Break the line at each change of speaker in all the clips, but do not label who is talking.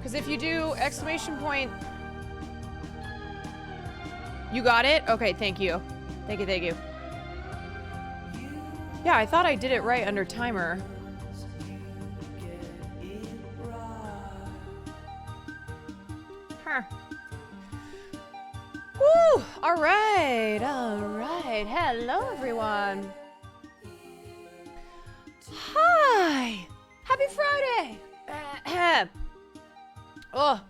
Because if you do exclamation point... You got it? Okay, thank you. Thank you, thank you. Yeah, I thought I did it right under timer. Huh. Woo! Alright, alright. Hello, everyone. Hi! Happy Friday! Oh,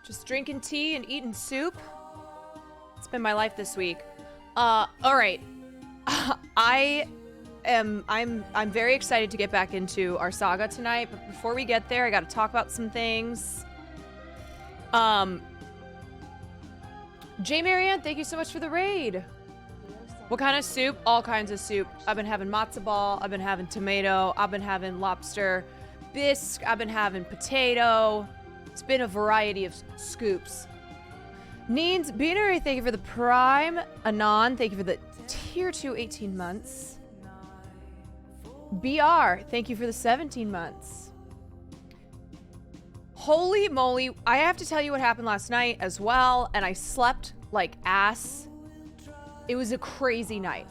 just drinking tea and eating soup. It's been my life this week. Alright. I'm very excited to get back into our saga tonight, but before we get there, I gotta talk about some things. J. Marianne, thank you so much for the raid. What kind of soup? All kinds of soup. I've been having matzo ball, I've been having tomato, I've been having lobster bisque, I've been having potato. It's been a variety of scoops. Needs Beanery, thank you for the prime. Anon, thank you for the tier 2 18 months. BR, thank you for the 17 months. Holy moly, I have to tell you what happened last night as well, and I slept like ass. It was a crazy night.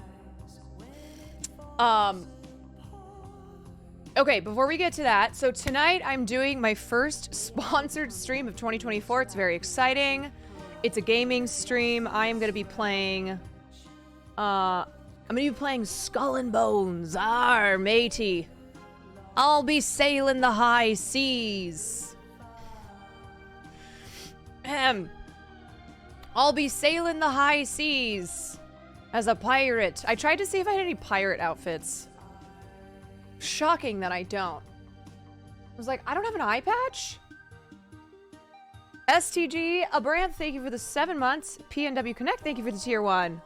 Okay, before we get to that, so tonight I'm doing my first sponsored stream of 2024. It's very exciting. It's a gaming stream. I am going to be playing, Skull and Bones. Arr, matey. I'll be sailing the high seas. I'll be sailing the high seas as a pirate. I tried to see if I had any pirate outfits. Shocking that I don't. I was like, I don't have an eye patch? STG, Abranth, thank you for the 7 months. PNW Connect, thank you for the tier 1.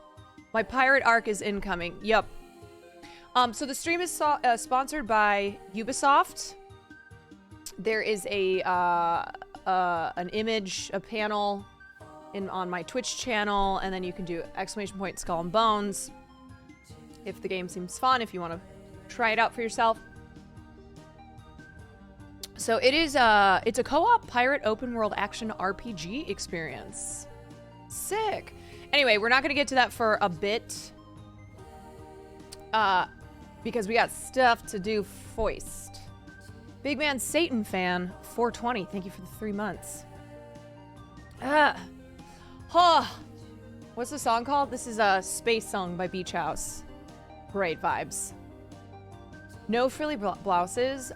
My pirate arc is incoming. Yup. So the stream is sponsored by Ubisoft. There is an image, a panel on my Twitch channel, and then you can do exclamation point Skull and Bones if the game seems fun, if you want to try it out for yourself. So it is it's a co-op pirate open world action RPG experience. Sick. Anyway, we're not going to get to that for a bit because we got stuff to do foist. Big Man Satan fan 420, thank you for the 3 months. What's the song called? This is a Space Song by Beach House. Great vibes. No frilly blouses.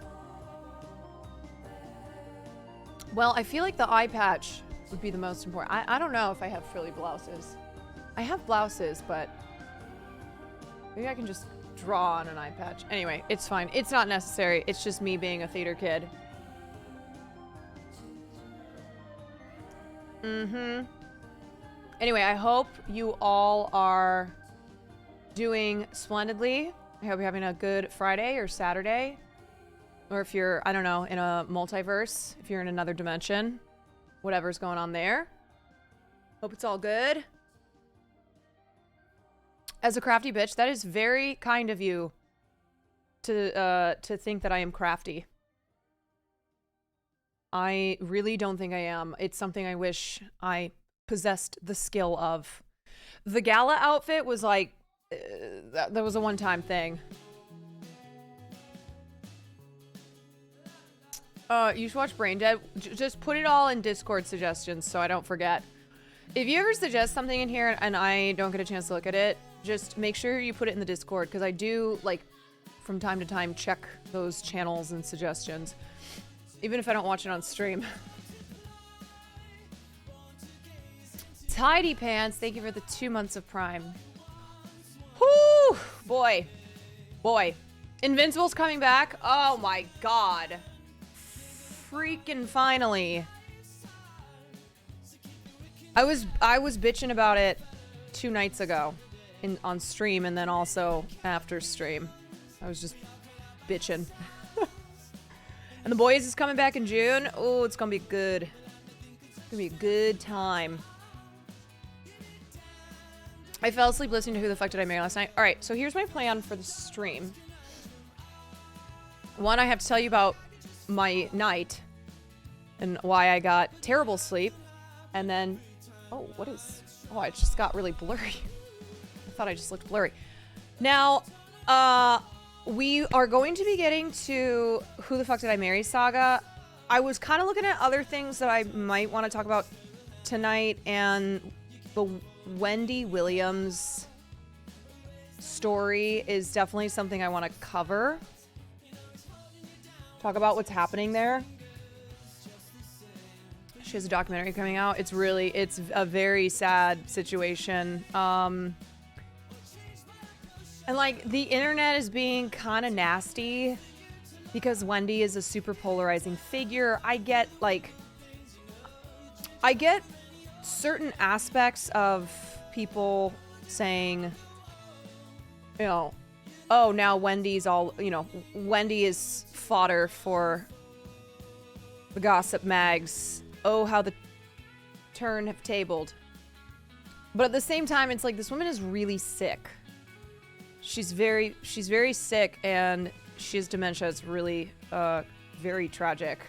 Well, I feel like the eye patch would be the most important. I don't know if I have frilly blouses. I have blouses, but maybe I can just draw on an eye patch. Anyway, it's fine. It's not necessary. It's just me being a theater kid. Anyway, I hope you all are doing splendidly. I hope you're having a good Friday or Saturday. Or if you're, I don't know, in a multiverse, if you're in another dimension, whatever's going on there. Hope it's all good. As a crafty bitch, that is very kind of you to think that I am crafty. I really don't think I am. It's something I wish I possessed the skill of. The gala outfit was like, that was a one-time thing. You should watch Brain Dead. Just put it all in Discord suggestions so I don't forget. If you ever suggest something in here and I don't get a chance to look at it, just make sure you put it in the Discord, because I do, like, from time to time check those channels and suggestions, even if I don't watch it on stream. Tidy Pants, thank you for the 2 months of Prime. Whoo! Boy. Boy. Invincible's coming back. Oh my god. Freaking finally. I was bitching about it 2 nights ago on stream, and then also after stream. I was just bitching. And The Boys is coming back in June. Oh, it's gonna be good. It's gonna be a good time. I fell asleep listening to Who the Fuck Did I Marry last night. Alright, so here's my plan for the stream. One, I have to tell you about my night. and why I got terrible sleep. And then, oh, I just got really blurry. I thought I just looked blurry. Now, we are going to be getting to Who the Fuck Did I Marry saga. I was kind of looking at other things that I might want to talk about tonight, and the Wendy Williams story is definitely something I want to cover. Talk about what's happening there. She has a documentary coming out. It's a very sad situation. And like the internet is being kind of nasty because Wendy is a super polarizing figure. I get certain aspects of people saying, you know, oh, now Wendy's all, you know, Wendy is fodder for the gossip mags. Oh, how the turn have tabled. But at the same time, it's like this woman is really sick. She's very sick, and she has dementia. It's really very tragic.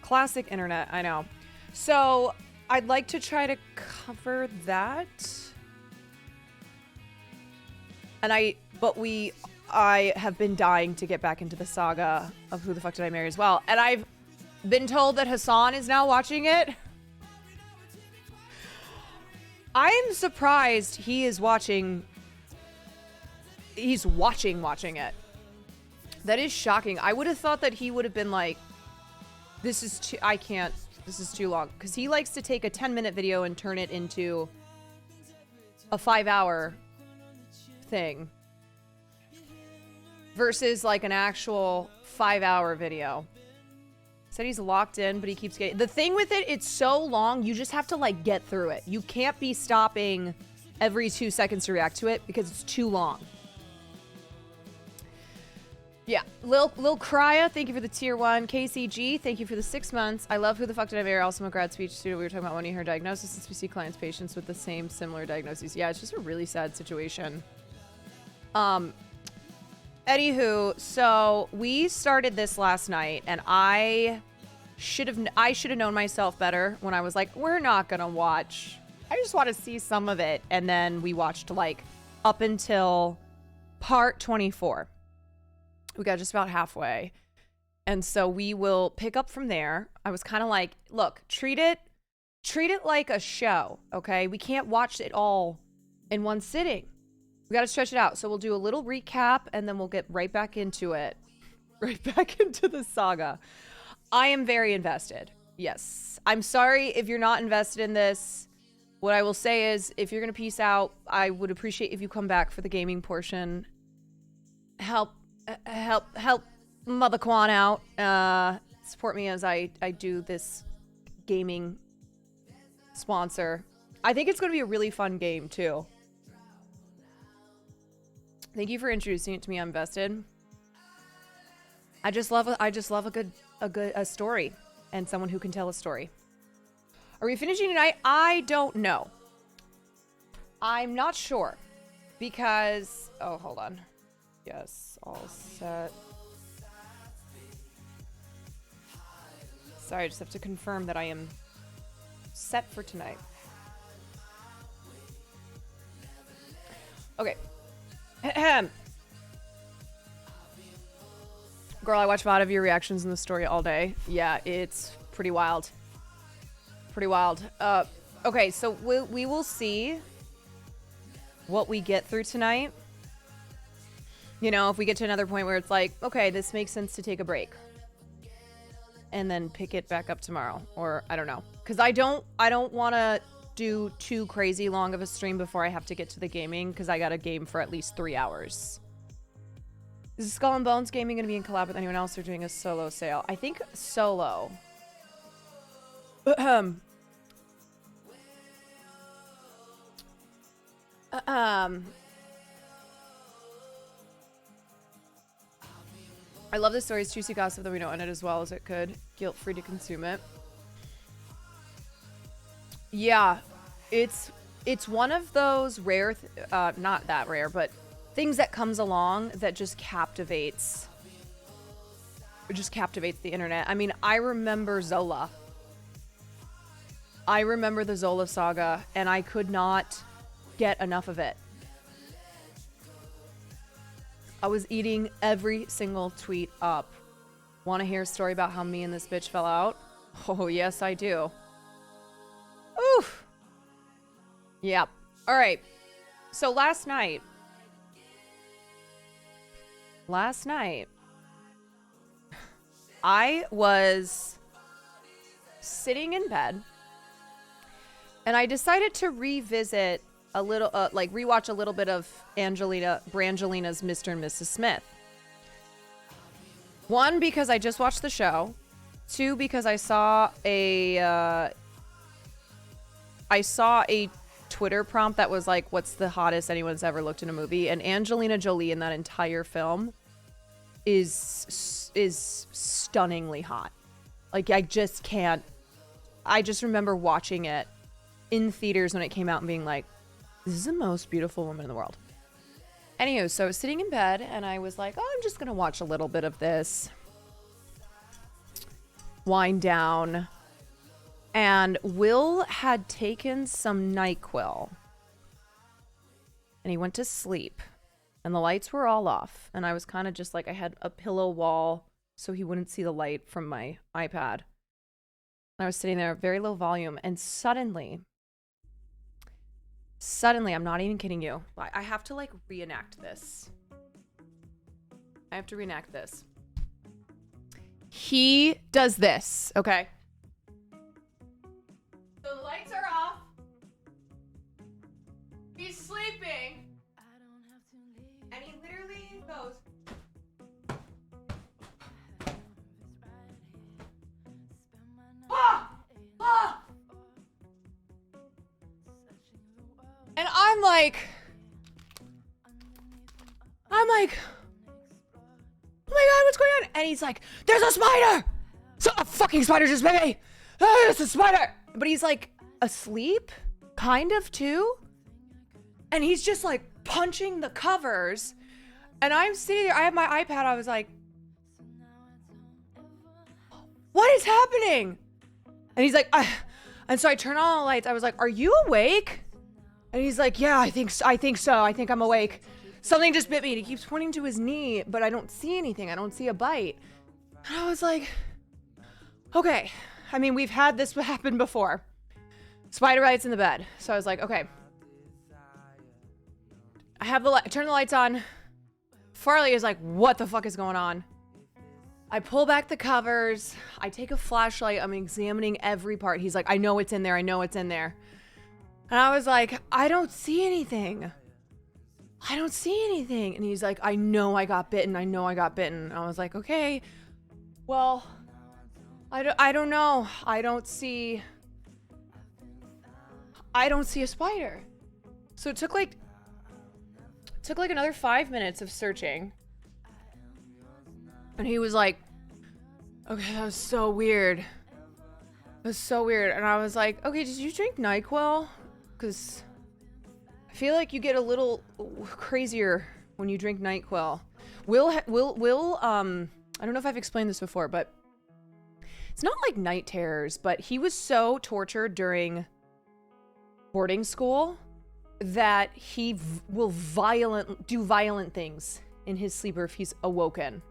Classic internet, I know. So I'd like to try to cover that. And I have been dying to get back into the saga of Who the Fuck Did I Marry as well. And I've been told that Hassan is now watching it. I'm surprised he is watching. He's watching it. That is shocking. I would have thought that he would have been like, this is too long. Because he likes to take a 10-minute video and turn it into a 5-hour thing. Versus like an actual 5-hour video. Said he's locked in, but he keeps getting... The thing with it, it's so long, you just have to like get through it. You can't be stopping every 2 seconds to react to it because it's too long. Yeah, Lil Krya, thank you for the tier 1. KCG, thank you for the 6 months. I love Who the Fuck Did I Marry? Also, I'm a grad speech student. We were talking about wanting her diagnosis since we see clients' patients with the same similar diagnoses. Yeah, it's just a really sad situation. Anywho, so we started this last night, and I should have known myself better when I was like, we're not gonna watch. I just want to see some of it, and then we watched like up until part 24. We got just about halfway, and so we will pick up from there. I was kind of like, look, treat it like a show, okay? We can't watch it all in one sitting. We got to stretch it out. So we'll do a little recap, and then we'll get right back into it. Right back into the saga. I am very invested. Yes. I'm sorry if you're not invested in this. What I will say is, if you're going to peace out, I would appreciate if you come back for the gaming portion. Help Mother Quan out. Support me as I do this gaming sponsor. I think it's going to be a really fun game, too. Thank you for introducing it to me. I'm invested. I just love a good story and someone who can tell a story. Are we finishing tonight? I don't know. I'm not sure because hold on. Yes, all set. Sorry, I just have to confirm that I am set for tonight. Okay. Girl, I watch a lot of your reactions in the story all day. Yeah, it's pretty wild. Pretty wild. Okay, so we will see what we get through tonight. You know, if we get to another point where it's like, okay, this makes sense to take a break. And then pick it back up tomorrow. Or, I don't know. Because I don't want to do too crazy long of a stream before I have to get to the gaming, because I got a game for at least 3 hours. Is Skull and Bones gaming going to be in collab with anyone else, or doing a solo sale? I think solo. I love this story's juicy gossip that we don't end it as well as it could. Guilt-free to consume it. Yeah, it's one of those rare, not that rare, but things that comes along that just captivates just captivates the internet. I mean, I remember Zola. I remember the Zola saga, and I could not get enough of it. I was eating every single tweet up. Want to hear a story about how me and this bitch fell out? Oh, yes, I do. Oof. Yep. All right. So last night, I was sitting in bed, and I decided to revisit a little, like rewatch a little bit of Brangelina's Mr. and Mrs. Smith. One, because I just watched the show. Two, because I saw a Twitter prompt that was like, what's the hottest anyone's ever looked in a movie? And Angelina Jolie in that entire film is stunningly hot. Like, I just remember watching it in theaters when it came out and being like, this is the most beautiful woman in the world. Anywho, so I was sitting in bed and I was like, oh, I'm just gonna watch a little bit of this. Wind down. And Will had taken some NyQuil. And he went to sleep. And the lights were all off. And I was kind of just like, I had a pillow wall so he wouldn't see the light from my iPad. And I was sitting there at very low volume. And suddenly, I'm not even kidding you. I have to like reenact this. He does this, okay? So the lights are off. He's sleeping. And he literally goes. Ah! Ah! And I'm like, oh my god, what's going on? And he's like, there's a spider! So a fucking spider just bit me! Oh, it's a spider! But he's like asleep, kind of too. And he's just like punching the covers. And I'm sitting there, I have my iPad, I was like, what is happening? And he's like, and so I turn on the lights. I was like, are you awake? And he's like, yeah, I think so. I think I'm awake. Something just bit me. And he keeps pointing to his knee, but I don't see anything. I don't see a bite. And I was like, okay. I mean, we've had this happen before. Spider bites in the bed. So I was like, okay. I have turn the lights on. Farley is like, what the fuck is going on? I pull back the covers. I take a flashlight. I'm examining every part. He's like, I know it's in there. I know it's in there. And I was like, I don't see anything. I don't see anything. And he's like, I know I got bitten. I know I got bitten. And I was like, okay, well, I don't know. I don't see a spider. So it took like another 5 minutes of searching. And he was like, okay, that was so weird. It was so weird. And I was like, okay, did you drink NyQuil? Because I feel like you get a little crazier when you drink NyQuil. Will, I don't know if I've explained this before, but it's not like night terrors, but he was so tortured during boarding school that he will do violent things in his sleep or if he's awoken.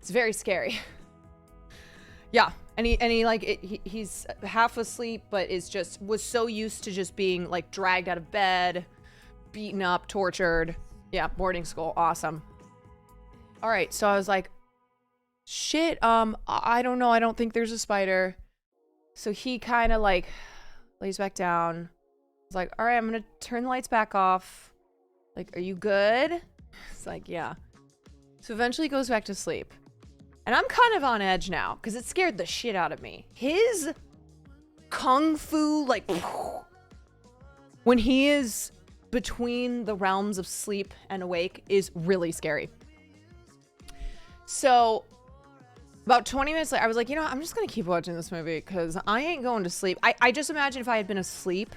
It's very scary. Yeah. And he like, he's half asleep, but was so used to just being like dragged out of bed, beaten up, tortured. Yeah. Boarding school. Awesome. All right. So I was like, shit. I don't know. I don't think there's a spider. So he kind of like lays back down. He's like, all right, I'm going to turn the lights back off. Like, are you good? It's like, yeah. So eventually he goes back to sleep. And I'm kind of on edge now because it scared the shit out of me. His kung fu, like, when he is between the realms of sleep and awake is really scary. So about 20 minutes later, I was like, you know what? I'm just going to keep watching this movie because I ain't going to sleep. I just imagine if I had been asleep,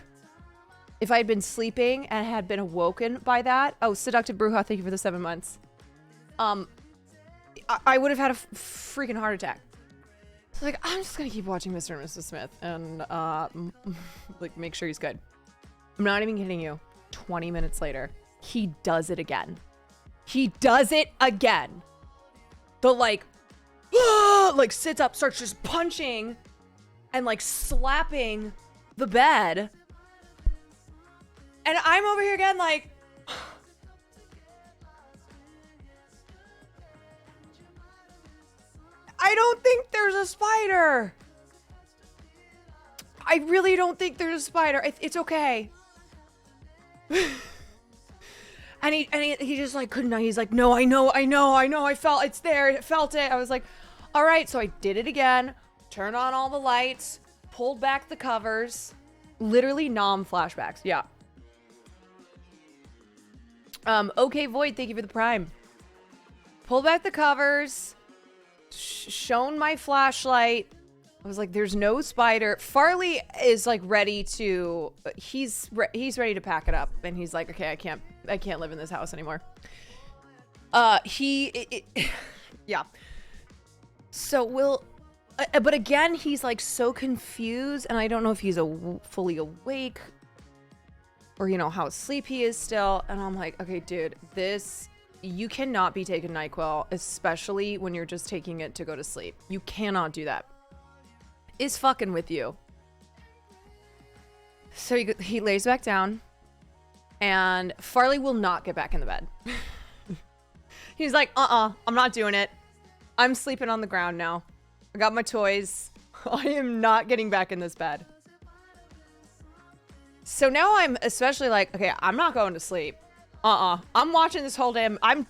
if I had been sleeping and had been awoken by that. Oh, Seductive Bruja, thank you for the 7 months. I would have had a freaking heart attack. So like, I'm just gonna keep watching Mr. and Mrs. Smith and like make sure he's good. I'm not even kidding you. 20 minutes later, he does it again. He does it again. The like sits up, starts just punching and like slapping the bed. And I'm over here again like, I don't think there's a spider. I really don't think there's a spider. It's okay. and he just like couldn't. He's like, no, I know. I felt it's there. I felt it. I was like, all right. So I did it again. Turned on all the lights. Pulled back the covers. Literally nom flashbacks. Yeah. Okay, Void. Thank you for the prime. Pulled back the covers. Shown my flashlight. I was like, there's no spider. Farley is like ready to, he's ready to pack it up. And he's like, okay, I can't live in this house anymore. Yeah. So but again, he's like so confused and I don't know if he's fully awake or, you know, how asleep he is still. And I'm like, okay, dude, you cannot be taking NyQuil, especially when you're just taking it to go to sleep. You cannot do that. Is fucking with you. So he lays back down and Farley will not get back in the bed. He's like, I'm not doing it. I'm sleeping on the ground now. I got my toys. I am not getting back in this bed. So now I'm especially like, okay, I'm not going to sleep. I'm watching this whole damn, I'm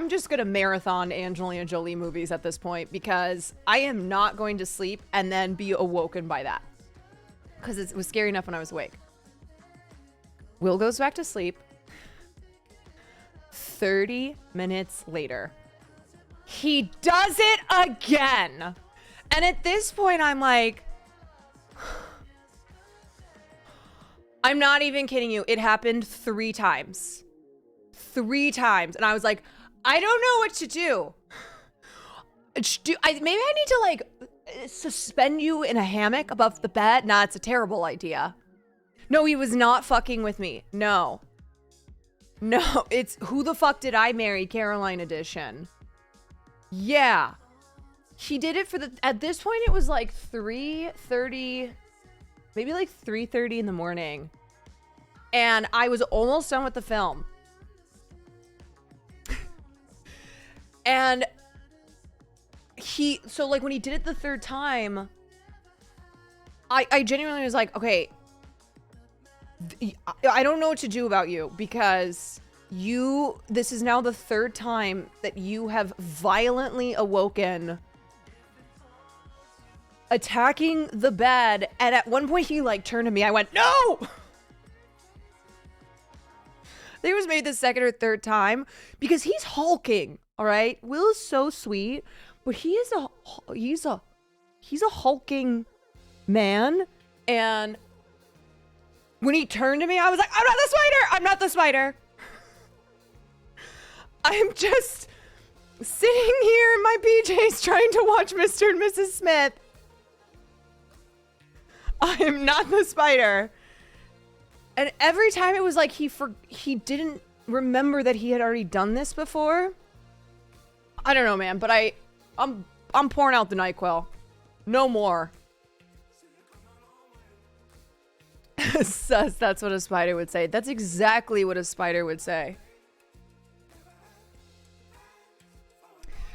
just gonna marathon Angelina Jolie movies at this point because I am not going to sleep and then be awoken by that. Because it was scary enough when I was awake. Will goes back to sleep. 30 minutes later, he does it again. And at this point, I'm like, I'm not even kidding you. It happened 3 times. 3 times. And I was like, I don't know what to do. Maybe I need to like suspend you in a hammock above the bed. Nah, it's a terrible idea. No, he was not fucking with me. No, it's Who the Fuck Did I Marry Caroline edition. Yeah. He did it at this point it was like 3:30, maybe like 3:30 in the morning. And I was almost done with the film. And so like when he did it the 3rd time, I genuinely was like, okay, I don't know what to do about you because this is now the 3rd time that you have violently awoken, attacking the bed. And at one point he like turned to me. I went, no! I think it was maybe the 2nd or 3rd time because he's hulking. All right. Will is so sweet, but he's a hulking man. And when he turned to me, I was like, I'm not the spider. I'm not the spider. I'm just sitting here in my PJs trying to watch Mr. and Mrs. Smith. I am not the spider. And every time it was like he didn't remember that he had already done this before. I don't know, man, but I'm pouring out the NyQuil. No more. Sus, that's what a spider would say. That's exactly what a spider would say.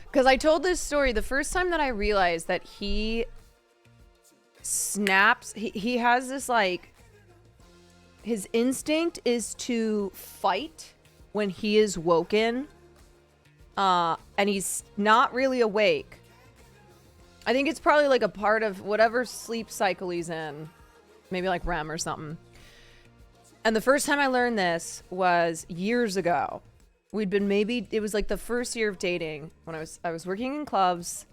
Because I told this story the first time that I realized that he snaps. He has this like, his instinct is to fight when he is woken. And he's not really awake. I think it's probably like a part of whatever sleep cycle he's in. Maybe like REM or something. And the first time I learned this was years ago. It was like the first year of dating when I was working in clubs.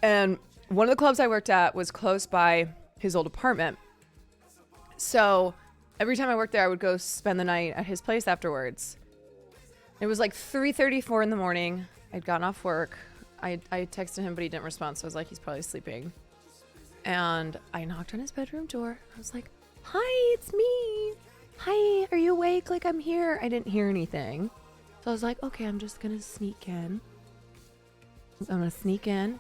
And one of the clubs I worked at was close by his old apartment. So every time I worked there, I would go spend the night at his place afterwards. It was like 3:34 in the morning. I'd gotten off work. I texted him, but he didn't respond. So I was like, he's probably sleeping. And I knocked on his bedroom door. I was like, hi, it's me. Hi, are you awake? Like, I'm here. I didn't hear anything. So I was like, okay, I'm just going to sneak in. I'm going to sneak in.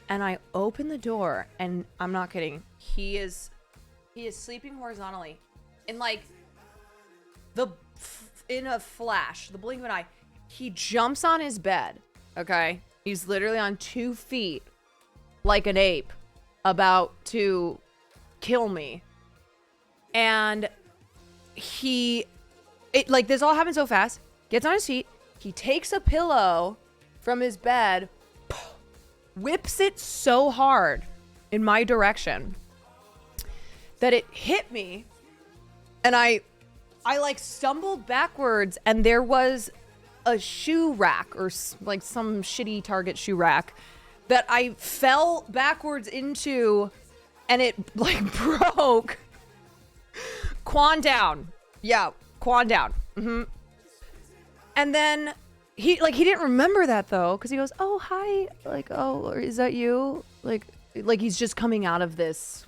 And I open the door, and I'm not kidding. He is sleeping horizontally. In like, in a flash, the blink of an eye. He jumps on his bed, okay? He's literally on 2 feet, like an ape, about to kill me. And this all happened so fast. Gets on his feet. He takes a pillow from his bed, whips it so hard in my direction that it hit me. And I like stumbled backwards, and there was a shoe rack or like some shitty Target shoe rack that I fell backwards into, and it like broke. Quan down. Yeah, quan down. Mm-hmm. And then he didn't remember that though, because he goes, oh, hi. Like, oh, is that you? Like he's just coming out of this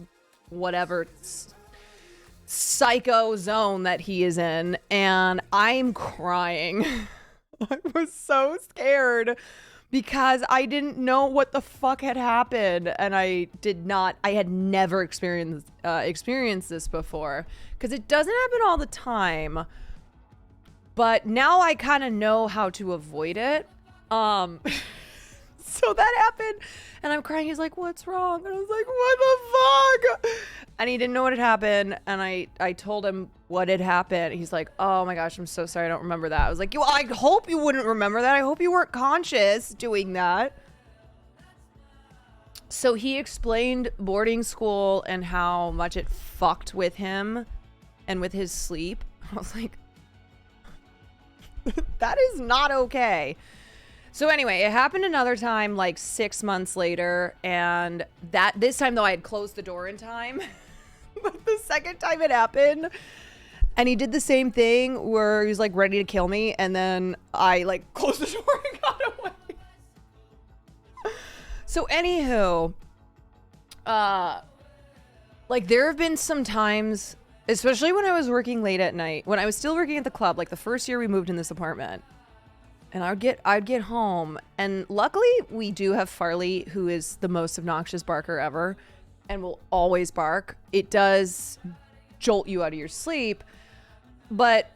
whatever psycho zone that he is in, and I'm crying. I was so scared because I didn't know what the fuck had happened, and I had never experienced this before, because it doesn't happen all the time, but now I kind of know how to avoid it. So that happened, and I'm crying. He's like, what's wrong? And I was like, what the fuck? And he didn't know what had happened, and I told him what had happened. He's like, oh my gosh, I'm so sorry, I don't remember that. I was like, I hope you wouldn't remember that. I hope you weren't conscious doing that. So he explained boarding school and how much it fucked with him and with his sleep. I was like, that is not okay. So anyway, it happened another time, like 6 months later, and this time though I had closed the door in time. But the second time it happened, and he did the same thing where he was like ready to kill me, and then I like closed the door and got away. So anywho, like there have been some times, especially when I was working late at night, when I was still working at the club, like the first year we moved in this apartment. And I'd get home, and luckily we do have Farley, who is the most obnoxious barker ever and will always bark. It does jolt you out of your sleep, but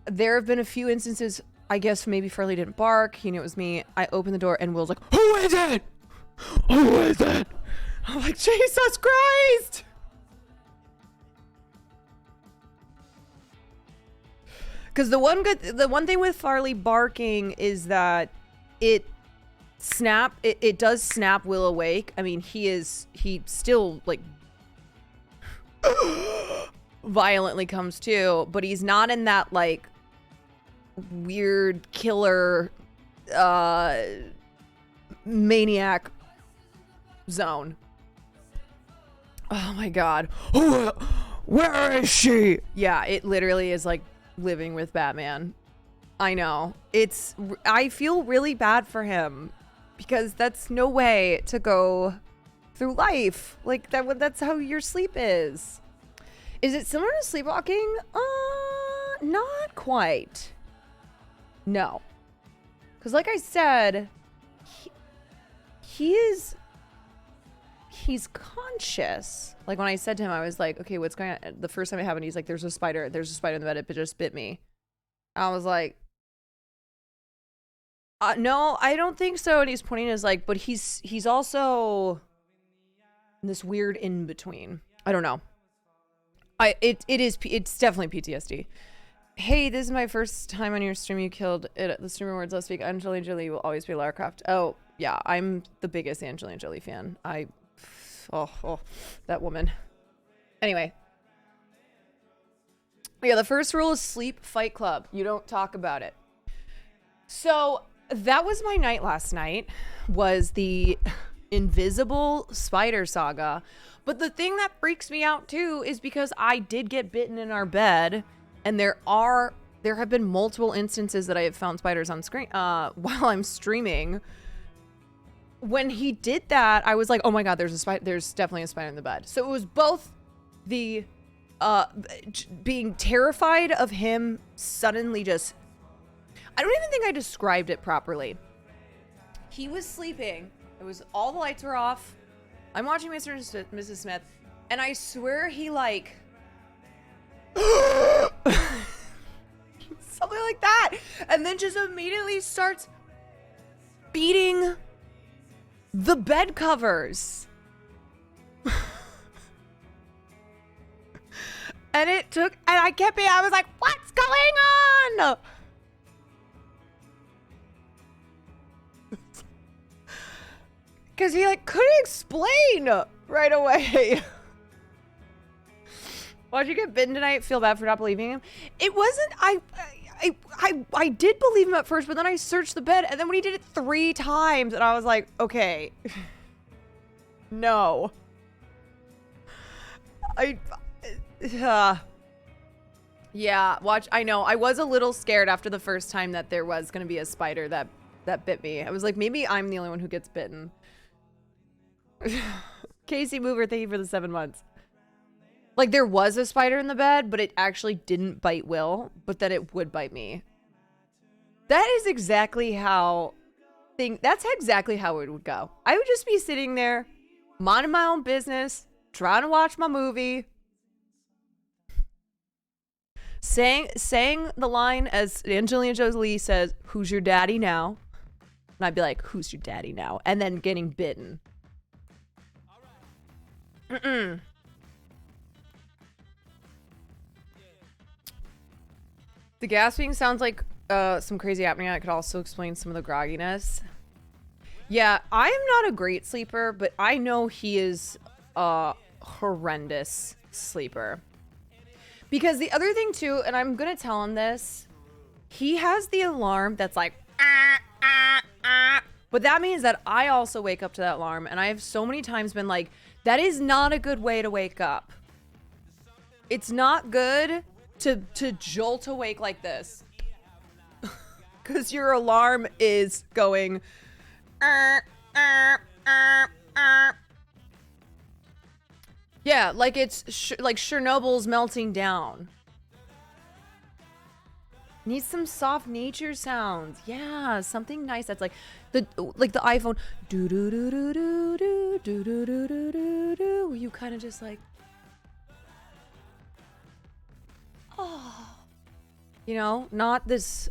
there have been a few instances, I guess maybe Farley didn't bark, he knew it was me. I opened the door and Will's like, who is it? Who is it? I'm like, Jesus Christ! Because the one thing with Farley barking is that it does snap Will awake. I mean, he still like violently comes to, but he's not in that like weird killer maniac zone. Oh my God. Where is she? Yeah, it literally is like living with Batman. I know. I feel really bad for him because that's no way to go through life. Like that's how your sleep is. Is it similar to sleepwalking? Not quite. No. Because like I said, he's conscious. Like when I said to him, I was like, okay, what's going on? The first time it happened, he's like, there's a spider in the bed, it just bit me. I was like, no, I don't think so. And he's pointing his like, but he's also this weird in between. I don't know. It's definitely PTSD. Hey, this is my first time on your stream. You killed it at the Stream Awards last week. Angelina Jolie will always be Lara Croft. Oh yeah, I'm the biggest Angelina Jolie fan. Oh, that woman. Anyway. Yeah, the first rule is sleep, Fight Club. You don't talk about it. So that was my night last night, was the Invisible Spider Saga. But the thing that freaks me out too is because I did get bitten in our bed, and there are there have been multiple instances that I have found spiders on screen while I'm streaming. When he did that, I was like, oh my god, there's definitely a spider in the bed. So it was both the being terrified of him suddenly just, I don't even think I described it properly. He was sleeping. It was, all the lights were off. I'm watching Mr. and Mrs. Smith, and I swear he like something like that, and then just immediately starts beating the bed covers. And it took, and I kept being, I was like, what's going on? Because he like couldn't explain right away. Why'd you get bitten tonight? Feel bad for not believing him. It wasn't, I did believe him at first, but then I searched the bed, and then when he did it 3 times, and I was like, okay. No. Yeah, watch, I know. I was a little scared after the first time that there was going to be a spider that bit me. I was like, maybe I'm the only one who gets bitten. Casey Mover, thank you for the 7 months. Like, there was a spider in the bed, but it actually didn't bite Will, but that it would bite me. That is exactly how that's exactly how it would go. I would just be sitting there, minding my own business, trying to watch my movie, saying the line as Angelina Jolie says, "Who's your daddy now?" And I'd be like, "Who's your daddy now?" And then getting bitten. The gasping sounds like some crazy apnea. It could also explain some of the grogginess. Yeah, I am not a great sleeper, but I know he is a horrendous sleeper. Because the other thing too, and I'm gonna tell him this, he has the alarm that's like, but that means that I also wake up to that alarm, and I have so many times been like, that is not a good way to wake up. It's not good to jolt awake like this. Because your alarm is going, yeah, like it's like Chernobyl's melting down. Needs some soft nature sounds. Yeah, something nice that's like the iPhone. Do do do do do do do do do do do do. You kind of just like, oh, you know, not this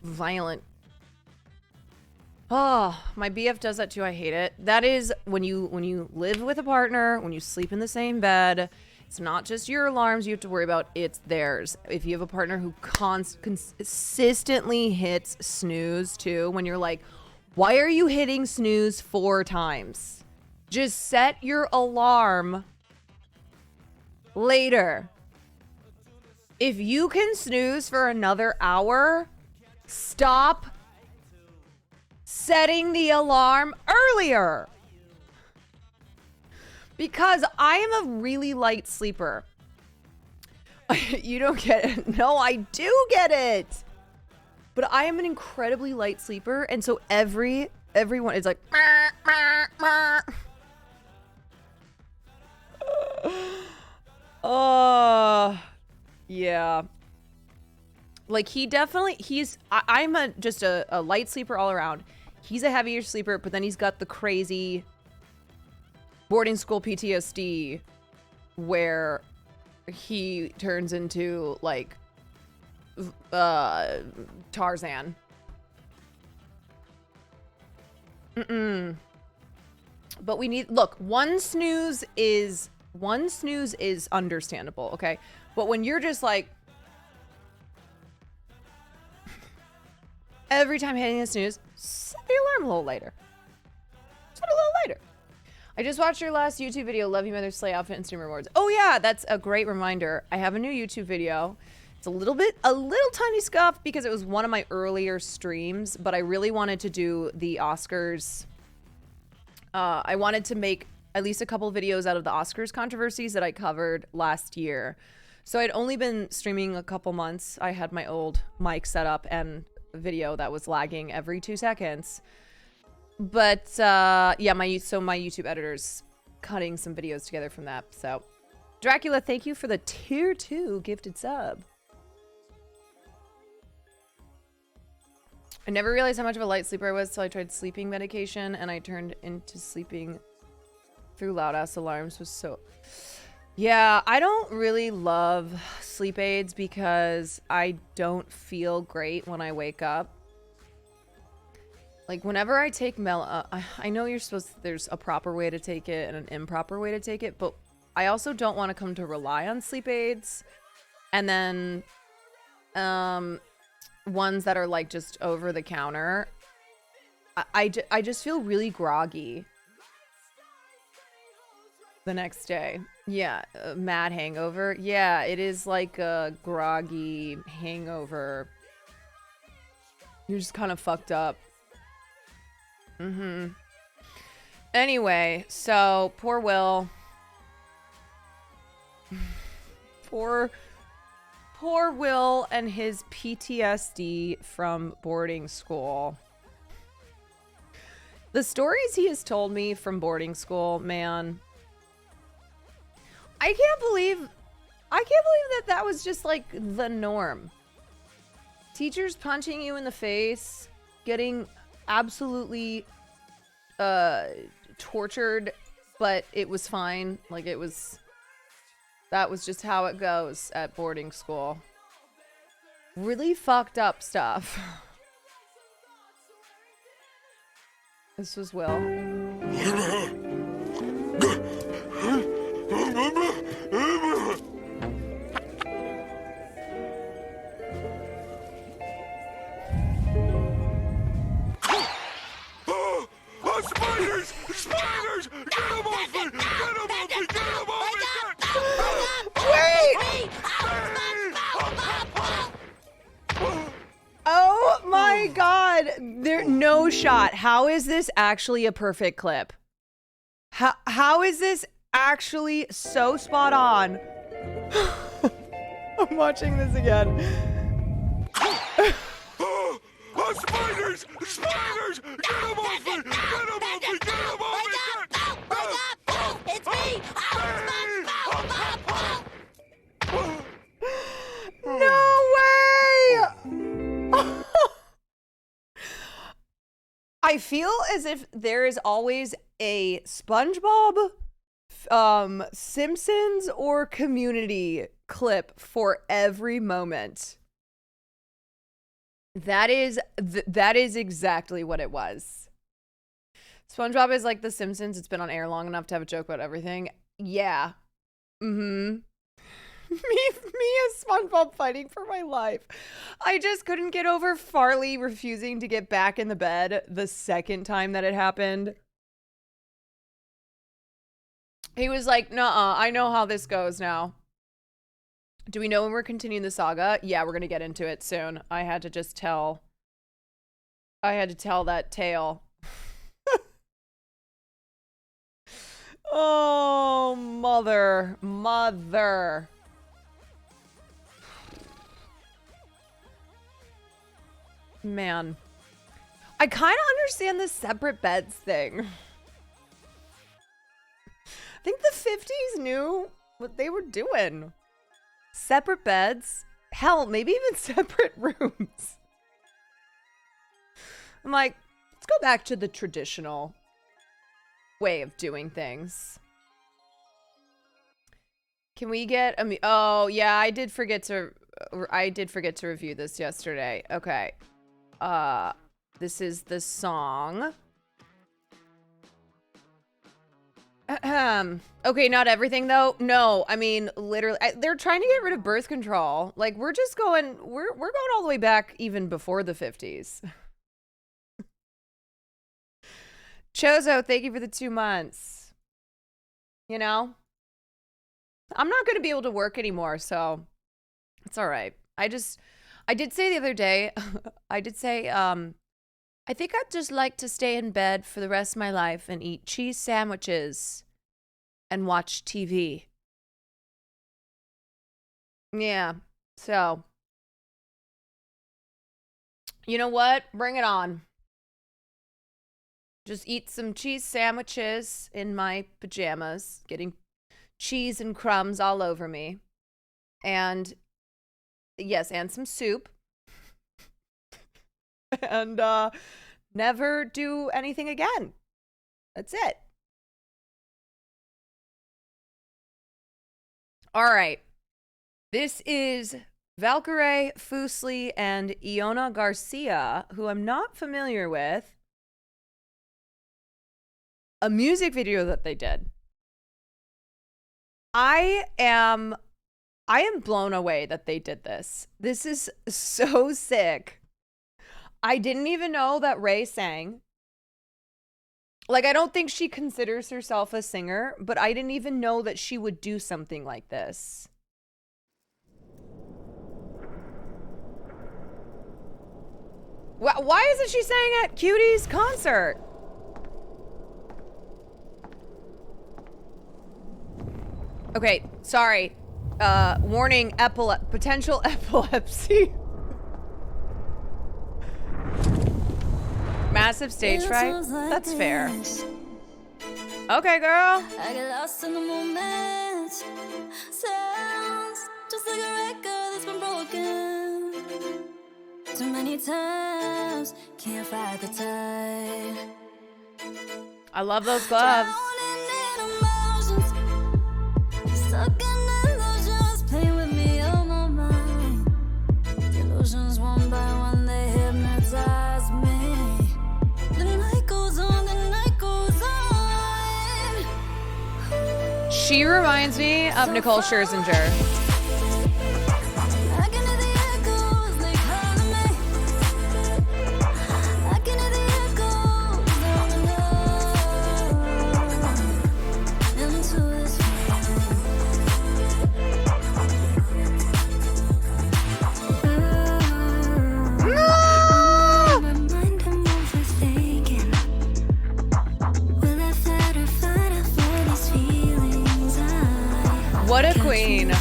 violent. Oh, my BF does that too. I hate it. That is when you live with a partner, when you sleep in the same bed. It's not just your alarms you have to worry about, it's theirs. If you have a partner who consistently hits snooze too, when you're like, why are you hitting snooze 4 times? Just set your alarm later. If you can snooze for another hour, stop setting the alarm earlier. Because I am a really light sleeper. You don't get it. No, I do get it. But I am an incredibly light sleeper, and so everyone is like, oh, yeah. Like I'm just a light sleeper all around. He's a heavier sleeper, but then he's got the crazy boarding school PTSD where he turns into like Tarzan. But we need, look, one snooze is understandable, okay? But when you're just like every time hitting a snooze, set the alarm a little later. Set it a little later. I just watched your last YouTube video, Love You Mother Slay Outfit and Stream Rewards. Oh yeah, that's a great reminder. I have a new YouTube video. It's a little tiny scuffed because it was one of my earlier streams, but I really wanted to do the Oscars. I wanted to make at least a couple videos out of the Oscars controversies that I covered last year. So I'd only been streaming a couple months. I had my old mic set up and video that was lagging every 2 seconds. But yeah, my YouTube editor's cutting some videos together from that. So Dracula, thank you for the tier 2 gifted sub. I never realized how much of a light sleeper I was till I tried sleeping medication and I turned into sleeping through loud ass alarms. Was so... Yeah, I don't really love sleep aids because I don't feel great when I wake up. Like, whenever I take I know you're supposed to, there's a proper way to take it and an improper way to take it, but I also don't want to come to rely on sleep aids. And then, ones that are, like, just over the counter. I just feel really groggy the next day. Yeah, mad hangover. Yeah, it is like a groggy hangover. You're just kind of fucked up. Anyway, so poor Will. Poor Will and his PTSD from boarding school. The stories he has told me from boarding school, man. I can't believe that was just like the norm. Teachers punching you in the face, getting absolutely tortured, but it was fine. Like that was just how it goes at boarding school. Really fucked up stuff. This was Will.
Spiders! Spiders! Get them off me! Get them off me! Get them off me!
Wait! Oh my god! There no shot. How is this actually a perfect clip? How is this actually so spot on? I'm watching this again.
Spiders! Spiders! Get them off me! Get them off me! Get them off me!
Wake up! It's me!
No way! I feel as if there is always a SpongeBob, Simpsons, or Community clip for every moment. That is exactly what it was. SpongeBob is like The Simpsons. It's been on air long enough to have a joke about everything. Yeah. Me as SpongeBob fighting for my life. I just couldn't get over Farley refusing to get back in the bed the second time that it happened. He was like, nuh-uh, I know how this goes now. Do we know when we're continuing the saga? Yeah, we're gonna get into it soon. I had to tell that tale. Oh, mother. Man. I kind of understand the separate beds thing. I think the 50s knew what they were doing. Separate beds. Hell, maybe even separate rooms. I'm like, let's go back to the traditional way of doing things. Can we get oh yeah, I did forget to review this yesterday. Okay. This is the song. Okay, not everything though. No, I mean literally they're trying to get rid of birth control. Like we're going all the way back even before the 50s. Chozo, thank you for the 2 months. You know, I'm not going to be able to work anymore, so it's all right. I did say the other day, I think I'd just like to stay in bed for the rest of my life and eat cheese sandwiches and watch TV. Yeah. So, you know what? Bring it on. Just eat some cheese sandwiches in my pajamas, getting cheese and crumbs all over me. And yes, and some soup. And never do anything again. That's it. All right. This is Valkyrae Fuseli and Iona Garcia, who I'm not familiar with. A music video that they did. I am blown away that they did this. This is so sick. I didn't even know that Ray sang. Like, I don't think she considers herself a singer, but I didn't even know that she would do something like this. Why isn't she saying at Cutie's concert? Okay, sorry. Warning, potential epilepsy. Massive stage fright? That's fair. Okay, girl.
I get lost in the moment. Sounds just like a record that's been broken. Too many times, can't fight the tide.
I love those gloves.
Stuck in illusions, playing with me on my mind. Illusions one by one, they hypnotize me. The night goes on, the night goes on.
She reminds me of Nicole Scherzinger.
I can hear the echoes, they calling me. I can hear the echoes, into this my mind, I'm overthinking. Will I fight or flight? I feel these feelings.
What a queen.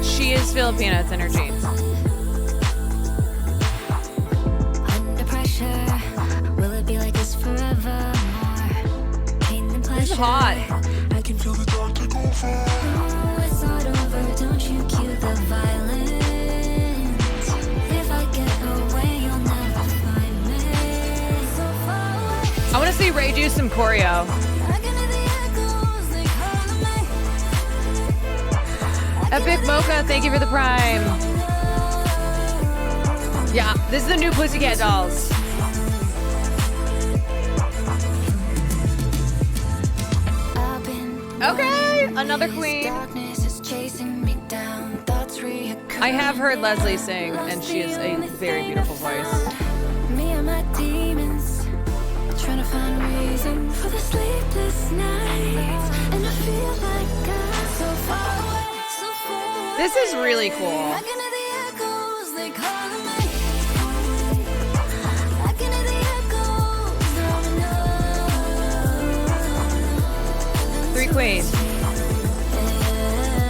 She is Filipina, it's in her genes.
Under pressure, will it be like this forever? Pain and pleasure.
This is hot.
I can feel the dark take over.
Oh, it's not over, don't you cue the violence. If I get away, you'll never find me. So far away.
I want to see Ray do some choreo.
I can hear the echoes, they calling me.
Epic Mocha, thank you for the prime. Yeah, this is the new Pussycat Dolls.
I've been
Okay,
running,
another
this
queen.
darkness is chasing me down, thoughts reoccur.
I have heard Leslie sing, and she has a very beautiful voice.
Me and my demons, trying to find reason for the sleepless nights, and I feel like I'm so far away, so far away.
This is really cool.
I can hear the echoes, they calling me. I can hear the echoes, no, no.
Three queens.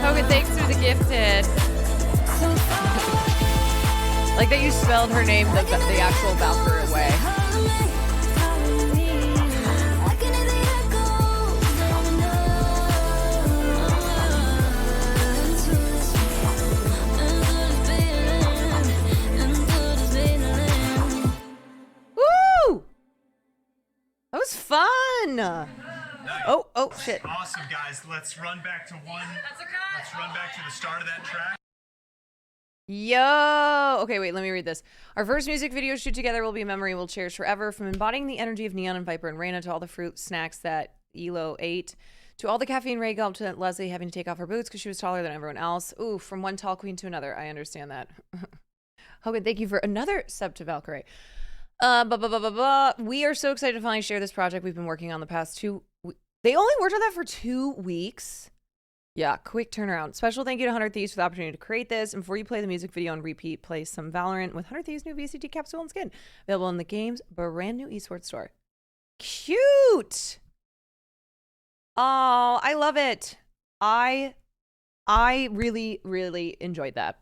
Hogan, thanks for the gifted.
So far away.
Like that you spelled her name the actual Valkyrie way. Woo! That was fun. Oh, shit.
Awesome, guys. Let's run back to one. Let's run back to the start of that track.
Yo! Okay, wait, let me read this. Our first music video shoot together will be a memory we'll cherish forever. From embodying the energy of Neon and Viper and Reyna to all the fruit snacks that Elo ate, to all the caffeine Ray gulped, to Leslie having to take off her boots because she was taller than everyone else. Ooh, from one tall queen to another. I understand that. Hogan, thank you for another sub to Valkyrae. We are so excited to finally share this project we've been working on the past 2 They only worked on that for 2 weeks. Yeah, quick turnaround. Special thank you to 100 Thieves for the opportunity to create this. And before you play the music video on repeat, play some Valorant with 100 Thieves' new VCT capsule and skin. Available in the game's brand new esports store. Cute! Oh, I love it. I I really, really enjoyed that.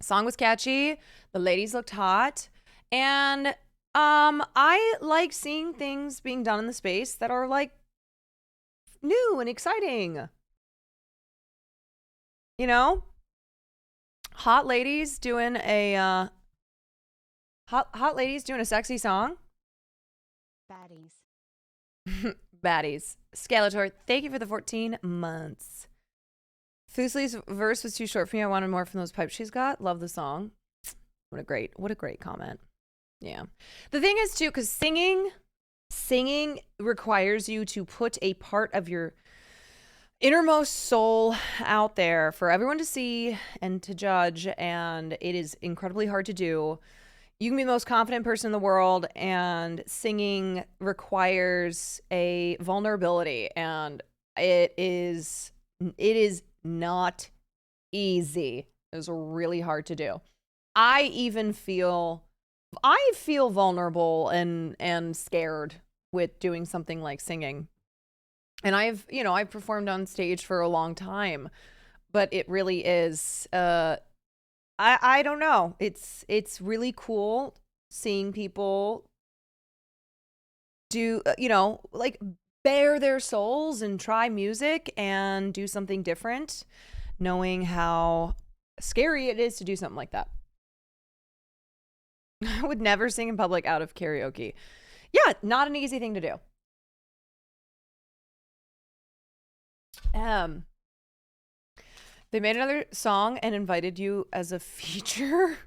Song was catchy. The ladies looked hot. And I like seeing things being done in the space that are like new and exciting. You know? Hot ladies doing a hot ladies doing a sexy song.
Baddies.
Baddies. Skeletor, thank you for the 14 months. Fusely's verse was too short for me. I wanted more from those pipes she's got. Love the song. What a great comment. Yeah. The thing is too, because singing requires you to put a part of your innermost soul out there for everyone to see and to judge, and it is incredibly hard to do. You can be the most confident person in the world, and singing requires a vulnerability, and it is not easy. It's really hard to do. I feel vulnerable and scared with doing something like singing. And I've performed on stage for a long time, but it really is, I don't know. It's really cool seeing people do, like bare their souls and try music and do something different, knowing how scary it is to do something like that. I would never sing in public out of karaoke. Yeah, not an easy thing to do. They made another song and invited you as a feature.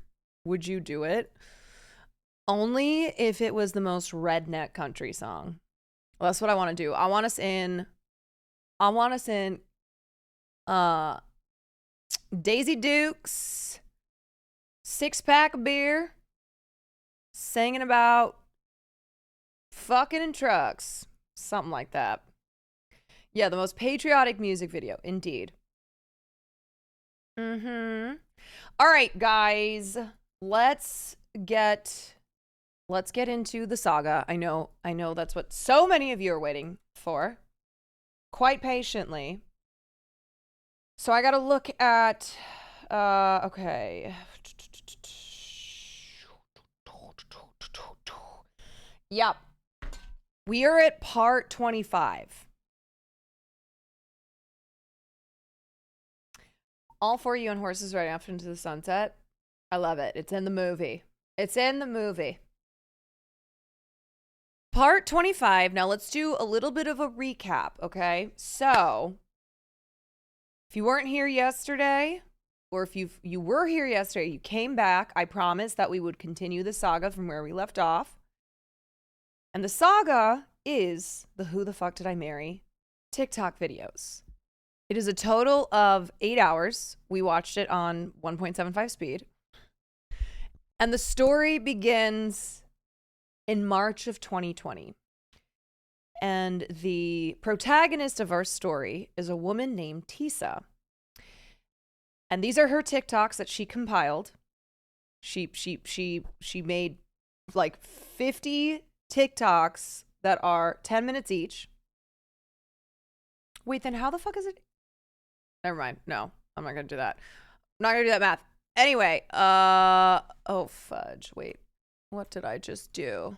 Would you do it? Only if it was the most redneck country song. Well, that's what I want to do. I want us in Daisy Dukes, 6-pack of beer, singing about fucking in trucks. Something like that. Yeah, the most patriotic music video, indeed. All right, guys, let's get into the saga. I know that's what so many of you are waiting for, quite patiently. So I got to look at, okay. Yep. We are at part 25. All For You and Horses Riding Off into the Sunset. I love it. It's in the movie. Part 25. Now let's do a little bit of a recap, okay? So, if you weren't here yesterday, or if you were here yesterday, you came back, I promised that we would continue the saga from where we left off. And the saga is the Who the Fuck Did I Marry TikTok videos. It is a total of 8 hours. We watched it on 1.75 speed. And the story begins in March of 2020. And the protagonist of our story is a woman named Tisa. And these are her TikToks that she compiled. She made like 50 TikToks that are 10 minutes each. Wait, then how the fuck is it? Never mind. No, I'm not going to do that. I'm not going to do that math. Anyway, oh fudge. Wait, what did I just do?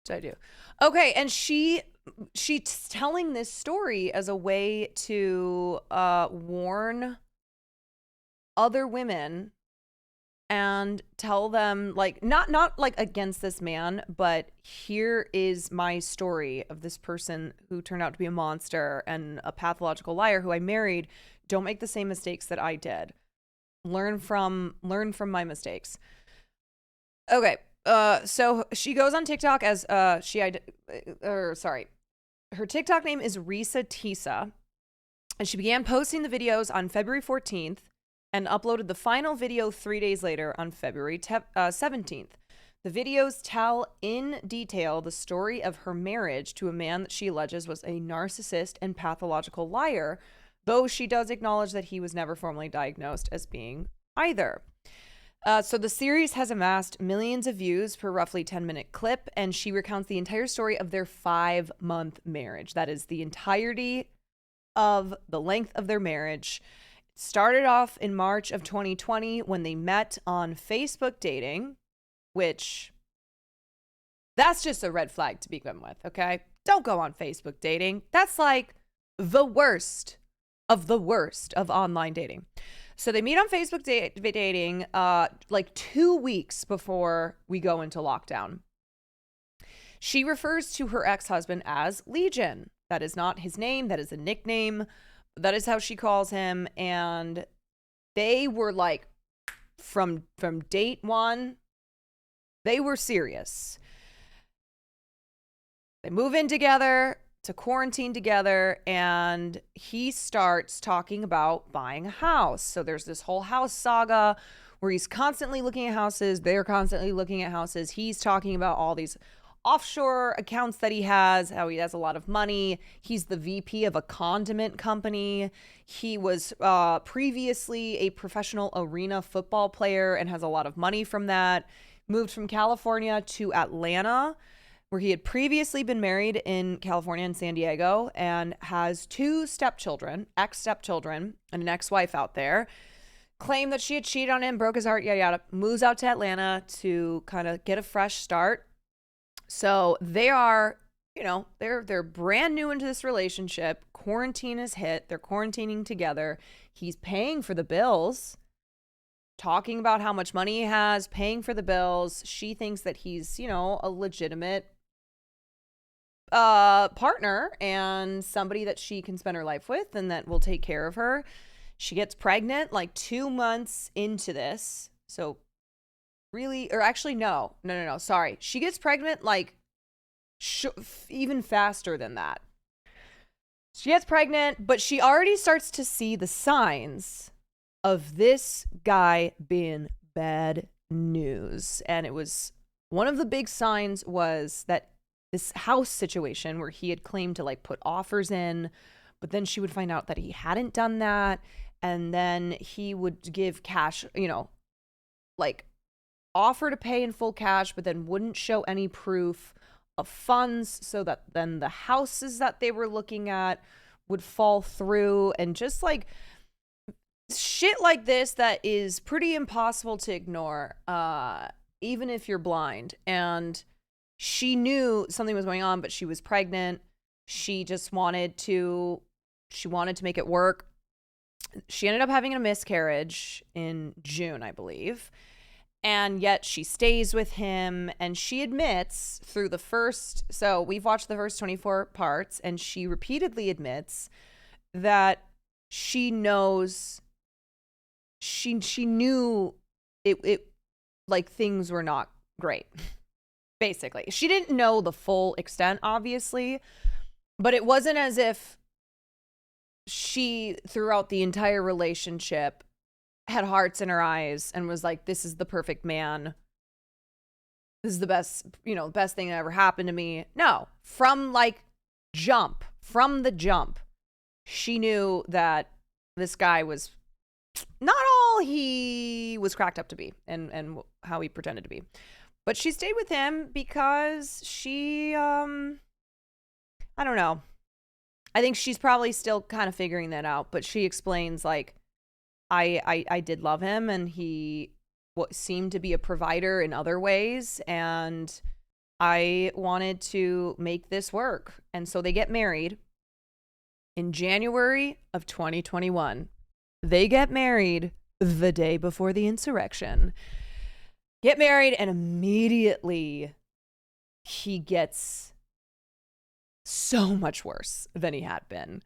What did I do? Okay, and she's telling this story as a way to warn other women and tell them, like, not like against this man, but here is my story of this person who turned out to be a monster and a pathological liar who I married. Don't make the same mistakes that I did. Learn from my mistakes. Okay. So she goes on TikTok as her TikTok name is Risa Tisa, and she began posting the videos on February 14th and uploaded the final video 3 days later on February 17th. The videos tell in detail the story of her marriage to a man that she alleges was a narcissist and pathological liar, though she does acknowledge that he was never formally diagnosed as being either. So the series has amassed millions of views per roughly 10-minute clip, and she recounts the entire story of their 5-month marriage. That is the entirety of the length of their marriage. It started off in March of 2020 when they met on Facebook dating, which that's just a red flag to begin with, okay? Don't go on Facebook dating. That's like the worst of online dating. So they meet on Facebook dating like 2 weeks before we go into lockdown. She refers to her ex-husband as Legion. That is not his name. That is a nickname. That is how she calls him. And they were like, from date one, they were serious. They move in together to quarantine together, and he starts talking about buying a house. So there's this whole house saga where he's constantly looking at houses. They're constantly looking at houses. He's talking about all these offshore accounts that he has, how he has a lot of money. He's the VP of a condiment company. He was previously a professional arena football player and has a lot of money from that. Moved from California to Atlanta, where he had previously been married in California and San Diego, and has 2 stepchildren, ex-stepchildren, and an ex-wife out there. Claimed that she had cheated on him, broke his heart, yada, yada. Moves out to Atlanta to kind of get a fresh start. So they are, they're brand new into this relationship. Quarantine has hit. They're quarantining together. He's paying for the bills, talking about how much money he has, paying for the bills. She thinks that he's, a legitimate partner and somebody that she can spend her life with and that will take care of her. She gets pregnant like 2 months into this. So really, or actually, no, sorry. She gets pregnant like even faster than that. She gets pregnant, but she already starts to see the signs of this guy being bad news. And it was one of the big signs was that this house situation where he had claimed to like put offers in, but then she would find out that he hadn't done that. And then he would give cash, like offer to pay in full cash, but then wouldn't show any proof of funds, so that then the houses that they were looking at would fall through, and just like shit like this that is pretty impossible to ignore, even if you're blind. And she knew something was going on, but she was pregnant. She just wanted to make it work. She ended up having a miscarriage in June, I believe. And yet she stays with him, and she admits through so we've watched the first 24 parts, and she repeatedly admits that she knows, she knew it like things were not great. Basically, she didn't know the full extent, obviously, but it wasn't as if she, throughout the entire relationship, had hearts in her eyes and was like, this is the perfect man. This is the best, best thing that ever happened to me. No, from the jump, she knew that this guy was not all he was cracked up to be and how he pretended to be. But she stayed with him because she, I don't know. I think she's probably still kind of figuring that out, but she explains like, I did love him, and he seemed to be a provider in other ways, and I wanted to make this work. And so they get married in January of 2021. They get married the day before the insurrection. Get married, and immediately he gets so much worse than he had been.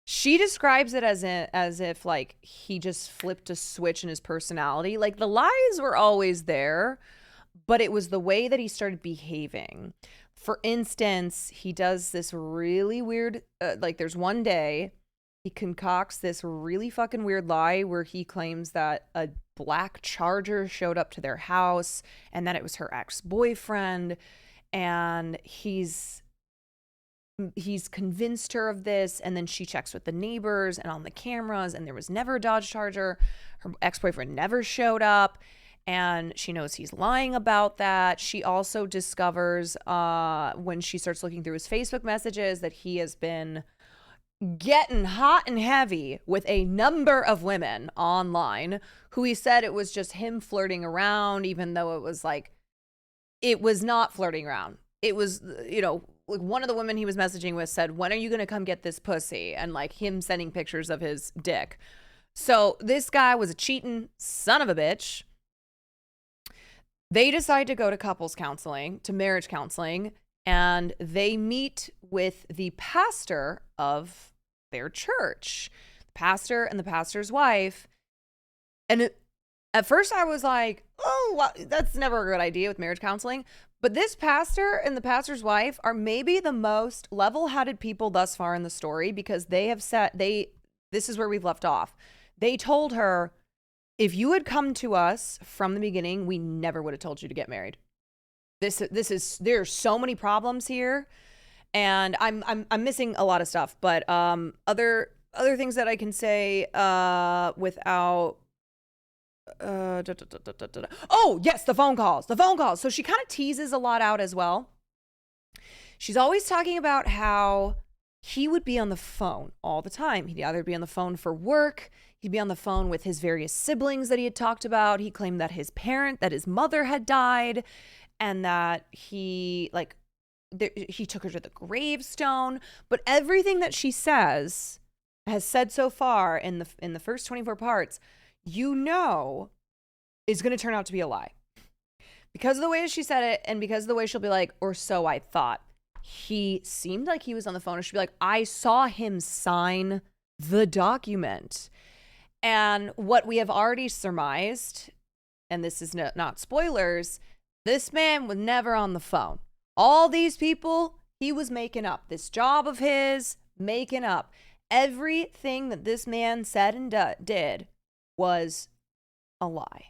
She describes it as if like he just flipped a switch in his personality. Like the lies were always there, but it was the way that he started behaving. For instance, he does this really weird, like there's one day he concocts this really fucking weird lie where he claims that a black Charger showed up to their house and that it was her ex-boyfriend, and he's convinced her of this, and then she checks with the neighbors and on the cameras, and there was never a Dodge Charger. Her ex-boyfriend never showed up, and she knows he's lying about that. She also discovers when she starts looking through his Facebook messages that he has been getting hot and heavy with a number of women online who he said it was just him flirting around, even though it was like, it was not flirting around. It was, you know, like one of the women he was messaging with said, when are you going to come get this pussy? And like him sending pictures of his dick. So this guy was a cheating son of a bitch. They decide to go to couples counseling, to marriage counseling, and they meet with the pastor of their church, the pastor and the pastor's wife. And at first I was like, oh, well, that's never a good idea with marriage counseling. But this pastor and the pastor's wife are maybe the most level-headed people thus far in the story, because they have said, this is where we've left off. They told her, if you had come to us from the beginning, we never would have told you to get married. There are so many problems here, and I'm missing a lot of stuff. But other things that I can say without. Oh yes, the phone calls. So she kind of teases a lot out as well. She's always talking about how he would be on the phone all the time. He'd either be on the phone for work. He'd be on the phone with his various siblings that he had talked about. He claimed that his mother had died, and that he took her to the gravestone. But everything that she has said so far in the first 24 parts, you know, is going to turn out to be a lie. Because of the way she said it, and because of the way she'll be like, or so I thought. He seemed like he was on the phone, and she'd be like, I saw him sign the document. And what we have already surmised, and this is not spoilers, this man was never on the phone. All these people, he was making up. This job of his, making up. Everything that this man said and did was a lie.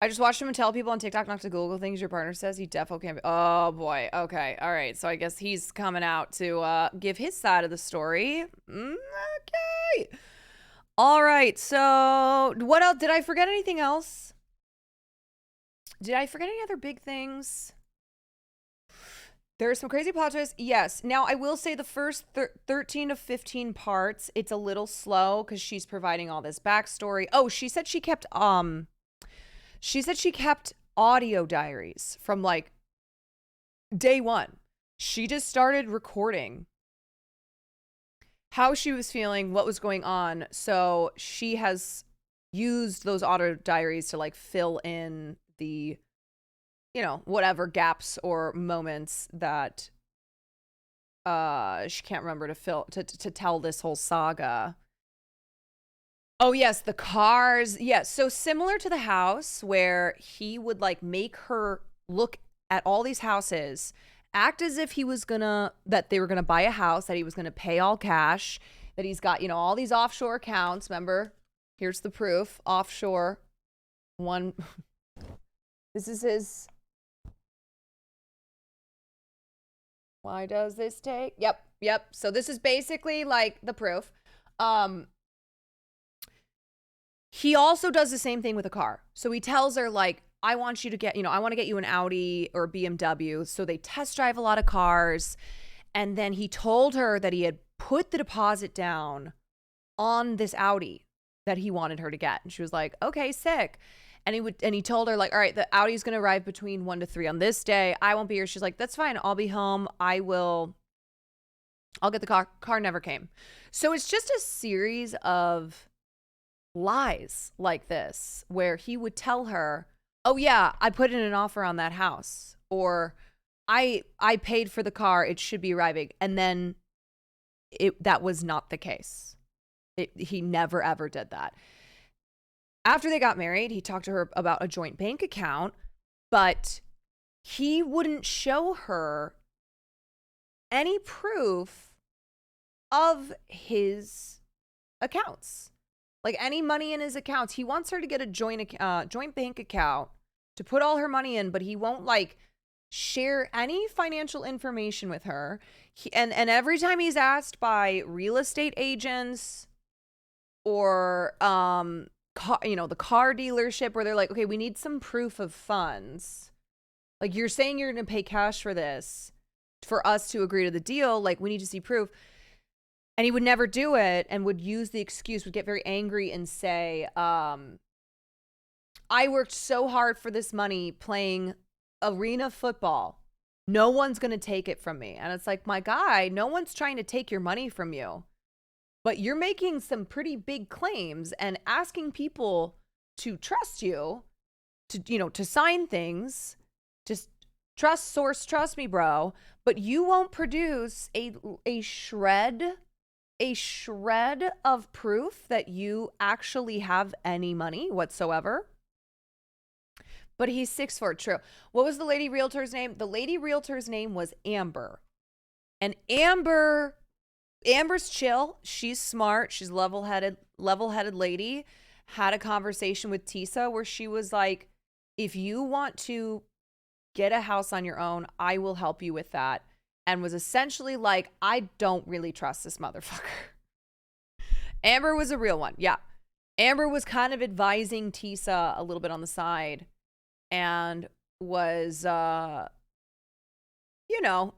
I just watched him tell people on TikTok not to Google things your partner says. He definitely can't be. Oh boy. Okay. All right. So I guess he's coming out to give his side of the story. Okay. All right. So what else? Did I forget anything else? Did I forget any other big things? There are some crazy plot twists. Yes. Now, I will say the first 13 to 15 parts, it's a little slow because she's providing all this backstory. Oh, she said she kept audio diaries from like day one. She just started recording how she was feeling, what was going on. So she has used those audio diaries to like fill in the, you know, whatever gaps or moments that she can't remember to tell this whole saga. Oh yes, the cars. Yes, so similar to the house where he would like make her look at all these houses, act as if that they were gonna buy a house, that he was gonna pay all cash, that he's got, you know, all these offshore accounts. Remember, here's the proof. Offshore. One. This is his. Why does this take? Yep. So this is basically like the proof. He also does the same thing with a car. So he tells her like, I want you to get, you know, I want to get you an Audi or BMW. So they test drive a lot of cars. And then he told her that he had put the deposit down on this Audi that he wanted her to get. And she was like, okay, sick. And he told her like, all right, the Audi's going to arrive between 1 to 3 on this day. I won't be here. She's like, that's fine. I'll be home. I'll get the car. Car never came. So it's just a series of lies like this where he would tell her, oh yeah, I put in an offer on that house, or I paid for the car, it should be arriving. And then that was not the case. He never ever did that. After they got married, he talked to her about a joint bank account, but he wouldn't show her any proof of his accounts. Like any money in his accounts. He wants her to get a joint bank account to put all her money in, but he won't like share any financial information with her. And every time he's asked by real estate agents or the car dealership where they're like, okay, we need some proof of funds. Like, you're saying you're going to pay cash for this. for us to agree to the deal, like, we need to see proof. And he would never do it and would use the excuse, would get very angry and say, I worked so hard for this money playing arena football. No one's going to take it from me. And it's like, my guy, no one's trying to take your money from you. But you're making some pretty big claims and asking people to trust you, to, you know, to sign things. Just trust source, trust me, bro. But you won't produce a shred of proof that you actually have any money whatsoever. But he's 6'4", true. What was the lady realtor's name? The lady realtor's name was Amber. And Amber's chill. She's smart. She's level-headed lady. Had a conversation with Tisa where she was like, if you want to get a house on your own, I will help you with that. And was essentially like, I don't really trust this motherfucker. Amber was a real one. Yeah. Amber was kind of advising Tisa a little bit on the side and was, you know,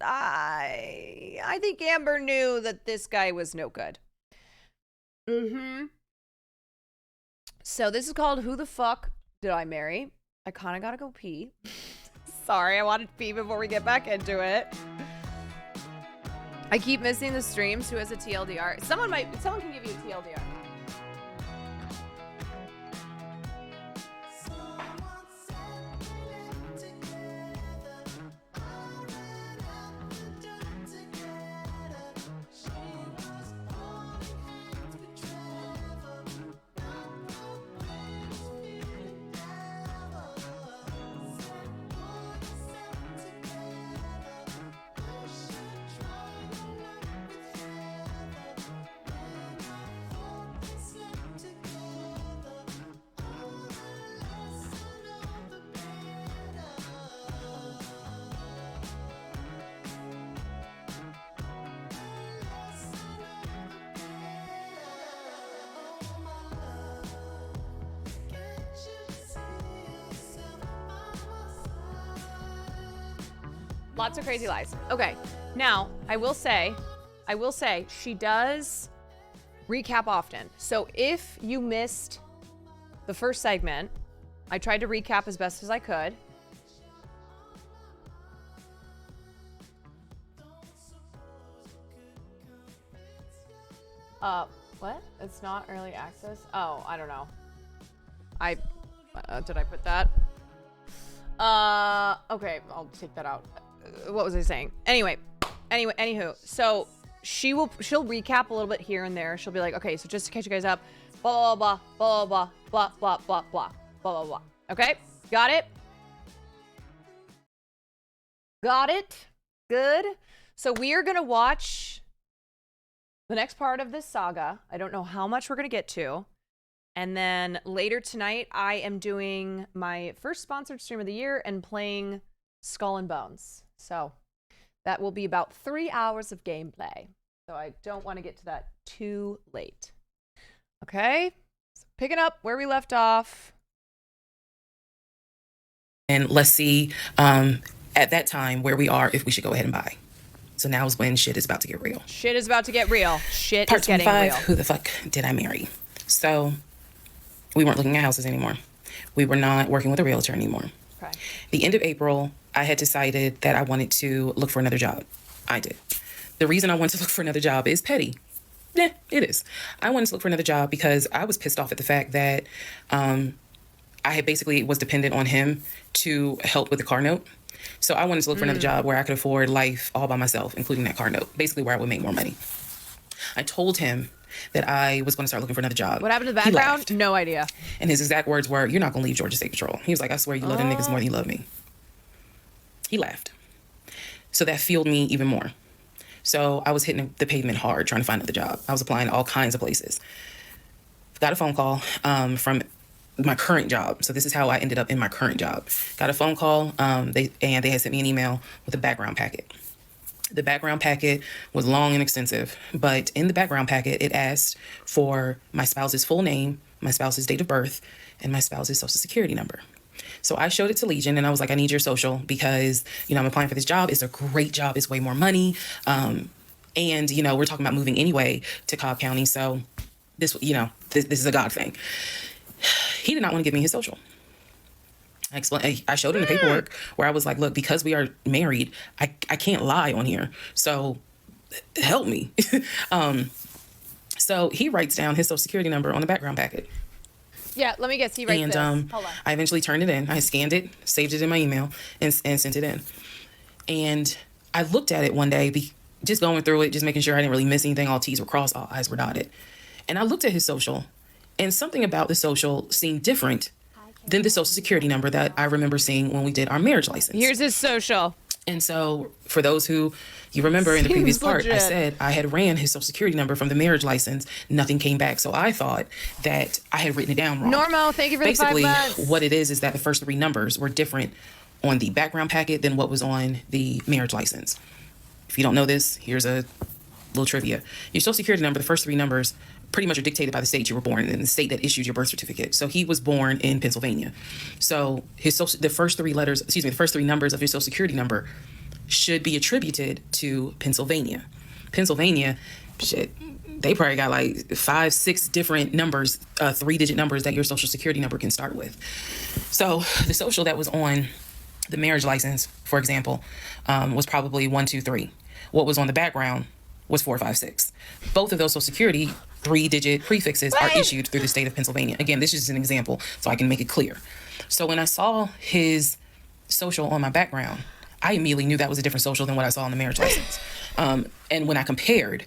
I think Amber knew that this guy was no good. So this is called Who the Fuck Did I Marry? I kind of got to go pee. Sorry, I wanted to pee before we get back into it. I keep missing the streams. Who has a TLDR? Someone can give you a TLDR. Lots of crazy lies. Okay. Now, I will say, she does recap often. So if you missed the first segment, I tried to recap as best as I could. What? It's not early access? Oh, I don't know. Did I put that? Okay, I'll take that out. What was I saying? Anywho, so she'll recap a little bit here and there. She'll be like, okay, so just to catch you guys up, blah blah blah blah blah blah blah blah blah blah blah blah. Okay, got it? Got it? Good. So we are gonna watch the next part of this saga. I don't know how much we're gonna get to. And then later tonight, I am doing my first sponsored stream of the year and playing Skull and Bones. So that will be about 3 hours of gameplay. So I don't want to get to that too late. Okay, so picking up where we left off.
And let's see at that time where we are, if we should go ahead and buy. So now is when shit is about to get real.
Shit is about to get real. Shit
Part
is getting
25,
real.
Who the fuck did I marry? So we weren't looking at houses anymore. We were not working with a realtor anymore.
Okay.
The end of April, I had decided that I wanted to look for another job. I did. The reason I wanted to look for another job is petty. Yeah, it is. I wanted to look for another job because I was pissed off at the fact that I had basically was dependent on him to help with the car note. So I wanted to look for another job where I could afford life all by myself, including that car note, basically where I would make more money. I told him that I was going to start looking for another job.
What happened to the
He
background?
laughed.
No idea.
And his exact words were, "You're not going to leave Georgia State Patrol." He was like, "I swear you love them niggas more than you love me." He laughed. So that fueled me even more. So I was hitting the pavement hard trying to find another job. I was applying to all kinds of places. Got a phone call from my current job. So this is how I ended up in my current job. Got a phone call. They had sent me an email with a background packet. The background packet was long and extensive, but in the background packet, it asked for my spouse's full name, my spouse's date of birth, and my spouse's social security number. So I showed it to Legion and I was like, I need your social because, you know, I'm applying for this job. It's a great job. It's way more money. And, you know, we're talking about moving anyway to Cobb County. So this, you know, this is a God thing. He did not want to give me his social. I showed him the paperwork where I was like, look, because we are married, I can't lie on here. So help me. So he writes down his social security number on the background packet.
Yeah, let me guess. He writes
And
this. Hold on.
I eventually turned it in. I scanned it, saved it in my email, and sent it in. And I looked at it one day, just going through it, just making sure I didn't really miss anything. All T's were crossed, all I's were dotted. And I looked at his social, and something about the social seemed different than the social security number that I remember seeing when we did our marriage license.
Here's his social.
And so for those who you remember in the previous
Seems
part, I
legit.
said I had ran his social security number from the marriage license. Nothing came back. So I thought that I had written it down wrong.
Normo, thank you for
Basically,
the $5.
what it is that the first three numbers were different on the background packet than what was on the marriage license. If you don't know this, here's a little trivia. Your social security number, the first three numbers pretty much are dictated by the state you were born in and the state that issued your birth certificate. So he was born in Pennsylvania. So the first three numbers of his social security number should be attributed to Pennsylvania. Pennsylvania, shit, they probably got like 5, 6 different numbers, 3-digit numbers that your social security number can start with. So the social that was on the marriage license, for example, was probably 1, 2, 3. What was on the background was 4, 5, 6. Both of those social security 3-digit prefixes are issued through the state of Pennsylvania. Again, this is just an example so I can make it clear. So when I saw his social on my background, I immediately knew that was a different social than what I saw on the marriage license. And when I compared,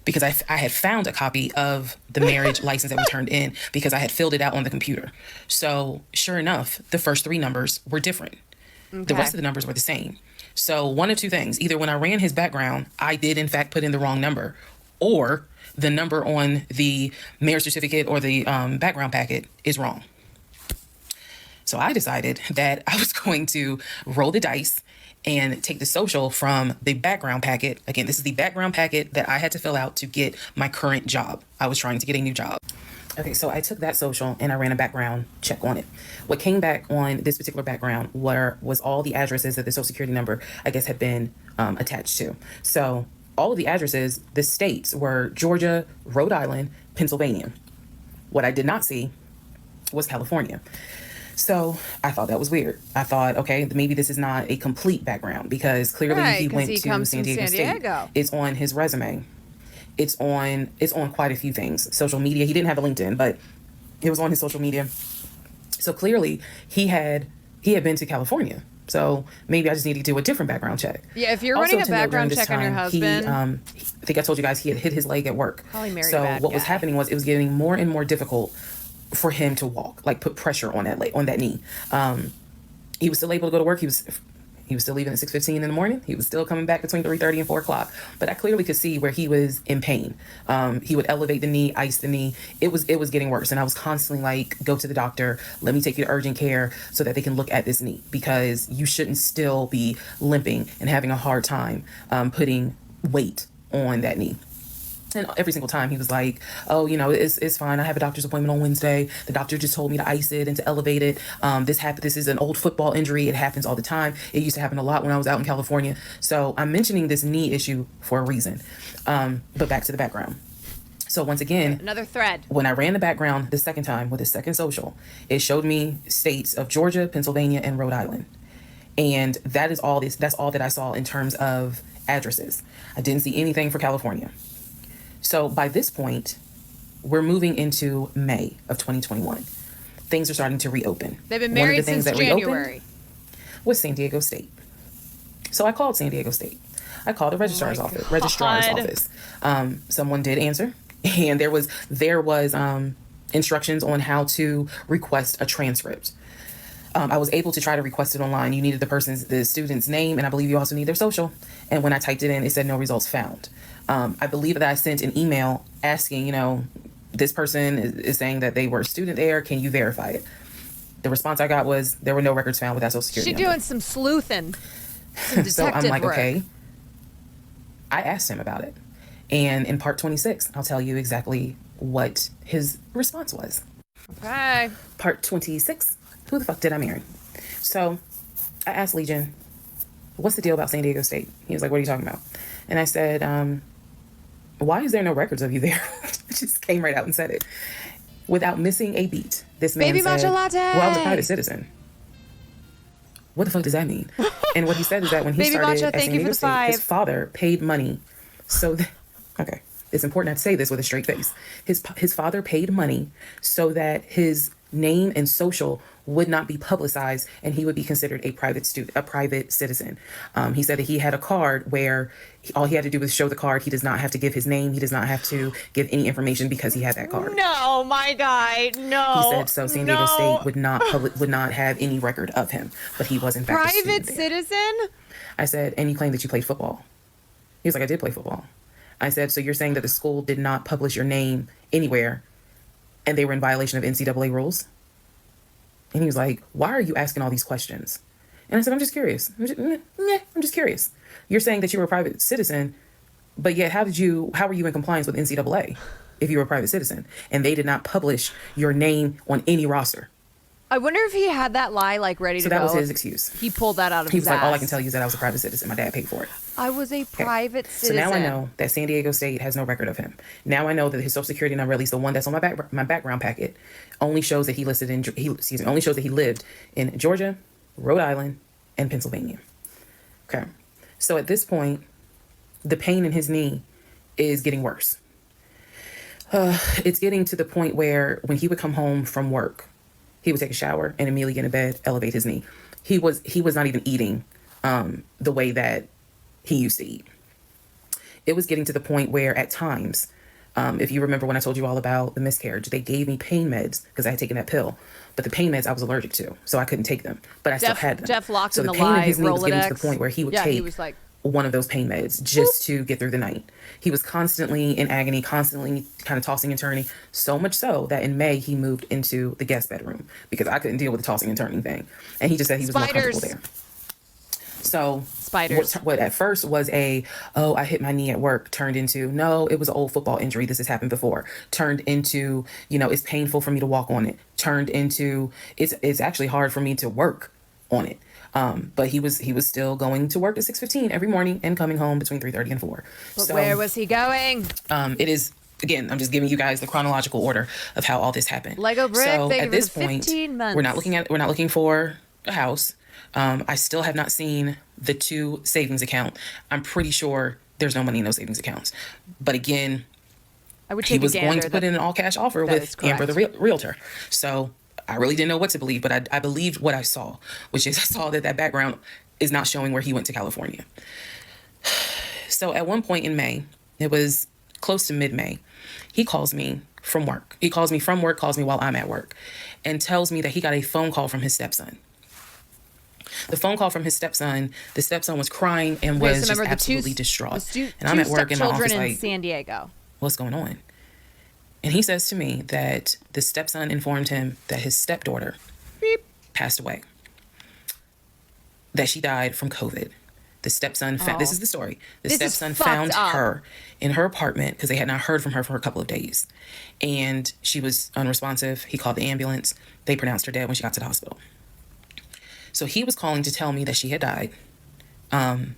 because I had found a copy of the marriage license that we turned in because I had filled it out on the computer. So sure enough, the first 3 numbers were different.
Okay.
The rest of the numbers were the same. So one of two things, either when I ran his background, I did in fact put in the wrong number, or the number on the marriage certificate or the background packet is wrong. So I decided that I was going to roll the dice and take the social from the background packet. Again, this is the background packet that I had to fill out to get my current job. I was trying to get a new job. Okay, so I took that social and I ran a background check on it. What came back on this particular background was all the addresses that the social security number, I guess, had been attached to. So all of the addresses, the states were Georgia, Rhode Island, Pennsylvania. What I did not see was California. So I thought that was weird. I thought, okay, maybe this is not a complete background because clearly
Right,
he
'cause
went
he
to
comes
San
from
Diego
San
State.
Diego.
It's on his resume. It's on quite a few things. Social media. He didn't have a LinkedIn, but it was on his social media. So clearly he had been to California. So maybe I just need to do a different background check.
Yeah, if you're
Also,
running a
to note, during
background
this
check on your
time,
husband.
I think I told you guys he had hit his leg at work.
Probably married
So
a bad
what was
guy.
happening was it was getting more and more difficult for him to walk, like put pressure on that leg, on that knee. He was still able to go to work. He was still leaving at 6:15 in the morning. He was still coming back between 3:30 and 4 o'clock. But I clearly could see where he was in pain. He would elevate the knee, ice the knee. It was getting worse. And I was constantly like, go to the doctor. Let me take you to urgent care so that they can look at this knee because you shouldn't still be limping and having a hard time putting weight on that knee. And every single time he was like, oh, you know, it's fine. I have a doctor's appointment on Wednesday. The doctor just told me to ice it and to elevate it. This is an old football injury. It happens all the time. It used to happen a lot when I was out in California. So I'm mentioning this knee issue for a reason. But back to the background. So once again,
Another thread.
when I ran the background the second time with the second social, it showed me states of Georgia, Pennsylvania, and Rhode Island. And that's all that I saw in terms of addresses. I didn't see anything for California. So by this point, we're moving into May of 2021. Things are starting to reopen.
They've been
One of
married
the things
since
that reopened
January.
was San Diego State. So I called San Diego State. I called the registrar's office. Someone did answer, and there was instructions on how to request a transcript. I was able to try to request it online. You needed the student's name, and I believe you also need their social. And when I typed it in, it said no results found. I believe that I sent an email asking, you know, this person is saying that they were a student there. Can you verify it? The response I got was there were no records found with that social security
She's
number.
doing some sleuthing. Some detective
So I'm like,
work.
okay. I asked him about it. And in part 26, I'll tell you exactly what his response was.
Okay.
Part 26, who the fuck did I marry? So I asked Legion, what's the deal about San Diego State? He was like, what are you talking about? And I said, why is there no records of you there? I just came right out and said it. Without missing a beat, this man
Baby
said,
matcha latte.
well, I was a private citizen. What the fuck does that mean? And what he said is that when he
Baby
started
matcha,
at
thank
San
you
Diego
for the
State,
5.
his father paid money so that, okay, it's important not to say this with a straight face. His father paid money so that his name and social would not be publicized and he would be considered a private citizen. He said that he had a card where all he had to do was show the card. He does not have to give his name. He does not have to give any information because he had that card.
No, my guy, no.
He said so San Diego State would not have any record of him, but he was in fact a
Private
student there.
citizen?
I said, and you claim that you played football. He was like, I did play football. I said, so you're saying that the school did not publish your name anywhere and they were in violation of NCAA rules? And he was like, why are you asking all these questions? And I said, I'm just curious. I'm just curious. You're saying that you were a private citizen, but yet how were you in compliance with NCAA if you were a private citizen and they did not publish your name on any roster?
I wonder if he had that lie like ready to go.
So that was his excuse.
He pulled that out of
He
his
was like,
ass.
all I can tell you is that I was a private citizen. My dad paid for it.
I was a private
So
citizen.
now I know that San Diego State has no record of him. Now I know that his social security number, at least the one that's on my background packet, only shows that he lived in Georgia, Rhode Island, and Pennsylvania. Okay. So at this point, the pain in his knee is getting worse. It's getting to the point where when he would come home from work, he would take a shower and immediately get in bed, elevate his knee. He was not even eating the way that he used to eat. It was getting to the point where at times, if you remember when I told you all about the miscarriage, they gave me pain meds because I had taken that pill. But the pain meds I was allergic to, so I couldn't take them. But I still had them.
Jeff locked
so
in
the
the
pain in
lie,
his knee was getting to
Rolodex.
the point where he would
Yeah,
take
he was like,
one of those pain meds just to get through the night. He was constantly in agony, constantly kind of tossing and turning, so much so that in May he moved into the guest bedroom because I couldn't deal with the tossing and turning thing. And he just said he was more comfortable there. So
Spiders.
what at first was I hit my knee at work turned into, no, it was an old football injury. This has happened before. Turned into, it's painful for me to walk on it. Turned into, it's actually hard for me to work on it. But he was still going to work at 6:15 every morning and coming home between 3:30 and 4.
but where was he going?
It is, again, I'm just giving you guys the chronological order of how all this happened.
Lego brick,
So
thank you
at
for
this
the
point,
15 months.
we're not looking for a house. I still have not seen the 2 savings account. I'm pretty sure there's no money in those savings accounts. But again,
I would
he
take
was
a
going
gander
to put in an all cash offer
that is
with Amber the
correct.
realtor. So I really didn't know what to believe, but I believed what I saw, which is I saw that background is not showing where he went to California. So at one point in May, it was close to mid-May, he calls me from work. He calls me from work, calls me while I'm at work, and tells me that he got a phone call from his stepson. The phone call from his stepson, the stepson was crying and
Okay,
was
so
just
remember the
absolutely
two,
distraught.
The
And I'm at work in my
stepchildren
office
in
like,
San Diego.
what's going on? And he says to me that the stepson informed him that his stepdaughter passed away, that she died from COVID. The stepson found, this is the story. The
This is
stepson
fucked
found
up.
her in her apartment because they had not heard from her for a couple of days. And she was unresponsive. He called the ambulance. They pronounced her dead when she got to the hospital. So he was calling to tell me that she had died. And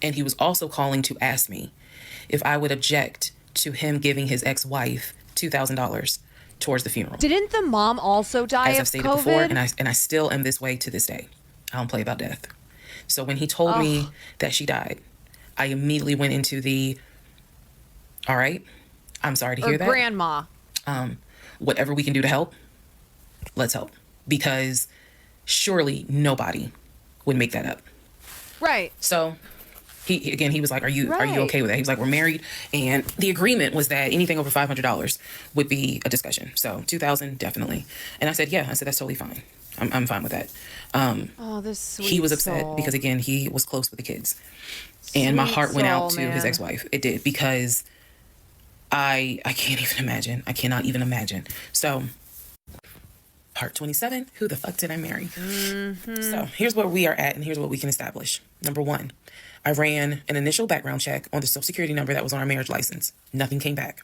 he was also calling to ask me if I would object to him giving his ex-wife $2,000 towards the funeral.
Didn't the mom also die
As
of
I've stated
COVID?
before, and I still am this way to this day. I don't play about death. So when he told me that she died, I immediately went into the, all right, I'm sorry to
or
hear that.
grandma.
Whatever we can do to help, let's help. Because surely nobody would make that up.
Right.
So he was like, are you
Right.
okay with that? He was like, we're married. And the agreement was that anything over $500 would be a discussion. So $2,000, definitely. And I said, yeah, that's totally fine. I'm fine with that.
Oh, this sweet
He was upset
soul.
because again, he was close with the kids. And my
Sweet
heart went out
soul,
to his
man.
ex-wife. It did, because I can't even imagine. I cannot even imagine. So part 27, who the fuck did I marry? So here's where we are at, and here's what we can establish. Number 1, I ran an initial background check on the social security number that was on our marriage license. Nothing came back.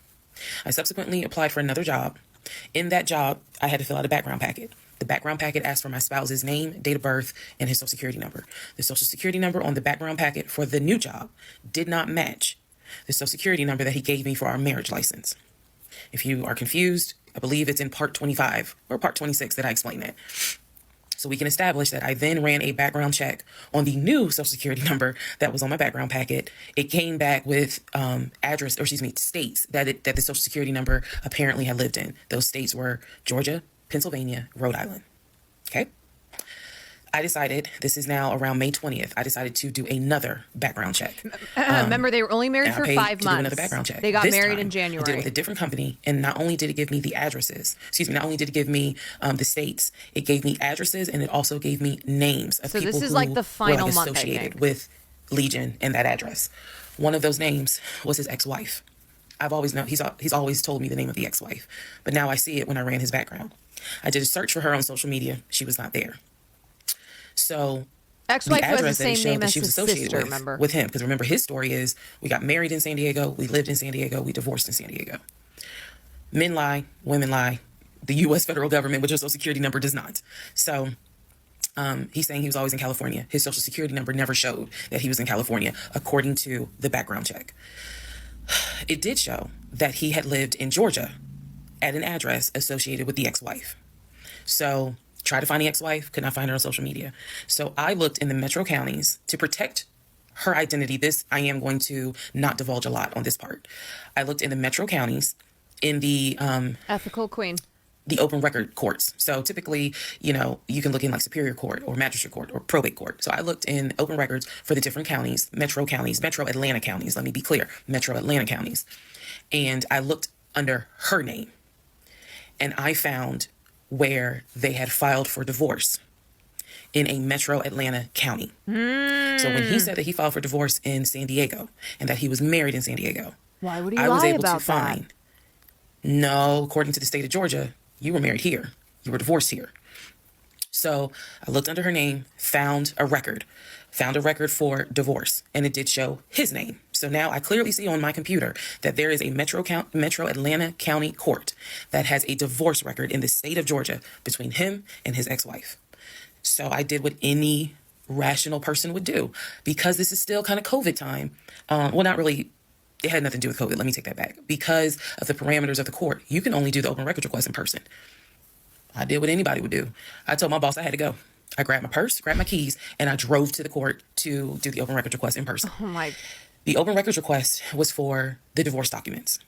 I subsequently applied for another job. In that job, I had to fill out a background packet. The background packet asked for my spouse's name, date of birth, and his social security number. The social security number on the background packet for the new job did not match the social security number that he gave me for our marriage license. If you are confused, I believe it's in part 25 or part 26 that I explain that. So we can establish that I then ran a background check on the new social security number that was on my background packet. It came back with states that the social security number apparently had lived in. Those states were Georgia, Pennsylvania, Rhode Island. Okay. I decided, this is now around May 20th, I decided to do another background check.
Remember, they were only married
And I
for
paid
5
to
months.
do another background check.
They got
This
married
time,
in
I did it
January.
with a different company, and not only did it give me the addresses, not only did it give me the states, it gave me addresses, and it also gave me names of
So
people
this is
who
like the final
were
month, I
associated
think.
with Legion and that address. One of those names was his ex-wife. I've always known, he's always told me the name of the ex-wife, but now I see it when I ran his background. I did a search for her on social media. She was not there. So
Ex-wife
the
who has the
address that it
same
showed
name
that
as
she was
his
associated
sister,
with,
remember?
with him. Because remember, his story is we got married in San Diego, we lived in San Diego, we divorced in San Diego. Men lie, women lie. The U.S. federal government, which your social security number does not. So he's saying he was always in California. His social security number never showed that he was in California, according to the background check. It did show that he had lived in Georgia at an address associated with the ex-wife. So tried to find the ex-wife, could not find her on social media. So I looked in the metro counties to protect her identity. This, I am going to not divulge a lot on this part. I looked in the metro counties in the
Ethical queen.
the open record courts. So typically, you can look in like Superior Court or Magistrate Court or Probate Court. So I looked in open records for the different counties, metro Atlanta counties. Let me be clear, metro Atlanta counties. And I looked under her name, and I found where they had filed for divorce in a metro Atlanta county. So when he said that he filed for divorce in San Diego and that he was married in San Diego,
Why would he
I was
lie
able
about
to
that?
find, no, according to the state of Georgia, you were married here. You were divorced here. So I looked under her name, found a record for divorce, and it did show his name. So now I clearly see on my computer that there is a metro Atlanta County Court that has a divorce record in the state of Georgia between him and his ex-wife. So I did what any rational person would do, because this is still kind of COVID time. Well, not really. It had nothing to do with COVID. Let me take that back. Because of the parameters of the court, you can only do the open records request in person. I did what anybody would do. I told my boss I had to go. I grabbed my purse, grabbed my keys, and I drove to the court to do the open records request in person.
Oh my.
The open records request was for the divorce documents.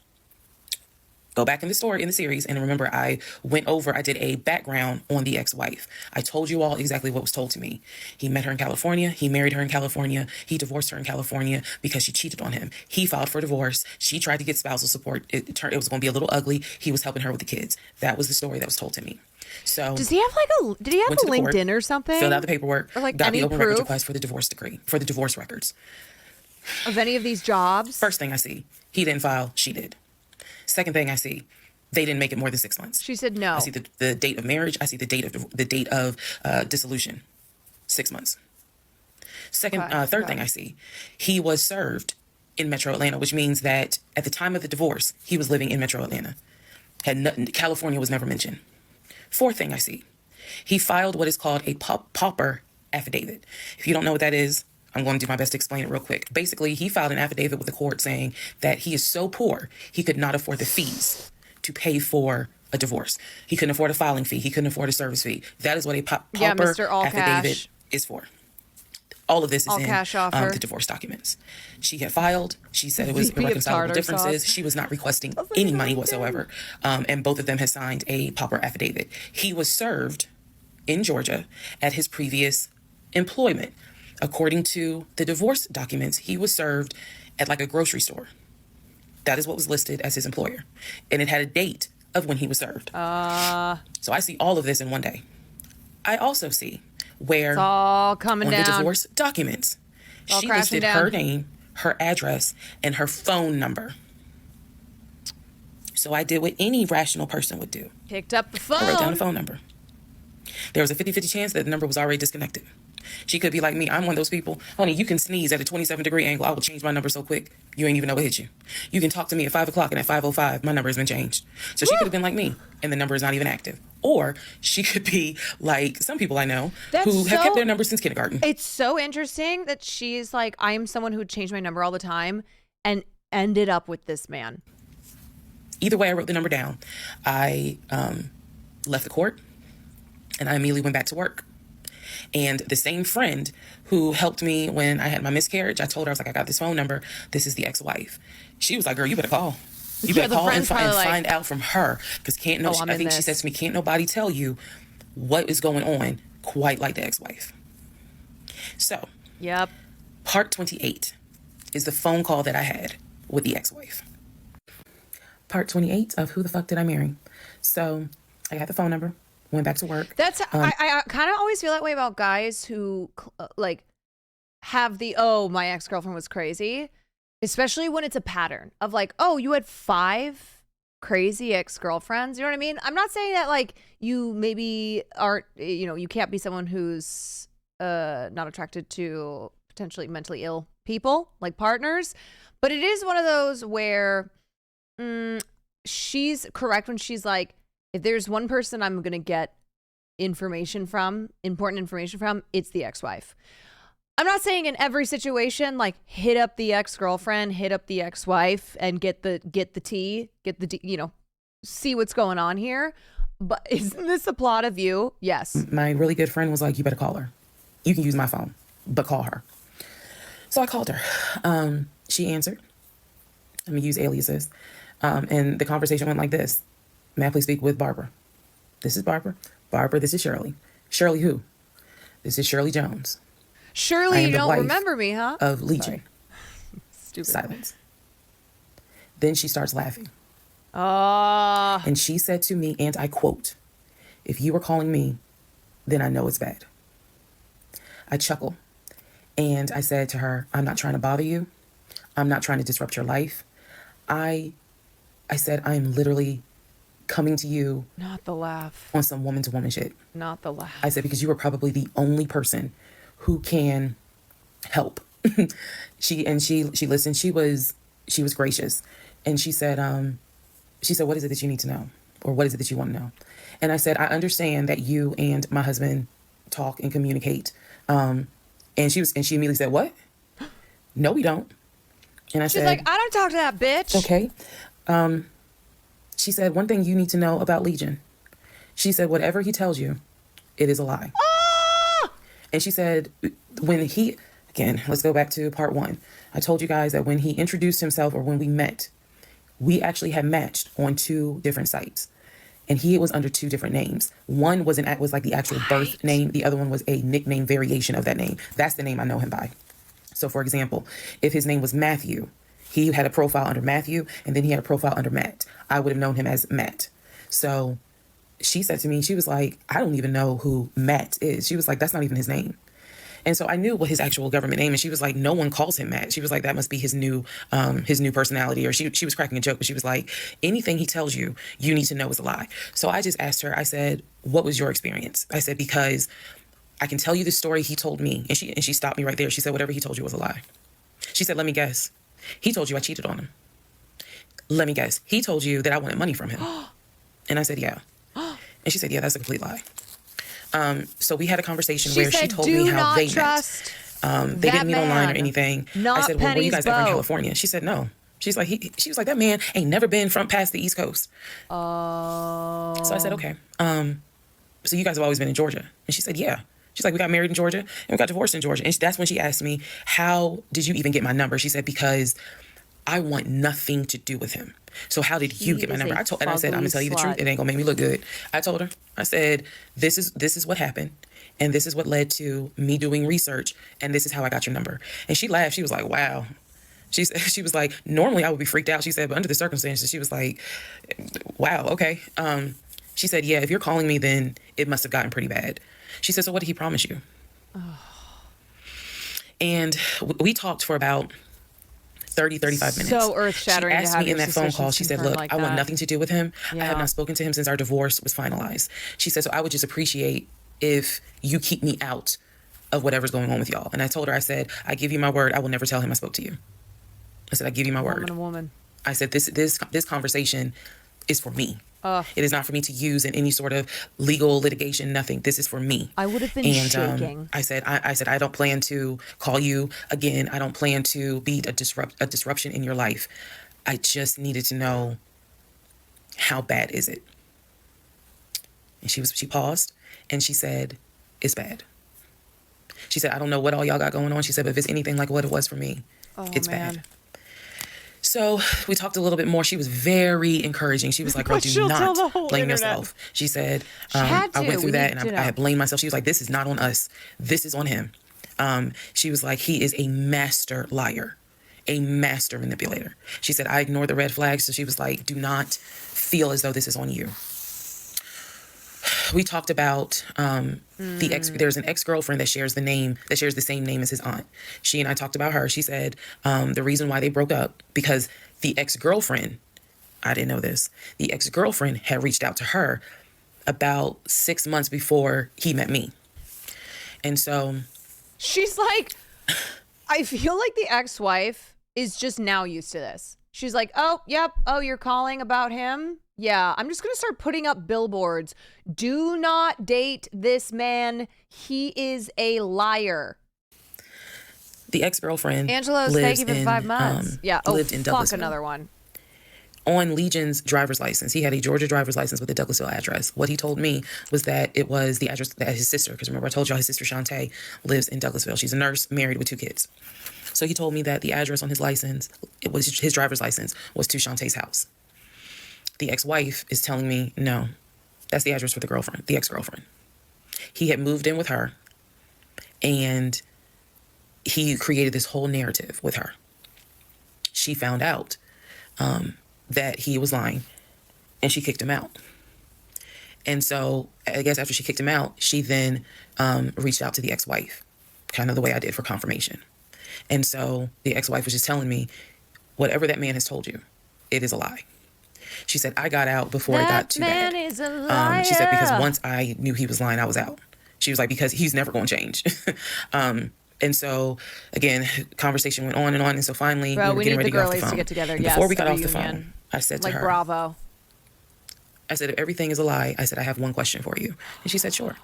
Go back in the story, in the series, and remember I did a background on the ex-wife. I told you all exactly what was told to me. He met her in California. He married her in California. He divorced her in California because she cheated on him. He filed for divorce. She tried to get spousal support. It was going to be a little ugly. He was helping her with the kids. That was the story that was told to me. So
Did he have a
went to the court,
LinkedIn or something?
filled out the paperwork,
Or like
got
any
the open records
proof
request for the divorce decree, for the divorce records.
of any of these jobs?
First thing I see, he didn't file, she did. Second thing I see, they didn't make it more than 6 months.
She said no.
I see the date of marriage. I see the date of dissolution, 6 months. Third thing I see, he was served in Metro Atlanta, which means that at the time of the divorce, he was living in Metro Atlanta. California was never mentioned. Fourth thing I see, he filed what is called a pauper affidavit. If you don't know what that is, I'm going to do my best to explain it real quick. Basically, he filed an affidavit with the court saying that he is so poor, he could not afford the fees to pay for a divorce. He couldn't afford a filing fee. He couldn't afford a service fee. That is what a pauper
Mr. All
affidavit
Cash.
is for. All of this is
All
in
cash offer.
the divorce documents. She had filed. She said it was
VP of
irreconcilable
tartar
differences.
sauce.
She was not requesting any money whatsoever. And both of them had signed a pauper affidavit. He was served in Georgia at his previous employment. According to the divorce documents, he was served at like a grocery store. That is what was listed as his employer. And it had a date of when he was served. So I see all of this in one day. I also see where
It's all coming
on
down.
the divorce documents,
All
she
crashing
listed
down.
her name, her address, and her phone number. So I did what any rational person would do.
Picked up the
I wrote down
phone.
the phone number. There was a 50-50 chance that the number was already disconnected. She could be like me. I'm one of those people. Honey, you can sneeze at a 27-degree angle. I will change my number so quick, you ain't even know what hit you. You can talk to me at 5 o'clock, and at 5:05, my number has been changed. So she could have been like me, and the number is not even active. Or she could be like some people I know
That's
who have
so-
kept their number since kindergarten.
It's so interesting that she's like, I am someone who would change my number all the time and ended up with this man.
Either way, I wrote the number down. I left the court and I immediately went back to work. And the same friend who helped me when I had my miscarriage, I told her, I was like, I got this phone number. This is the ex-wife. She was like, girl, you better call. You
Yeah,
better
the
call and
friend's probably like,
find out from her. Because can't no,
"Oh, I'm
I
in
think she
this."
said to me, can't nobody tell you what is going on quite like the ex-wife. So
Yep.
part 28 is the phone call that I had with the ex-wife. Part 28 of Who the Fuck Did I Marry? So I got the phone number, went back to work.
That's I kind of always feel that way about guys who like have the my ex-girlfriend was crazy, especially when it's a pattern of like, oh, you had 5 crazy ex-girlfriends. You know what I mean? I'm not saying that like you maybe aren't, you can't be someone who's not attracted to potentially mentally ill people like partners, but it is one of those where she's correct when she's like, if there's one person I'm going to get important information from, it's the ex-wife. I'm not saying in every situation, like hit up the ex-girlfriend, hit up the ex-wife and get the tea, see what's going on here. But isn't this a plot of You? Yes.
My really good friend was like, you better call her. You can use my phone, but call her. So I called her. She answered. Let me use aliases. And the conversation went like this. May I please speak with Barbara? This is Barbara. Barbara, this is Shirley. Shirley who? This is Shirley Jones. I
Surely
am
you
the
don't
wife
remember me, huh?
Of Legion.
Sorry. Stupid.
Silence. Then she starts laughing.
Oh.
And she said to me, and I quote, if you were calling me, then I know it's bad. I chuckle. And I said to her, I'm not trying to bother you. I'm not trying to disrupt your life. I said, I am literally coming to you
Not the laugh.
on some woman-to-woman shit.
Not the laugh.
I said, because you are probably the only person who can help. She listened. She was gracious. And she said, what is it that you need to know? Or what is it that you want to know? And I said, I understand that you and my husband talk and communicate. And she immediately said, what? No, we don't. And I
She's
said,
like, I don't talk to that bitch.
okay. She said, one thing you need to know about Legion. She said, whatever he tells you, it is a lie.
Ah!
And she said, again, let's go back to part 1. I told you guys that when he introduced himself or when we met, we actually had matched on 2 different sites. And he was under 2 different names. One was like the actual birth name. The other one was a nickname variation of that name. That's the name I know him by. So for example, if his name was Matthew, he had a profile under Matthew and then he had a profile under Matt. I would have known him as Matt. So she said to me, she was like, I don't even know who Matt is. She was like, that's not even his name. And so I knew what his actual government name, and she was like, no one calls him Matt. She was like, that must be his new personality. Or she was cracking a joke, but she was like, anything he tells you, you need to know is a lie. So I just asked her, I said, what was your experience? I said, because I can tell you the story he told me. And she stopped me right there. She said, whatever he told you was a lie. She said, let me guess. He told you I cheated on him. Let me guess. He told you that I wanted money from him. And I said, yeah. And she said, yeah, that's a complete lie. So we had a conversation where she told me how they met. They didn't meet online or anything. I said, well, were you guys ever in California? She said, no. She's like, she was like, that man ain't never been past the East Coast.
Oh.
So I said, okay. So you guys have always been in Georgia? And she said, yeah. She's like, we got married in Georgia and we got divorced in Georgia. And that's when she asked me, how did you even get my number? She said, because I want nothing to do with him. So how did you get my number? I said, I'm gonna tell you the truth. It ain't gonna make me look good. I told her, I said, this is what happened. And this is what led to me doing research. And this is how I got your number. And she laughed. She was like, wow. She was like, normally I would be freaked out. She said, but under the circumstances, she was like, wow, okay. She said, yeah, if you're calling me, then it must have gotten pretty bad. She said, so what did he promise you? Oh. And we talked for about 30, 35 minutes.
So earth-shattering.
She asked me in that phone call, she said, look,
like
I want nothing to do with him.
Yeah.
I have not spoken to him since our divorce was finalized. She said, so I would just appreciate if you keep me out of whatever's going on with y'all. And I told her, I said, I give you my word, I will never tell him I spoke to you. I said, I give you my word.
Woman.
I said, this conversation is for me. It is not for me to use in any sort of legal litigation, nothing. This is for me.
I would have been
And
shaking.
I said, I don't plan to call you again. I don't plan to be a disruption in your life. I just needed to know, how bad is it? And she paused and she said, it's bad. She said, I don't know what all y'all got going on. She said, but if it's anything like what it was for me, it's
man.
bad. So we talked a little bit more. She was very encouraging. She was like, girl, do
She'll tell the
not
whole
blame
internet.
yourself. She said,
had
I
to.
went through
We
that
need
and
to
I
know.
had blamed myself. She was like, this is not on us. This is on him. She was like, he is a master liar, a master manipulator. She said, I ignored the red flags. So she was like, do not feel as though this is on you. We talked about there's an ex-girlfriend that shares the same name as his aunt. She and I talked about her. She said the reason why they broke up, because the ex-girlfriend, I didn't know this, the ex-girlfriend had reached out to her about 6 months before he met me. And so
She's like, I feel like the ex-wife is just now used to this. She's like, oh, yep. Oh, you're calling about him? Yeah, I'm just going to start putting up billboards. Do not date this man. He is a liar.
the ex-girlfriend
Angelo's,
lives
thank you for
in,
5 months. Yeah. Oh,
lived in
fuck,
Douglasville.
another one.
On Legion's driver's license, he had a Georgia driver's license with a Douglasville address. What he told me was that it was the address that his sister, because remember I told y'all his sister Shantae lives in Douglasville. She's a nurse, married with 2 kids. So he told me that the address on his license, it was his driver's license, was to Shantae's house. The ex-wife is telling me, no, that's the address for the girlfriend, the ex-girlfriend. He had moved in with her, and he created this whole narrative with her. She found out that he was lying, and she kicked him out. And so I guess after she kicked him out, she then reached out to the ex-wife, kind of the way I did for confirmation. And so the ex-wife was just telling me, whatever that man has told you, it is a lie. She said, I got out before it got too bad.
That man is a liar.
She said, because once I knew he was lying, I was out. She was like, because he's never going to change. And so, again, conversation went on. And so finally,
Bro,
we were
we
getting
need
ready
the
to get off the
girlies
phone.
to get together.
And
Yes,
before we got
a
off the
reunion.
phone, I said to
Like
her,
Bravo.
I said, if everything is a lie, I said, I have one question for you. And she said, sure.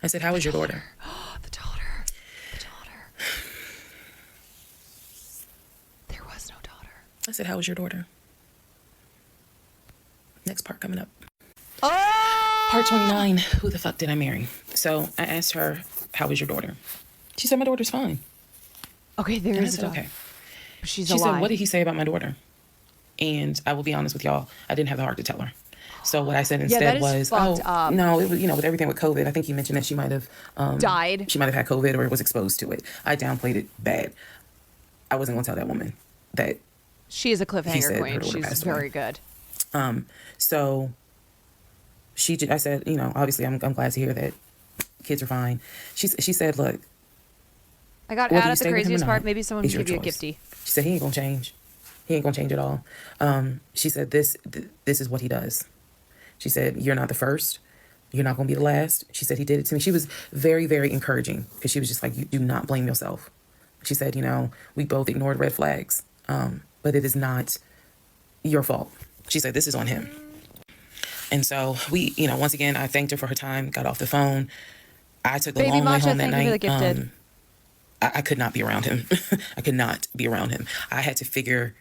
I said, how is your daughter?
The daughter. The daughter. There was no daughter.
I said, how is your daughter? Next part coming up.
Oh!
Part 29, who the fuck did I marry? So I asked her, how is your daughter? She said, my daughter's fine.
Okay, there
And I
is a
said,
daughter.
okay.
She's
She
alive.
said, what did he say about my daughter? And I will be honest with y'all, I didn't have the heart to tell her. So what I said
that
instead
is
was,
fucked up.
no, it was, with everything with COVID, I think he mentioned that she might have
Died.
She might have had COVID or was exposed to it. I downplayed it bad. I wasn't going to tell that woman that.
She is a
He
cliffhanger
said her
queen.
daughter
She's
passed away.
very good.
So I said, obviously I'm glad to hear that kids are fine. She said, look,
I got
whether
out
you
at the
stay with him or
craziest
not,
part. Maybe someone
it's
can
your
give you a
choice.
gifty.
She said, he ain't going to change. He ain't going to change at all. She said, this is what he does. She said, you're not the first. You're not going to be the last. She said, he did it to me. She was very, very encouraging because she was just like, you do not blame yourself. She said, we both ignored red flags, but it is not your fault. She said, this is on him. And so we, once again, I thanked her for her time, got off the phone. I took the
Baby
long way
Matcha,
home that
thank you for the
night.
gifted.
I could not be around him. I could not be around him. I had to figure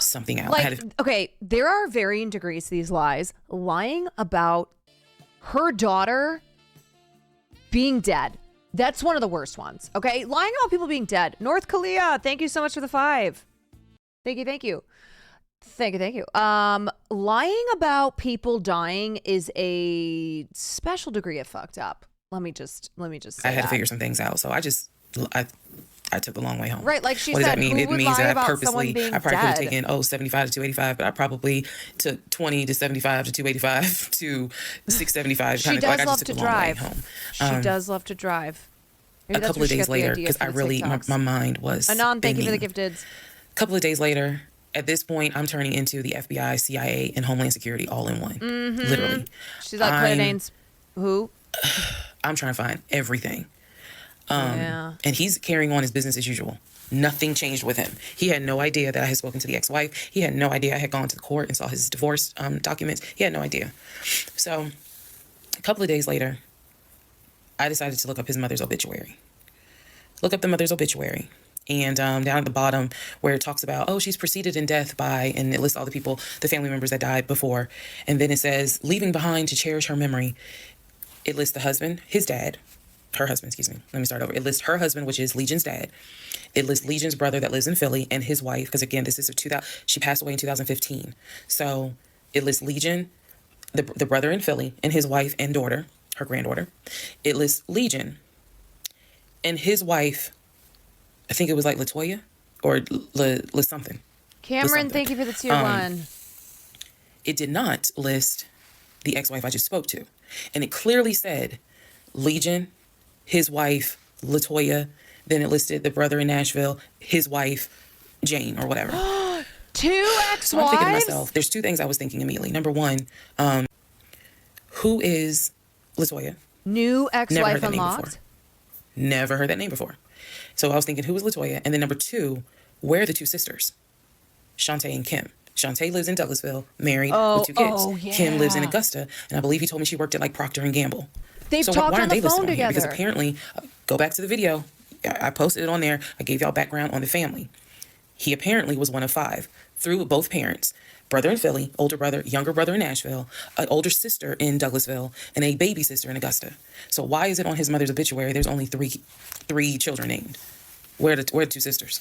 something out. I had to,
Okay, there are varying degrees to these lies. Lying about her daughter being dead. That's one of the worst ones. Okay, lying about people being dead. North Korea, thank you so much for the 5. Thank you. Thank you. Lying about people dying is a special degree of fucked up. Let me just say
I had
that.
to figure some things out. So I took the long way home.
Right, like she
what does
said,
that mean?
who
It
would
means
lie
that
about
I
someone
purposely,
being
I probably could have
dead?
taken 75 to 285, but I probably took 20 to 75 to 285 to 675.
She
kind of
does
like I
love
just
to
took the long way
drive.
home.
She does love to drive. Maybe
A
that's
couple
where
of
she
days
got the
later,
idea
because
for
I
the
really, my
TikToks.
mind was
Anon, thank you for the
spinning.
gifteds.
A couple of days later, at this point, I'm turning into the FBI, CIA, and Homeland Security all in one. Literally.
She's like, Claire Danes, who?
I'm trying to find everything.
Yeah.
And he's carrying on his business as usual. Nothing changed with him. He had no idea that I had spoken to the ex-wife. He had no idea I had gone to the court and saw his divorce documents. He had no idea. So a couple of days later, I decided to look up his mother's obituary. Look up the mother's obituary. And down at the bottom where it talks about, oh, she's preceded in death by, and it lists all the people, the family members that died before. And then it says, leaving behind to cherish her memory. It lists the husband, his dad, her husband, excuse me. Let me start over. It lists her husband, which is Legion's dad. It lists Legion's brother that lives in Philly and his wife, because again, this is of 2000. She passed away in 2015. So it lists Legion, the brother in Philly, and his wife and daughter, her granddaughter. It lists Legion and his wife. I think it was like Latoya or something.
Cameron, thank you for the tier 1.
It did not list the ex-wife I just spoke to, and it clearly said Legion, his wife Latoya. Then it listed the brother in Nashville, his wife, Jane, or whatever.
2 ex-wives?
So I'm thinking to myself, there's 2 things I was thinking immediately. Number one, who is Latoya?
New
Never heard
ex-wife
that name
unlocked?
before. Never heard that name before. So I was thinking, who is Latoya? And then number 2, where are the 2 sisters? Shantae and Kim. Shantae lives in Douglasville, married with 2 kids. Kim lives in Augusta, and I believe he told me she worked at like Procter and Gamble.
They've
So
talked
why
on
aren't
the
they listed
phone
on here?
together.
Because apparently, go back to the video. I posted it on there. I gave y'all background on the family. He apparently was one of 5 through both parents. Brother in Philly, older brother, younger brother in Nashville, an older sister in Douglasville, and a baby sister in Augusta. So why is it on his mother's obituary there's only three children named? Where are the 2 sisters?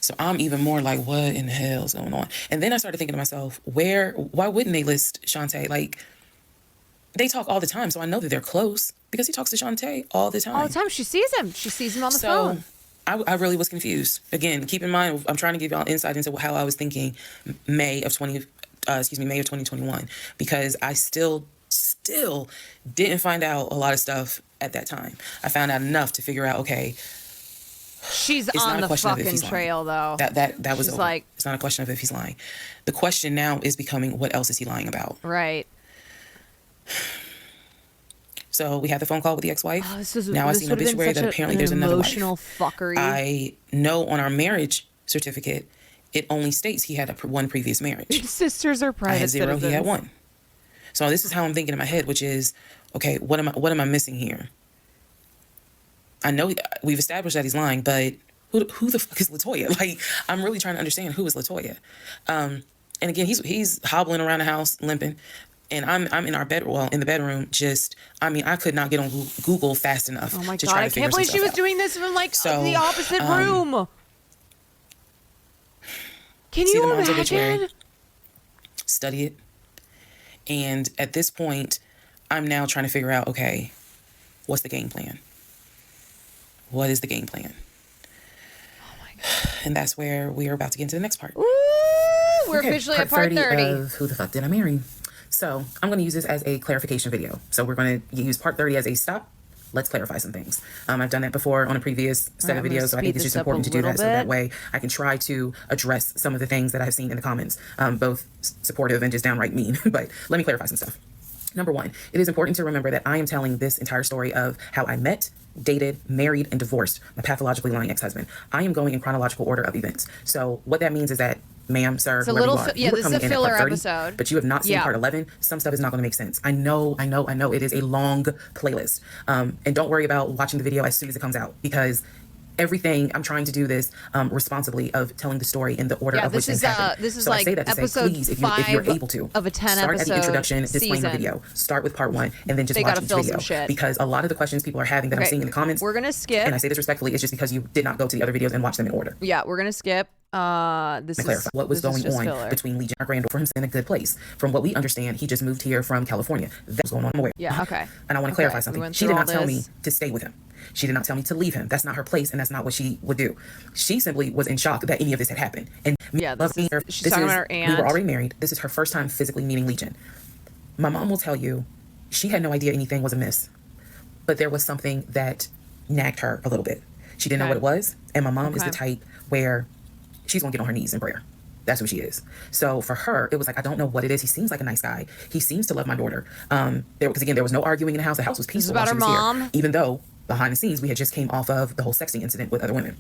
So I'm even more like, what in the hell's going on? And then I started thinking to myself, why wouldn't they list Shantae? Like, they talk all the time, so I know that they're close because he talks to Shantae all the time.
All the time. She sees him. She sees him on the phone.
I really was confused. Again, keep in mind, I'm trying to give y'all insight into how I was thinking May of 2021, because I still didn't find out a lot of stuff at that time. I found out enough to figure out, okay,
She's
it's
on
not a
the
question of if
fucking
he's lying.
trail, though.
That was
She's
over.
like,
It's not a question of if he's lying. The question now is becoming, what else is he lying about?
right.
So we had the phone call with the ex-wife.
Oh,
Now I see an obituary that apparently there's another wife.
emotional fuckery.
I know on our marriage certificate, it only states he had one previous marriage.
His sisters are
I
private
had 0,
citizens.
he had 1. So this is how I'm thinking in my head, which is, okay, what am I missing here? I know we've established that he's lying, but who the fuck is Latoya? Like, I'm really trying to understand who is Latoya. And again, he's hobbling around the house limping, and I'm in our in the bedroom. I could not get on Google fast enough.
Oh my
to
God,
try to
I
figure
can't believe
some
she
stuff
was
out.
doing this from like
So,
the opposite room. Can
See
you
the mom's obituary?
imagine?
Study it. And at this point, I'm now trying to figure out, okay, what's the game plan? What is the game plan? Oh my God. And that's where we are about to get into the next part.
Ooh, we're officially at part 30.
Of Who the Fuck Did I Marry? So I'm going to use this as a clarification video. So we're going to use part 30 as a stop. Let's clarify some things. I've done that before on a previous set of
I'm gonna
videos, so I think
speed
it's
this
just
up
important
a
to do that
little
so that
bit.
way I can try to address some of the things that I've seen in the comments, both supportive and just downright mean. But let me clarify some stuff. Number 1, it is important to remember that I am telling this entire story of how I met, dated, married, and divorced my pathologically lying ex-husband. I am going in chronological order of events. So what that means is that, ma'am, sir,
It's a
whoever
little
you are,
fi- yeah,
you were
this is a
coming in at
filler
part 30,
episode.
but you have not seen
Yeah.
part 11. Some stuff is not going to make sense. I know. It is a long playlist. And don't worry about watching the video as soon as it comes out, because everything, I'm trying to do this responsibly of telling the story in the order
Yeah,
of which
this
things
is,
happen.
this is
so I
like
say that to say,
episode
please, if you're
5
able to,
of a 10
start at the
episode
introduction, disclaimer
season.
video. Start with part 1 and then just
They
watch
gotta
each
fill
video.
some shit.
Because a lot of the questions people are having that I'm
Okay,
seeing in the comments,
we're gonna skip.
and I say this respectfully, it's just because you did not go to the other videos and watch them in order.
Yeah, we're gonna skip. This
To
is
clarify what was
this is
going
just
on
filler.
between Legion and our granddaughter for him in a good place. From what we understand, he just moved here from California. That's going on. I'm aware.
Yeah, okay.
And I want to
Okay,
clarify
we
something.
went
She
through
did
all
not tell me
this.
to stay with him. She did not tell me to leave him. That's not her place, and that's not what she would do. She simply was in shock that any of this had happened. And
Yeah,
love
this is-
me,
she's talking about her
We
aunt.
were already married. This is her first time physically meeting Legion. My mom will tell you she had no idea anything was amiss, but there was something that nagged her a little bit. She didn't know
Okay.
what it was, and my mom is
Okay.
the type where she's gonna get on her knees in prayer. That's who she is. So for her, it was like, I don't know what it is. He seems like a nice guy. He seems to love my daughter. Because again, there was no arguing in the house. The house was peaceful
about
while she
her
was
mom?
here. Even though behind the scenes, we had just came off of the whole sexting incident with other women.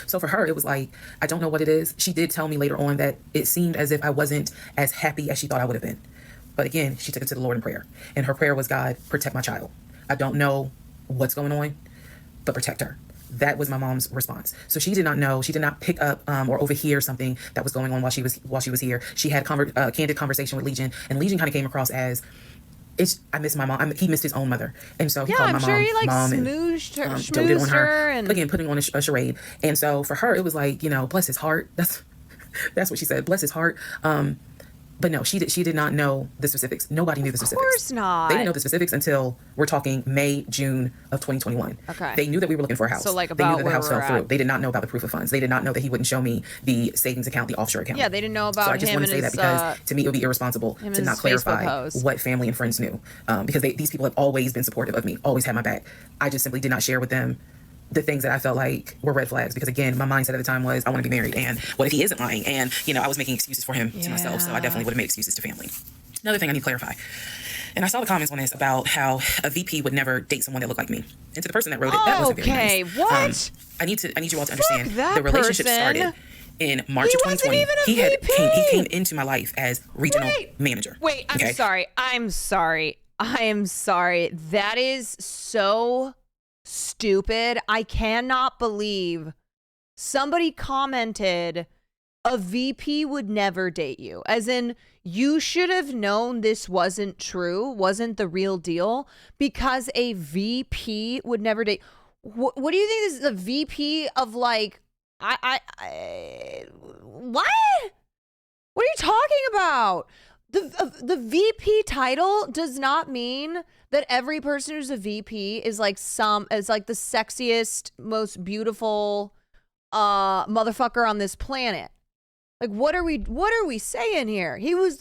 So for her, it was like, I don't know what it is. She did tell me later on that it seemed as if I wasn't as happy as she thought I would have been. But again, she took it to the Lord in prayer. And her prayer was, God, protect my child. I don't know what's going on, but protect her. That was my mom's response. So she did not know. She did not pick up or overhear something that was going on while she was here. She had candid conversation with Legion, and Legion kind of came across as, I miss my mom. He missed his own mother, and so he called my
I'm sure
mom
he like
mom
smooshed her,
and doted on her,
and
again putting on a charade. And so for her, it was like, bless his heart. That's what she said. Bless his heart. But no, she did not know the specifics. Nobody knew the specifics.
Of course not.
They didn't know the specifics until we're talking May, June of 2021.
Okay.
They knew that we were looking for a house.
So like
they knew
about
that the
where
house
we're
fell through.
at.
They did not know about the proof of funds. They did not know that he wouldn't show me the savings account, the offshore account.
Yeah, they didn't know about
So I just
him
want to
and
say that
his,
because to me it would be irresponsible
him
to
and
not
his Facebook
clarify
post.
what family and friends knew, because these people have always been supportive of me, always had my back. I just simply did not share with them the things that I felt like were red flags, because again, my mindset at the time was, I want to be married, and what if he isn't lying? And I was making excuses for him to myself, so I definitely would have made excuses to family. Another thing I need to clarify, and I saw the comments on this about how a VP would never date someone that looked like me. And to the person that wrote it, that wasn't very nice.
What?
I need you all to understand,
that
the relationship
person.
started in March
He
of
wasn't
2020.
even a
He
VP.
came into my life as regional manager.
Wait, I'm sorry. I am sorry. That is so stupid. I cannot believe somebody commented a VP would never date you. As in, you should have known this wasn't true, wasn't the real deal, because a VP would never date. What do you think this is, a VP of like, what? What are you talking about? The VP title does not mean that every person who's a VP is like the sexiest, most beautiful motherfucker on this planet. Like, what are we saying here? He was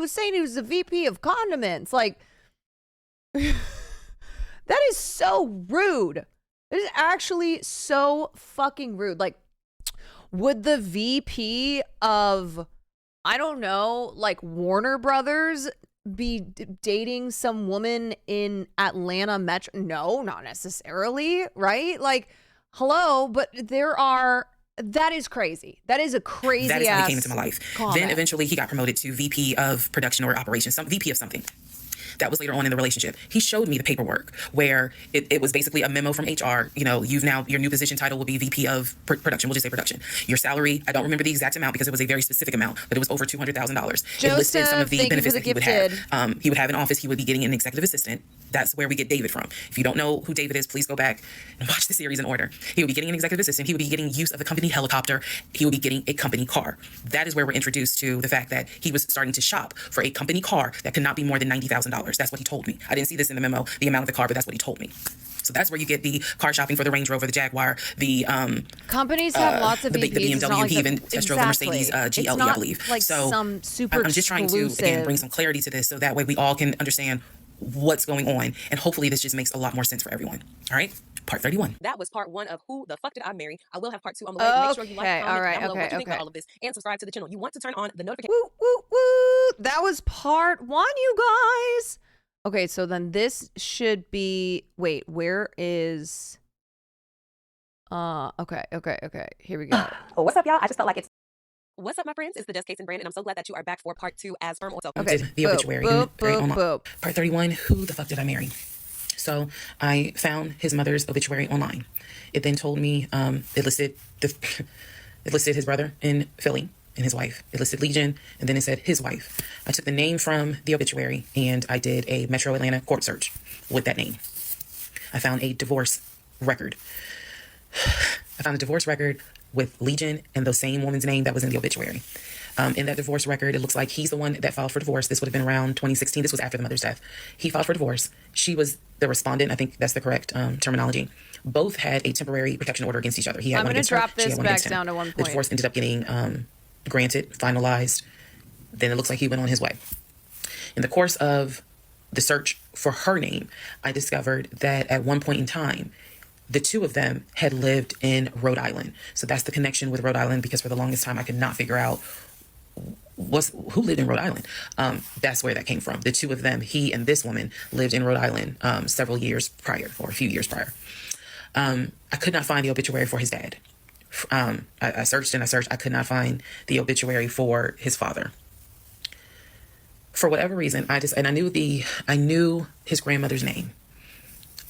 saying he was the VP of condiments. Like, that is so rude. It is actually so fucking rude. Like, would the VP of, I don't know, like Warner Brothers be dating some woman in Atlanta Metro? No, not necessarily, right? Like, hello, but that is crazy. That is a crazy
That is how
ass
he came into my life.
comment.
Then eventually he got promoted to VP of production or operations, some VP of something. That was later on in the relationship. He showed me the paperwork where it was basically a memo from HR. Your new position title will be VP of production. We'll just say production. Your salary, I don't remember the exact amount because it was a very specific amount, but it was over $200,000. It listed some of the benefits that he would have. He would have an office. He would be getting an executive assistant. That's where we get David from. If you don't know who David is, please go back and watch the series in order. He would be getting an executive assistant. He would be getting use of the company helicopter. He would be getting a company car. That is where we're introduced to the fact that he was starting to shop for a company car that could not be more than $90,000. That's what he told me. I didn't see this in the memo, the amount of the car, but that's what he told me. So that's where you get the car shopping for the Range Rover, the Jaguar, the
companies have lots of
the
VPs.
BMW. He even test drove the Mercedes GLE, I believe.
Like
so
some super
I'm just trying to again bring some clarity to this, so that way we all can understand what's going on, and hopefully this just makes a lot more sense for everyone. All right, part 31.
That was part 1 of Who the Fuck Did I Marry? I will have part 2 on the way. Make sure you like, comment down below what you think about all of this, and subscribe to the channel. You want to turn on the notification.
Woo, woo, woo. That was part 1, you guys. Okay, so then this should be, wait, where is, okay. Here we go.
Oh, what's up, y'all? I just felt like it's. What's up, my friends? It's the Just Case and Brand, and I'm so glad that you are back for part 2 as firm also.
Okay,
The obituary. Part 31, Who the Fuck Did I Marry? So I found his mother's obituary online. It then told me it listed his brother in Philly and his wife. It listed Legion, and then it said his wife. I took the name from the obituary and I did a Metro Atlanta court search with that name. I found a divorce record. I found a divorce record with Legion and the same woman's name that was in the obituary. In that divorce record, it looks like he's the one that filed for divorce. This would have been around 2016. This was after the mother's death. He filed for divorce. She was the respondent. I think that's the correct terminology. Both had a temporary protection order against each other. He had one against her. She had one against him.
Down to one point.
The divorce ended up getting granted, finalized. Then it looks like he went on his way. In the course of the search for her name, I discovered that at one point in time, the two of them had lived in Rhode Island. So that's the connection with Rhode Island, because for the longest time I could not figure out who lived in Rhode Island. That's where that came from. The two of them, he and this woman, lived in Rhode Island several years prior, or a few years prior. I could not find the obituary for his dad. I searched and I searched. I could not find the obituary for his father. For whatever reason, I knew his grandmother's name.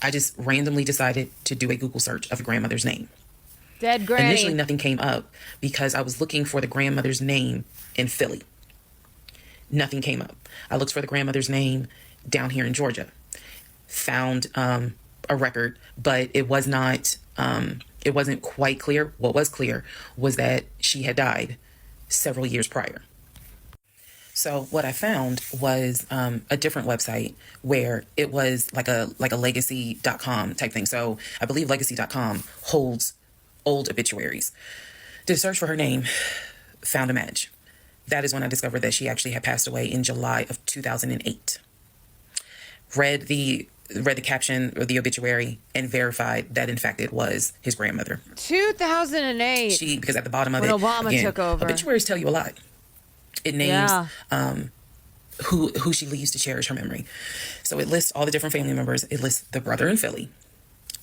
I just randomly decided to do a Google search of a grandmother's name.
Dead granny.
Initially, nothing came up because I was looking for the grandmother's name in Philly. Nothing came up. I looked for the grandmother's name down here in Georgia. Found a record, but it was not. It wasn't quite clear. What was clear was that she had died several years prior. So what I found was a different website where it was like a legacy.com type thing. So I believe legacy.com holds old obituaries. Did a search for her name, found a match. That is when I discovered that she actually had passed away in July of 2008. Read the caption of the obituary and verified that in fact it was his grandmother.
2008.
Because at the bottom of
when
it,
Obama
again,
took over.
Obituaries tell you a lot. It names who she leaves to cherish her memory. So it lists all the different family members. It lists the brother in Philly.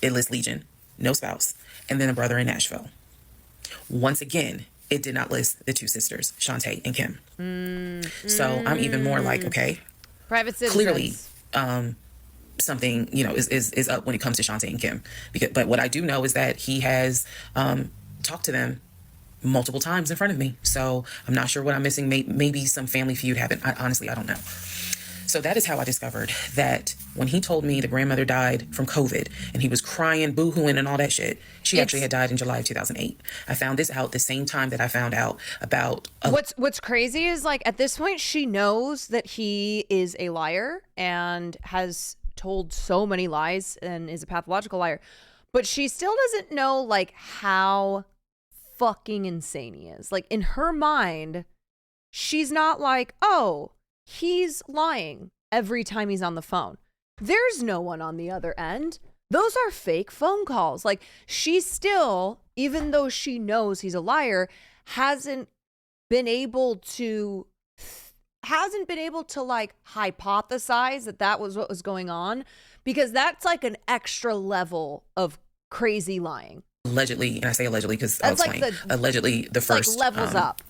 It lists Legion, no spouse, and then a brother in Nashville. Once again, it did not list the two sisters, Shantae and Kim. So I'm even more like, okay,
private citizens.
Clearly, something is up when it comes to Shantae and Kim. But what I do know is that he has talked to them multiple times in front of me. So I'm not sure what I'm missing. Maybe some family feud happened. Honestly, I don't know. So that is how I discovered that when he told me the grandmother died from COVID and he was crying, boo-hooing and all that shit, she actually had died in July of 2008. I found this out the same time that I found out about...
What's crazy is, like, at this point, she knows that he is a liar and has told so many lies and is a pathological liar. But she still doesn't know, like, how fucking insane he is. Like, in her mind, she's not like, oh, he's lying every time he's on the phone. There's no one on the other end. Those are fake phone calls. Like, she still, even though she knows he's a liar, hasn't been able to like hypothesize that was what was going on, because that's like an extra level of crazy lying.
Allegedly, and I say allegedly because I'll explain. Allegedly, the first
levels up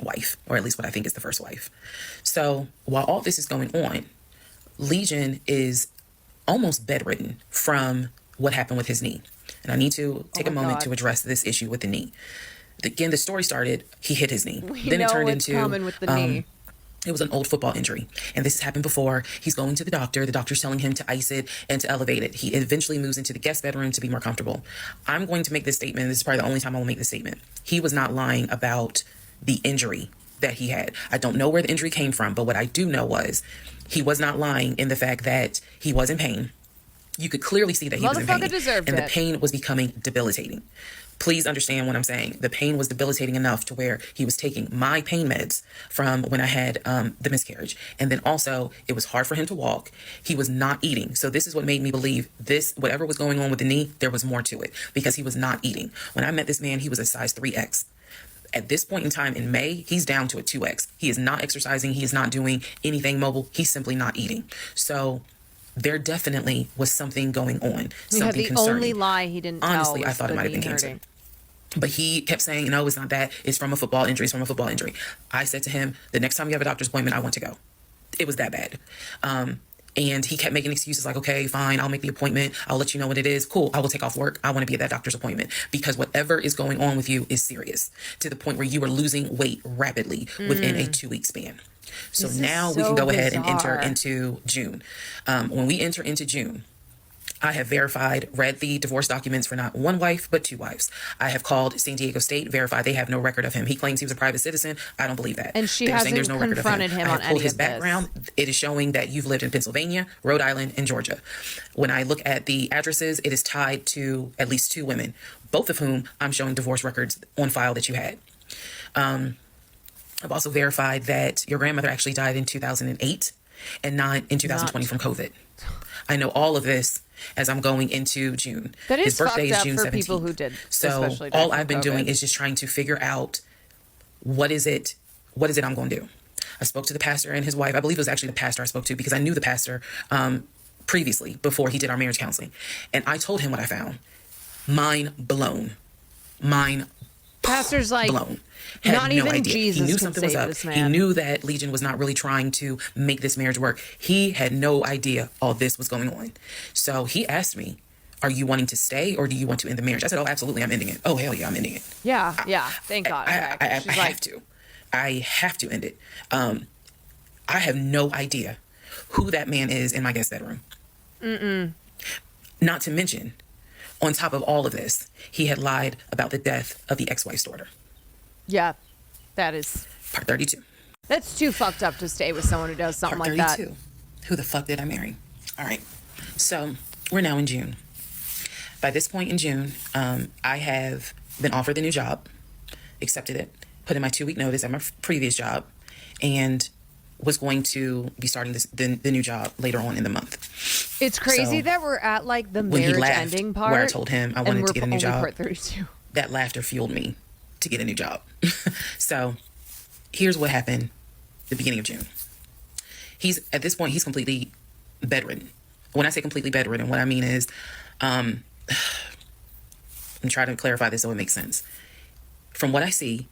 wife, or at least what I think is the first wife. So while all this is going on, Legion is almost bedridden from what happened with his knee. And I need to take a moment to address this issue with the knee. Again, the story started, he hit his knee. Then it turned into coming with the knee. It was an old football injury. And this has happened before. He's going to the doctor. The doctor's telling him to ice it and to elevate it. He eventually moves into the guest bedroom to be more comfortable. I'm going to make this statement. This is probably the only time I will make this statement. He was not lying about the injury that he had. I don't know where the injury came from, but what I do know was he was not lying in the fact that he was in pain. You could clearly see that he was in pain. And the pain was becoming debilitating. Please understand what I'm saying. The pain was debilitating enough to where he was taking my pain meds from when I had the miscarriage. And then also, it was hard for him to walk. He was not eating. So this is what made me believe this, whatever was going on with the knee, there was more to it, because he was not eating. When I met this man, he was a size 3X. At this point in time in May, he's down to a 2X. He is not exercising. He is not doing anything mobile. He's simply not eating. So there definitely was something going on. Something concerning.
The only lie he didn't tell.
Honestly, I thought it might have been cancer. But he kept saying, no, it's not that. It's from a football injury. It's from a football injury. I said to him, the next time you have a doctor's appointment, I want to go. It was that bad. And he kept making excuses like, okay, fine, I'll make the appointment. I'll let you know what it is. Cool, I will take off work. I want to be at that doctor's appointment, because whatever is going on with you is serious, to the point where you are losing weight rapidly within a 2-week span. So now we can go ahead and enter into June. When we enter into June, I have read the divorce documents for not one wife, but 2 wives. I have called San Diego State, verified they have no record of him. He claims he was a private citizen. I don't believe that.
And she hasn't confronted him on any of this. I have pulled his background.
It is showing that you've lived in Pennsylvania, Rhode Island, and Georgia. When I look at the addresses, it is tied to at least 2 women, both of whom I'm showing divorce records on file that you had. I've also verified that your grandmother actually died in 2008 and not in 2020 from COVID. I know all of this as I'm going into June.
That is
His birthday is June
for
17th.
People who did.
So all I've been doing is just trying to figure out what is it I'm going to do. I spoke to the pastor and his wife. I believe it was actually the pastor I spoke to, because I knew the pastor previously, before he did our marriage counseling. And I told him what I found. Mind blown. Mind
Pastor's like,
blown. Had
not
no
even
idea.
Jesus
He knew
can
something was
save
up.
this
He
man.
knew that Legion was not really trying to make this marriage work. He had no idea all this was going on. So he asked me, are you wanting to stay or do you want to end the marriage? I said, oh, absolutely, I'm ending it. Oh, hell yeah, I'm ending it.
Yeah, thank God.
I
She's like,
have to. I have to end it. I have no idea who that man is in my guest bedroom. Not to mention, on top of all of this, he had lied about the death of the ex-wife's daughter.
yeah, that is,
Part 32.
that's too fucked up to stay with someone who does something
Part
like
32. Who the fuck did I marry? All right. So we're now in June. By this point in June, I have been offered the new job, accepted it, put in my 2-week notice at my previous job, and was going to be starting the new job later on in the month.
that. It's crazy
So,
that we're at like the
when he
marriage
laughed,
ending part.
where I told him I
and
wanted
we're
to get a new
only
job,
Part 32.
that laughter fueled me to get a new job. So here's what happened the beginning of June. At this point, he's completely bedridden. When I say completely bedridden, what I mean is, I'm trying to clarify this so it makes sense. From what I see,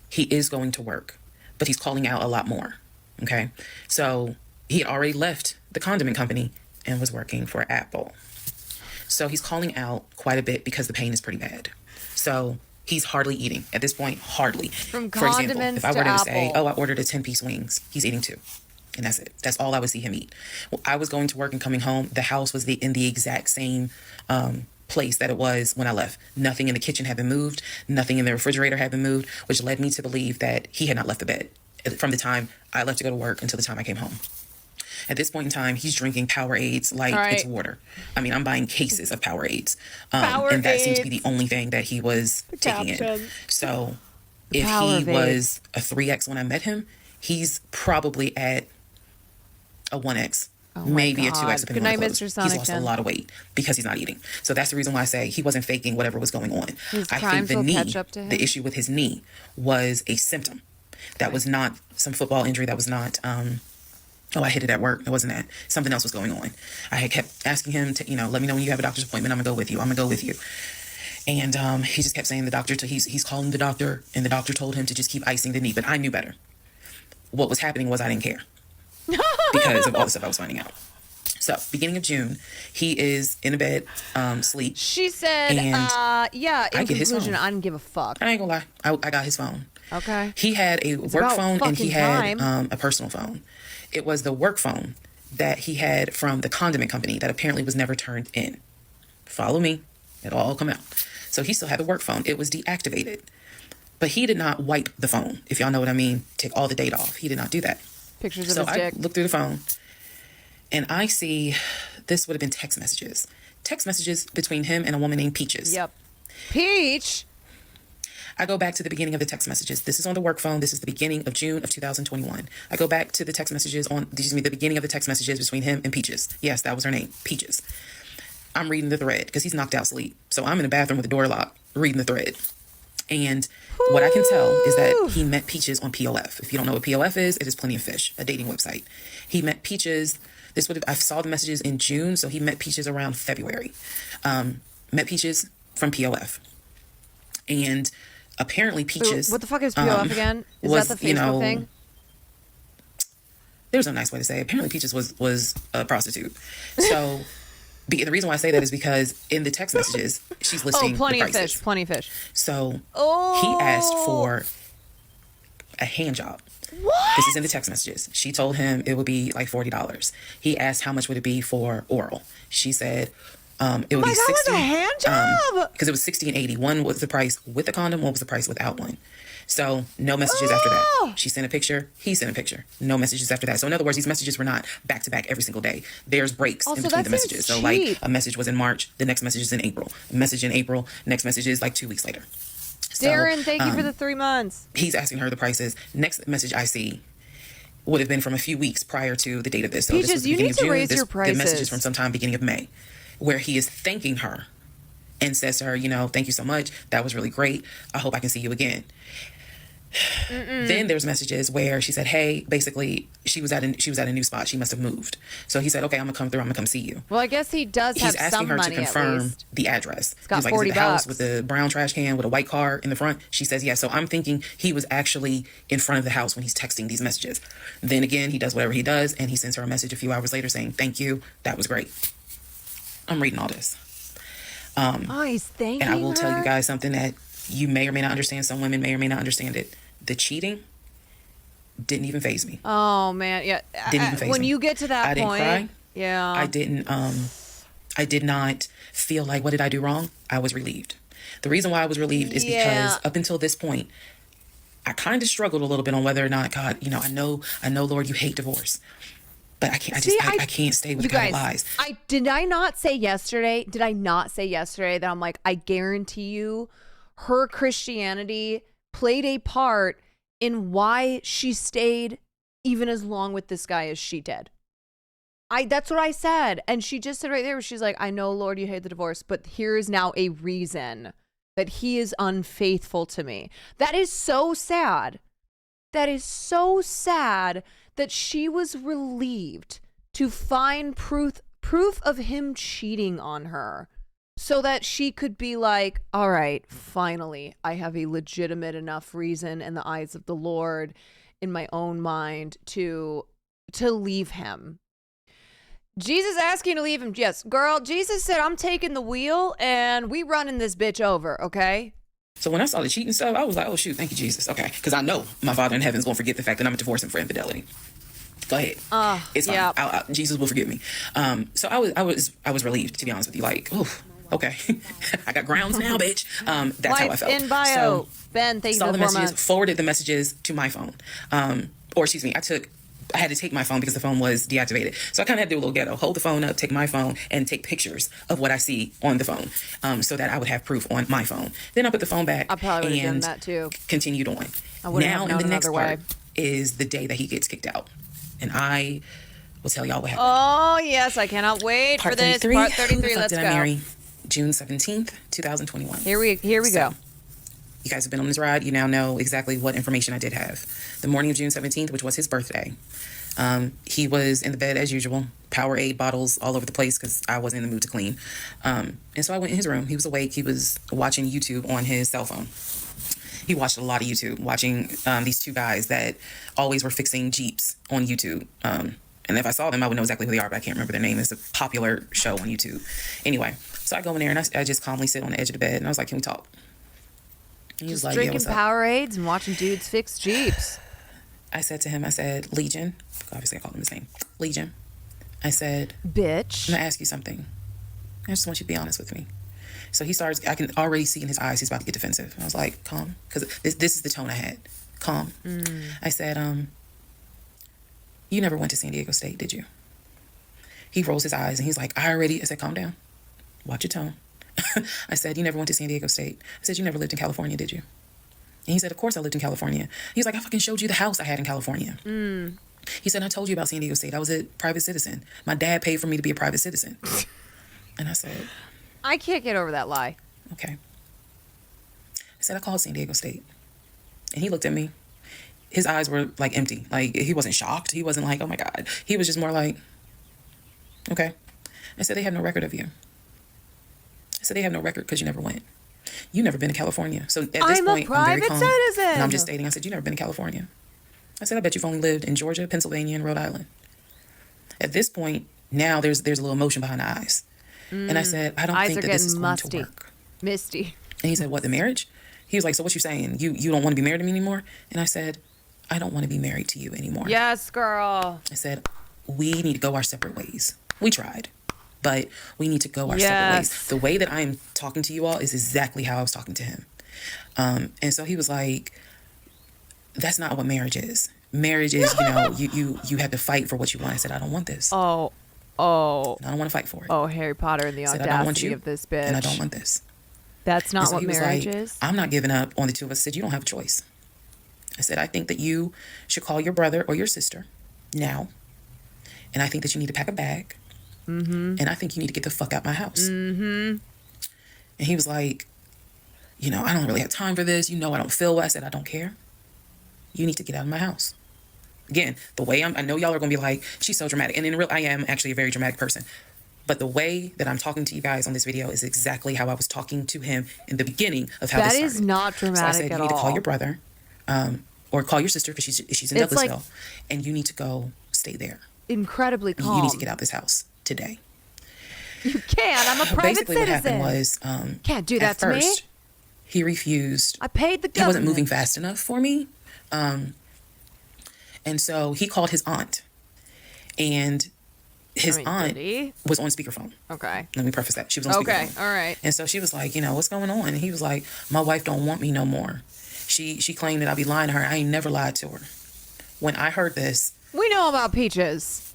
he is going to work, but he's calling out a lot more. Okay. So he had already left the condiment company and was working for Apple. So he's calling out quite a bit because the pain is pretty bad. So he's hardly eating at this point, hardly.
From
For example,
condiments
if I
to
were to say,
Apple.
oh, I ordered a 10-piece wings, he's eating 2. And that's it. That's all I would see him eat. Well, I was going to work and coming home. The house was in the exact same place that it was when I left. Nothing in the kitchen had been moved. Nothing in the refrigerator had been moved, which led me to believe that he had not left the bed from the time I left to go to work until the time I came home. At this point in time, he's drinking Powerades like it's water. I mean, I'm buying cases of Powerades. And that seemed to be the only thing that he was taking in. So if he was a 3X when I met him, he's probably at a 1X. Maybe a 2X.
Good night, Mr.
He's
Sonic.
lost a lot of weight because he's not eating. So that's the reason why I say he wasn't faking whatever was going on.
His
I think
crimes
the
will
knee,
catch up to him.
the issue with his knee was a symptom. That was not some football injury. That was not, oh, I hit it at work. It wasn't that. Something else was going on. I had kept asking him to, let me know when you have a doctor's appointment. I'm going to go with you. I'm going to go with you. And he just kept saying he's calling the doctor, and the doctor told him to just keep icing the knee. But I knew better. What was happening was I didn't care because of all the stuff I was finding out. So, beginning of June, he is in a bed, sleep.
She said,
And
yeah, in
I get his
conclusion,
phone.
I didn't give a fuck.
I ain't gonna lie. I got his phone.
Okay.
He had a work
about
phone and he
fucking
had a personal phone. It was the work phone that he had from the condiment company that apparently was never turned in. Follow me. It'll all come out. So he still had the work phone. It was deactivated. But he did not wipe the phone, if y'all know what I mean, take all the data off. He did not do that.
Pictures
So
of his
I
dick.
looked through the phone and I see this would have been text messages. Text messages between him and a woman named Peaches.
Yep. Peach.
I go back to the beginning of the text messages. This is on the work phone. This is the beginning of June of 2021. I go back to the text messages the beginning of the text messages between him and Peaches. Yes, that was her name, Peaches. I'm reading the thread because he's knocked out sleep. So I'm in the bathroom with the door locked, reading the thread. And what I can tell is that he met Peaches on POF. If you don't know what POF is, it is Plenty of Fish, a dating website. He met Peaches. I saw the messages in June, so he met Peaches around February. Met Peaches from POF. And apparently Peaches...
What the fuck is POF again? Is that the Facebook thing?
There's no nice way to say it. Apparently Peaches was a prostitute. So... the reason why I say that is because in the text messages, she's listing the
Plenty of
prices.
Fish. Plenty of Fish.
So he asked for a hand job.
What?
This is in the text messages. She told him it would be like $40. He asked how much would it be for oral. She said it would be 60.
With a hand job?
Because it was 60 and 80. One was the price with the condom. One was the price without one. So no messages after that. She sent a picture. He sent a picture. No messages after that. So in other words, these messages were not back to back every single day. There's breaks in between the messages. So like a message was in March. The next message is in April. A message in April. Next message is like 2 weeks later. So,
Darren, thank you for the 3 months.
He's asking her the prices. Next message I see would have been from a few weeks prior to the date of this. So
Peaches,
this was the
you
beginning
need
of
to
June.
raise your prices.
The message is from sometime beginning of May, where he is thanking her and says to her, thank you so much. That was really great. I hope I can see you again. Then there's messages where she said, hey, basically she was at a new spot. She must have moved. So he said, okay, I'm gonna come through. I'm gonna come see you.
Well, I guess he does have
He's asking
some
her
money
to
at
confirm
least.
the address.
It's got
He's like,
$40
is it the house with the brown trash can with a white car in the front? She says, yeah. So I'm thinking he was actually in front of the house when he's texting these messages. Then again, he does whatever he does, and he sends her a message a few hours later saying, thank you. That was great. I'm reading all this.
Oh, he's thanking
And I will
her?
tell you guys something that you may or may not understand. Some women may or may not understand it. The cheating didn't even faze me.
Oh man, yeah.
Didn't even faze
when
me.
you get to that
I didn't
point,
cry.
yeah.
I did not feel like, what did I do wrong? I was relieved. The reason why I was relieved is because up until this point, I kind of struggled a little bit on whether or not, God, you know, I know, Lord, you hate divorce, but I can't. I can't stay with God lies.
Did I not say yesterday that I'm like, I guarantee you, her Christianity played a part in why she stayed even as long with this guy as she did. That's what I said. And she just said right there, she's like, I know, Lord, you hate the divorce, but here is now a reason that he is unfaithful to me. That is so sad. That is so sad that she was relieved to find proof of him cheating on her so that she could be like, all right, finally, I have a legitimate enough reason in the eyes of the Lord in my own mind to leave him. Jesus asking to leave him. Yes, girl, Jesus said, I'm taking the wheel and we running this bitch over, okay?
So when I saw the cheating stuff, I was like, oh, shoot, thank you, Jesus. Okay, because I know my Father in heaven's going to forget the fact that I'm going to divorce him for infidelity. Go ahead. It's fine.
Yeah.
Jesus will forgive me. So I was relieved, to be honest with you. Like, oh, okay. I got grounds now, bitch. That's how I felt.
In bio.
So,
Ben, thank you
saw
for
the
the 4
messages,
months.
forwarded the messages to my phone. Or excuse me, I had to take my phone because the phone was deactivated. So I kind of had to do a little ghetto. Hold the phone up, take my phone, and take pictures of what I see on the phone so that I would have proof on my phone. Then I put the phone back
I probably would have done
and
that too.
continued on.
I wouldn't have
Now, in
known
the next
another
part
way.
is the day that he gets kicked out. And I will tell y'all what happened.
Oh, yes, I cannot wait
Part
for this.
33.
Part
Who the
33,
fuck
let's
did
go.
I marry? June 17th, 2021.
Here we go.
You guys have been on this ride. You now know exactly what information I did have. The morning of June 17th, which was his birthday, he was in the bed as usual, Powerade bottles all over the place because I wasn't in the mood to clean. And so I went in his room. He was awake. He was watching YouTube on his cell phone. He watched a lot of YouTube, watching these two guys that always were fixing Jeeps on YouTube. And if I saw them, I would know exactly who they are, but I can't remember their name. It's a popular show on YouTube. Anyway, so I go in there and I just calmly sit on the edge of the bed and I was like, can we talk? And he was
Just
like,
drinking
what's up?
Powerades and watching dudes fix Jeeps.
I said to him, I said, Legion. Obviously, I called him his name. Legion. I said,
Bitch.
I'm going to ask you something. I just want you to be honest with me. So he starts, I can already see in his eyes, he's about to get defensive. And I was like, calm. Because this is the tone I had. Calm. I said, you never went to San Diego State, did you? He rolls his eyes and he's like, I said, calm down. Watch your tone. I said, you never went to San Diego State. I said, you never lived in California, did you? And he said, of course I lived in California. He was like, I fucking showed you the house I had in California. He said, I told you about San Diego State. I was a private citizen. My dad paid for me to be a private citizen. And I said,
I can't get over that lie.
okay. I said, I called San Diego State. And he looked at me. His eyes were like empty. Like he wasn't shocked. He wasn't like, oh my God. He was just more like, okay. I said, they have no record of you. I said, they have no record because you never went. You never been to California. So at this
I'm a
point, I'm very
private
calm.
citizen.
And I'm just stating, I said, you never been to California. I said, I bet you've only lived in Georgia, Pennsylvania, and Rhode Island. At this point, now there's a little emotion behind the eyes. And I said, I don't
Eyes
think
are
that this
getting
is
musty.
going to work.
Misty.
And he said, what, the marriage? He was like, so what you saying? You don't want to be married to me anymore? And I said, I don't want to be married to you anymore.
Yes, girl.
I said, we need to go our separate ways. We tried, but we need to go our separate ways. The way that I am talking to you all is exactly how I was talking to him. And so he was like, that's not what marriage is. Marriage is, you have to fight for what you want. I said, I don't want this.
Oh.
I don't want to fight for it.
Oh, Harry Potter and the
I said, I don't want
audacity
you,
of this bitch.
and I don't want this.
That's not
And so
what
he was
marriage
like,
is.
I'm not giving up on the two of us. I said, you don't have a choice. I said, I think that you should call your brother or your sister now. And I think that you need to pack a bag. And I think you need to get the fuck out my house. And he was like, I don't really have time for this. I don't feel well. I said, I don't care. you need to get out of my house. Again, the way I know y'all are going to be like, she's so dramatic. And in real, I am actually a very dramatic person. But the way that I'm talking to you guys on this video is exactly how I was talking to him in the beginning of how this started.
That is not dramatic
so I said,
at
you need to call
all.
your brother or call your sister because she's in
It's
Douglasville.
like-
and you need to go stay there.
Incredibly calm.
You need to get out this house today.
You can't. I'm a private
Basically
citizen.
what happened was
Can't do that
at
to me.
first, he refused.
I paid the government.
He wasn't moving fast enough for me. And so he called his aunt. And his aunt
did he?
was on speakerphone.
Okay.
Let me preface that. She was on
Okay.
speakerphone.
All right.
And so she was like, what's going on? And he was like, my wife don't want me no more. She claimed that I'd be lying to her. I ain't never lied to her. When I heard this,
We know about Peaches.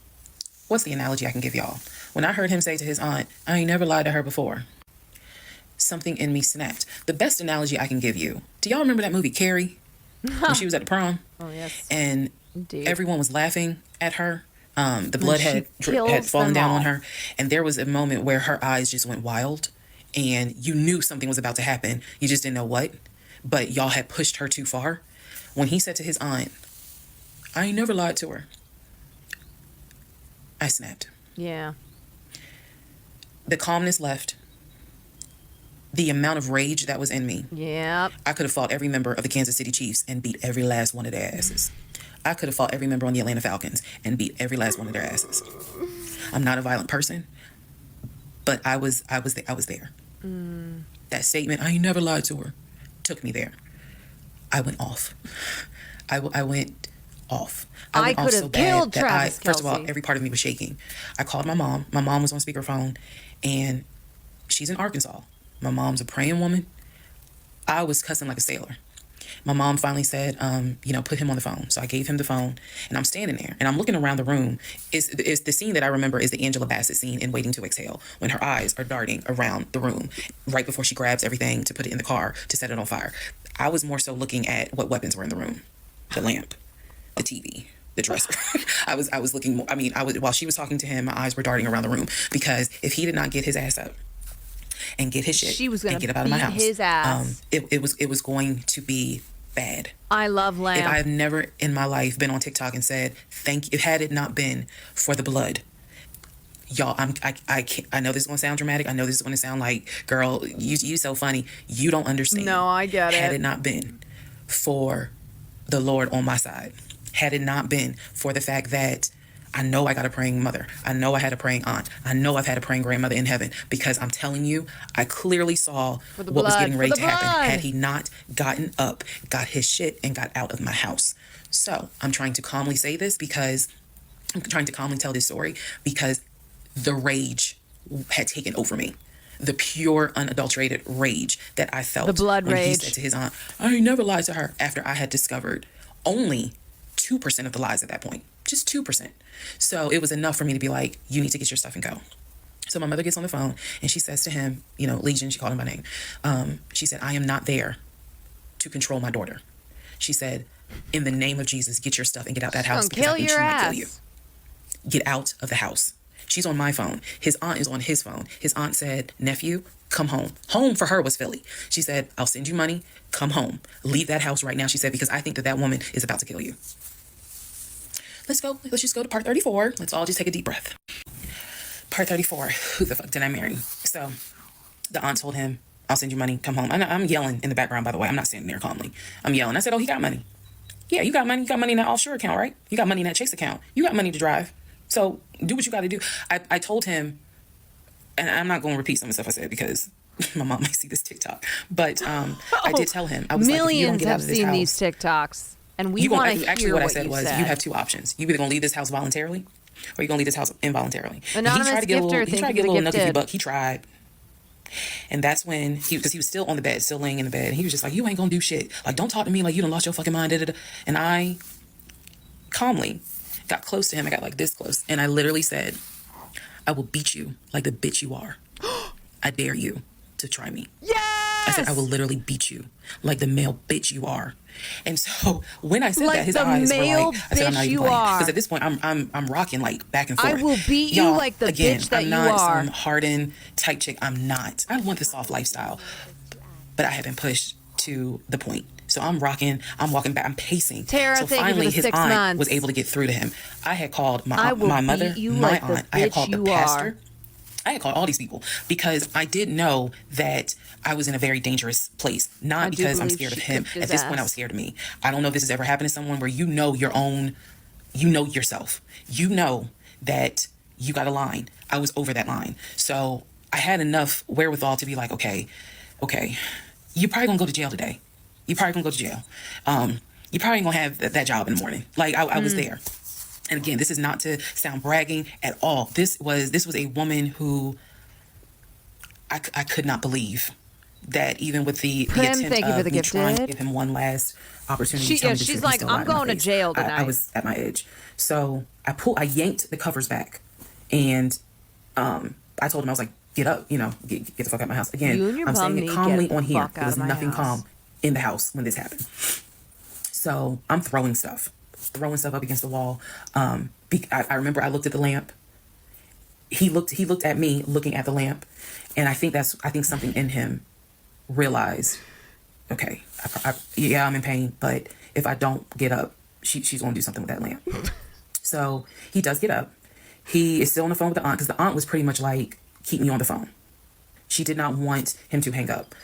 what's the analogy I can give y'all? When I heard him say to his aunt, I ain't never lied to her before, something in me snapped. The best analogy I can give you, do y'all remember that movie Carrie? When she was at the prom?
Oh, yes.
And
Indeed.
everyone was laughing at her. The blood
she
had
kills
fallen
them
down
all.
on her. And there was a moment where her eyes just went wild. And you knew something was about to happen. You just didn't know what. But y'all had pushed her too far. When he said to his aunt, I ain't never lied to her, I snapped.
Yeah.
The calmness left. The amount of rage that was in me.
Yep.
I could have fought every member of the Kansas City Chiefs and beat every last one of their asses. I could have fought every member on the Atlanta Falcons and beat every last one of their asses. I'm not a violent person, but I was there. That statement, I ain't never lied to her, took me there. I went off. I went off.
I
went off
could have killed
that
Travis
first of all,
Kelce.
every part of me was shaking. I called my mom. My mom was on speakerphone, and she's in Arkansas. My mom's a praying woman. I was cussing like a sailor. My mom finally said, put him on the phone. So I gave him the phone, and I'm standing there, and I'm looking around the room. It's the scene that I remember is the Angela Bassett scene in Waiting to Exhale, when her eyes are darting around the room right before she grabs everything to put it in the car to set it on fire. I was more so looking at what weapons were in the room: the lamp, the TV, the dresser. I was looking more. While she was talking to him, my eyes were darting around the room, because if he did not get his ass up and get his shit,
She was gonna
and get up out of my
beat
house,
his ass.
it was going to be bad.
I love
If
lamb.
I've never in my life been on TikTok and said thank you, had it not been for the blood, y'all, I know this is gonna sound dramatic. I know this is gonna sound like, girl, you so funny. You don't understand.
No, I get
Had
it.
it not been for the Lord on my side, had it not been for the fact that I know I got a praying mother, I know I had a praying aunt, I know I've had a praying grandmother in heaven, because I'm telling you, I clearly saw what was
blood,
getting
for
ready
the
to happen
blood.
had he not gotten up, got his shit, and got out of my house. So I'm trying to calmly say this because I'm trying to calmly tell this story because the rage had taken over me. The pure, unadulterated rage that I felt.
The blood
when he
rage.
said to his aunt, I ain't never lied to her, after I had discovered only 2% of the lies at that point. Just 2%. So it was enough for me to be like, you need to get your stuff and go. So my mother gets on the phone and she says to him, Legion, she called him by name. She said, I am not there to control my daughter. She said, in the name of Jesus, get your stuff and get out that house, because I
Kill
think
your
she might kill you.
ass.
Get out of the house. She's on my phone. His aunt is on his phone. His aunt said, nephew, come home. Home for her was Philly. She said, I'll send you money. Come home. Leave that house right now, she said, because I think that woman is about to kill you. Let's go. Let's just go to part 34. Let's all just take a deep breath. Part 34. Who the fuck did I marry? So the aunt told him, I'll send you money. Come home. I'm yelling in the background, by the way. I'm not standing there calmly. I'm yelling. I said, oh, he got money. Yeah, you got money. You got money in that offshore account, right? You got money in that Chase account. You got money to drive. So do what you got to do. I told him, and I'm not going to repeat some of the stuff I said because my mom might see this TikTok. But I did tell him, I was like, if you don't
Millions
get out
have
of this
seen
house,
these TikToks, and we
you gonna
want to hear
actually what I
what
said
you
was
said.
you have two options. You either gonna leave this house voluntarily, or you gonna leave this house involuntarily. And
Anonymous
he tried to get
gifter,
a
thank
little
you for the
nucky
gifted.
buck. He tried. And that's when because he was still on the bed, still laying in the bed. And he was just like, you ain't gonna do shit. Like, don't talk to me like you done lost your fucking mind. Da, da, da. And I calmly got close to him. I got like this close. And I literally said, I will beat you like the bitch you are. I dare you to try me. I said, I will literally beat you like the male bitch you are. And so when I said
Like
that, his
the
eyes were
male
like, I said, I'm not
bitch
even
you
playing.
are.
Because at this point, I'm rocking like back and forth.
I will beat you
Y'all,
like the
again,
bitch that
I'm
you
not
are.
some hardened type chick. I'm not. I want the soft lifestyle. But I have been pushed to the point. So I'm walking back, I'm pacing.
Tara,
so
thank you
finally
for the
his
6
aunt
months.
was able to get through to him. I had called
I will
my mother,
beat you
my
like the
aunt, I had
bitch
called the
you
pastor.
are.
I had called all these people because I did know that I was in a very dangerous place. Not because I'm scared of him. At this point, I was scared of me. I don't know if this has ever happened to someone where you know you know yourself. You know that you got a line. I was over that line. So I had enough wherewithal to be like, okay, you're probably gonna go to jail today. You're probably gonna go to jail. You're probably gonna have that job in the morning. Like I was there. And again, this is not to sound bragging at all. This was a woman who I could not believe that even with the attempt
thank you for
of
the
me trying to
gifted.
give him one last opportunity.
She's like, I'm going to jail tonight.
I was at my edge. So I yanked the covers back, and I told him, I was like, get up, get the fuck out of my house. Again,
You and your
I'm
bum
saying
need
it
to
calmly
get
on
the
here.
fuck
There
out
was
of my
nothing
house.
calm in the house when this happened. So I'm throwing stuff up against the wall. I remember I looked at the lamp. He looked at me looking at the lamp, and I think something in him realized, okay, I'm in pain, but if I don't get up, she's gonna do something with that lamp. So he does get up. He is still on the phone with the aunt because the aunt was pretty much like, keep me on the phone. She did not want him to hang up.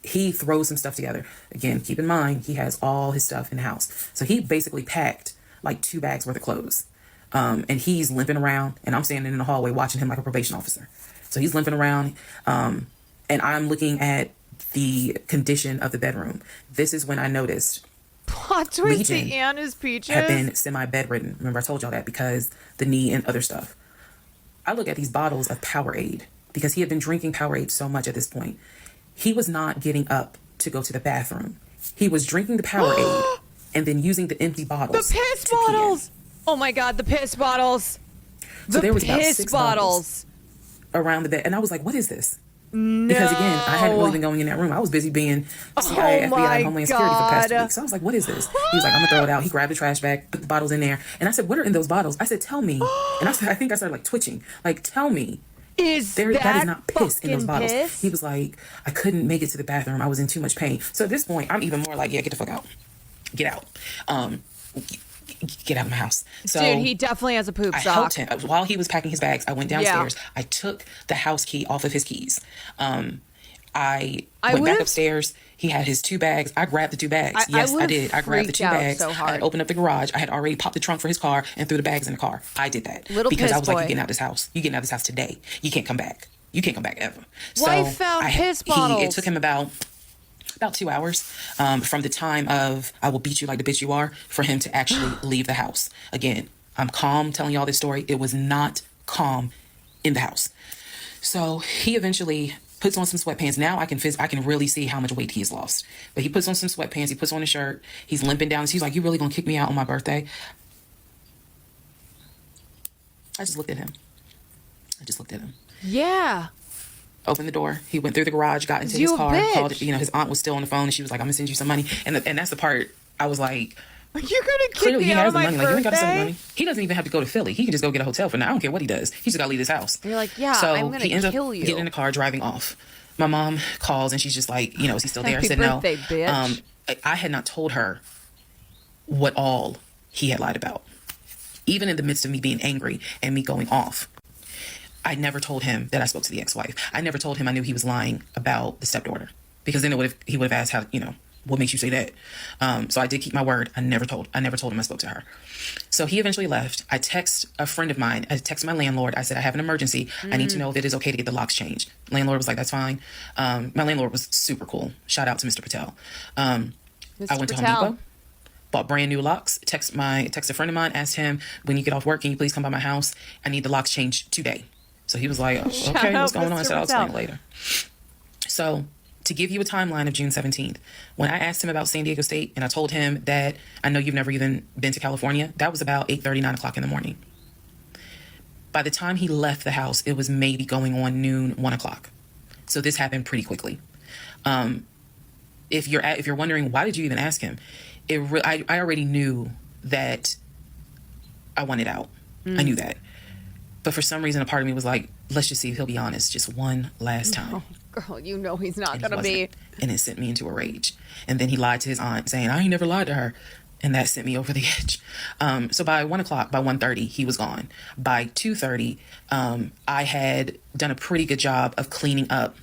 He throws some stuff together. Again, keep in mind, he has all his stuff in the house. So he basically packed like 2 bags worth of clothes. And he's limping around, and I'm standing in the hallway watching him like a probation officer. So he's limping around, and I'm looking at the condition of the bedroom. This is when I noticed
Plot twist,
Legion
the Ann is peaches.
had been semi-bedridden. Remember I told y'all that because the knee and other stuff. I look at these bottles of Powerade because he had been drinking Powerade so much at this point. He was not getting up to go to the bathroom. He was drinking the Powerade and then using the empty bottles.
The piss
to pee in.
bottles! Oh my god, the piss bottles!
So there was about
piss
6
bottles
around the bed. And I was like, what is this?
No.
Because again, I hadn't really been going in that room. I was busy being CIA, FBI,
my
and Homeland Security for the past 2
God.
weeks. So I was like, what is this? He was like, I'm gonna throw it out. He grabbed the trash bag, put the bottles in there. And I said, what are in those bottles? I said, tell me. And I think I started like twitching. Like, tell me.
that
is not piss in those bottles.
piss?
He was like, I couldn't make it to the bathroom. I was in too much pain. So at this point, I'm even more like, yeah, get the fuck out. Get out. Get out of my house. So
Dude, he definitely has a poop
I
sock.
helped him. While he was packing his bags, I went downstairs. Yeah. I took the house key off of his keys. I went back upstairs. He had his 2 bags. I grabbed the 2 bags. Yes, I did. I grabbed the 2 bags.
So
I had opened up the garage. I had already popped the trunk for his car and threw the bags in the car. I did that. Because I was like, you're getting out of this house. You're getting out of this house today. You can't come back. You can't come back ever.
Wife found piss bottles.
It took him about 2 hours from the time of I will beat you like the bitch you are for him to actually leave the house. Again, I'm calm telling y'all this story. It was not calm in the house. So he eventually puts on some sweatpants. Now I can really see how much weight he has lost. But he puts on some sweatpants. He puts on a shirt. He's limping down. He's like, you really gonna kick me out on my birthday? I just looked at him.
Yeah.
Opened the door. He went through the garage, got into his car, called it. His aunt was still on the phone, and she was like, I'm gonna send you some money. And that's the part I was like,
you're gonna kick
clearly
me
he
out
has
of
the
my
money.
birthday?
Like, you ain't gotta send the money. He doesn't even have to go to Philly. He can just go get a hotel for now. I don't care what he does. He just gotta leave this house.
You're like, yeah,
so
I'm gonna
he ends
kill
up
you.
getting in the car, driving off. My mom calls and she's just like, is he still there?
Happy
I said
birthday,
no.
bitch.
I had not told her what all he had lied about. Even in the midst of me being angry and me going off, I never told him that I spoke to the ex-wife. I never told him I knew he was lying about the stepdaughter, because then he would have asked how, what makes you say that? So I did keep my word. I never told him I spoke to her. So he eventually left. I text a friend of mine. I text my landlord. I said, I have an emergency. I need to know if it is okay to get the locks changed. Landlord was like, that's fine. My landlord was super cool. Shout out to Mr. Patel. I went to Home Depot, bought brand new locks, text a friend of mine, asked him, when you get off work, can you please come by my house? I need the locks changed today. So he was like, okay, what's going on? I said, I'll explain it later. So to give you a timeline of June 17th, when I asked him about San Diego State and I told him that I know you've never even been to California, that was about 8:30, 9 o'clock in the morning. By the time he left the house, it was maybe going on noon, 1 o'clock. So this happened pretty quickly. If you're wondering, why did you even ask him? I already knew that I wanted out. I knew that. But for some reason, a part of me was like, let's just see if he'll be honest just one last time.
Girl, you know he's not
And
going to be.
And it sent me into a rage. And then he lied to his aunt, saying, I ain't never lied to her. And that sent me over the edge. So by 1 o'clock, by 1:30, he was gone. By 2:30, I had done a pretty good job of cleaning up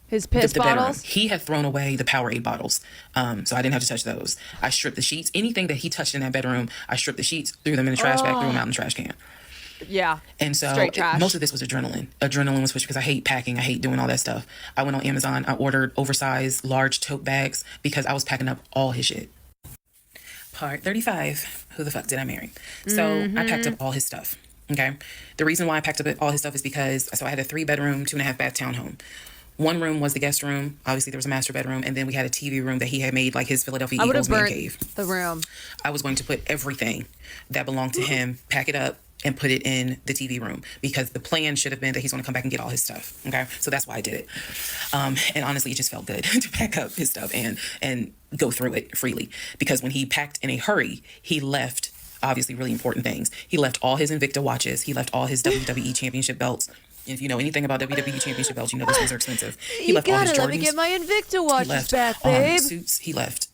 His piss
the bedroom.
bottles?
He had thrown away the Powerade bottles. So I didn't have to touch those. I stripped the sheets. Anything that he touched in that bedroom, I stripped the sheets, threw them in the trash bag, threw them out in the trash can.
Yeah.
And so
Straight trash.
most of this was adrenaline. Adrenaline was pushed because I hate packing. I hate doing all that stuff. I went on Amazon. I ordered oversized large tote bags because I was packing up all his shit. Part 35. Who the fuck did I marry? So I packed up all his stuff. Okay. The reason why I packed up all his stuff is because I had a 3-bedroom, 2.5 bath townhome. One room was the guest room. Obviously, there was a master bedroom. And then we had a TV room that he had made like his Philadelphia Eagles man cave.
The room.
I was going to put everything that belonged to him, pack it up, and put it in the TV room because the plan should have been that he's going to come back and get all his stuff. Okay. So that's why I did it. And honestly, it just felt good to pack up his stuff and go through it freely because when he packed in a hurry, he left obviously really important things. He left all his Invicta watches. He left all his WWE championship belts. If you know anything about WWE championship belts, you know those things are expensive. He left all his Jordans.
Let me get my Invicta watches back,
He
babe.
left suits. He left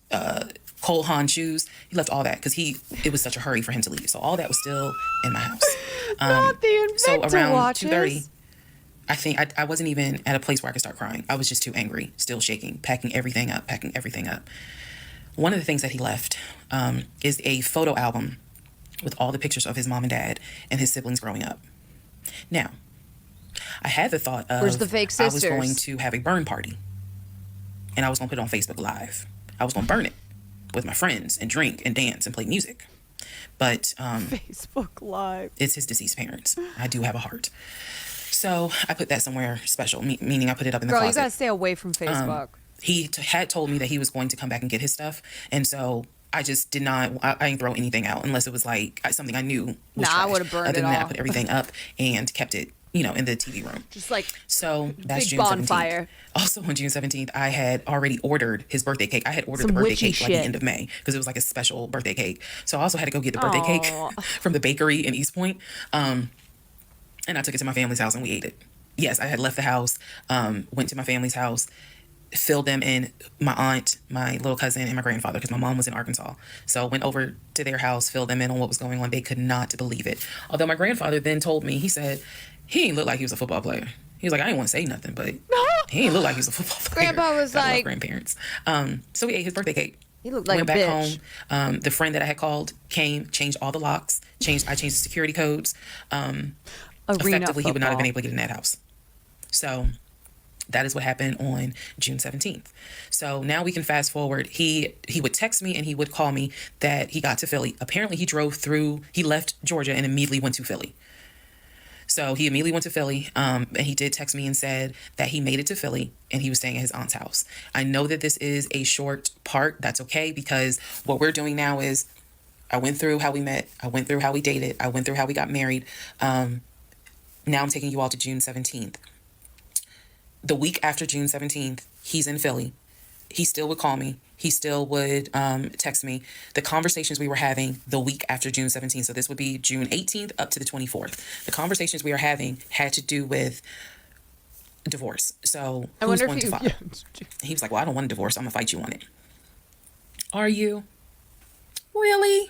Cole Haan shoes. He left all that because it was such a hurry for him to leave. So all that was still in my house.
Not the Invicta
so around
watches.
2:30, I think I wasn't even at a place where I could start crying. I was just too angry, still shaking, packing everything up. One of the things that he left is a photo album with all the pictures of his mom and dad and his siblings growing up. Now, I had the thought of
Where's the fake sisters?
I was going to have a burn party. And I was going to put it on Facebook Live. I was going to burn it with my friends and drink and dance and play music. But
Facebook Live.
It's his deceased parents. I do have a heart. So I put that somewhere special, meaning I put it up in the
Girl,
closet.
you got to stay away from Facebook.
He had told me that he was going to come back and get his stuff. And so I just did not, I didn't throw anything out unless it was like something I knew was trash.
I would have burned
Other
it
than that,
all.
I put everything up and kept it, in the TV room.
Just like
So that's
big
June
bonfire.
17th. Also on June 17th, I had already ordered his birthday cake. I had ordered
Some
the birthday
witchy
cake like the
shit.
end of May because it was like a special birthday cake. So I also had to go get the birthday cake from the bakery in East Point. And I took it to my family's house and we ate it. Yes, I had left the house, went to my family's house, filled them in, my aunt, my little cousin, and my grandfather, because my mom was in Arkansas. So went over to their house, filled them in on what was going on. They could not believe it. Although my grandfather then told me, he said, he didn't look like he was a football player. He was like, I didn't want to say nothing, but he didn't look like he was a football player.
Grandpa was
I love
like-
grandparents. So we ate his birthday cake.
He looked like
Went
a
back
bitch.
home. The friend that I had called came, changed all the locks, I changed the security codes.
Arena
Effectively, he would not have been
football.
able to get in that house. So that is what happened on June 17th. So now we can fast forward. He would text me and he would call me that he got to Philly. Apparently he left Georgia and immediately went to Philly. So he immediately went to Philly, and he did text me and said that he made it to Philly and he was staying at his aunt's house. I know that this is a short part. That's okay, because what we're doing now is I went through how we met. I went through how we dated. I went through how we got married. Now I'm taking you all to June 17th. The week after June 17th, he's in Philly. He still would call me. He still would text me. The conversations we were having the week after June 17th, so this would be June 18th up to the 24th. The conversations we were having had to do with divorce. So
I
who's
wonder
going
if
to
you.
file? He was like, well, I don't want a divorce. I'm going to fight you on it. Are you? Really?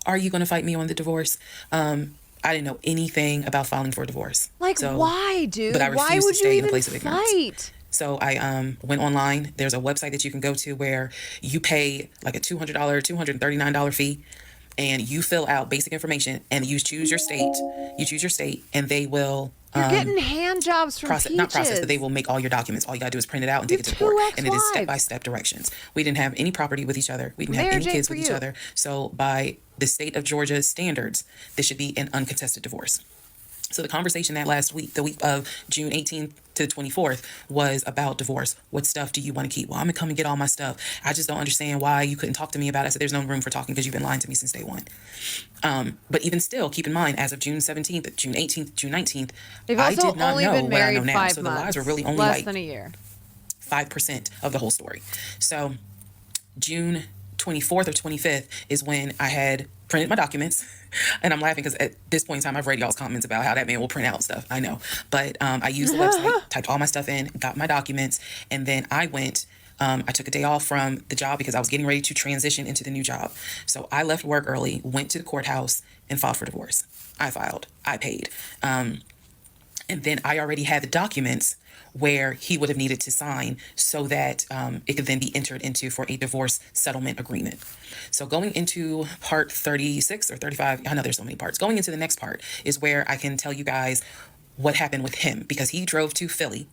Are you going to fight me on the divorce? I didn't know anything about filing for a divorce.
Like,
So-
why, dude?
but I
Why
refuse to
would you
stay in a
even
place of ignorance.
fight?
So I went online. There's a website that you can go to where you pay like a $239 fee, and you fill out basic information, and you choose your state. And they will
You're getting hand jobs from
not process,
Peaches.
but they will make all your documents. All you gotta do is print it out and
You
take it to
have
court.
two
And it is
ex-wives.
step-by-step directions. We didn't have any property with each other. We didn't have
Mayor
any
Jake
kids
for
with each
you.
other. So by the state of Georgia's standards, this should be an uncontested divorce. So the conversation that last week, the week of June 18th to the 24th, was about divorce. What stuff do you want to keep? Well, I'm going to come and get all my stuff. I just don't understand why you couldn't talk to me about it. I said, there's no room for talking because you've been lying to me since day one. But even still, keep in mind, as of June 17th, June 18th, June 19th,
They've
I
also
did not
only
know
been
what I
married
know now.
5
So the
months.
lies were really only
less
like
than a year.
5% of the whole story. So June 24th or 25th is when I had printed my documents. And I'm laughing because at this point in time, I've read y'all's comments about how that man will print out stuff. I know. But I used the website, typed all my stuff in, got my documents, and then I went. I took a day off from the job because I was getting ready to transition into the new job. So I left work early, went to the courthouse, and filed for divorce. I filed. I paid. And then I already had the documents where he would have needed to sign so that it could then be entered into for a divorce settlement agreement. So going into part 36 or 35, I know there's so many parts. Going into the next part is where I can tell you guys what happened with him, because he drove to Philly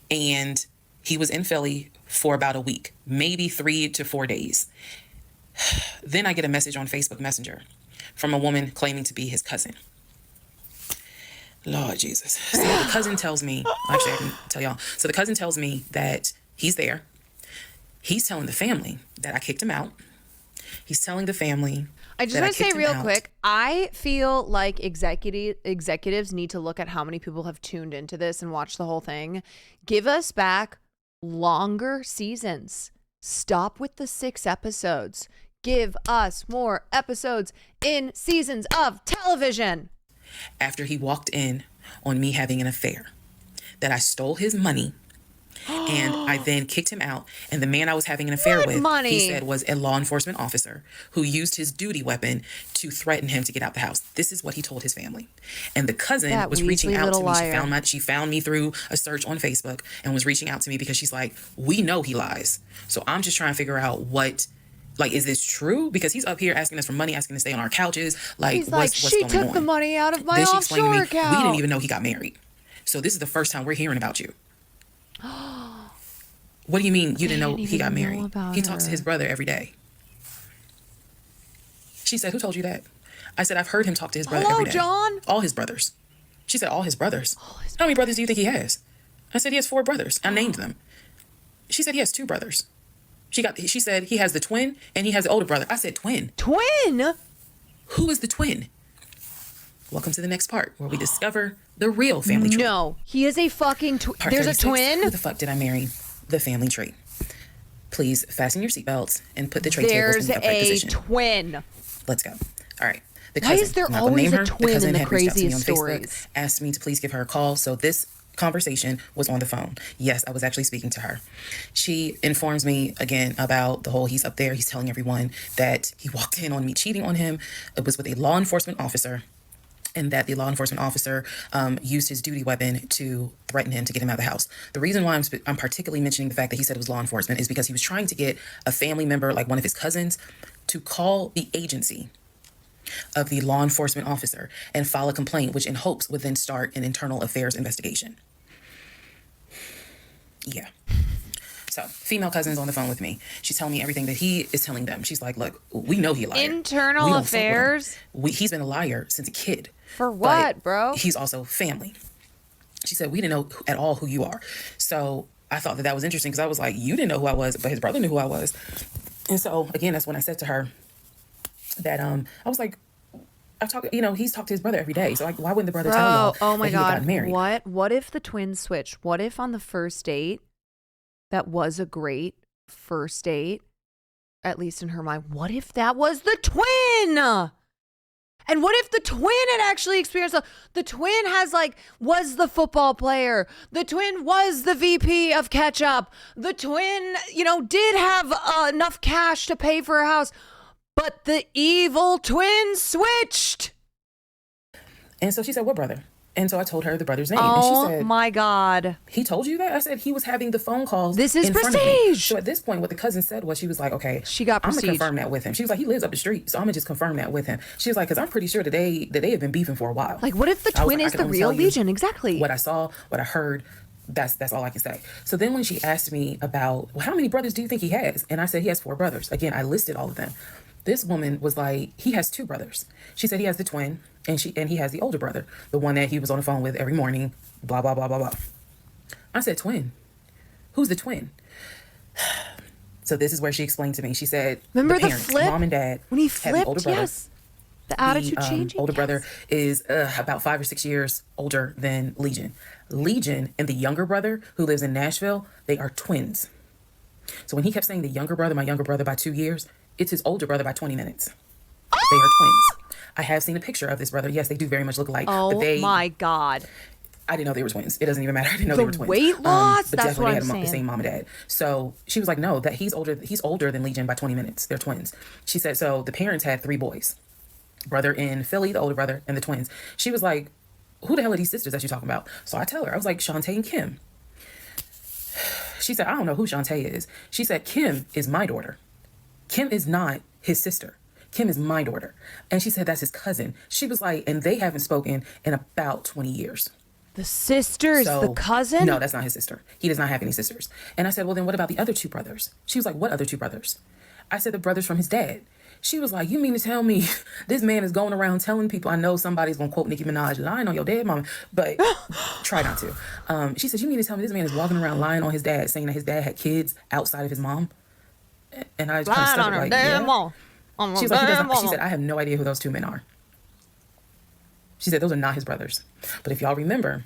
and he was in Philly for about a week, maybe 3 to 4 days. Then I get a message on Facebook Messenger from a woman claiming to be his cousin. Lord Jesus. So the cousin tells me, actually I can tell y'all. So the cousin tells me that he's there. He's telling the family that I kicked him out. He's telling the family
I just
that
want to say
kicked him
real
out.
quick, I feel like executives need to look at how many people have tuned into this and watched the whole thing. Give us back longer seasons. Stop with the 6 episodes. Give us more episodes in seasons of television.
After he walked in on me having an affair, that I stole his money and I then kicked him out. And the man I was having an affair with,
money?
he said was a law enforcement officer who used his duty weapon to threaten him to get out the house. This is what he told his family. And the cousin
That
was reaching
Weasley
out to
little
me.
liar.
She found me through a search on Facebook and was reaching out to me because she's like, we know he lies. So I'm just trying to figure out is this true? Because he's up here asking us for money, asking to stay on our couches.
He's
what's
she
going on?
took the money out of my
Then she explained to
offshore
me,
account.
we didn't even know he got married. So this is the first time we're hearing about you. What do you mean you didn't know he got
even know
married?
about
He talks to
her.
his brother every day. She said, who told you that? I said, I've heard him talk to his brother
Hello,
every day.
John?
All his brothers. She said, all his brothers. How many brothers do you think he has? I said, he has 4 brothers. I named them. She said, he has 2 brothers. She said, he has the twin and he has the older brother. I said, twin?
Twin?
Who is the twin? Welcome to the next part where we discover the real family tree.
No, he is a fucking twin.
Part
There's a
36,
twin?
Who the fuck did I marry? The family tree. Please fasten your seatbelts and put the tray tables
There's
in the upright
a
position.
twin.
Let's go. All right. The
Why
cousin,
is there
I'm not gonna
always
name
a
her.
twin in
cousin
the
had reached out to me
craziest
on Facebook,
stories?
asked me to please give her a call. So this conversation was on the phone. Yes, I was actually speaking to her. She informs me again about the whole he's up there. He's telling everyone that he walked in on me cheating on him. It was with a law enforcement officer. And that the law enforcement officer used his duty weapon to threaten him to get him out of the house. The reason why I'm particularly mentioning the fact that he said it was law enforcement is because he was trying to get a family member, like one of his cousins, to call the agency of the law enforcement officer and file a complaint, which in hopes would then start an internal affairs investigation. Yeah. So, female cousin's on the phone with me. She's telling me everything that he is telling them. She's like, look, we know he lied.
Internal
We don't fuck with him.
affairs?
He's been a liar since a kid.
For
But
what, bro?
He's also family. She said, we didn't know at all who you are. So I thought that was interesting because I was like, you didn't know who I was, but his brother knew who I was. And so, again, that's when I said to her that I was like, he's talked to his brother every day. So like, why wouldn't the brother tell y'all
Oh my
that he had
God.
gotten married?
What if the twins switched? What if on the first date, that was a great first date, at least in her mind, what if that was the twin? And what if the twin had actually experienced the twin was the football player. The twin was the VP of ketchup. The twin, did have enough cash to pay for a house, but the evil twin switched.
And so she said, what brother? And so I told her the brother's name.
Oh
and she said,
my God.
he told you that? I said, he was having the phone calls.
This is
in front of me.
prestige.
So at this point, what the cousin said was, she was like, okay,
She got
I'm going to
prestige.
confirm that with him. She was like, he lives up the street. So I'm going to just confirm that with him. She was like, because I'm pretty sure that they have been beefing for a while.
Like, what if the
I was
twin
like, I
is
can
the
only
real
tell you
Legion? Exactly.
What I saw, what I heard, that's all I can say. So then when she asked me about, well, how many brothers do you think he has? And I said, he has 4 brothers. Again, I listed all of them. This woman was like, he has 2 brothers. She said he has the twin and he has the older brother, the one that he was on the phone with every morning, blah, blah, blah, blah, blah. I said, twin? Who's the twin? So this is where she explained to me. She said,
Remember the
parents,
flip?
mom and dad,
When he
have an older
flipped,
brother.
yes. The attitude changing.
Older
yes.
brother is about 5 or 6 years older than Legion. Legion and the younger brother who lives in Nashville, they are twins. So when he kept saying my younger brother by 2 years, it's his older brother by 20 minutes. They are twins. I have seen a picture of this brother. Yes, they do very much look alike.
Oh
but
my God.
I didn't know they were twins. It doesn't even matter. I didn't know they were twins.
Weight loss?
But
That's
definitely
what
they
I'm
had
saying.
the same mom and dad. So she was like, no, that he's older than Legion by 20 minutes. They're twins. She said, so the parents had 3 boys. Brother in Philly, the older brother, and the twins. She was like, who the hell are these sisters that you're talking about? So I tell her, I was like, Shantae and Kim. She said, I don't know who Shantae is. She said, Kim is my daughter. Kim is not his sister. Kim is my daughter. And she said, that's his cousin. She was like, and they haven't spoken in about 20 years.
The sisters, the cousin?
No, that's not his sister. He does not have any sisters. And I said, well, then what about the other 2 brothers? She was like, what other 2 brothers? I said, the brothers from his dad. She was like, you mean to tell me this man is going around telling people, I know somebody's going to quote Nicki Minaj, lying on your dead mama, but try not to. She said, you mean to tell me this man is walking around lying on his dad, saying that his dad had kids outside of his mom? And I just kind of stuck like, yeah. She was like, she said, I have no idea who those 2 men are. She said, those are not his brothers. But if y'all remember,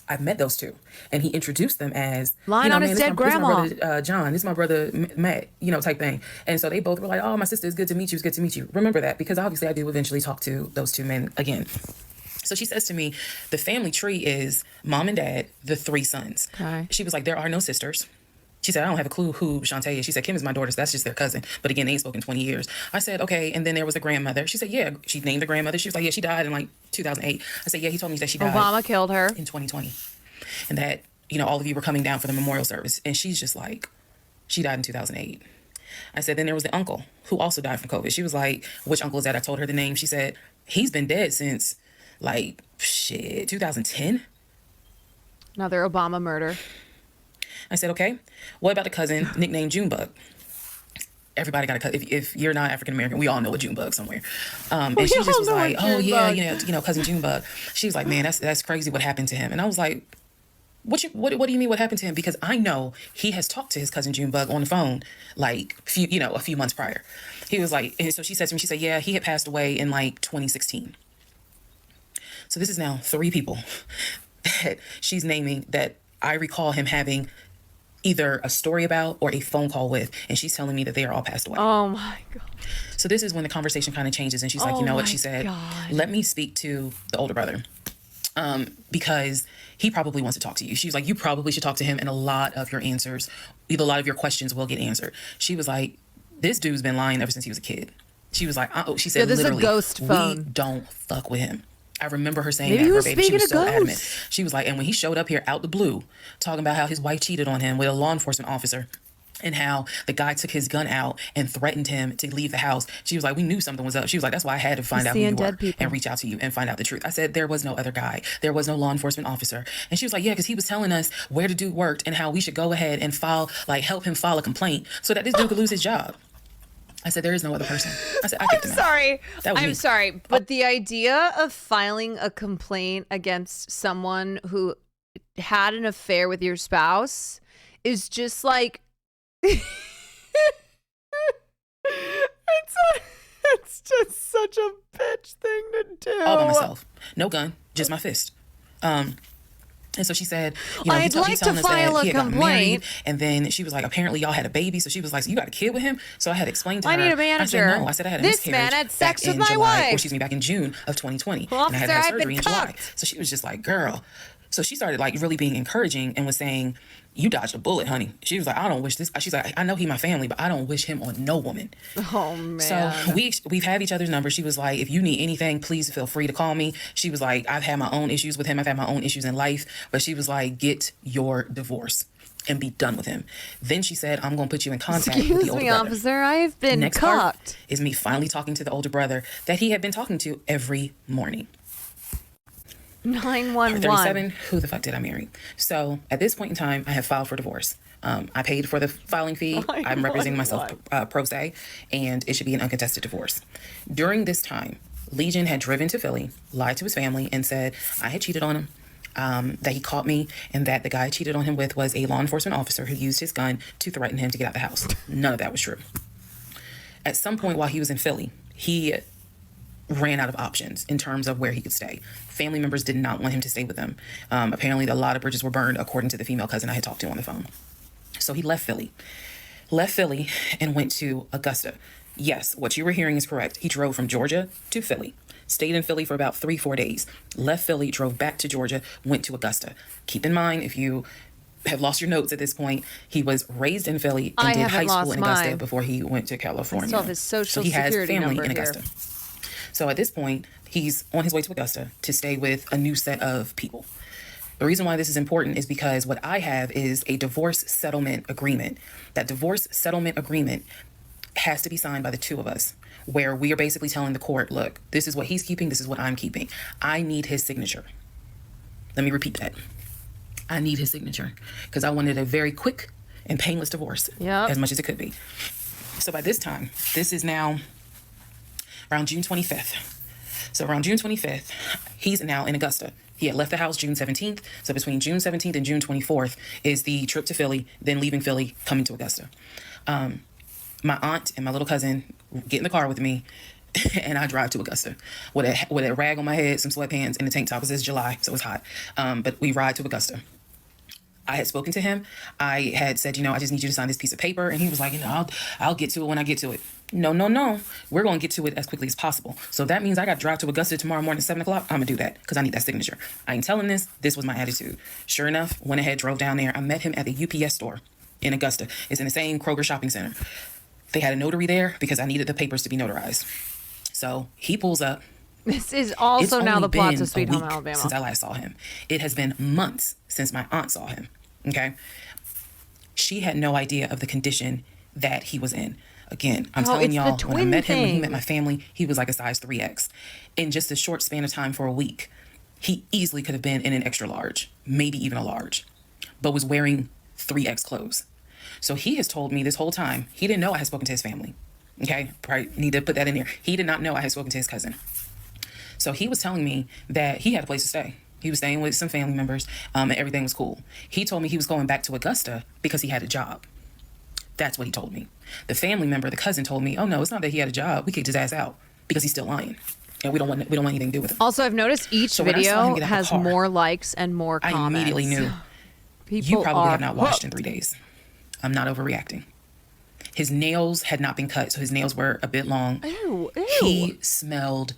I've met those 2, and he introduced them as
lying on his dead grandma.
This is my brother John. This is my brother Matt. Type thing. And so they both were like, "Oh, my sister, it's good to meet you. It's good to meet you." Remember that, because obviously I do eventually talk to those 2 men again. So she says to me, the family tree is mom and dad, the 3 sons.
Okay.
She was like, there are no sisters. She said, I don't have a clue who Shantae is. She said, Kim is my daughter, so that's just their cousin. But again, they ain't spoken 20 years. I said, okay. And then there was a grandmother. She said, yeah. She named the grandmother. She was like, yeah, she died in like 2008. I said, yeah, he told me that she died.
Obama killed her.
In 2020. And that, all of you were coming down for the memorial service. And she's just like, she died in 2008. I said, then there was the uncle who also died from COVID. She was like, which uncle is that? I told her the name. She said, he's been dead since 2010.
Another Obama murder.
I said, okay, what about the cousin nicknamed Junebug? Everybody got a cousin. If you're not African American, we all know a Junebug somewhere. And she just was like, oh yeah, cousin Junebug. She was like, man, that's crazy what happened to him. And I was like, what do you mean what happened to him? Because I know he has talked to his cousin Junebug on the phone a few months prior. He was like, and so she said to me, she said, yeah, he had passed away in 2016. So this is now 3 people that she's naming that I recall him having either a story about or a phone call with, and she's telling me that they are all passed away.
Oh my God.
So this is when the conversation kind of changes, and she's like, you know what? She said, let me speak to the older brother. Because he probably wants to talk to you. She was like, you probably should talk to him, and a lot of your questions will get answered. She was like, this dude's been lying ever since he was a kid. She was like, she said,
this
literally,
is a ghost phone.
We don't fuck with him. I remember her saying
Maybe
that
he was
verbatim. She was
speaking
so
to
adamant.
ghosts.
She was like, and when he showed up here out the blue, talking about how his wife cheated on him with a law enforcement officer, and how the guy took his gun out and threatened him to leave the house. She was like, we knew something was up. She was like, that's why I had to find out who you were and reach out to you and find out the truth. I said, there was no other guy. There was no law enforcement officer. And she was like, yeah, because he was telling us where the dude worked and how we should go ahead and help him file a complaint so that this dude could lose his job. I said, there is no other person. I said, I'm
sorry.
I'm
sorry. But the idea of filing a complaint against someone who had an affair with your spouse is just like, it's just such a bitch thing to do.
All by myself. No gun, just my fist. And so she said,
I'd like to file a complaint.
And then she was like, apparently y'all had a baby. So she was like, so you got a kid with him? So I had explained to her.
I need a manager.
I said, no. I said, I had a miscarriage.
This man had sex with
my
wife.
Back in June of 2020.
Well,
and I had surgery in July. So she was just like, girl. So she started really being encouraging and was saying, you dodged a bullet, honey. She was like, I don't wish this. She's like, I know he my family, but I don't wish him on no woman.
Oh, man.
So we've had each other's numbers. She was like, if you need anything, please feel free to call me. She was like, I've had my own issues with him. I've had my own issues in life. But she was like, get your divorce and be done with him. Then she said, I'm going to put you in contact with the older brother.
Officer, I've been
Next
cucked.
part is me finally talking to the older brother that he had been talking to every morning.
911.
37, who the fuck did I marry? So at this point in time, I have filed for divorce. I paid for the filing fee. I'm representing myself pro se, and it should be an uncontested divorce. During this time, Legion had driven to Philly, lied to his family, and said I had cheated on him, that he caught me, and that the guy I cheated on him with was a law enforcement officer who used his gun to threaten him to get out of the house. None of that was true. At some point while he was in Philly, he ran out of options in terms of where he could stay. Family members did not want him to stay with them. Apparently, a lot of bridges were burned, according to the female cousin I had talked to on the phone. So he left Philly and went to Augusta. Yes, what you were hearing is correct. He drove from Georgia to Philly, stayed in Philly for about 3-4 days, left Philly, drove back to Georgia, went to Augusta. Keep in mind, if you have lost your notes at this point, he was raised in Philly and did high school in Augusta before he went to California.
I still have his social
so he has
security
family
number
in
here.
Augusta. So at this point, he's on his way to Augusta to stay with a new set of people. The reason why this is important is because what I have is a divorce settlement agreement. That divorce settlement agreement has to be signed by the two of us, where we are basically telling the court, look, this is what he's keeping, this is what I'm keeping. I need his signature. Let me repeat that. I need his signature because I wanted a very quick and painless divorce, as much as it could be. So by this time, this is now around June 25th. So around June 25th, he's now in Augusta. He had left the house June 17th. So between June 17th and June 24th is the trip to Philly, then leaving Philly, coming to Augusta. My aunt and my little cousin get in the car with me, and I drive to Augusta with a rag on my head, some sweatpants, and a tank top. Because it's July, so it's hot. But we ride to Augusta. I had spoken to him. I had said, I just need you to sign this piece of paper. And he was like, I'll get to it when I get to it. No. We're going to get to it as quickly as possible. So that means I got to drive to Augusta tomorrow morning at 7 o'clock. I'm going to do that because I need that signature. I ain't telling this. This was my attitude. Sure enough, went ahead, drove down there. I met him at the UPS store in Augusta. It's in the same Kroger shopping center. They had a notary there because I needed the papers to be notarized. So he pulls up.
This is also now the plot to Sweet Home Alabama.
Since I last saw him. It has been months since my aunt saw him. Okay. She had no idea of the condition that he was in. Again, I'm telling y'all, when I met him, when he met my family, he was like a size 3X. In just a short span of time for a week, he easily could have been in an extra large, maybe even a large, but was wearing 3X clothes. So he has told me this whole time, he didn't know I had spoken to his family. Okay. Probably need to put that in there. He did not know I had spoken to his cousin. So he was telling me that he had a place to stay. He was staying with some family members, and everything was cool. He told me he was going back to Augusta because he had a job. That's what he told me. The family member, the cousin, told me, oh, no, it's not that he had a job. We kicked his ass out because he's still lying. And we don't want anything to do with him.
Also, I've noticed each video has more likes and more comments.
I immediately knew. You probably have not washed in 3 days. I'm not overreacting. His nails had not been cut, so his nails were a bit long.
Ew.
He smelled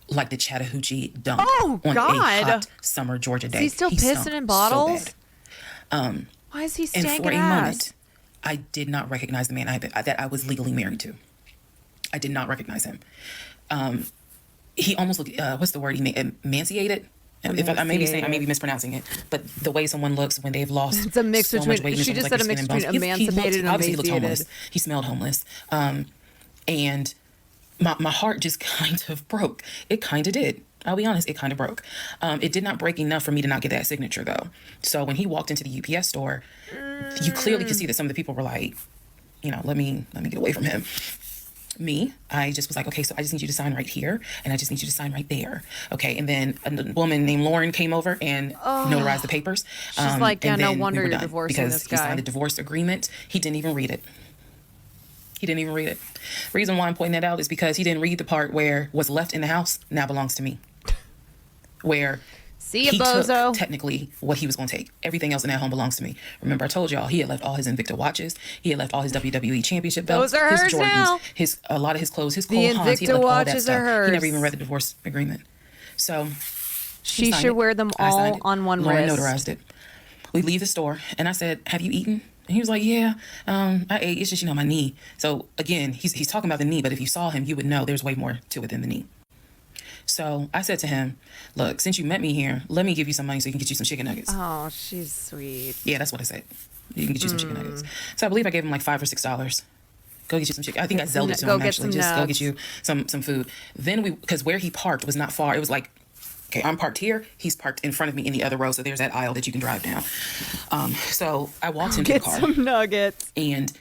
like the Chattahoochee dump
on
a hot summer Georgia day.
Is he still pissing in bottles?
So bad.
Why is he stank
and for a
ass?
moment, I did not recognize the man that I was legally married to. I did not recognize him. He almost looked, what's the word? He emaciated. If I may be saying, I may be mispronouncing it, but the way someone looks when they've lost
it's a mix
so
between,
much weight,
she just said a mix between emancipated and
obviously
emaciated.
He looked homeless. He smelled homeless. And my heart just kind of broke. It kind of did. I'll be honest, it kind of broke. It did not break enough for me to not get that signature, though. So when he walked into the UPS store, you clearly could see that some of the people were like, let me get away from him. Me, I just was like, okay, so I just need you to sign right here, and I just need you to sign right there. Okay, and then a woman named Lauren came over and notarized the papers.
She's like, yeah, no wonder you're divorcing
because
this guy.
He signed a divorce agreement. He didn't even read it. Reason why I'm pointing that out is because he didn't read the part where what's left in the house now belongs to me. Where
he
took technically what he was going to take. Everything else in that home belongs to me. Remember, I told y'all he had left all his Invicta watches. He had left all his WWE championship belts.
Those are
his
hers
Jordans,
now.
A lot of his clothes, his
The
Cole Haans. He had left all that
watches
stuff.
are hers.
He never even read the divorce agreement. So
she should wear them all on one
Lauren
wrist.
notarized it. We leave the store, and I said, "Have you eaten?" And he was like, yeah, I ate. It's just, my knee. So again, he's talking about the knee, but if you saw him, you would know there's way more to it than the knee. So I said to him, look, since you met me here, let me give you some money so you can get you some chicken nuggets.
Oh, she's sweet.
Yeah, that's what I said. You can get you some chicken nuggets. So I believe I gave him like $5 or $6. Go get you some chicken. I think I Zelled it to him, actually. Just go get you some food. Then because where he parked was not far. It was like, okay, I'm parked here. He's parked in front of me in the other row. So there's that aisle that you can drive down. So I walked into the car.
Get some nuggets.
And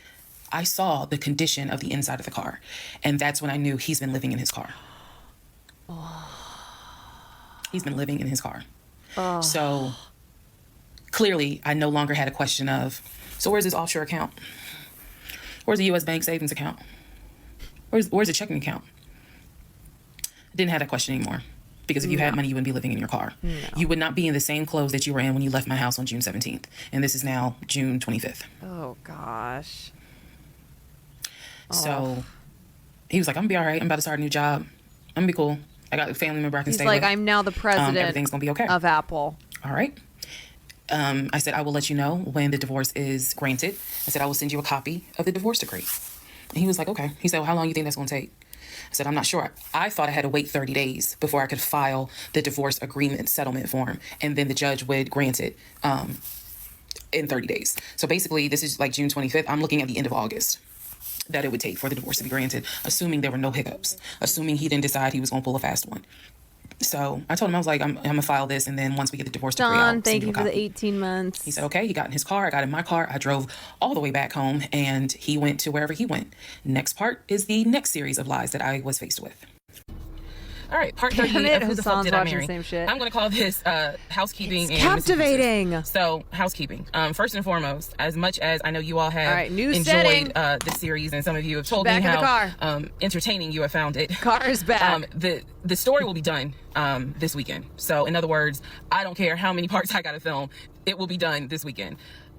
I saw the condition of the inside of the car. And that's when I knew he's been living in his car. He's been living in his car. So clearly I no longer had a question of, so where's his offshore account? Where's the U.S. bank savings account? Where's the checking account? I didn't have that question anymore. Because if you had money, you wouldn't be living in your car. No. You would not be in the same clothes that you were in when you left my house on June 17th. And this is now June 25th.
Oh, gosh.
So he was like, I'm gonna be all right. I'm about to start a new job. I'm gonna be cool. I got a family member I can
He's
stay
like,
with.
I'm now the president
Everything's gonna be okay.
of Apple.
All right. I said, I will let you know when the divorce is granted. I said, I will send you a copy of the divorce decree. And he was like, okay. He said, well, how long do you think that's going to take? I said, I'm not sure. I thought I had to wait 30 days before I could file the divorce agreement settlement form. And then the judge would grant it in 30 days. So basically, this is like June 25th. I'm looking at the end of August that it would take for the divorce to be granted, assuming there were no hiccups, assuming he didn't decide he was going to pull a fast one. So I told him, I was like, I'm going to file this. And then once we get the divorce decree, I'll
thank
send
you
a
for the
copy.
18 months.
He said, okay. He got in his car. I got in my car. I drove all the way back home, and he went to wherever he went. Next part is the next series of lies that I was faced with. All right, part 30 of Who the Fuck Did I Marry?
Same shit.
I'm going to call this housekeeping.
It's
and
captivating.
missing pieces. So, housekeeping. First and foremost, as much as I know you all have
new
enjoyed
setting.
This series, and some of you have told
Back
me
in the
how
car.
entertaining you have found it.
Car is back.
The story will be done this weekend. So, in other words, I don't care how many parts I got to film. It will be done this weekend.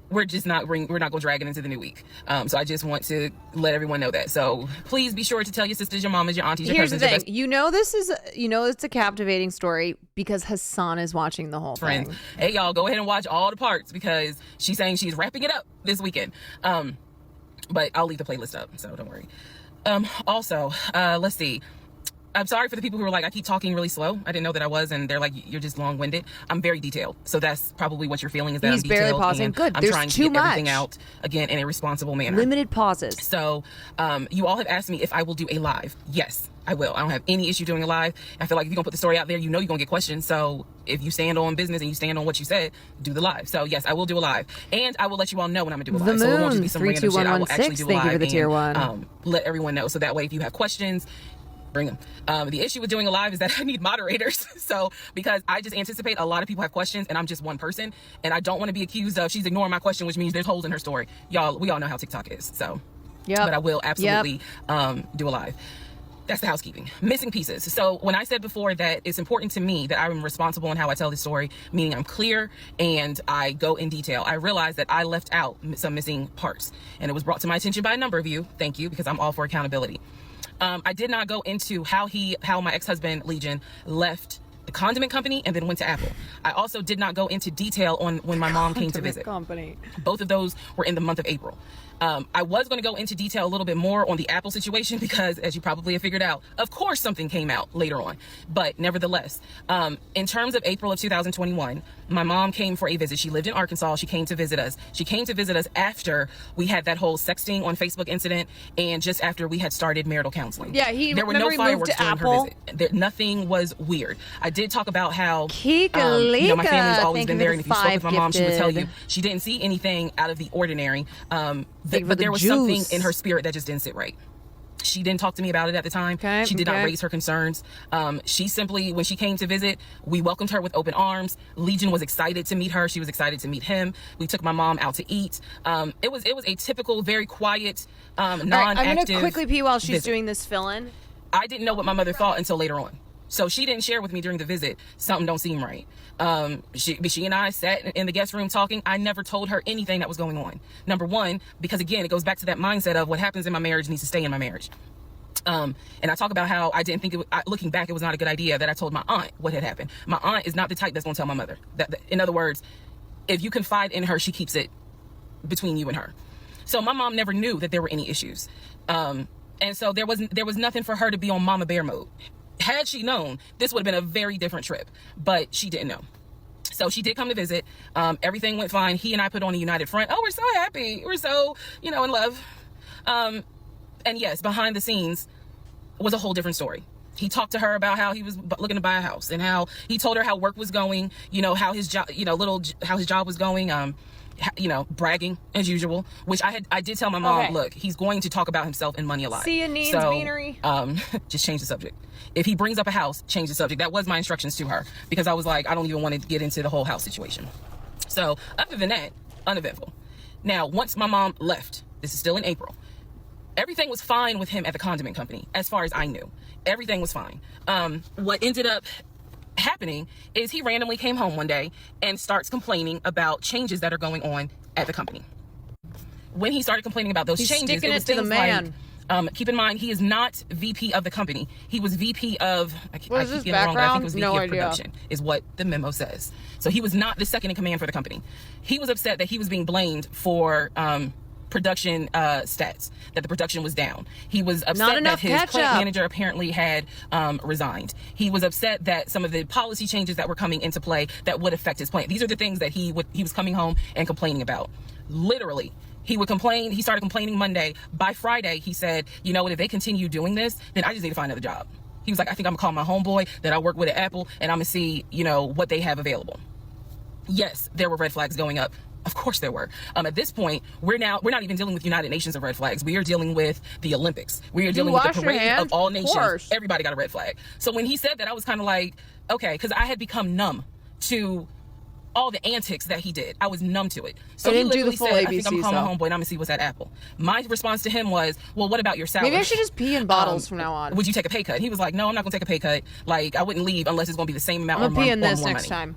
We're not going to drag it into the new week. So I just want to let everyone know that. So please be sure to tell your sisters, your mamas, your aunties, your
Here's
cousins,
the
your
thing.
best
It's a captivating story because Hassan is watching the whole
friends.
thing.
Hey, y'all, go ahead and watch all the parts because she's saying she's wrapping it up this weekend. But I'll leave the playlist up, so don't worry. Also, let's see. I'm sorry for the people who are like, I keep talking really slow. I didn't know that I was, and they're like, you're just long-winded. I'm very detailed, so that's probably what you're feeling is that
He's
I'm detailed.
barely pausing.
And
Good.
I'm
There's
trying to
too
get everything
much.
out again in a responsible manner.
Limited pauses.
So, you all have asked me if I will do a live. Yes, I will. I don't have any issue doing a live. I feel like if you're gonna put the story out there, you know you're gonna get questions. So if you stand on business and you stand on what you said, do the live. So yes, I will do a live, and I will let you all know when I'm gonna do a live. So it won't just be some random shit. I will actually do a live.
Thank you for the tier one.
And let everyone know. So that way, if you have questions, bring them. The issue with doing a live is that I need moderators. So because I just anticipate a lot of people have questions and I'm just one person, and I don't want to be accused of she's ignoring my question, which means there's holes in her story. Y'all, we all know how TikTok is. So
yeah,
but I will absolutely do a live. That's the housekeeping. Missing pieces. So when I said before that it's important to me that I'm responsible in how I tell the story, meaning I'm clear and I go in detail, I realized that I left out some missing parts, and it was brought to my attention by a number of you. Thank you, because I'm all for accountability. I did not go into how my ex-husband Legion left the condiment company and then went to Apple. I also did not go into detail on when my mom came to visit.
Company.
Both of those were in the month of April. I was going to go into detail a little bit more on the Apple situation because, as you probably have figured out, of course something came out later on. But nevertheless, in terms of April of 2021, my mom came for a visit. She lived in Arkansas. She came to visit us. She came to visit us after we had that whole sexting on Facebook incident and just after we had started marital counseling.
Yeah,
there were no fireworks during
Apple.
her visit. Nothing was weird. I did talk about how
Kika
my family's always been there, and if you spoke with my mom, she would tell you
gifted.
she didn't see anything out of the ordinary.
Thank you for
But
the
there was
juice.
something in her spirit that just didn't sit right. She didn't talk to me about it at the time.
Okay,
she did not
okay.
raise her concerns. She simply, when she came to visit, we welcomed her with open arms. Legion was excited to meet her. She was excited to meet him. We took my mom out to eat. It was a typical, very quiet, non-active
All right, I'm going to quickly pee while she's
visit.
doing this fill-in.
I didn't know what my mother thought until later on. So she didn't share with me during the visit. Something don't seem right. She and I sat in the guest room talking. I never told her anything that was going on. Number one, because again, it goes back to that mindset of what happens in my marriage needs to stay in my marriage. And I talk about how I didn't think looking back, it was not a good idea that I told my aunt what had happened. My aunt is not the type that's going to tell my mother. In other words, if you confide in her, she keeps it between you and her. So my mom never knew that there were any issues. And so there was nothing for her to be on mama bear mode. Had she known, this would have been a very different trip, but she didn't know. So she did come to visit. Everything went fine. He and I put on a united front. Oh, we're so happy. We're so, in love. And yes, behind the scenes was a whole different story. He talked to her about how he was looking to buy a house and how he told her how work was going, how his job, how his job was going, bragging as usual, which I did tell my mom,
Okay.
look, he's going to talk about himself and money a lot.
See you, Neen's
So,
Beanery.
just change the subject. If he brings up a house, change the subject. That was my instructions to her because I was like, I don't even want to get into the whole house situation. So other than that, uneventful. Now, once my mom left, this is still in April, everything was fine with him at the condiment company. As far as I knew, everything was fine. What ended up happening is he randomly came home one day and starts complaining about changes that are going on at the company. When he started complaining about those
He's
changes,
sticking
it was
it to the
things
man.
like, Keep in mind, he is not VP of the company. He was VP of, I keep getting it wrong, but I think it was VP of production, is what the memo says. So he was not the second in command for the company. He was upset that he was being blamed for production stats, that the production was down. He was upset that his plant manager apparently had resigned. He was upset that some of the policy changes that were coming into play that would affect his plant. These are the things that he was coming home and complaining about. Literally. He would complain. He started complaining Monday. By Friday, he said, you know what, if they continue doing this, then I just need to find another job. He was like, I think I'm gonna call my homeboy that I work with at Apple and I'm gonna see, you know, what they have available. Yes, there were red flags going up. Of course there were. At this point, we're not even dealing with United Nations of red flags. We are dealing with the Olympics. We are dealing with the parade of all nations. Everybody got a red flag. So when he said that, I was kind of like, okay, because I had become numb to all the antics that he did. I was numb to it. So he literally said, I think I'm calling my homeboy and I'm gonna see what's at Apple. My response to him was, well, what about your salary?
Maybe I should just pee in bottles from now on.
Would you take a pay cut? He was like, no, I'm not gonna take a pay cut. Like, I wouldn't leave unless it's gonna be the same amount or more money.
I'm gonna pee in this next time.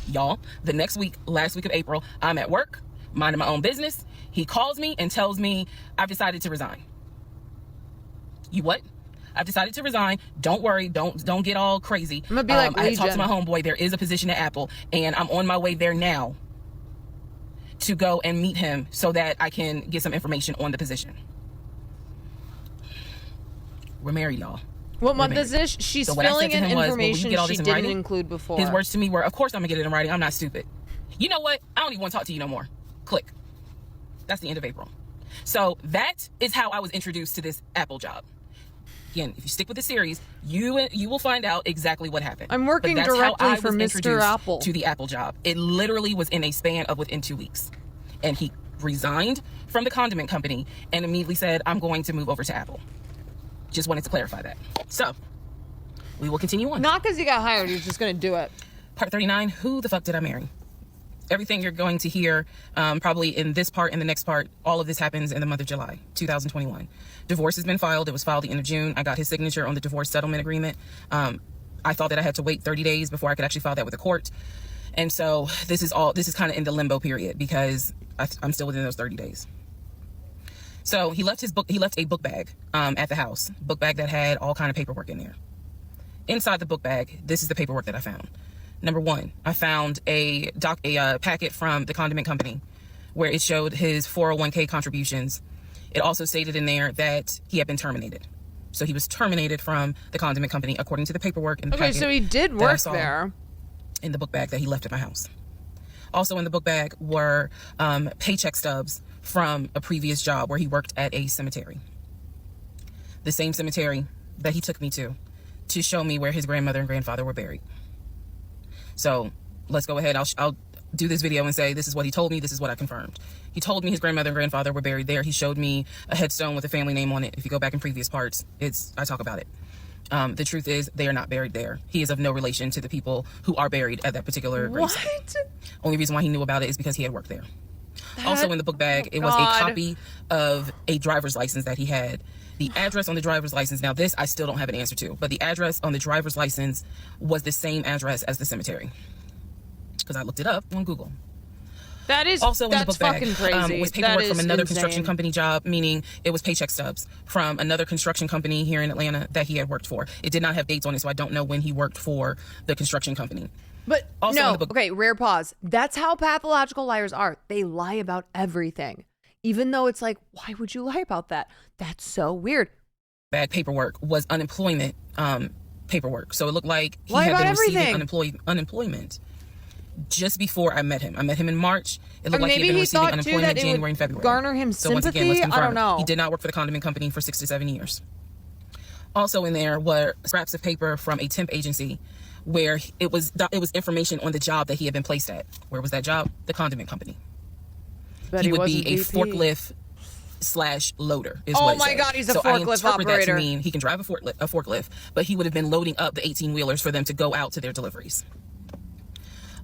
Y'all, the next week, last week of April, I'm at work, minding my own business. He calls me and tells me, I've decided to resign. You what? I've decided to resign. Don't worry. Don't get all crazy.
I'm gonna be like,
I had talked to my homeboy. There is a position at Apple, and I'm on my way there now to go and meet him so that I can get some information on the position. We're married, y'all.
What month is this? She's filling in information she didn't include before.
His words to me were, of course I'm gonna get it in writing. I'm not stupid. You know what? I don't even want to talk to you no more. Click. That's the end of April. So that is how I was introduced to this Apple job. Again, if you stick with the series, you will find out exactly what happened.
I'm working directly for Mr. Apple.
To the Apple job. It literally was in a span of within 2 weeks. And he resigned from the condiment company and immediately said, I'm going to move over to Apple. Just wanted to clarify that. So, we will continue on.
Not because he got hired, he's just going to do it.
Part 39, who the fuck did I marry? Everything you're going to hear, probably in this part and the next part, all of this happens in the month of July, 2021. Divorce has been filed. It was filed the end of June. I got his signature on the divorce settlement agreement. I thought that I had to wait 30 days before I could actually file that with the court. And so this is kind of in the limbo period because I'm still within those 30 days. So he left a book bag at the house, book bag that had all kind of paperwork in there. Inside the book bag, this is the paperwork that I found. Number one, I found a packet from the condiment company where it showed his 401k contributions. It also stated in there that he had been terminated. So he was terminated from the condiment company according to the paperwork in the packet.
Okay, so he did work there.
In the book bag that he left at my house. Also in the book bag were paycheck stubs from a previous job where he worked at a cemetery. The same cemetery that he took me to show me where his grandmother and grandfather were buried. So let's go ahead. I'll do this video and say, this is what he told me. This is what I confirmed. He told me his grandmother and grandfather were buried there. He showed me a headstone with a family name on it. If you go back in previous parts, I talk about it. The truth is they are not buried there. He is of no relation to the people who are buried at that particular gravesite. Only reason why he knew about it is because he had worked there. Also in the book bag, it was a copy of a driver's license that he had. The address on the driver's license, now this I still don't have an answer to, but the address on the driver's license was the same address as the cemetery. Because I looked it up on Google.
That is
also in the book bag
crazy.
Was paperwork from another construction company job, meaning it was paycheck stubs from another construction company here in Atlanta that he had worked for. It did not have dates on it, so I don't know when he worked for the construction company.
But
also
no, okay, rare pause. That's how pathological liars are. They lie about everything. Even though it's like, why would you lie about that? That's so weird.
Bag paperwork was unemployment paperwork. So it looked like he
lie
had
about
been
everything.
receiving unemployment just before I met him. I met him in March. It looked like he
maybe
had been
he
receiving
thought too that
unemployment
it
January
would
and February.
garner him
So once again,
sympathy.
let's confirm
I don't know.
He did not work for the condiment company for 6 to 7 years. Also in there were scraps of paper from a temp agency where it was information on the job that he had been placed at. Where was that job? The condiment company.
But
he would be a forklift / loader is what it said.
God, he's a
so
forklift
I interpret
operator.
that to mean he can drive a forklift, but he would have been loading up the 18-wheelers for them to go out to their deliveries.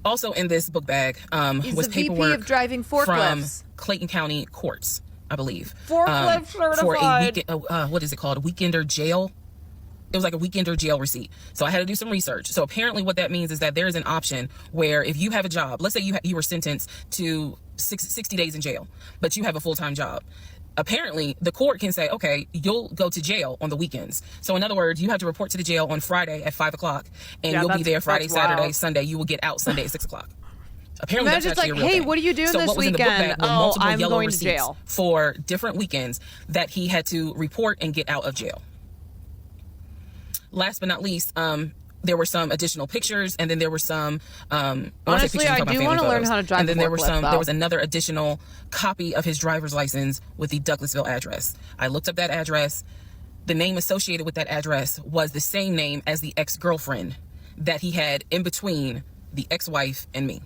Also in this book bag was paperwork
VP of driving forklifts.
from Clayton County courts, I believe.
Forklift certified.
For a weekend, what is it called? A weekender jail. It was like a weekender jail receipt. So I had to do some research. So apparently what that means is that there is an option where if you have a job, let's say you were sentenced to 60 days in jail, but you have a full-time job. apparently the court can say, okay, you'll go to jail on the weekends. So in other words, you have to report to the jail on Friday at 5 o'clock, and you'll be there Friday, Saturday, Sunday. You will get out Sunday at 6 o'clock. Apparently that's actually a real thing.
What are you doing
so
this
what was
weekend?
In the book bag were multiple
I'm
yellow
going to
receipts
jail.
For different weekends that he had to report and get out of jail. Last but not least, there were some additional pictures, and then there were some.
Honestly, I do want to learn how to drive.
And then there were some. There was another additional copy of his driver's license with the Douglasville address. I looked up that address. The name associated with that address was the same name as the ex-girlfriend that he had in between the ex-wife and me.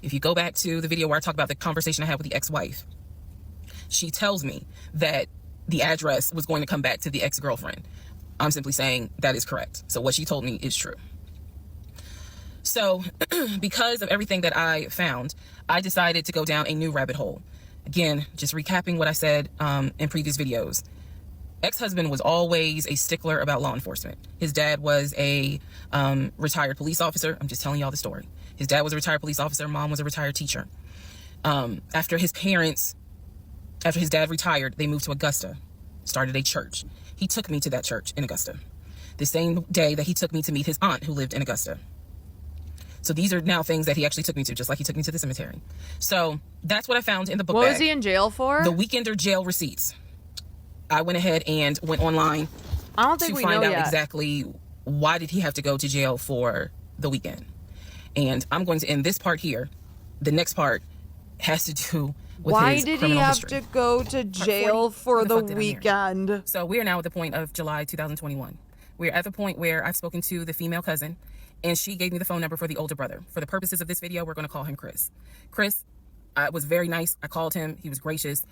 If you go back to the video where I talk about the conversation I had with the ex-wife, she tells me that the address was going to come back to the ex-girlfriend. I'm simply saying that is correct. So what she told me is true. So because of everything that I found, I decided to go down a new rabbit hole. Again, just recapping what I said in previous videos. Ex-husband was always a stickler about law enforcement. His dad was a retired police officer. I'm just telling y'all the story. His dad was a retired police officer. Mom was a retired teacher. After his dad retired, they moved to Augusta, started a church. He took me to that church in Augusta, the same day that he took me to meet his aunt who lived in Augusta. So these are now things that he actually took me to, just like he took me to the cemetery. So that's what I found in the book bag.
What was he in jail for?
The weekender jail receipts. I went ahead and went online to find out exactly why did he have to go to jail for the weekend. And I'm going to end this part here. The next part has to do with his criminal history.
Why did he have to go to jail for the weekend?
So we are now at the point of July 2021. We're at the point where I've spoken to the female cousin, and she gave me the phone number for the older brother. For the purposes of this video, we're going to call him Chris. Chris was very nice. I called him. He was gracious.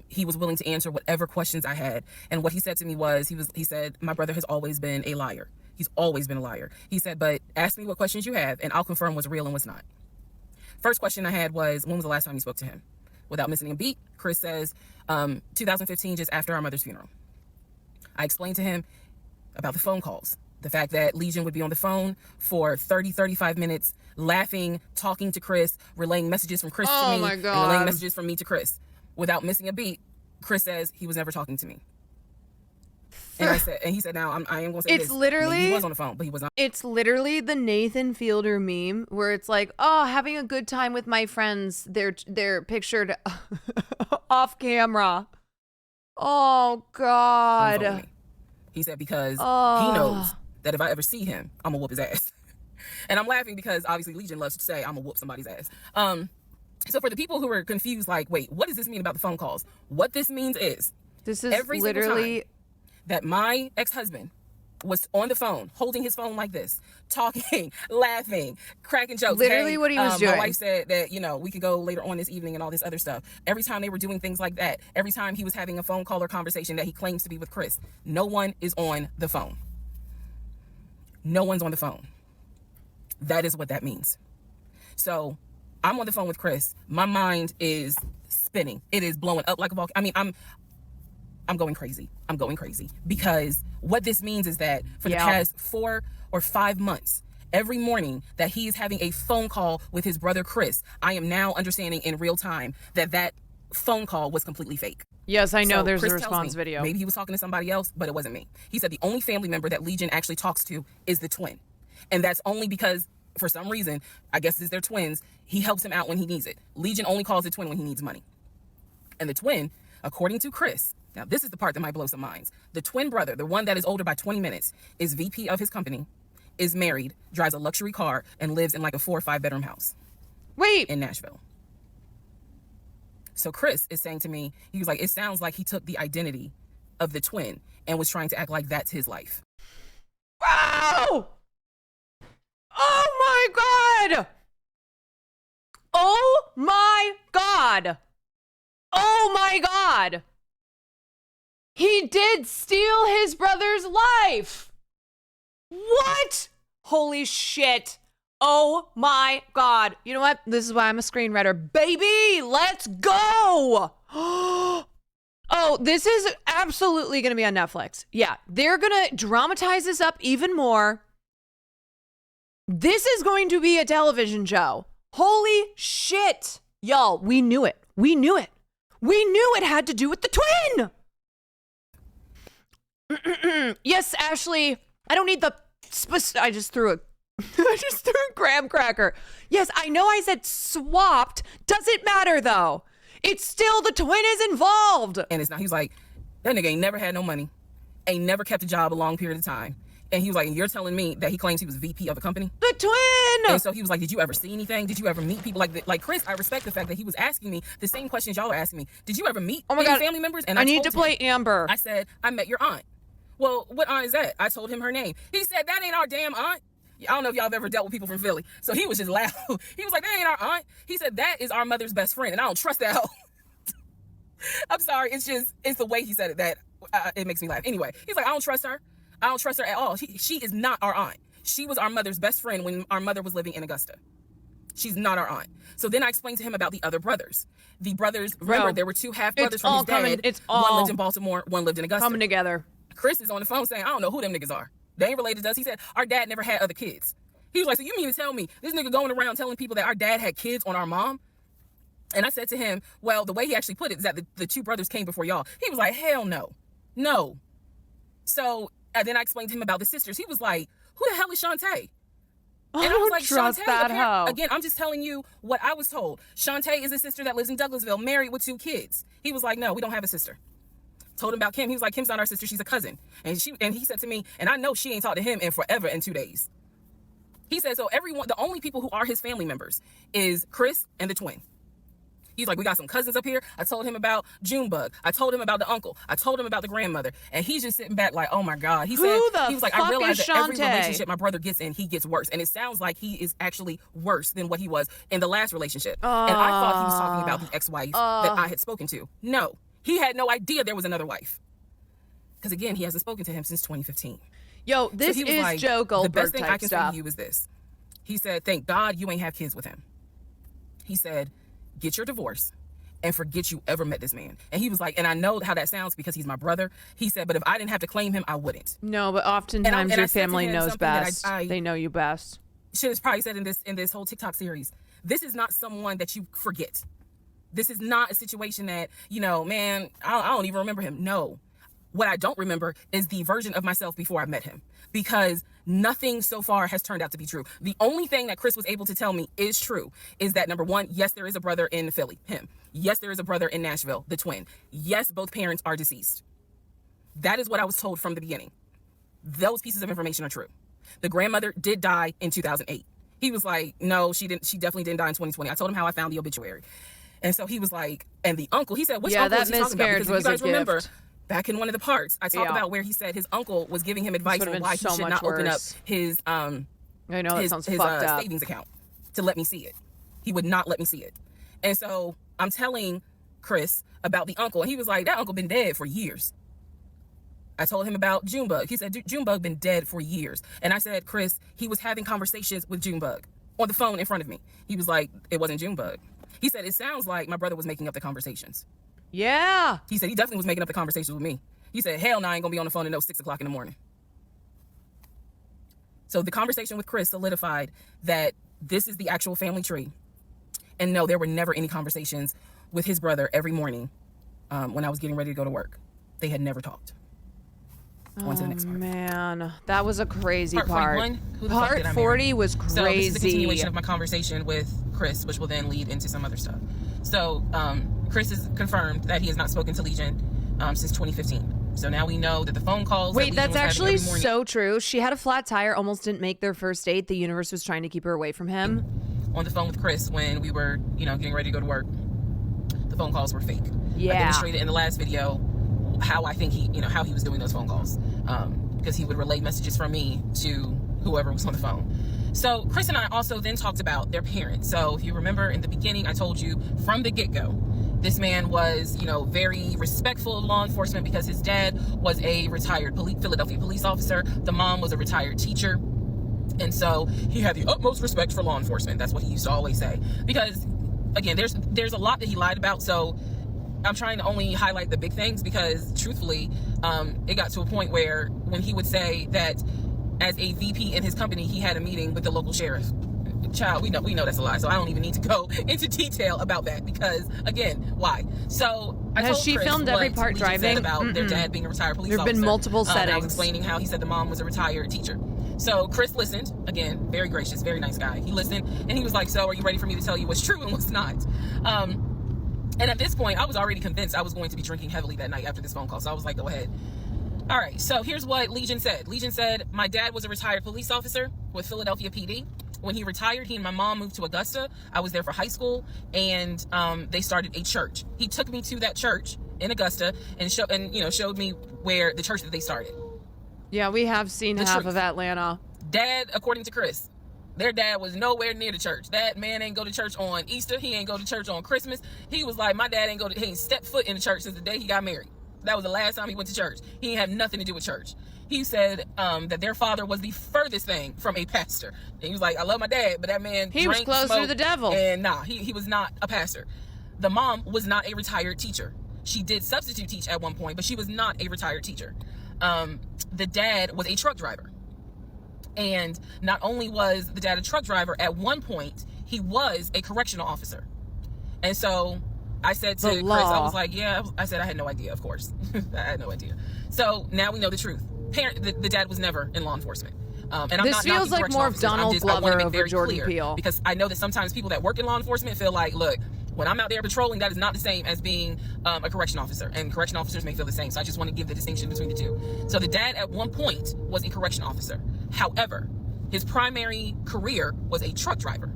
He was willing to answer whatever questions I had. And what he said to me was, he said, my brother has always been a liar. He's always been a liar. He said, but ask me what questions you have, and I'll confirm what's real and what's not. First question I had was, when was the last time you spoke to him? Without missing a beat, Chris says, 2015, just after our mother's funeral. I explained to him about the phone calls. The fact that Legion would be on the phone for 30, 35 minutes, laughing, talking to Chris, relaying messages from Chris to me, and relaying messages from me to Chris. Without missing a beat, Chris says he was never talking to me. And he said, now I am going to say
it's literally,
he was on the phone, but he was not.
It's literally the Nathan Fielder meme where it's like, oh, having a good time with my friends. They're pictured off camera. Oh God.
He said, because he knows that if I ever see him, I'm gonna whoop his ass. And I'm laughing because obviously Legion loves to say I'm gonna whoop somebody's ass. So for the people who are confused, like, wait, what does this mean about the phone calls? What this means is,
this is
every
literally
time that my ex-husband was on the phone, holding his phone like this, talking, laughing, cracking jokes.
Literally what he was doing.
My wife said that, we could go later on this evening and all this other stuff. Every time they were doing things like that, every time he was having a phone call or conversation that he claims to be with Chris, no one is on the phone. No one's on the phone. That is what that means. So I'm on the phone with Chris. My mind is spinning. It is blowing up like a volcano. I mean, I'm going crazy. I'm going crazy because what this means is that for the past 4 or 5 months, every morning that he is having a phone call with his brother Chris, I am now understanding in real time that phone call was completely fake.
Yes, I know. So there's
Chris
a response video.
Maybe he was talking to somebody else, but it wasn't me. He said the only family member that Legion actually talks to is the twin. And that's only because, for some reason, I guess it's their twins, he helps him out when he needs it. Legion only calls the twin when he needs money. And the twin, according to Chris, now this is the part that might blow some minds. The twin brother, the one that is older by 20 minutes, is VP of his company, is married, drives a luxury car, and lives in like a 4 or 5 bedroom house.
Wait.
In Nashville. So Chris is saying to me, he was like, it sounds like he took the identity of the twin and was trying to act like that's his life.
Wow! Oh my God! Oh my God! Oh my God! He did steal his brother's life! What? Holy shit. Oh my God. You know what? This is why I'm a screenwriter. Baby, let's go! Oh, this is absolutely going to be on Netflix. Yeah, they're going to dramatize this up even more. This is going to be a television show. Holy shit. Y'all, we knew it. We knew it. We knew it had to do with the twin. Yes, Ashley. I don't need the I just threw a graham cracker. Yes, I know I said swapped. Doesn't matter though. It's still the twin is involved.
And it's not. He was like, that nigga ain't never had no money, ain't never kept a job a long period of time. And he was like, and you're telling me that he claims he was VP of a company?
The twin!
And so he was like, did you ever see anything? Did you ever meet people like Chris? I respect the fact that he was asking me the same questions y'all are asking me. Did you ever meet any family members? And
I need to play Amber.
I said, I met your aunt. Well, what aunt is that? I told him her name. He said, that ain't our damn aunt. I don't know if y'all have ever dealt with people from Philly. So he was just loud. He was like, that ain't our aunt. He said, that is our mother's best friend. And I don't trust that hoe. I'm sorry. It's the way he said it that it makes me laugh. Anyway, he's like, I don't trust her. I don't trust her at all. She is not our aunt. She was our mother's best friend when our mother was living in Augusta. She's not our aunt. So then I explained to him about the other brothers. The brothers, remember, there were two half-brothers from his dad. One lived in Baltimore, one lived in Augusta.
Coming together.
Chris is on the phone saying, I don't know who them niggas are. They ain't related to us. He said, our dad never had other kids. He was like, so you mean to tell me this nigga going around telling people that our dad had kids on our mom? And I said to him, well, the way he actually put it is that the two brothers came before y'all. He was like, hell no. No. So then I explained to him about the sisters. He was like, who the hell is Shantae? And I was like,
trust
Shantae,
that hoe.
Again, I'm just telling you what I was told. Shantae is a sister that lives in Douglasville, married with 2 kids. He was like, no, we don't have a sister. Told him about Kim. He was like, Kim's not our sister, she's a cousin. And he said to me, and I know she ain't talked to him in forever in 2 days. He said, so the only people who are his family members is Chris and the twin. He's like, we got some cousins up here. I told him about Junebug. I told him about the uncle. I told him about the grandmother. And he's just sitting back like, oh my God. He was like, I realize that every relationship my brother gets in, he gets worse. And it sounds like he is actually worse than what he was in the last relationship. And I thought he was talking about the ex-wife that I had spoken to. No, he had no idea there was another wife. Because again, he hasn't spoken to him since 2015.
Yo, this is like, Joe Goldberg
the best thing
type
I can
stuff.
say to you is this. He said, thank God you ain't have kids with him. He said, get your divorce and forget you ever met this man. And he was like, and I know how that sounds because he's my brother. He said, but if I didn't have to claim him, I wouldn't.
No, but oftentimes your family knows best. They know you best.
Should have probably said in this whole TikTok series, this is not someone that you forget. This is not a situation that, man, I don't even remember him. No. What I don't remember is the version of myself before I met him, because nothing so far has turned out to be true. The only thing that Chris was able to tell me is true is that, number one, yes, there is a brother in Philly, him. Yes, there is a brother in Nashville, the twin. Yes, both parents are deceased. That is what I was told from the beginning. Those pieces of information are true. The grandmother did die in 2008. He was like, no, she didn't. She definitely didn't die in 2020. I told him how I found the obituary. And so he was like, and the uncle, he said, which uncle is he talking about? Because if you guys remember, back in one of the parts, I talked about where he said his uncle was giving him advice on why he should not open up his savings account to let me see it. He would not let me see it. And so I'm telling Chris about the uncle, and he was like, that uncle been dead for years. I told him about Junebug. He said, Junebug been dead for years. And I said, Chris, he was having conversations with Junebug on the phone in front of me. He was like, it wasn't Junebug. He said, it sounds like my brother was making up the conversations.
Yeah.
He said he definitely was making up the conversations with me. He said, hell no, I ain't gonna be on the phone at 6 o'clock in the morning. So the conversation with Chris solidified that this is the actual family tree. And no, there were never any conversations with his brother every morning when I was getting ready to go to work. They had never talked. On to the next part.
Man, that was a crazy part.
Part 41, who the fuck
part
did I
40
marry?
was crazy.
So this is the continuation of my conversation with Chris, which will then lead into some other stuff. So Chris has confirmed that he has not spoken to Legion since 2015. So now we know that the phone calls.
Wait, that's actually so true. She had a flat tire, almost didn't make their first date. The universe was trying to keep her away from him.
On the phone with Chris when we were, getting ready to go to work, the phone calls were fake.
Yeah.
I demonstrated in the last video how I think how he was doing those phone calls, because he would relay messages from me to whoever was on the phone. So Chris and I also then talked about their parents. So if you remember in the beginning, I told you from the get-go, this man was, very respectful of law enforcement because his dad was a retired Philadelphia police officer. The mom was a retired teacher. And so he had the utmost respect for law enforcement. That's what he used to always say. Because, again, there's a lot that he lied about. So I'm trying to only highlight the big things because, truthfully, it got to a point where when he would say that as a VP in his company, he had a meeting with the local sheriff. child, we know that's a lie. So I don't even need to go into detail about that because, again, why? So I
Has
told
she
Chris
filmed every
what
part
Legion said
driving?
about their dad being a retired police
There have
officer.
been multiple
I was
settings.
explaining how he said the mom was a retired teacher. So Chris listened. Again, very gracious, very nice guy. He listened and he was like, so are you ready for me to tell you what's true and what's not? And at this point, I was already convinced I was going to be drinking heavily that night after this phone call. So I was like, go ahead. All right, so here's what Legion said. Legion said, my dad was a retired police officer with Philadelphia PD. When he retired, he and my mom moved to Augusta. I was there for high school, and they started a church. He took me to that church in Augusta and showed me where the church that they started.
Yeah, we have seen half
truth.
of Atlanta.
Dad, according to Chris, their dad was nowhere near the church. That man ain't go to church on Easter. He ain't go to church on Christmas. He was like, my dad he ain't stepped foot in the church since the day he got married. That was the last time he went to church. He didn't have nothing to do with church. He said that their father was the furthest thing from a pastor. And he was like, I love my dad, but that man
He was
drank,
closer to
smoked,
the devil.
And nah, he was not a pastor. The mom was not a retired teacher. She did substitute teach at one point, but she was not a retired teacher. The dad was a truck driver. And not only was the dad a truck driver, at one point, he was a correctional officer. And so I said to Chris, I was like, yeah, I said I had no idea, of course. I had no idea. So now we know the truth. The dad was never in law enforcement. And I'm
This
not
feels like more of Donald Glover over Jordan
clear,
Peele.
because I know that sometimes people that work in law enforcement feel like, look, when I'm out there patrolling, that is not the same as being a correction officer. And correction officers may feel the same. So I just want to give the distinction between the two. So the dad at one point was a correction officer. However, his primary career was a truck driver.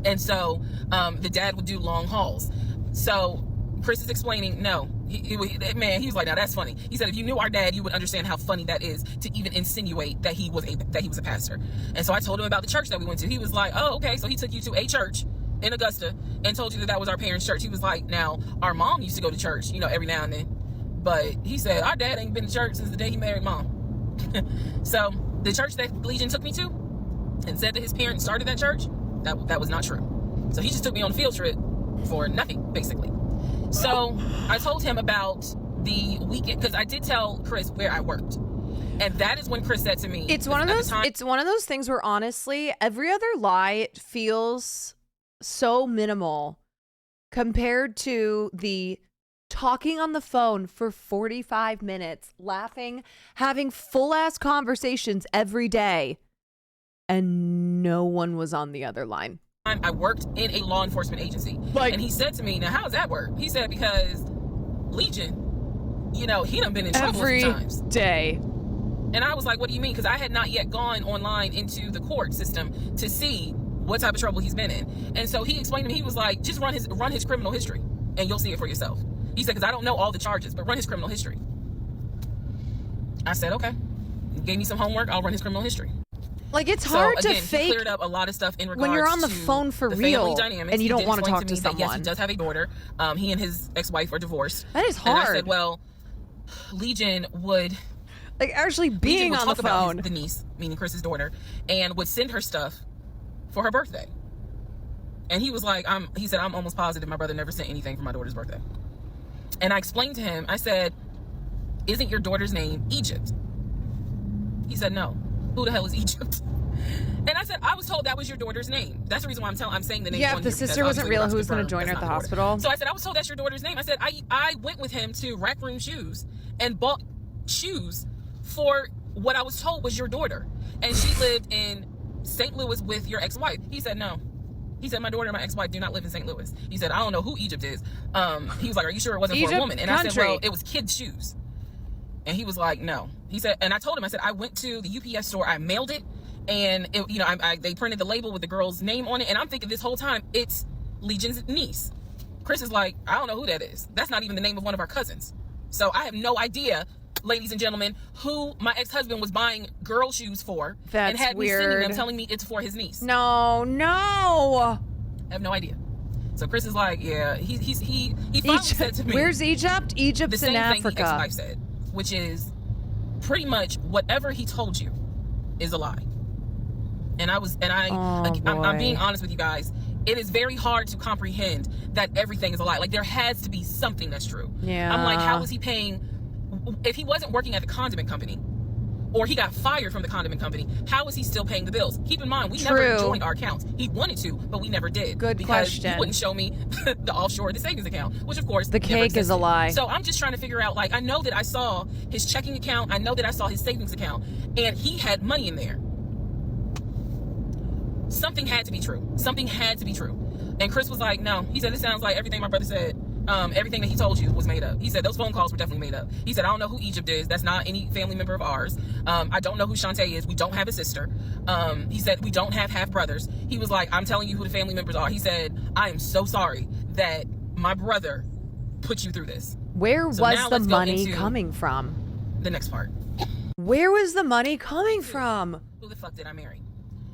And so the dad would do long hauls. So Chris is explaining, no, he was like, now that's funny. He said, if you knew our dad, you would understand how funny that is to even insinuate that he was a pastor. And so I told him about the church that we went to. He was like, oh, okay. So he took you to a church in Augusta and told you that was our parents' church. He was like, now our mom used to go to church, every now and then. But he said, our dad ain't been to church since the day he married mom. So the church that Legion took me to and said that his parents started that church, that was not true. So he just took me on a field trip for nothing, basically. So I told him about the weekend, because I did tell Chris where I worked. And that is when Chris said to me,
It's one of those things where honestly, every other lie feels so minimal compared to the talking on the phone for 45 minutes, laughing, having full ass conversations every day, and no one was on the other line.
I worked in a law enforcement agency. And he said to me, now how does that work? He said, because Legion, he done been in trouble a few times.
Every day.
And I was like, what do you mean? Because I had not yet gone online into the court system to see what type of trouble he's been in. And so he explained to me, he was like, just run his criminal history and you'll see it for yourself. He said, because I don't know all the charges, but run his criminal history. I said, okay. He gave me some homework. I'll run his criminal history.
Like, it's hard
so, again,
to fake
he cleared up a lot of stuff in regards
when you're on the
to
phone for
the
real
family dynamics.
and you don't want to talk to
me
someone.
That, yes, he does have a daughter. He and his ex-wife are divorced.
That is hard.
And I said, well, Legion would
actually being on the phone.
The niece, meaning Chris's daughter, and would send her stuff for her birthday. And he was like, he said, I'm almost positive my brother never sent anything for my daughter's birthday. And I explained to him, I said, isn't your daughter's name Egypt? He said, no. Who the hell is Egypt? And I said, I was told that was your daughter's name. That's the reason why I'm saying the name.
Yeah, if the sister wasn't real, who was going to join her at the hospital?
So I said, I was told that's your daughter's name. I said, I went with him to Rack Room Shoes and bought shoes for what I was told was your daughter. And she lived in St. Louis with your ex-wife. He said, no. He said, my daughter and my ex-wife do not live in St. Louis. He said, I don't know who Egypt is. He was like, are you sure it wasn't for a woman? And I said, well, it was kids' shoes. And he was like, no. He said, and I told him, I said, I went to the UPS store, I mailed it, and it, they printed the label with the girl's name on it, and I'm thinking this whole time it's Legion's niece. Chris is like, I don't know who that is. That's not even the name of one of our cousins. So I have no idea, ladies and gentlemen, who my ex-husband was buying girl shoes for.
That's
and had
weird.
me sending them telling me it's for his niece.
No.
I have no idea. So Chris is like, yeah, he finally said to me,
where's Egypt? Egypt's in Africa.
The same thing the ex-wife said, which is pretty much whatever he told you is a lie. And I'm being honest with you guys. It is very hard to comprehend that everything is a lie. Like, there has to be something that's true.
Yeah.
I'm like, how is he paying? If he wasn't working at the condiment company, or he got fired from the condiment company, how is he still paying the bills? Keep in mind, we never joined our accounts. He wanted to, but we never did.
Good
because
question.
He wouldn't show me the offshore, the savings account, which of course
the cake is a lie.
So I'm just trying to figure out, like, I know that I saw his checking account, I know that I saw his savings account, and he had money in there. Something had to be true. Something had to be true. And Chris was like, no. He said, it sounds like everything my brother said. Everything that he told you was made up. He said those phone calls were definitely made up. He said, I don't know who Egypt is. That's not any family member of ours. I don't know who Shantae is. We don't have a sister. He said, we don't have half brothers. He was like, I'm telling you who the family members are. He said, I am so sorry that my brother put you through this.
Where was the money coming from?
The next part.
Where was the money coming from?
Who the fuck did I marry?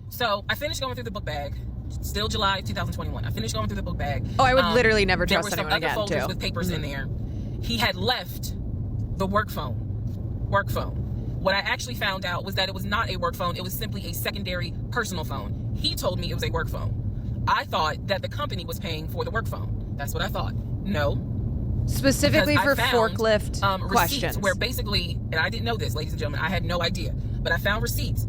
So I finished going through the book bag. Still July 2021. I finished going through the book bag.
Oh, I would literally never trust anyone again,
too. There were some other folders with papers in there. He had left the work phone. What I actually found out was that it was not a work phone. It was simply a secondary personal phone. He told me it was a work phone. I thought that the company was paying for the work phone. That's what I thought. No.
Specifically for forklift questions.
Receipts where basically, and I didn't know this, ladies and gentlemen, I had no idea, but I found receipts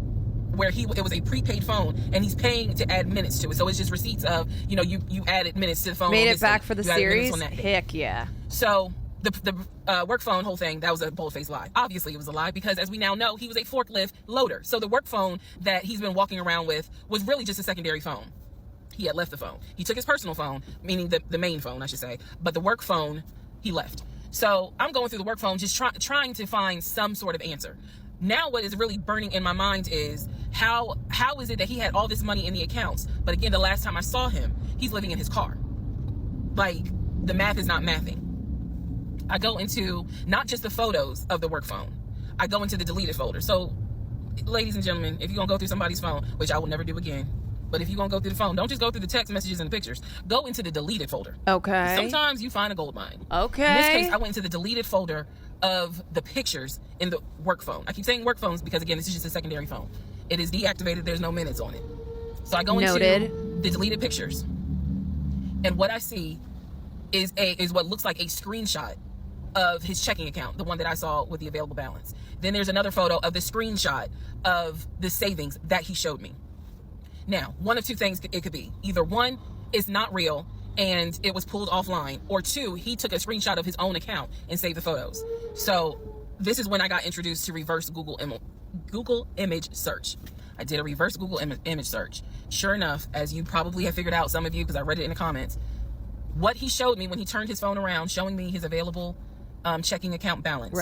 where it was a prepaid phone and he's paying to add minutes to it. So it's just receipts of, you added minutes to the phone.
Made it back for the series? Heck yeah.
So the work phone whole thing, that was a bold-faced lie. Obviously it was a lie because, as we now know, he was a forklift loader. So the work phone that he's been walking around with was really just a secondary phone. He had left the phone. He took his personal phone, meaning the main phone, I should say, but the work phone he left. So I'm going through the work phone just trying to find some sort of answer. Now what is really burning in my mind is how is it that he had all this money in the accounts, but again, the last time I saw him, he's living in his car. Like, the math is not mathing. I go into not just the photos of the work phone, I go into the deleted folder. So, ladies and gentlemen, if you're gonna go through somebody's phone, which I will never do again, but if you're gonna go through the phone, don't just go through the text messages and the pictures. Go into the deleted folder.
Okay.
Sometimes you find a gold mine.
Okay.
In this case, I went into the deleted folder of the pictures in the work phone. I keep saying work phones because, again, this is just a secondary phone. It is deactivated. There's no minutes on it. So I go into the deleted pictures, and what I see is what looks like a screenshot of his checking account, the one that I saw with the available balance. Then there's another photo of the screenshot of the savings that he showed me. Now, one of two things it could be. Either one, it's not real and it was pulled offline, or two, he took a screenshot of his own account and saved the photos. So this is when I got introduced to reverse Google image search. I did a reverse Google image search. Sure enough, as you probably have figured out, some of you, because I read it in the comments, what he showed me when he turned his phone around, showing me his available checking account balance,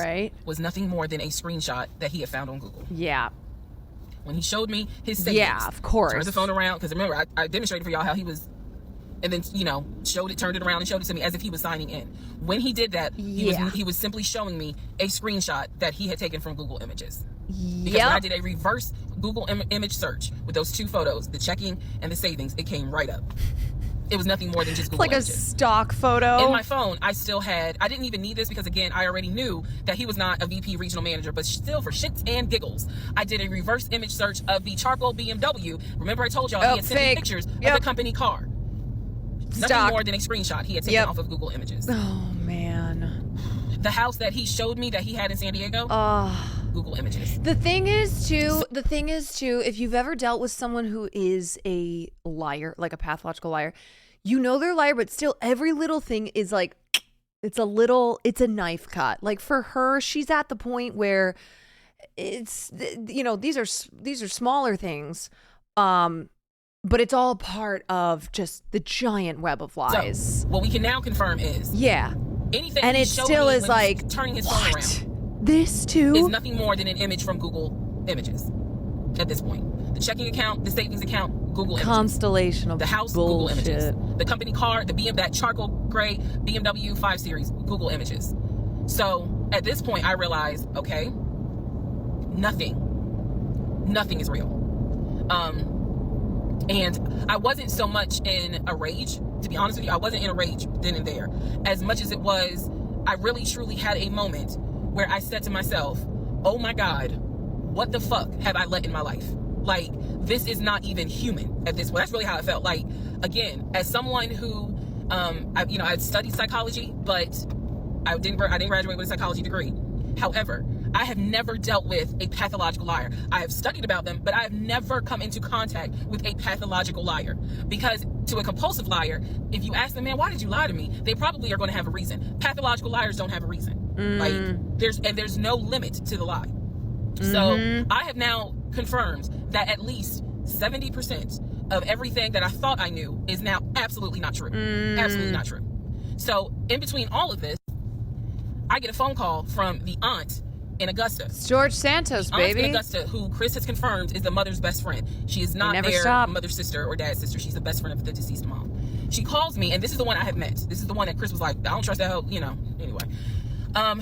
was nothing more than a screenshot that he had found on Google.
Yeah.
When he showed me his savings,
yeah, of course,
turned the phone around, because remember, I demonstrated for y'all how he was, and then, turned it around and showed it to me as if he was signing in. When he did that, he was simply showing me a screenshot that he had taken from Google Images. Because when I did a reverse Google image search with those two photos, the checking and the savings, it came right up. It was nothing more than just Google Images.
A stock photo.
In my phone, I didn't even need this because, again, I already knew that he was not a VP regional manager, but still, for shits and giggles, I did a reverse image search of the charcoal BMW. Remember I told y'all he had sent me pictures of the company car. Nothing more than a screenshot he had taken off of Google Images.
Oh, man.
The house that he showed me that he had in San Diego, Google Images.
The thing is, too, if you've ever dealt with someone who is a liar, like a pathological liar, you know they're a liar, but still every little thing is like, it's a knife cut. Like, for her, she's at the point where it's, these are smaller things, but it's all part of just the giant web of lies.
So, what we can now confirm is anything,
and it still is like
turning his phone around.
This too
is nothing more than an image from Google Images. At this point, the checking account, the savings account, Google Images.
Constellation of
the house,
bullshit.
Google Images. The company car, that charcoal gray BMW 5 Series, Google Images. So at this point, I realized, okay, nothing is real. And I wasn't so much in a rage, to be honest with you. I wasn't in a rage then and there, as much as it was, I really truly had a moment where I said to myself, oh my God, what the fuck have I let in my life? Like, this is not even human at this point. That's really how I felt. Like, again, as someone who, I studied psychology, but I didn't graduate with a psychology degree. However, I have never dealt with a pathological liar. I have studied about them, but I have never come into contact with a pathological liar. Because to a compulsive liar, if you ask them, man, why did you lie to me? They probably are going to have a reason. Pathological liars don't have a reason. Like, there's no limit to the lie. So I have now confirmed that at least 70% of everything that I thought I knew is now absolutely not true. Absolutely not true. So in between all of this, I get a phone call from the aunt in Augusta.
It's George Santos, baby.
Aunt in Augusta, who Chris has confirmed is the mother's best friend. She is not their mother's sister or dad's sister. She's the best friend of the deceased mom. She calls me, and this is the one I have met. This is the one that Chris was like, I don't trust that hoe, anyway.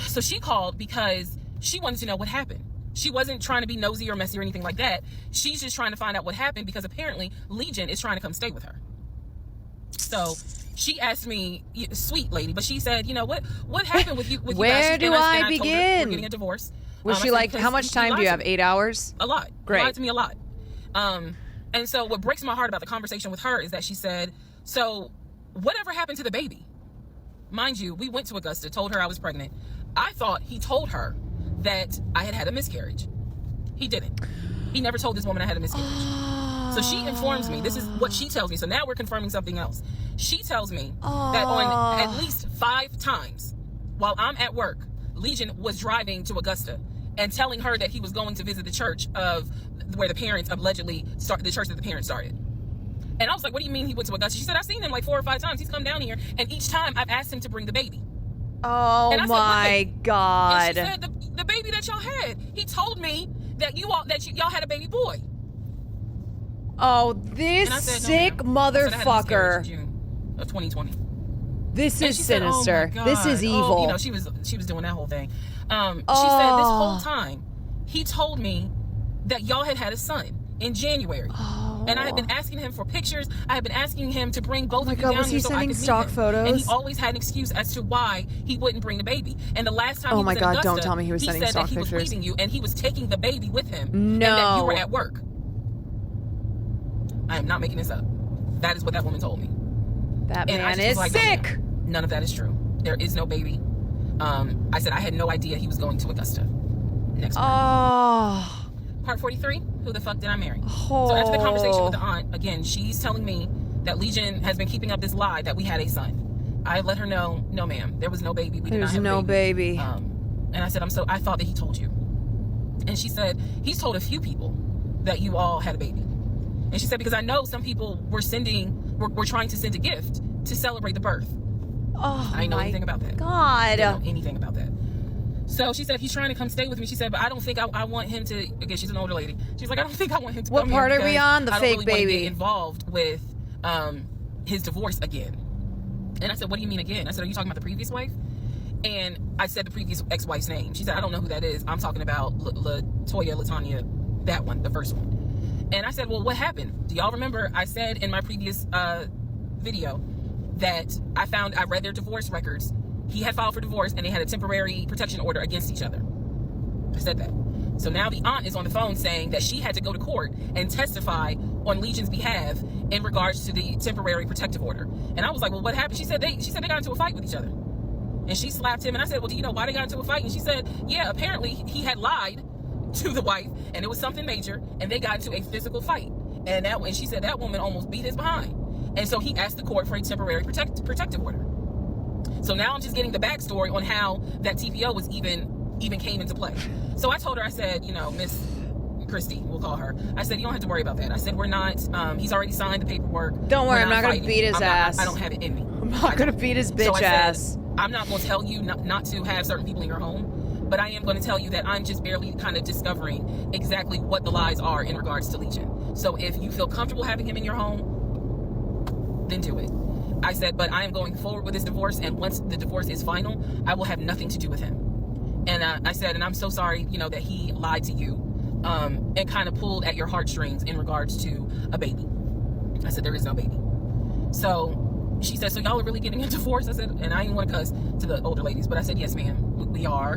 So she called because she wanted to know what happened. She wasn't trying to be nosy or messy or anything like that. She's just trying to find out what happened because apparently Legion is trying to come stay with her. So she asked me, sweet lady, but she said, what happened with you?
Where do I begin?
We're getting a divorce.
Was she like, how much time do you have? 8 hours?
A lot.
Great.
She lied to me a lot. And so what breaks my heart about the conversation with her is that she said, so whatever happened to the baby? Mind you, we went to Augusta, told her I was pregnant. I thought he told her that I had a miscarriage. He didn't. He never told this woman I had a miscarriage. So she informs me. This is what she tells me. So now we're confirming something else. She tells me that on at least 5 times while I'm at work, Legion was driving to Augusta and telling her that he was going to visit the church of where the parents allegedly started, the church that the parents started. And I was like, what do you mean he went to Augusta? She said, I've seen him like 4 or 5 times. He's come down here, and each time I've asked him to bring the baby.
Oh my God.
And she said, the baby that y'all had, he told me that y'all had a baby boy.
Oh, this sick motherfucker.
I said, June of 2020.
This is sinister.
Said, oh
this is evil.
She was doing that whole thing. She said this whole time he told me that y'all had a son in January. And I had been asking him for pictures. I had been asking him to bring both of you down here so I could meet him.
Was he sending stock photos?
And he always had an excuse as to why he wouldn't bring the baby. And the last time he was in Augusta,
don't tell me he was sending stock pictures.
He said that he was leaving you and he was taking the baby with him.
No.
And that you were at work. I am not making this up. That is what that woman told me.
That man is sick.
None of that is true. There is no baby. I said I had no idea he was going to Augusta. Next part. Part 43, who the fuck did I marry? So after the conversation with the aunt, again, she's telling me that Legion has been keeping up this lie that we had a son. I let her know, no ma'am, there was no baby. We did not have
no
a baby.
baby.
And I said, I thought that he told you. And she said, he's told a few people that you all had a baby. And she said, because I know some people were trying to send a gift to celebrate the birth. I didn't know anything about that.
God.
I didn't know anything about that. So she said, he's trying to come stay with me. She said, but I don't think I want him to, again, she's an older lady. She's like, I don't think I want him to come here.
What part are we on? The
I don't
fake
really
baby.
want to get involved with his divorce again. And I said, what do you mean again? I said, are you talking about the previous wife? And I said the previous ex-wife's name. She said, I don't know who that is. I'm talking about LaTanya, that one, the first one. And I said, well, what happened? Do y'all remember I said in my previous video that I read their divorce records. He had filed for divorce and they had a temporary protection order against each other. I said that. So now the aunt is on the phone saying that she had to go to court and testify on Legion's behalf in regards to the temporary protective order. And I was like, well, what happened? She said they got into a fight with each other. And she slapped him. And I said, well, do you know why they got into a fight? And she said, yeah, apparently he had lied to the wife and it was something major and they got into a physical fight. And she said that woman almost beat his behind. And so he asked the court for a temporary protective order. So now I'm just getting the backstory on how that TPO was even came into play. So I told her, I said, Miss Christy, we'll call her. I said, you don't have to worry about that. I said, we're not, he's already signed the paperwork.
Don't worry, I'm not going to beat his ass.
I don't have it in me.
I'm not going to beat his bitch ass.
I'm not going to tell you not to have certain people in your home, but I am going to tell you that I'm just barely kind of discovering exactly what the lies are in regards to Legion. So if you feel comfortable having him in your home, then do it. I said, but I am going forward with this divorce, and once the divorce is final, I will have nothing to do with him. And I said, and I'm so sorry, that he lied to you and kind of pulled at your heartstrings in regards to a baby. I said, there is no baby. So she said, so y'all are really getting a divorce? I said, and I didn't want to cuss to the older ladies, but I said, yes, ma'am, we are.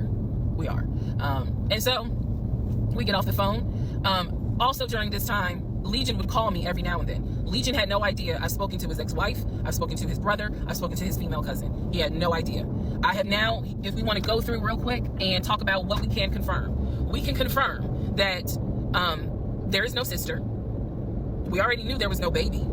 And so we get off the phone. Also during this time, Legion would call me every now and then. Legion had no idea. I've spoken to his ex-wife. I've spoken to his brother. I've spoken to his female cousin. He had no idea. I have now, if we want to go through real quick and talk about what we can confirm. We can confirm that there is no sister. We already knew there was no baby.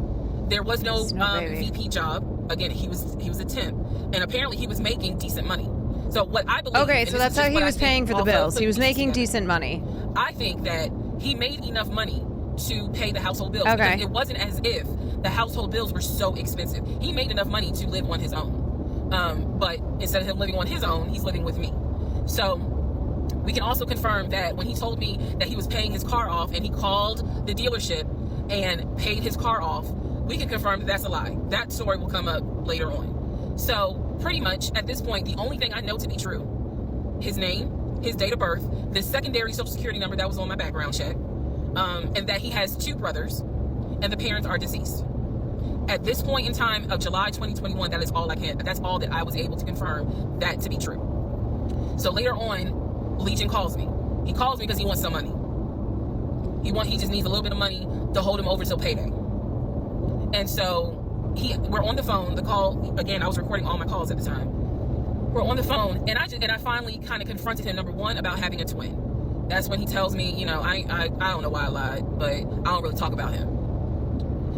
There was no VP job. Again, he was a temp. And apparently he was making decent money. So what I believe...
Okay, so that's how he was paying for the bills. He was making decent money.
I think that he made enough money to pay the household bills.
Okay.
Because it wasn't as if the household bills were so expensive. He made enough money to live on his own. But instead of him living on his own, he's living with me. So we can also confirm that when he told me that he was paying his car off and he called the dealership and paid his car off, we can confirm that that's a lie. That story will come up later on. So pretty much at this point, the only thing I know to be true, his name, his date of birth, the secondary social security number that was on my background check, and that he has 2 brothers and the parents are deceased. At this point in time of July 2021, that's all that I was able to confirm that to be true. So later on, Legion calls me. He calls me because he wants some money. He just needs a little bit of money to hold him over till payday. And so we're on the phone. The call, again, I was recording all my calls at the time. We're on the phone, and I finally kind of confronted him, number one, about having a twin. That's when he tells me, you know, I don't know why I lied, but I don't really talk about him.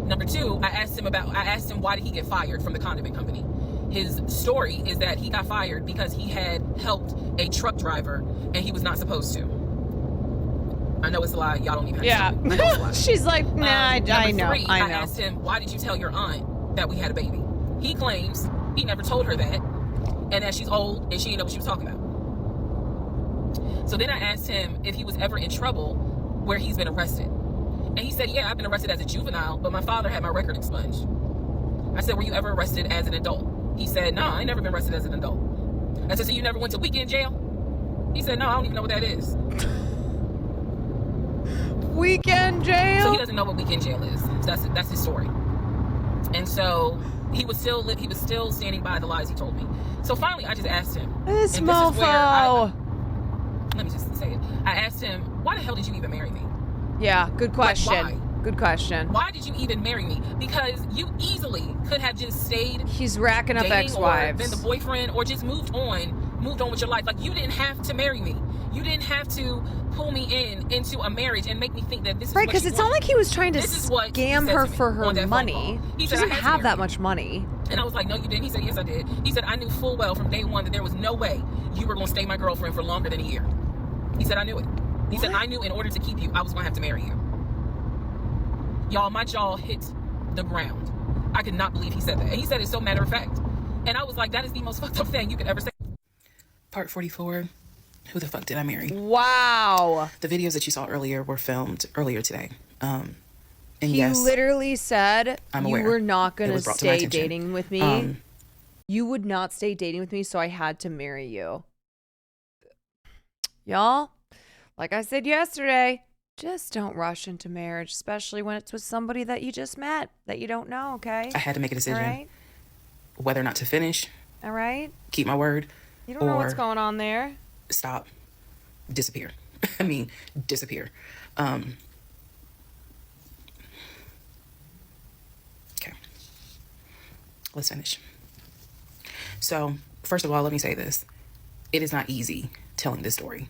Number two, I asked him why did he get fired from the condiment company. His story is that he got fired because he had helped a truck driver and he was not supposed to. I know it's a lie. Y'all don't even have to tell me. I know it's a lie.
She's like, nah, I know.
I asked him, why did you tell your aunt that we had a baby? He claims he never told her that, and that she's old and she didn't know what she was talking about. So then I asked him if he was ever in trouble where he's been arrested. And he said, yeah, I've been arrested as a juvenile, but my father had my record expunged. I said, were you ever arrested as an adult? He said, no, I ain't never been arrested as an adult. I said, so you never went to weekend jail? He said, no, I don't even know what that is.
Weekend jail?
So he doesn't know what weekend jail is. That's his story. And so he was still standing by the lies he told me. So finally, I just asked him.
This
and
mofo.
This is where let me just say it. I asked him, why the hell did you even marry me?
Yeah, good question.
Like, why?
Good question.
Why did you even marry me? Because you easily could have just stayed.
He's racking up ex-wives.
Been the boyfriend, or just moved on with your life. Like, you didn't have to marry me. You didn't have to pull me into a marriage and make me think that this is
right,
what
because it's not like he was trying to scam her for her money. He doesn't have that much money.
And I was like, no, you didn't. He said, yes, I did. He said, I knew full well from day one that there was no way you were going to stay my girlfriend for longer than a year. He said, I knew it. He said, I knew in order to keep you, I was going to have to marry you. Y'all, my jaw hit the ground. I could not believe he said that. And he said it so matter of fact. And I was like, that is the most fucked up thing you could ever say.
Part 44. Who the fuck did I marry?
Wow.
The videos that you saw earlier were filmed earlier today. And
he
yes,
literally said
I'm
you
aware.
were not going to
to my
stay
attention.
dating with me. You would not stay dating with me, so I had to marry you. Y'all, like I said yesterday, just don't rush into marriage, especially when it's with somebody that you just met, that you don't know, okay?
I had to make a decision
All right?
whether or not to finish,
All right?
keep my word,
You don't know what's
or
going on there.
stop, disappear. I mean, disappear. Okay. Let's finish. So, first of all, let me say this. It is not easy telling this story.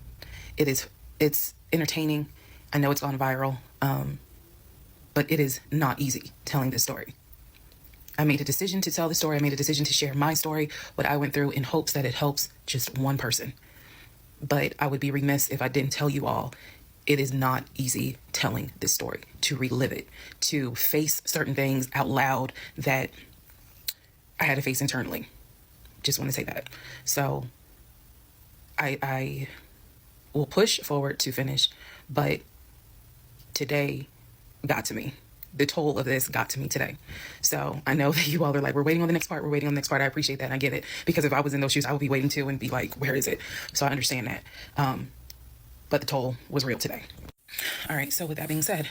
It's entertaining. I know it's gone viral, but it is not easy telling this story. I made a decision to tell the story. I made a decision to share my story, what I went through, in hopes that it helps just one person. But I would be remiss if I didn't tell you all, it is not easy telling this story, to relive it, to face certain things out loud that I had to face internally. Just want to say that. So I will push forward to finish, but today got to me. The toll of this got to me today. So I know that you all are like, we're waiting on the next part. We're waiting on the next part. I appreciate that. And I get it. Because if I was in those shoes, I would be waiting too and be like, where is it? So I understand that. But the toll was real today. All right. So with that being said,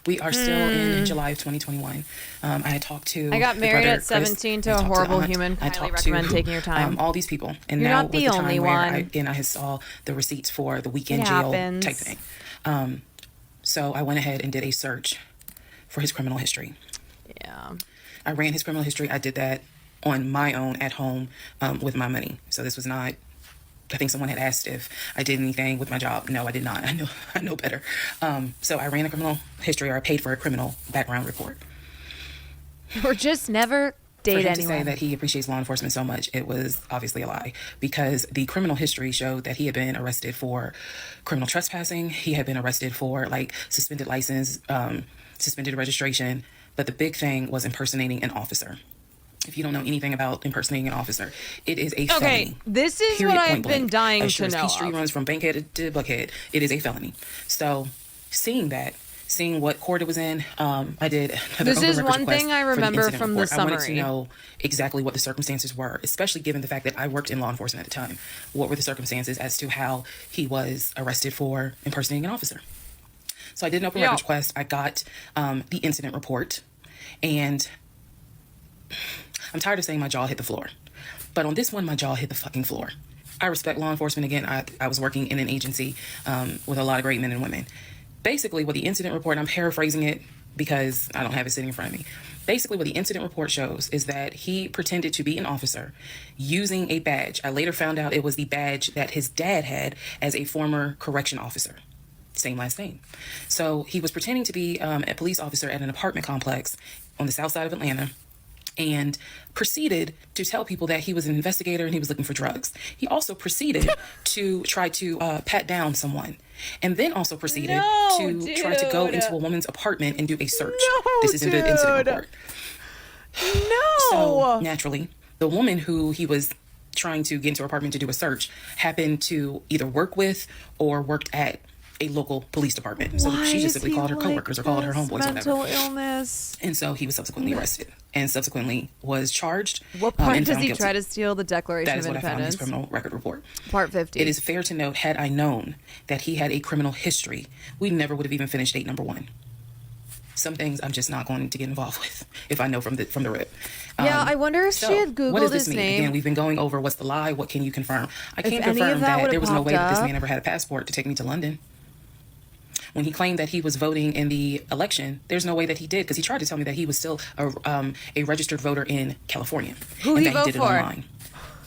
we are still in July of 2021. I had talked to
I got
the
married
brother,
at 17
Chris.
to
I
a
talked the
horrible
aunt.
human.
I
Highly
talked
recommend
to,
taking your time.
all these people. And
You're
now
not
was
the
time
only
where
one.
I saw the receipts for the weekend
It
jail
happens.
type thing. So I went ahead and did a search for his criminal history.
Yeah.
I ran his criminal history. I did that on my own at home with my money. So this was not, I think someone had asked if I did anything with my job. No, I did not. I know better. So I ran a criminal history, or I paid for a criminal background report.
Or just never date anyone.
To say that he appreciates law enforcement so much, it was obviously a lie, because the criminal history showed that he had been arrested for criminal trespassing. He had been arrested for like suspended license, suspended registration. But the big thing was impersonating an officer. If you don't know anything about impersonating an officer, it is a felony.
Okay, this is
Period,
what I've
point
been
blank.
dying
As sure
to
as
know
Peachtree
of.
runs from Bankhead to Buckhead, it is a felony. So seeing what court it was in, I did.
This is one thing I remember from the summary.
I wanted to know exactly what the circumstances were, especially given the fact that I worked in law enforcement at the time. What were the circumstances as to how he was arrested for impersonating an officer? So I did an open records request. I got the incident report, and I'm tired of saying my jaw hit the floor, but on this one, my jaw hit the fucking floor. I respect law enforcement. Again, I was working in an agency with a lot of great men and women. Basically, what the incident report, I'm paraphrasing it because I don't have it sitting in front of me. Basically, what the incident report shows is that he pretended to be an officer using a badge. I later found out it was the badge that his dad had as a former correction officer. Same last name. So he was pretending to be a police officer at an apartment complex on the south side of Atlanta, and proceeded to tell people that he was an investigator and he was looking for drugs. He also proceeded to try to pat down someone, and then also proceeded to try to go into a woman's apartment and do a search. This is in the incident report. So naturally, the woman who he was trying to get into her apartment to do a search happened to either work with or worked at a local police department. So she just simply called her coworkers or called her homeboys or whatever.
Mental illness.
And so he was subsequently arrested and subsequently was charged.
What part does he try to steal? The Declaration of Independence?
That is what I found in his criminal record report.
Part 50.
It is fair to note, had I known that he had a criminal history, we never would have even finished date number 1. Some things I'm just not going to get involved with if I know from the rip.
Yeah, I wonder if she had Googled
what does this
his
mean?
name.
Again, we've been going over what's the lie, what can you confirm. I can't
any of
confirm
that
that there was no
popped
way that this
up.
man ever had a passport to take me to London. When he claimed that he was voting in the election, there's no way that he did, because he tried to tell me that he was still a registered voter in California.
Who
and
he
that
vote
he did
for?
it online.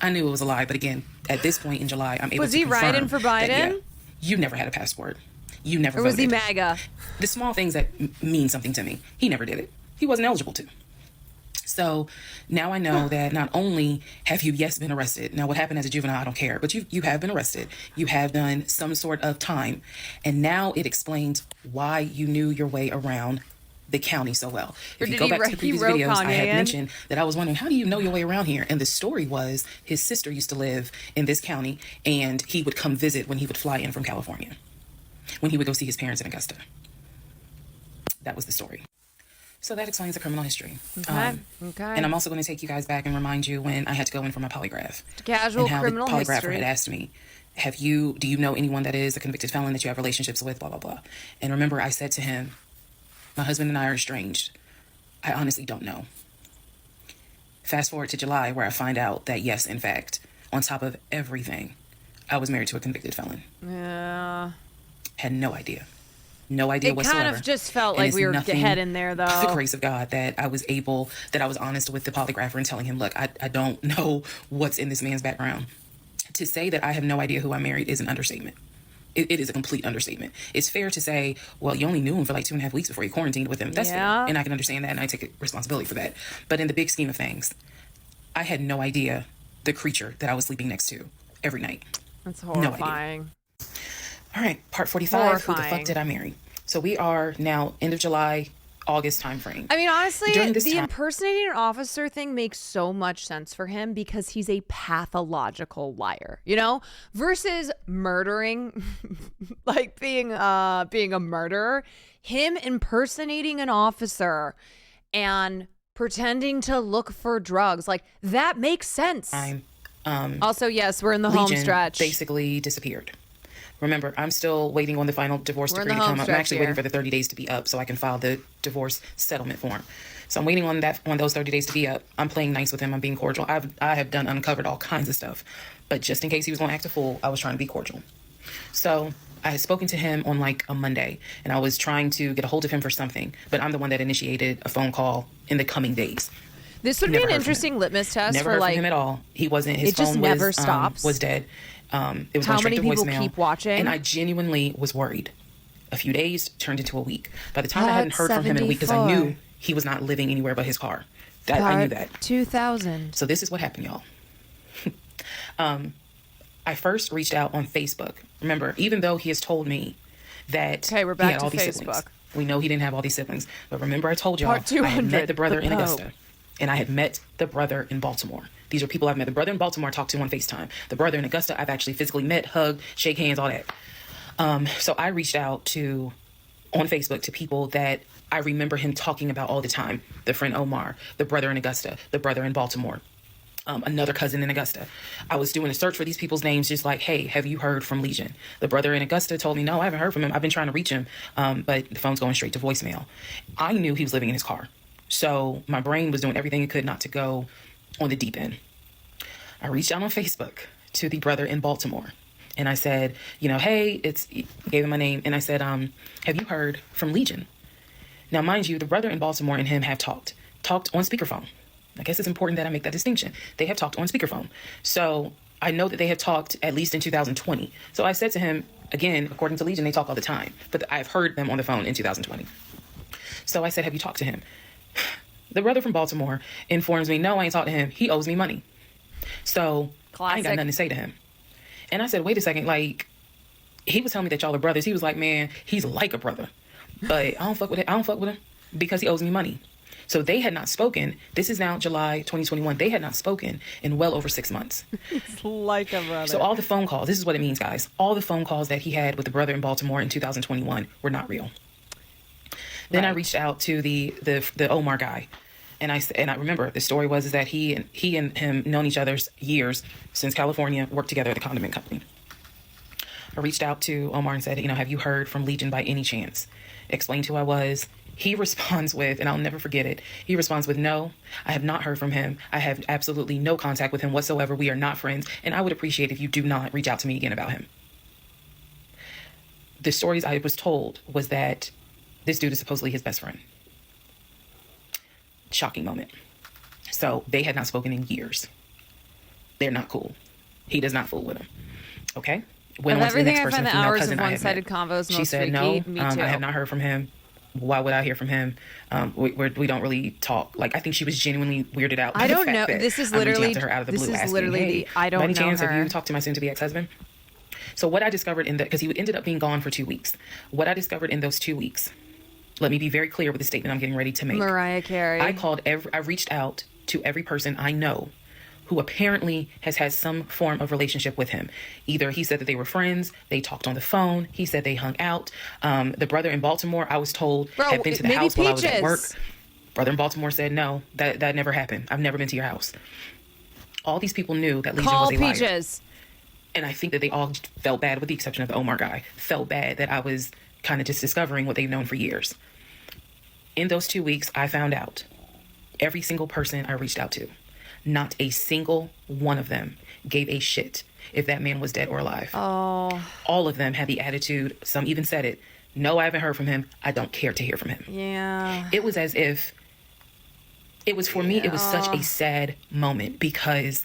I knew it was a lie, but again, at this point in July, I'm able
Was
to
he
confirm
riding for
that,
Biden?
you never had a passport. You never
Or
voted.
was he MAGA?
The small things that mean something to me. He never did it. He wasn't eligible to. So now I know that not only have you, yes, been arrested. Now, what happened as a juvenile, I don't care. But you have been arrested. You have done some sort of time. And now it explains why you knew your way around the county so well. If you go back to the previous videos, I had mentioned that I was wondering, how do you know your way around here? And the story was his sister used to live in this county, and he would come visit when he would fly in from California, when he would go see his parents in Augusta. That was the story. So that explains the criminal history.
Okay.
And I'm also going to take you guys back and remind you when I had to go in for my polygraph.
Casual
and how
criminal
the polygrapher
history.
had asked me, do you know anyone that is a convicted felon that you have relationships with, blah, blah, blah. And remember, I said to him, my husband and I are estranged. I honestly don't know. Fast forward to July, where I find out that, yes, in fact, on top of everything, I was married to a convicted felon.
Yeah.
Had no idea. No idea whatsoever.
It kind of just felt
And
like
it's
we were
nothing
heading there, though.
but the grace of God that I was honest with the polygrapher and telling him, look, I don't know what's in this man's background. To say that I have no idea who I married is an understatement. It is a complete understatement. It's fair to say, well, you only knew him for like 2.5 weeks before you quarantined with him. That's fair. And I can understand that, and I take responsibility for that. But in the big scheme of things, I had no idea the creature that I was sleeping next to every night.
That's horrifying.
No idea. All right, part 45.
Horrifying.
Who the fuck did I marry? So we are now end of July, August timeframe.
I mean, honestly, the
time,
impersonating an officer thing makes so much sense for him because he's a pathological liar, you know, versus murdering, like being a murderer. Him impersonating an officer and pretending to look for drugs, like that makes sense. Also, yes, we're in the home stretch.
Basically disappeared. Remember, I'm still waiting on the final divorce decree to come up. I'm actually waiting for the 30 days to be up so I can file the divorce settlement form. So I'm waiting on those 30 days to be up. I'm playing nice with him. I'm being cordial. I have uncovered all kinds of stuff. But just in case he was going to act a fool, I was trying to be cordial. So I had spoken to him on like a Monday, and I was trying to get a hold of him for something. But I'm the one that initiated a phone call in the coming days.
This would be an interesting litmus test
Never
for
heard
like
from him at all. He wasn't. His
it just
phone
never
was,
stops.
Was dead. It was
How
going straight
many
to
people
voicemail.
keep watching?
And I genuinely was worried. A few days turned into a week. By the time I hadn't heard from him in a week, because I knew he was not living anywhere but his car. I knew that.
2000.
So this is what happened, y'all. I first reached out on Facebook. Remember, even though he has told me that
we're
he
back
had
to
all these
Facebook.
siblings. We know he didn't have all these siblings. But remember I told y'all
Part 200,
I had met the brother in
the Pope.
Augusta. And I had met the brother in Baltimore. These are people I've met. The brother in Baltimore I talked to on FaceTime. The brother in Augusta I've actually physically met, hugged, shake hands, all that. So I reached out on Facebook to people that I remember him talking about all the time. The friend Omar, the brother in Augusta, the brother in Baltimore, another cousin in Augusta. I was doing a search for these people's names, just like, hey, have you heard from Legion? The brother in Augusta told me, no, I haven't heard from him. I've been trying to reach him, but the phone's going straight to voicemail. I knew he was living in his car. So my brain was doing everything it could not to go on the deep end. I reached out on Facebook to the brother in Baltimore. And I said, hey, gave him my name. And I said, have you heard from Legion? Now, mind you, the brother in Baltimore and him have talked on speakerphone. I guess it's important that I make that distinction. They have talked on speakerphone. So I know that they have talked at least in 2020. So I said to him, again, according to Legion, they talk all the time. But I've heard them on the phone in 2020. So I said, have you talked to him? The brother from Baltimore informs me, no, I ain't talked to him. He owes me money. So I ain't got nothing to say to him. And I said, wait a second, like, he was telling me that y'all are brothers. He was like, man, he's like a brother. But I don't fuck with it. I don't fuck with him because he owes me money. So they had not spoken. This is now July 2021. They had not spoken in well over 6 months.
It's like a brother.
So all the phone calls, this is what it means, guys. All the phone calls that he had with the brother in Baltimore in 2021 were not real. Then I reached out to the Omar guy. And I remember the story was that he and him known each other's years since California, worked together at the condiment company. I reached out to Omar and said, have you heard from Legion by any chance? Explained who I was. He responds with, and I'll never forget it, he responds with, no, I have not heard from him. I have absolutely no contact with him whatsoever. We are not friends, and I would appreciate if you do not reach out to me again about him. The stories I was told was that this dude is supposedly his best friend. Shocking moment. So they had not spoken in years. They're not cool. He does not fool with him. Okay? Went on to the next person,
the
female
hours
cousin
of
I had met.
one-sided convos
She
most
said,
freaky.
no,
Me too.
I have not heard from him. Why would I hear from him? We don't really talk. Like, I think she was genuinely weirded out.
I don't know. This is literally, I don't know
by any chance,
her.
have you talked to my soon-to-be ex-husband? So what I discovered because he ended up being gone for 2 weeks. What I discovered in those 2 weeks, let me be very clear with the statement I'm getting ready to make.
Mariah Carey.
I reached out to every person I know who apparently has had some form of relationship with him. Either he said that they were friends, they talked on the phone, he said they hung out. The brother in Baltimore, I was told, had been to the house while I was at work. Brother in Baltimore said, no, that never happened. I've never been to your house. All these people knew that Legion was a liar.
Peaches.
And I think that they all felt bad, with the exception of the Omar guy, felt bad that I was kind of just discovering what they've known for years. In those 2 weeks, I found out every single person I reached out to, not a single one of them gave a shit if that man was dead or alive.
Oh.
All of them had the attitude, some even said it, no, I haven't heard from him. I don't care to hear from him.
Yeah.
It was as if, it was for me, it was such a sad moment because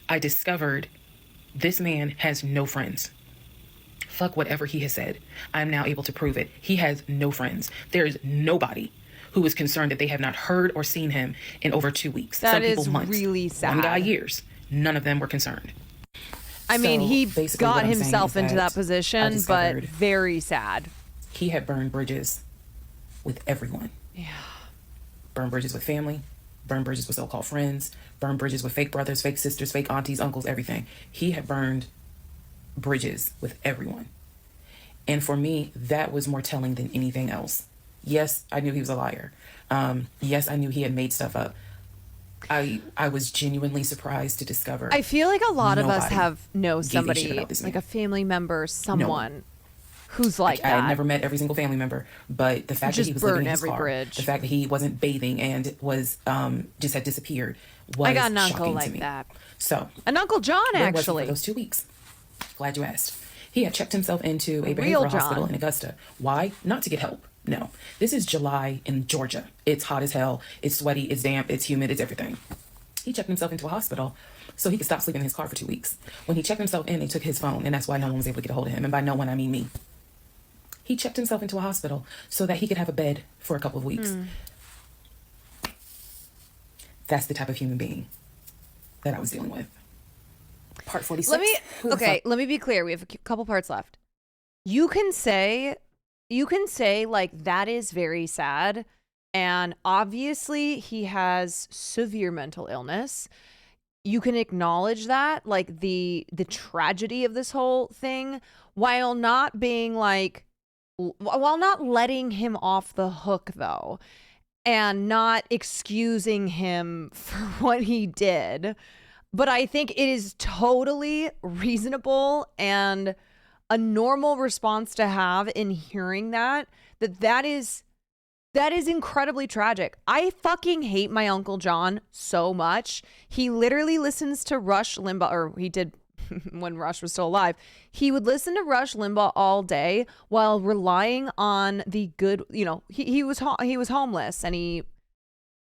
I discovered this man has no friends. Fuck whatever he has said. I'm now able to prove it. He has no friends. There is nobody who is concerned that they have not heard or seen him in over 2 weeks.
That
Some people
is
months.
really sad.
One guy years. None of them were concerned.
I mean, he
basically
got
what I'm saying
himself
is
into
that
that position,
I
but
discovered
very sad.
he had burned bridges with everyone.
Yeah.
Burned bridges with family, burned bridges with so-called friends, burned bridges with fake brothers, fake sisters, fake aunties, uncles, everything. He had burned bridges with everyone. And for me, that was more telling than anything else. Yes, I knew he was a liar. Yes, I knew he had made stuff up. I was genuinely surprised to discover.
I feel like a lot of us
nobody
know
gave a shit
somebody,
about this
like
man.
a family member, someone who's like
I
that.
had never met every single family member, but the fact that
Just
he was living
burn
in his
every
car,
bridge.
the fact that he wasn't bathing and was just had disappeared was
I got an
shocking
uncle
to
like
me.
that.
So
An Uncle John,
where was he
actually.
for those 2 weeks? Glad you asked. He had checked himself into a
Real
behavioral hospital
John.
in Augusta. Why? Not to get help. No. This is July in Georgia. It's hot as hell. It's sweaty. It's damp. It's humid. It's everything. He checked himself into a hospital so he could stop sleeping in his car for 2 weeks. When he checked himself in, they took his phone, and that's why no one was able to get a hold of him. And by no one, I mean me. He checked himself into a hospital so that he could have a bed for a couple of weeks. That's the type of human being that I was dealing with. Part 46.
Let me be clear. We have a couple parts left. You can say like, that is very sad. And obviously he has severe mental illness. You can acknowledge that, like the tragedy of this whole thing, while not letting him off the hook though, and not excusing him for what he did. But I think it is totally reasonable and a normal response to have in hearing that is incredibly tragic. I fucking hate my Uncle John so much. He literally listens to Rush Limbaugh, or he did when Rush was still alive. He would listen to Rush Limbaugh all day while relying on the good, he was homeless, and he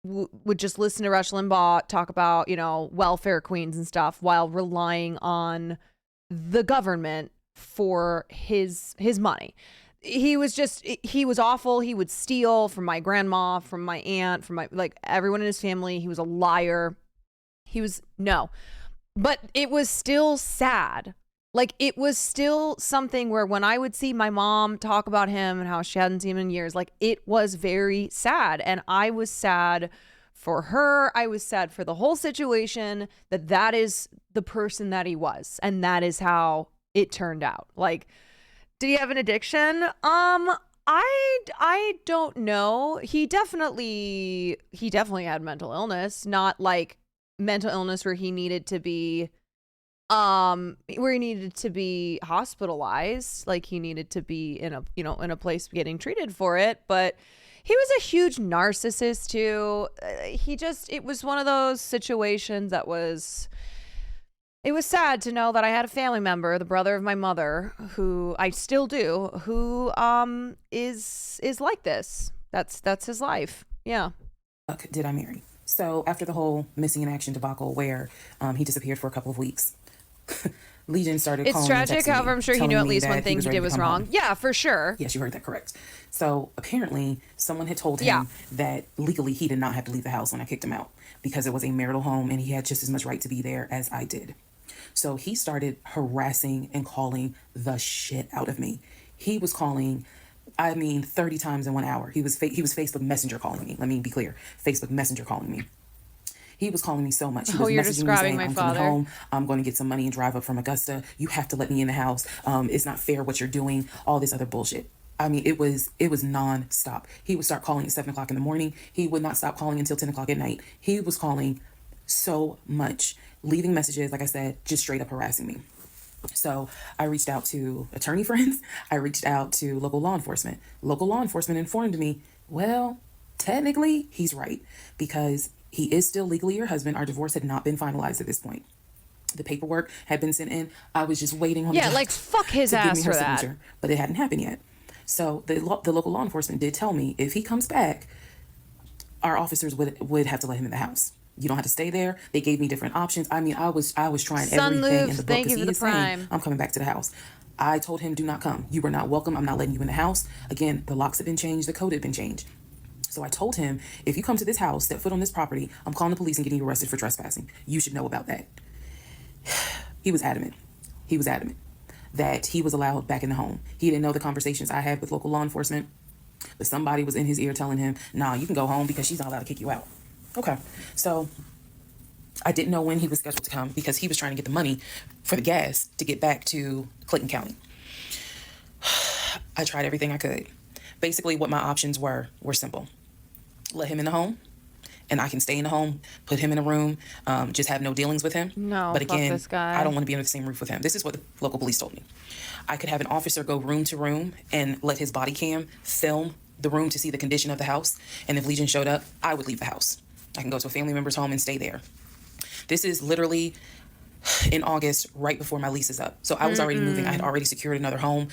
would just listen to Rush Limbaugh talk about, welfare queens and stuff while relying on the government for his money. He was awful. He would steal from my grandma, from my aunt, from everyone in his family. He was a liar. But it was still sad. Like, it was still something where when I would see my mom talk about him and how she hadn't seen him in years, like, it was very sad. And I was sad for her. I was sad for the whole situation, that is the person that he was. And that is how it turned out. Like, did he have an addiction? I don't know. He definitely had mental illness, not like mental illness where he needed to be hospitalized, like he needed to be in a place getting treated for it. But he was a huge narcissist too. It was one of those situations that it was sad to know that I had a family member, the brother of my mother, who I still do, who is like this. That's his life. Yeah.
Did I marry? So after the whole missing in action debacle where he disappeared for a couple of weeks, Legion started calling me.
It's tragic, however, I'm sure he knew at least one thing he did was wrong. Home. Yeah, for sure.
Yes, you heard that correct. So apparently someone had told him that legally he did not have to leave the house when I kicked him out because it was a marital home and he had just as much right to be there as I did. So he started harassing and calling the shit out of me. He was calling, 30 times in 1 hour. He was Facebook Messenger calling me. Let me be clear. Facebook Messenger calling me. He was calling me so much. He was
you're
messaging
describing
me saying,
my father.
I'm coming home. I'm going to get some money and drive up from Augusta. You have to let me in the house. It's not fair what you're doing. All this other bullshit. It was nonstop. He would start calling at 7 o'clock in the morning. He would not stop calling until 10 o'clock at night. He was calling so much, leaving messages, like I said, just straight up harassing me. So I reached out to attorney friends. I reached out to local law enforcement. Local law enforcement informed me, well, technically he's right because he is still legally your husband. Our divorce had not been finalized at this point. The paperwork had been sent in. I was just waiting on the judge
fuck his
to
ass
give me her
for that.
signature, but it hadn't happened yet. So the local law enforcement did tell me if he comes back, our officers would have to let him in the house. You don't have to stay there. They gave me different options. I was trying everything in the book because he is saying, I'm coming back to the house. I told him, do not come. You are not welcome. I'm not letting you in the house. Again, the locks had been changed. The code had been changed. So I told him, if you come to this house, step foot on this property, I'm calling the police and getting you arrested for trespassing. You should know about that. He was adamant. That he was allowed back in the home. He didn't know the conversations I had with local law enforcement, but somebody was in his ear telling him, nah, you can go home because she's not allowed to kick you out. Okay, so I didn't know when he was scheduled to come because he was trying to get the money for the gas to get back to Clayton County. I tried everything I could. Basically, what my options were simple. Let him in the home, and I can stay in the home, put him in a room, just have no dealings with him.
No,
but again,
fuck this guy.
I don't want to be under the same roof with him. This is what the local police told me. I could have an officer go room to room and let his body cam film the room to see the condition of the house, and if Legion showed up, I would leave the house. I can go to a family member's home and stay there. This is literally in August, right before my lease is up. So I was already moving. I had already secured another home,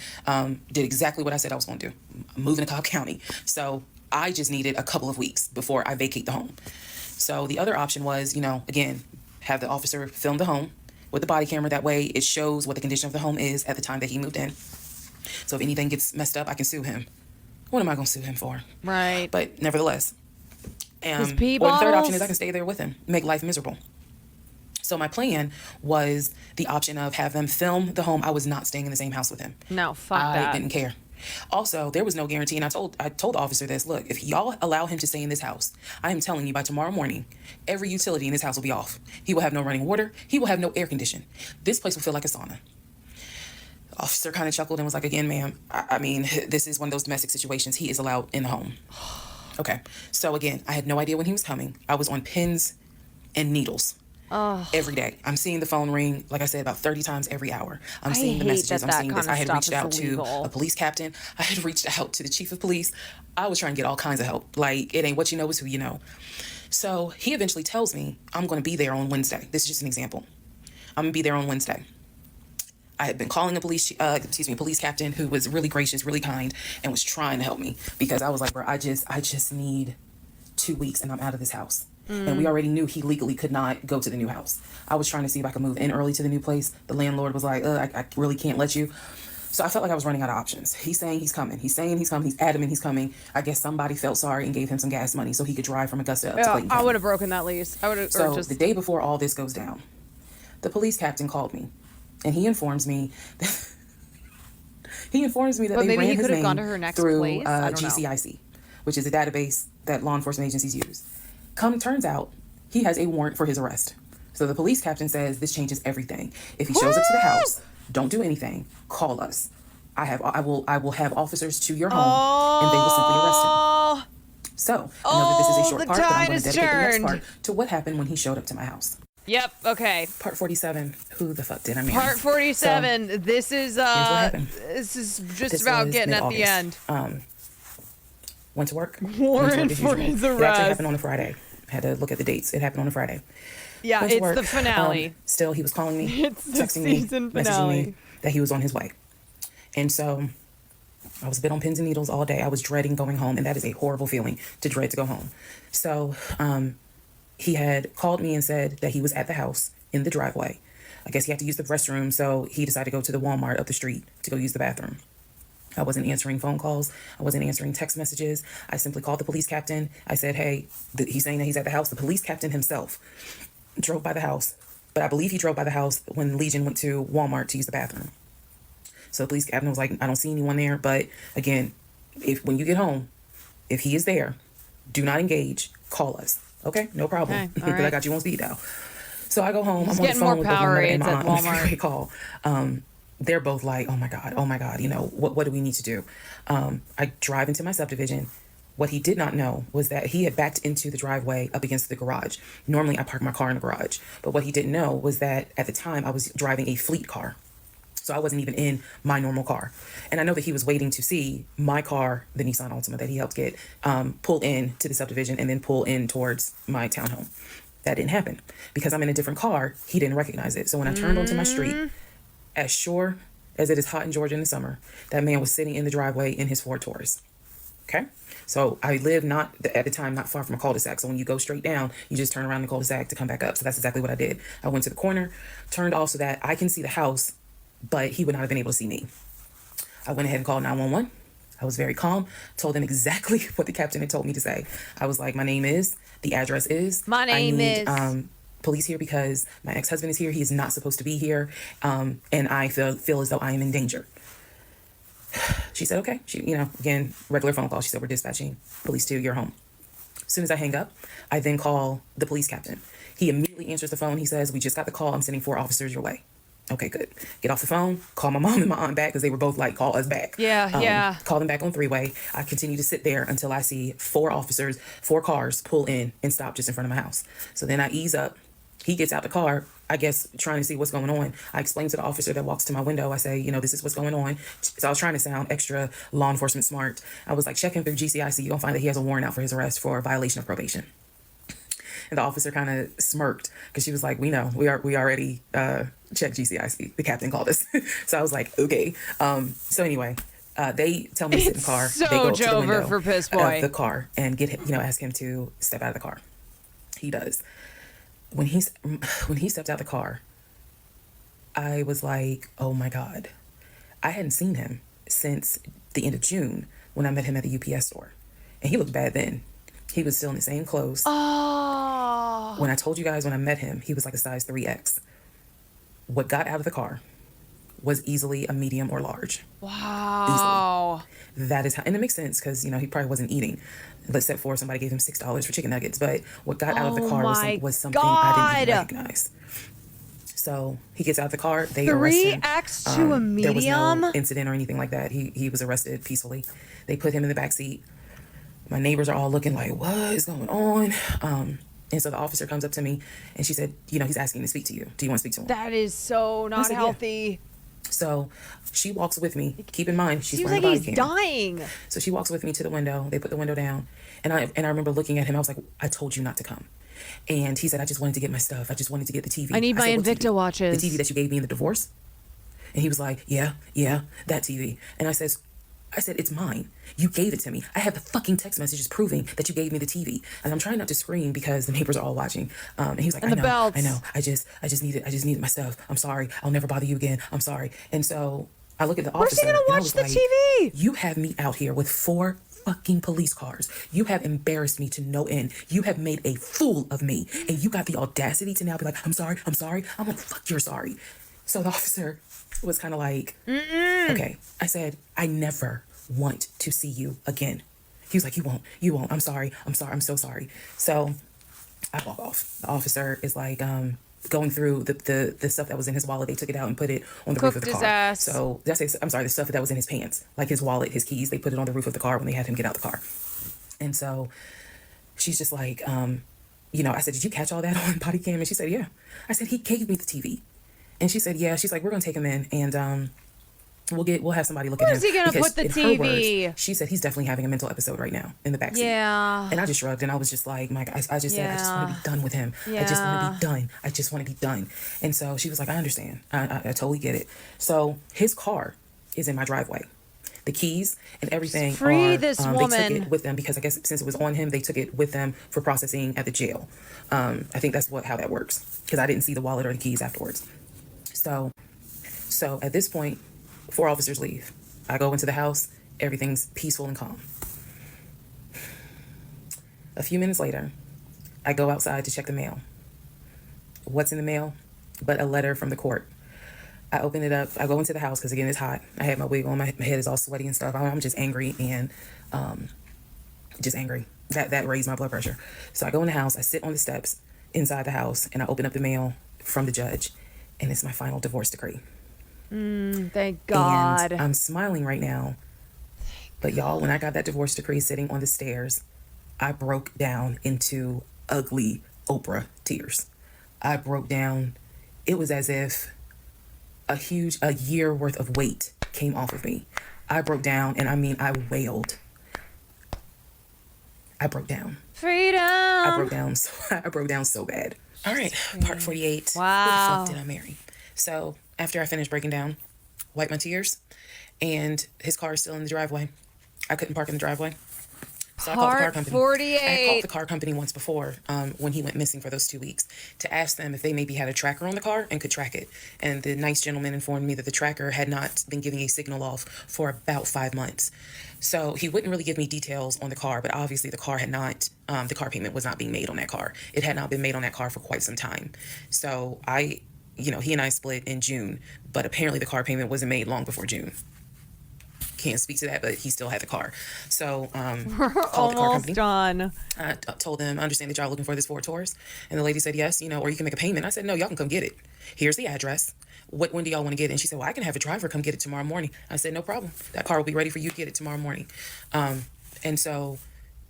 did exactly what I said I was going to do. I'm moving to Cobb County. So I just needed a couple of weeks before I vacate the home. So the other option was, again, have the officer film the home with the body camera. That way it shows what the condition of the home is at the time that he moved in. So if anything gets messed up, I can sue him. What am I going to sue him for?
Right.
But nevertheless.
His
Or
pee
the third
bottles?
option is I can stay there with him, make life miserable. So my plan was the option of have them film the home. I was not staying in the same house with him.
No, fuck
I
that.
didn't care. Also, there was no guarantee, and I told the officer this. Look, if y'all allow him to stay in this house, I am telling you by tomorrow morning, every utility in this house will be off. He will have no running water. He will have no air condition. This place will feel like a sauna. The officer kind of chuckled and was like, again, ma'am, I mean, this is one of those domestic situations. He is allowed in the home. Okay. So again, I had no idea when he was coming. I was on pins and needles. Every day. I'm seeing the phone ring, like I said, about 30 times every hour. I'm seeing the messages. I'm seeing this. I had reached out to a police captain. I had reached out to the chief of police. I was trying to get all kinds of help. Like, it ain't what you know, it's who you know. So he eventually tells me I'm going to be there on Wednesday. This is just an example. I'm going to be there on Wednesday. I had been calling a police captain who was really gracious, really kind, and was trying to help me because I was like, bro, I just need 2 weeks and I'm out of this house. And we already knew he legally could not go to the new house. I was trying to see if I could move in early to the new place. The landlord was like, I really can't let you. So I felt like I was running out of options. He's saying he's coming. He's saying he's coming. He's adamant he's coming. I guess somebody felt sorry and gave him some gas money so he could drive from Augusta up to Clayton County.
I would have broken that lease. I would have.
So the day before all this goes down, the police captain called me, and he informs me that
But
they
maybe
ran
he
his
could have
name
gone to her next
through
place? I don't know.
GCIC, which is a database that law enforcement agencies use. Turns out he has a warrant for his arrest. So the police captain says this changes everything. If he shows up to the house, don't do anything. Call us. I will have officers to your home, and they will simply arrest him. So I know that this is a short part, but I'm going to dedicate the next part to what happened when he showed up to my house.
Yep. Okay.
Part 47. Who the fuck did I marry?
Part 47.
So,
this is
here's what happened.
This is just
This
about
was
getting at the
mid-August.
end.
Went to work.
Warrant for his
It actually
arrest.
happened on a Friday. I had to look at the dates. It happened on a Friday.
Yeah,
Went to
it's
work.
the finale.
Still, he was calling me,
It's the
texting me,
season
messaging
finale.
me that he was on his way. And so I was a bit on pins and needles all day. I was dreading going home, and that is a horrible feeling to dread to go home. So he had called me and said that he was at the house in the driveway. I guess he had to use the restroom, so he decided to go to the Walmart up the street to go use the bathroom. I wasn't answering phone calls. I wasn't answering text messages. I simply called the police captain. I said, hey, he's saying that he's at the house. The police captain himself drove by the house, but I believe he drove by the house when Legion went to Walmart to use the bathroom. So the police captain was like, I don't see anyone there. But again, when you get home, if he is there, do not engage. Call us. Okay? No problem.
Okay,
Because
all right.
I got you on speed dial. So I go home.
He's
I'm on the
getting
phone
more
with both my mother and
Powerades
my
at
aunt on the
Walmart.
freeway call. They're both like, oh my God, you know, what do we need to do? I drive into my subdivision. What he did not know was that he had backed into the driveway up against the garage. Normally I park my car in the garage, but what he didn't know was that at the time I was driving a fleet car. So I wasn't even in my normal car. And I know that he was waiting to see my car, the Nissan Altima that he helped get, pull in to the subdivision and then pull in towards my townhome. That didn't happen. Because I'm in a different car, he didn't recognize it. So when I turned onto my street, as sure as it is hot in Georgia in the summer, that man was sitting in the driveway in his Ford Taurus. Okay? So I live at the time not far from a cul-de-sac. So when you go straight down, you just turn around the cul-de-sac to come back up. So that's exactly what I did. I went to the corner, turned off so that I can see the house, but he would not have been able to see me. I went ahead and called 911. I was very calm, told them exactly what the captain had told me to say. I was like, my name is, the address is.
My name is.
Police here because my ex-husband is here. He is not supposed to be here. And I feel as though I am in danger. She said, okay. She, again, regular phone call. She said, we're dispatching police to your home. As soon as I hang up, I then call the police captain. He immediately answers the phone. He says, we just got the call. I'm sending 4 officers your way. Okay, good. Get off the phone. Call my mom and my aunt back because they were both like, call us back.
Yeah.
Call them back on 3-way. I continue to sit there until I see 4 officers, 4 cars pull in and stop just in front of my house. So then I ease up. He gets out the car, I guess, trying to see what's going on. I explain to the officer that walks to my window. I say, this is what's going on. So I was trying to sound extra law enforcement smart. I was like, check him through GCIC. You're going to find that he has a warrant out for his arrest for a violation of probation. And the officer kind of smirked because she was like, we know, we already checked GCIC. The captain called us. So I was like, okay. So anyway, they tell me to sit in the car.
So
they go up to the
Jover
window
for Piss Boy.
of the car and get him, ask him to step out of the car. He does. When he stepped out of the car, I was like, oh my God. I hadn't seen him since the end of June when I met him at the UPS store. And he looked bad then. He was still in the same clothes.
Oh.
When I told you guys when I met him, he was like a size 3X. What got out of the car was easily a medium or large.
Wow.
Easily. That is how, and it makes sense because, he probably wasn't eating, except for somebody gave him $6 for chicken nuggets. But what got out of the car was something I didn't even recognize. So he gets out of the car. They arrest him.
3X to a medium?
There was no incident or anything like that. He was arrested peacefully. They put him in the back seat. My neighbors are all looking like, what is going on? And so the officer comes up to me and she said, he's asking to speak to you. Do you want to speak to him?
That is so not
said,
healthy.
Yeah. So she walks with me. Keep in mind, she's
Seems
wearing
like
a body
he's
cam.
dying.
So she walks with me to the window. They put the window down. And I remember looking at him. I was like, I told you not to come. And he said, I just wanted to get my stuff. I just wanted to get the TV.
I need my
said, "What
Invicta
TV?
watches."
The TV that you gave me in the divorce? And he was like, yeah, that TV. And I said, it's mine. You gave it to me. I have the fucking text messages proving that you gave me the TV. And I'm trying not to scream because the neighbors are all watching. And he was like, I know. I just needed my stuff. I'm sorry. I'll never bother you again. I'm sorry. And so I look at the officer.
Where's he gonna watch the TV?
You have me out here with 4 fucking police cars. You have embarrassed me to no end. You have made a fool of me. And you got the audacity to now be like, I'm sorry. I'm like, fuck, you're sorry. So the officer was kind of like, okay. I said, I never want to see you again. He was like, you won't. I'm sorry. I'm so sorry. So I walk off. The officer is like, going through the stuff that was in his wallet. They took it out and put it on the roof of the car.
Ass.
So the stuff that was in his pants, like his wallet, his keys, they put it on the roof of the car when they had him get out the car. And so she's just like, I said, did you catch all that on body cam? And she said, yeah. I said, he gave me the TV. And she said, yeah. She's like, we're going to take him in and we'll have somebody look at him.
Where's he going to put the TV?
Words, she said he's definitely having a mental episode right now in the backseat.
Yeah.
And I just shrugged and I was just like, Mike, I just said, I just want to be done with him.
Yeah.
I just want to be done. And so she was like, I understand. I totally get it. So his car is in my driveway. The keys and everything
Free this woman.
They took it with them because I guess since it was on him, they took it with them for processing at the jail. I think that's how that works because I didn't see the wallet or the keys afterwards. So at this point, 4 officers leave. I go into the house. Everything's peaceful and calm. A few minutes later, I go outside to check the mail. What's in the mail? But a letter from the court. I open it up. I go into the house because, again, it's hot. I have my wig on. My head is all sweaty and stuff. I'm just angry and just angry. That raised my blood pressure. So I go in the house. I sit on the steps inside the house, and I open up the mail from the judge, and it's my final divorce decree.
Thank God.
And I'm smiling right now. But y'all, when I got that divorce decree sitting on the stairs, I broke down into ugly Oprah tears. I broke down. It was as if a year worth of weight came off of me. I broke down, and I mean, I wailed. I broke down.
Freedom.
I broke down so bad. All right, part 48.
Wow.
Who the fuck did I marry? So after I finished breaking down, wiped my tears, and his car is still in the driveway. I couldn't park in the driveway. So I called the car company.
48.
I had called the car company once before when he went missing for those 2 weeks to ask them if they maybe had a tracker on the car and could track it. And the nice gentleman informed me that the tracker had not been giving a signal off for about 5 months. So he wouldn't really give me details on the car, but obviously the car had not, the car payment was not being made on that car. It had not been made on that car for quite some time. So he and I split in June, but apparently the car payment wasn't made long before June. Can't speak to that, but he still had the car. So called the car company.
Done.
I told them, I understand that y'all looking for this Ford Taurus. And the lady said, yes, or you can make a payment. I said, no, y'all can come get it. Here's the address. When do y'all want to get it? And she said, well, I can have a driver come get it tomorrow morning. I said, no problem. That car will be ready for you to get it tomorrow morning. And so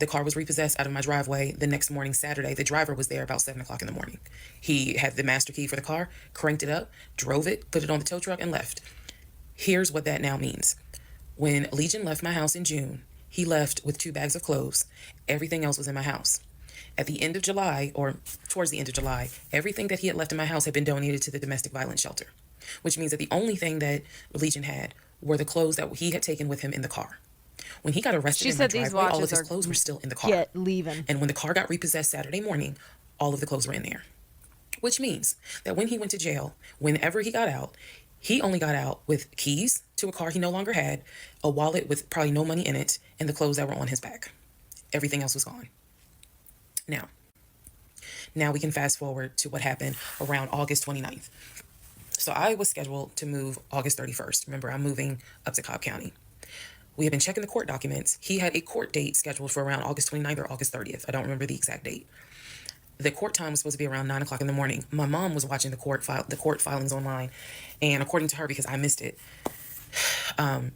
the car was repossessed out of my driveway the next morning, Saturday. The driver was there about 7 o'clock in the morning. He had the master key for the car, cranked it up, drove it, put it on the tow truck, and left. Here's what that now means. When Legion left my house in June, he left with 2 bags of clothes. Everything else was in my house. At the end of July, or towards the end of July, everything that he had left in my house had been donated to the domestic violence shelter, which means that the only thing that Legion had were the clothes that he had taken with him in the car. When he got arrested in my driveway, all of his clothes were still in the car.
Leaving.
And when the car got repossessed Saturday morning, all of the clothes were in there. Which means that when he went to jail, whenever he got out, he only got out with keys to a car he no longer had, a wallet with probably no money in it, and the clothes that were on his back. Everything else was gone. Now we can fast forward to what happened around August 29th. So I was scheduled to move August 31st. Remember, I'm moving up to Cobb County. We had been checking the court documents. He had a court date scheduled for around August 29th or August 30th. I don't remember the exact date. The court time was supposed to be around 9 o'clock in the morning. My mom was watching the court filings online, and according to her, because I missed it,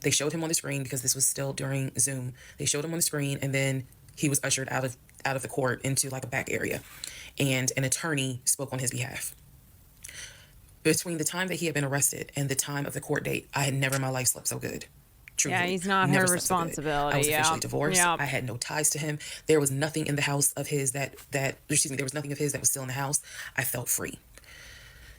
they showed him on the screen because this was still during Zoom. They showed him on the screen, and then he was ushered out of the court into like a back area, and an attorney spoke on his behalf. Between the time that he had been arrested and the time of the court date, I had never in my life slept so good. Truthfully,
yeah, he's not her responsibility.
I was officially divorced. I had no ties to him. There was nothing in the house of his there was nothing of his that was still in the house. I felt free.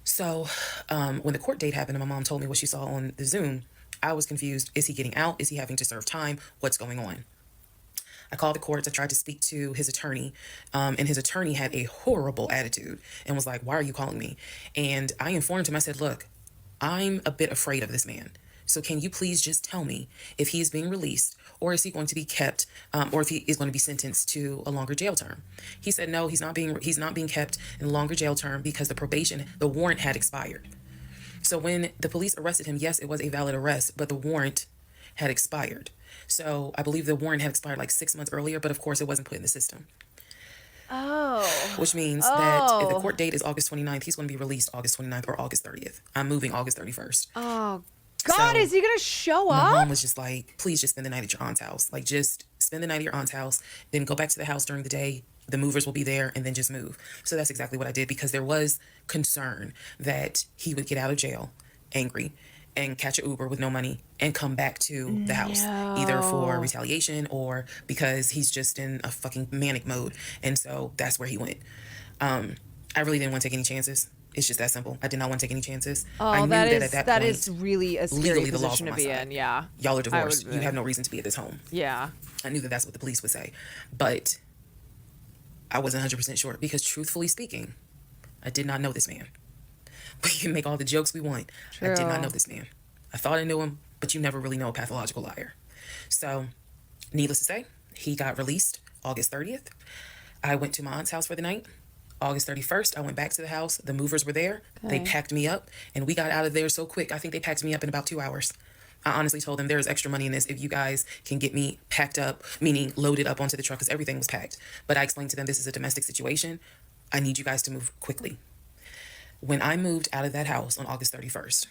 So when the court date happened and my mom told me what she saw on the Zoom, I was confused. Is he getting out? Is he having to serve time? What's going on? I called the courts. I tried to speak to his attorney, and his attorney had a horrible attitude and was like, "Why are you calling me?" And I informed him. I said, "Look, I'm a bit afraid of this man. So can you please just tell me if he is being released, or is he going to be kept, or if he is going to be sentenced to a longer jail term?" He said, "No, he's not being kept in a longer jail term because the warrant had expired." So when the police arrested him, yes, it was a valid arrest, but the warrant had expired. So I believe the warrant had expired like 6 months earlier, but of course it wasn't put in the system.
Oh.
Which means that if the court date is August 29th, he's going to be released August 29th or August 30th. I'm moving August 31st.
Oh, God,
So,
is he going to show
my
up?
mom was just like, "Please just spend the night at your aunt's house. Like, just spend the night at your aunt's house, then go back to the house during the day. The movers will be there, and then just move." So that's exactly what I did, because there was concern that he would get out of jail angry and catch an Uber with no money and come back to the house, either for retaliation or because he's just in a fucking manic mode. And so that's where he went. I really didn't want to take any chances. It's just that simple. I did not want to take any chances. I knew that at that point,
is really a scary
legally the laws
position
were
to
on
be
my side.
in. Yeah.
Y'all are divorced. You have no reason to be at this home.
Yeah.
I knew that that's what the police would say. But I wasn't 100% sure, because truthfully speaking, I did not know this man. We can make all the jokes we want.
True.
I did not know this man. I thought I knew him, but you never really know a pathological liar. So, needless to say, he got released August 30th. I went to my aunt's house for the night. August 31st, I went back to the house. The movers were there. They packed me up, and we got out of there so quick. I think they packed me up in about 2 hours. I honestly told them, "There's extra money in this if you guys can get me packed up," meaning loaded up onto the truck, because everything was packed. But I explained to them, this is a domestic situation. I need you guys to move quickly. When I moved out of that house on August 31st,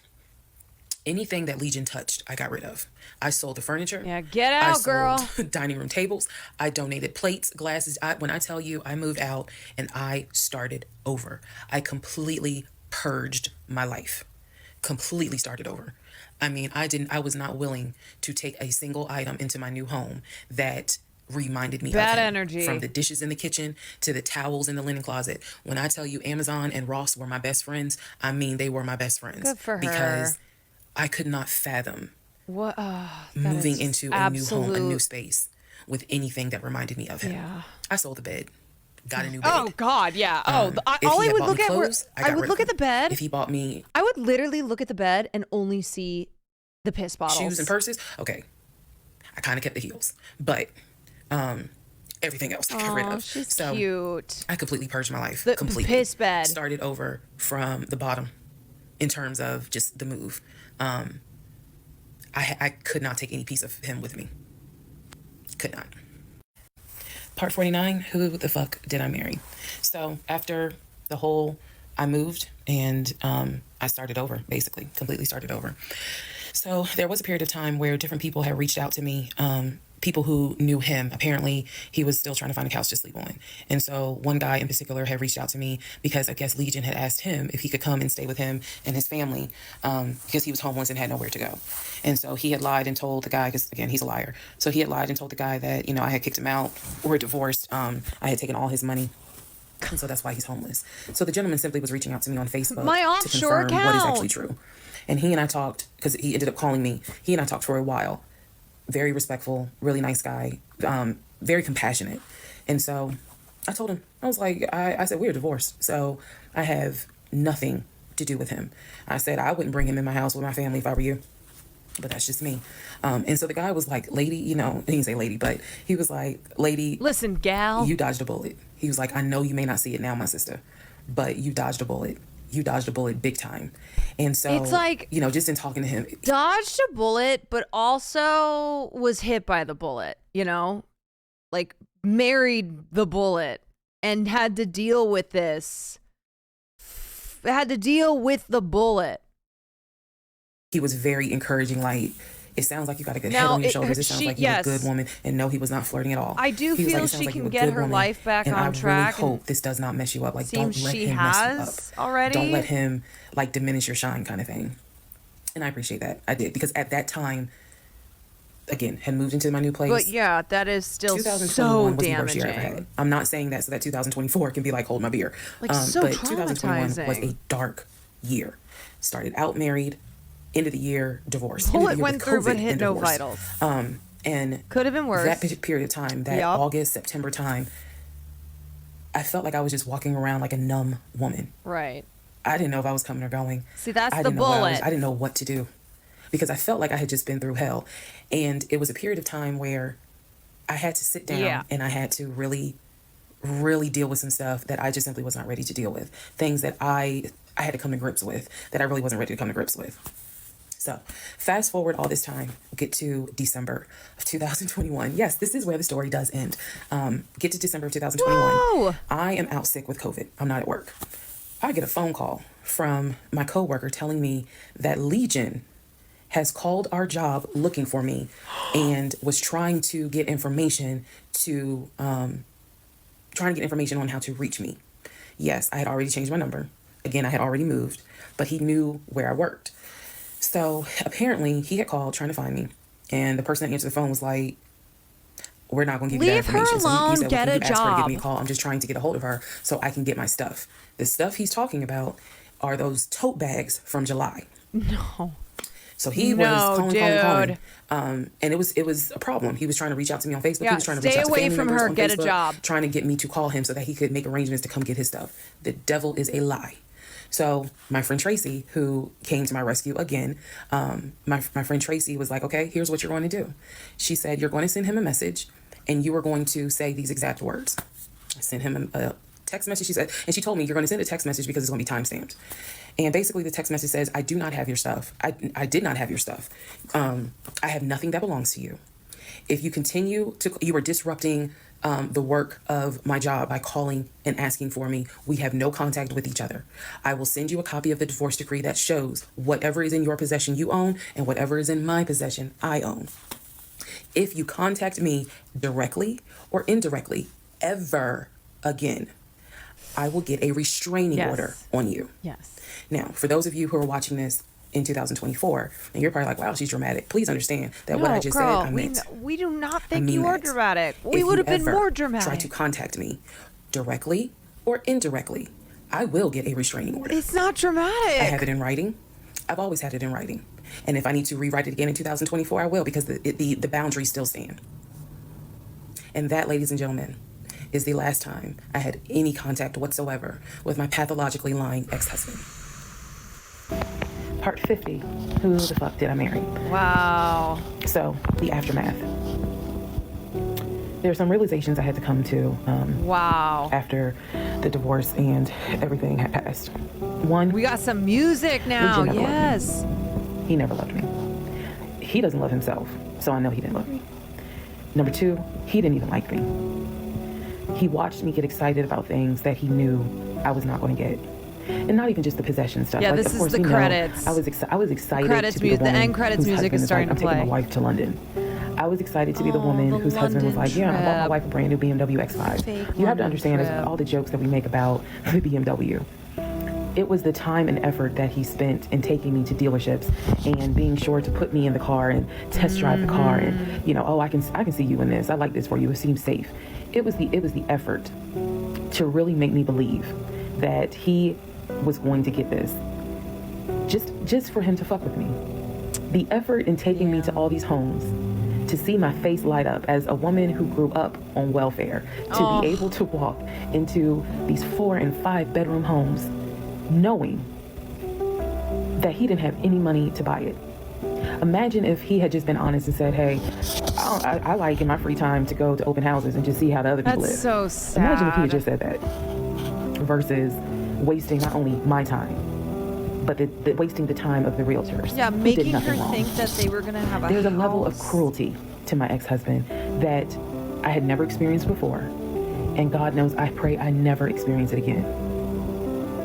anything that Legion touched, I got rid of. I sold the furniture.
Yeah, get out, girl.
Dining room tables. I donated plates, glasses. When I tell you, I moved out and I started over. I completely purged my life. Completely started over. I mean, I was not willing to take a single item into my new home that reminded me
Bad
of him.
energy.
From the dishes in the kitchen to the towels in the linen closet. When I tell you Amazon and Ross were my best friends, I mean they were my best friends.
Good for her.
Because I could not fathom
What?
moving into a new home, a new space, with anything that reminded me of him.
Yeah.
I sold the bed, got a new bed.
Oh God, yeah.
If
All
he
I
had
would
bought
look
me
at
clothes,
I
got
would
rid
look
of
at the
them.
bed.
If he bought me
I would literally look at the bed and only see the piss bottles.
shoes and purses, okay, I kind of kept the heels, but everything else I got rid of.
She's
So
cute.
I completely purged my life.
The
completely.
piss bed.
Started over from the bottom in terms of just the move. I could not take any piece of him with me. Could not. Part 49, who the fuck did I marry? So after the whole, I moved and I started over, basically, completely started over. So there was a period of time where different people had reached out to me people who knew him, apparently he was still trying to find a couch to sleep on. And so one guy in particular had reached out to me because I guess Legion had asked him if he could come and stay with him and his family because he was homeless and had nowhere to go. And so he had lied and told the guy, because again, he's a liar. So he had lied and told the guy that, I had kicked him out. We're divorced. I had taken all his money. And so that's why he's homeless. So the gentleman simply was reaching out to me on Facebook to confirm what is actually true. And he and I talked, because he ended up calling me. He and I talked for a while. Very respectful, really nice guy, very compassionate. And so I told him, I was like, I said, we're divorced. So I have nothing to do with him. I said, I wouldn't bring him in my house with my family if I were you. But that's just me. And so the guy was like, lady, he didn't say lady, but he was like, lady.
Listen, gal.
You dodged a bullet. He was like, I know you may not see it now, my sister, but you dodged a bullet. You dodged a bullet big time. And so,
it's like,
just in talking to him.
Dodged a bullet, but also was hit by the bullet, like married the bullet and had to deal with this. Had to deal with the bullet.
He was very encouraging, like, it sounds like you got a good head on your shoulders. It sounds like you're a good woman. And no, he was not flirting at all.
I do feel she can get her life back on track.
I really hope this does not mess you up. Like, don't let him mess you up.
Already.
Don't let him, like, diminish your shine kind of thing. And I appreciate that. I did. Because at that time, again, had moved into my new place.
But yeah, that is still so damaging. 2021 was the worst year I ever had.
I'm not saying that so that 2024 can be like, hold my beer.
Like, so
but
traumatizing.
2021 was a dark year. Started out married. End of the year, divorce.
Bullet went through but hit no vitals.
And
could have been worse.
That period of time, that August, September time, I felt like I was just walking around like a numb woman.
Right.
I didn't know if I was coming or going.
See, that's the bullet.
I didn't know what to do because I felt like I had just been through hell. And it was a period of time where I had to sit down and I had to really, really deal with some stuff that I just simply was not ready to deal with. Things that I had to come to grips with that I really wasn't ready to come to grips with. So fast forward all this time, get to December of 2021. Yes, this is where the story does end. Get to December of 2021.
Whoa.
I am out sick with COVID. I'm not at work. I get a phone call from my coworker telling me that Legion has called our job looking for me and was trying to get information on how to reach me. Yes, I had already changed my number. Again, I had already moved, but he knew where I worked. So apparently he had called trying to find me. And the person that answered the phone was like, we're not going to give you that information.
Leave her alone,
so he said,
get a
ask her to give me a
job.
call. I'm just trying to get a hold of her so I can get my stuff. The stuff he's talking about are those tote bags from July.
No.
So he was calling. And it was a problem. He was trying to reach out to me on Facebook.
Yeah,
He was trying to reach out to
stay away
family
from
members
her,
on
get
Facebook,
a job.
trying to get me to call him so that he could make arrangements to come get his stuff. The devil is a lie. So my friend Tracy, who came to my rescue again, my friend Tracy was like, okay, here's what you're going to do. She said, you're going to send him a message and you are going to say these exact words. I sent him a text message. She said, and she told me you're going to send a text message because it's going to be timestamped. And basically the text message says, I do not have your stuff. I did not have your stuff. I have nothing that belongs to you. If you continue to, you are disrupting the work of my job by calling and asking for me. We have no contact with each other. I will send you a copy of the divorce decree that shows whatever is in your possession you own and whatever is in my possession I own. If you contact me directly or indirectly ever again, I will get a restraining order on you.
Yes.
Now, for those of you who are watching this in 2024, and you're probably like, wow, she's dramatic. Please understand that what I just said, I meant.
We do not think you are dramatic. We would have been more dramatic.
Try to contact me directly or indirectly, I will get a restraining order.
It's not dramatic.
I have it in writing. I've always had it in writing. And if I need to rewrite it again in 2024, I will, because the boundaries still stand. And that, ladies and gentlemen, is the last time I had any contact whatsoever with my pathologically lying ex-husband. Part 50, who the fuck did I marry?
Wow.
So, the aftermath. There are some realizations I had to come to after the divorce and everything had passed. One,
we got some music now. Yes.
He never loved me. He doesn't love himself, so I know he didn't love me. Number two, he didn't even like me. He watched me get excited about things that he knew I was not going to get. And not even just the possession stuff.
Yeah,
like,
this
of course,
is the credits.
I was excited
credits
to be the woman
end credits
whose
music is
husband
starting
like,
to play.
I'm taking my wife to London. I was excited to be the woman whose husband was like, yeah, I bought my wife a brand new BMW X5. You have to understand all the jokes that we make about the BMW. It was the time and effort that he spent in taking me to dealerships and being sure to put me in the car and test drive the car and, you know, oh, I can see you in this. I like this for you. It seems safe. It was the effort to really make me believe that he was going to get this. Just for him to fuck with me. The effort in taking me to all these homes, to see my face light up as a woman who grew up on welfare, to be able to walk into these 4 and 5 bedroom homes knowing that he didn't have any money to buy it. Imagine if he had just been honest and said, hey, I like in my free time to go to open houses and just see how the other people live.
That's so sad.
Imagine if he had just said that versus wasting not only my time, but the wasting the time of the realtors.
Yeah,
who did
making her
nothing wrong.
think that they were going to have a
There's a
house.
level of cruelty to my ex-husband that I had never experienced before. And God knows, I pray I never experience it again.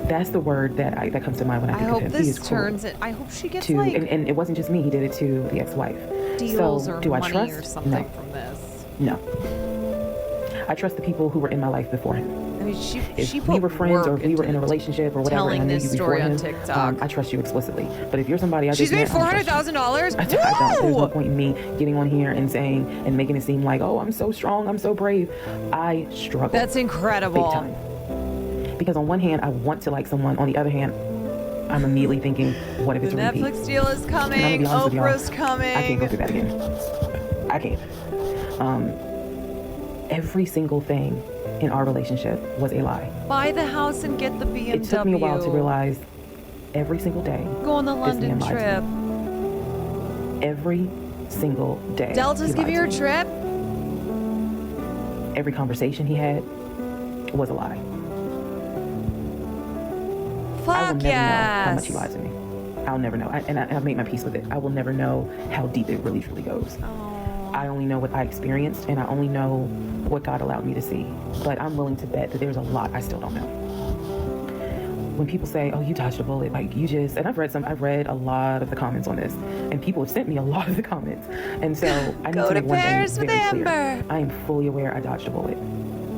That's the word that comes to mind when I think of him.
I hope
He is
this
cruel
turns it. I hope she gets
to,
like
and it wasn't just me. He did it to the ex-wife.
deals
so,
or
do I
money
trust?
or something
No.
from this.
No. I trust the people who were in my life before him.
I mean, she
If
put
we were friends or
work
if we were in a
into
relationship or whatever,
telling
and I knew
this
you before
story on
him,
TikTok.
I trust you explicitly. But if you're somebody I
She's
just
made
met, I don't trust you.
$400,000.
I don't. There's no point in me getting on here and saying and making it seem like, oh, I'm so strong, I'm so brave. I struggle.
That's incredible.
Big time. Because on one hand, I want to like someone. On the other hand, I'm immediately thinking, what if
The
it's a repeat?
Netflix deal is
And I'm gonna
coming.
be honest with y'all,
Oprah's coming.
I can't go through that again. I can't. Every single thing in our relationship was a lie.
Buy the house and get the BMW.
It took me a while to realize every single day.
Go on the
this man
London
lied to
trip.
me. Every single day.
Delta's
he
giving you
lied
a
to me.
trip.
Every conversation he had was a lie. I will
Fuck
never know how much he
yes.
lied to me. I'll never know. I've made my peace with it. I will never know how deep it really truly goes. I only know what I experienced, and I only know what God allowed me to see. But I'm willing to bet that there's a lot I still don't know. When people say, oh, you dodged a bullet, like you just, and I've read a lot of the comments on this, and people have sent me a lot of the comments. And so I need
Go
to
to
make one
Paris
thing
with
very clear.
Amber.
I am fully aware I dodged a bullet.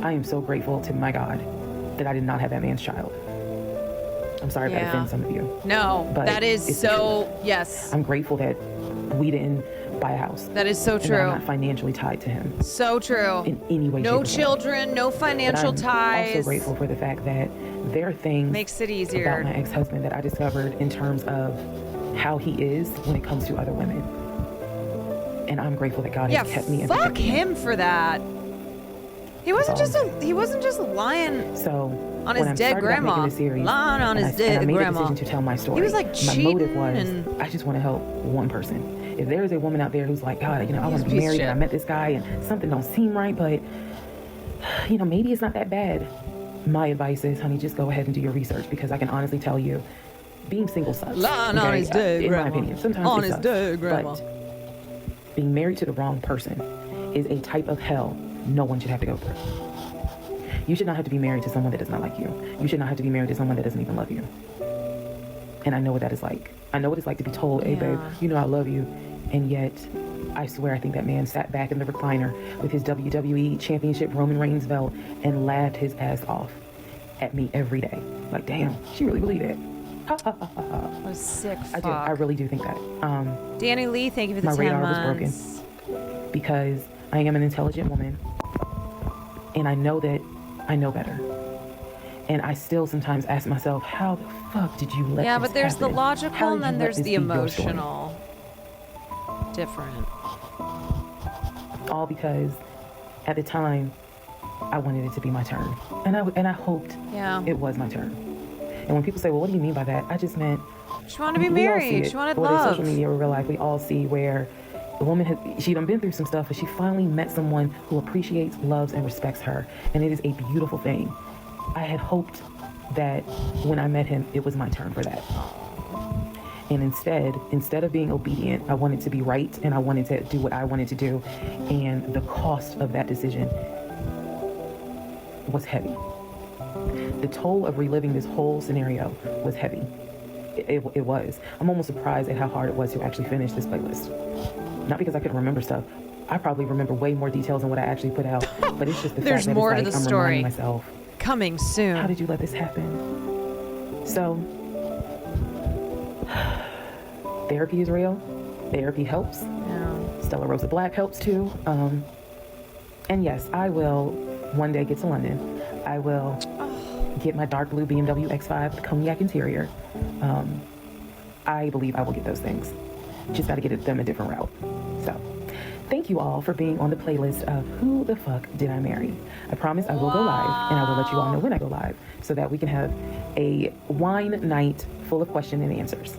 I am so grateful to my God that I did not have that man's child. I'm sorry if that
Yeah.
offends some of you.
No,
But
that is
it's the
so, yes.
I'm grateful that we didn't buy a house.
That is so
And that I'm
true.
not financially tied to him
So true.
in any way,
No
shape, or form.
children, no
But
financial
I'm
ties.
also grateful for the fact that there are things
Makes it
about
easier.
my ex-husband that I discovered in terms of how he is when it comes to other women. And I'm grateful that God
Yeah,
has kept me and
fuck
protected me.
him for that. He wasn't
That's all
just he wasn't just lying.
So
On
when
his
I
dead
started out
grandma.
making this series,
Lying on
and
his
I
dead
made
grandma.
a decision to tell my story.
He was, like,
my motive
cheating
was
and-
I just want to help one person. If there is a woman out there who's like, God, I
He's
want
a
to be
piece of
married and I
shit.
met this guy and something don't seem right, but maybe it's not that bad. My advice is, honey, just go ahead and do your research because I can honestly tell you, being single sucks.
Lying on his dead
in
grandma.
my opinion, sometimes
On
it
his
sucks,
dead grandma.
But being married to the wrong person is a type of hell no one should have to go through. You should not have to be married to someone that does not like you. You should not have to be married to someone that doesn't even love you. And I know what that is like. I know what it's like to be told, hey, babe, I love you. And yet, I swear, I think that man sat back in the recliner with his WWE Championship Roman Reigns belt and laughed his ass off at me every day. Like, damn, she really believed it. Ha, ha, ha, ha, ha.
What a sick fuck.
I do. I really do think that.
Danny Lee, thank you for the
My
10
radar was
months.
broken. Because I am an intelligent woman. And I know that I know better. And I still sometimes ask myself, how the fuck did you let
Yeah,
this
but there's the
happen? How
logical
did
and
you
then
let
there's
this
the
be your story?
emotional. Different.
All because at the time I wanted it to be my turn. And I hoped
Yeah.
it was my turn. And when people say, well, what do you mean by that? I just meant
She wanted to be
we all see
married.
it,
She wanted
whether it's
love.
social media or real life, we all see where the woman she done been through some stuff, but she finally met someone who appreciates, loves, and respects her. And it is a beautiful thing. I had hoped that when I met him, it was my turn for that. And instead of being obedient, I wanted to be right and I wanted to do what I wanted to do. And the cost of that decision was heavy. The toll of reliving this whole scenario was heavy. It was. I'm almost surprised at how hard it was to actually finish this playlist. Not because I couldn't remember stuff, I probably remember way more details than what I actually put out, but it's just the
There's
fact that
more
it's
to
like
the
I'm
story.
reminding myself,
Coming soon.
how did you let this happen? So, therapy is real. Therapy helps.
No.
Stella Rosa Black helps too. And yes, I will one day get to London. I will get my dark blue BMW X5 with cognac interior. I believe I will get those things. Just got to get them a different route. So, thank you all for being on the playlist of Who the Fuck Did I Marry? I promise I will go live, and I will let you all know when I go live so that we can have a wine night full of question and answers.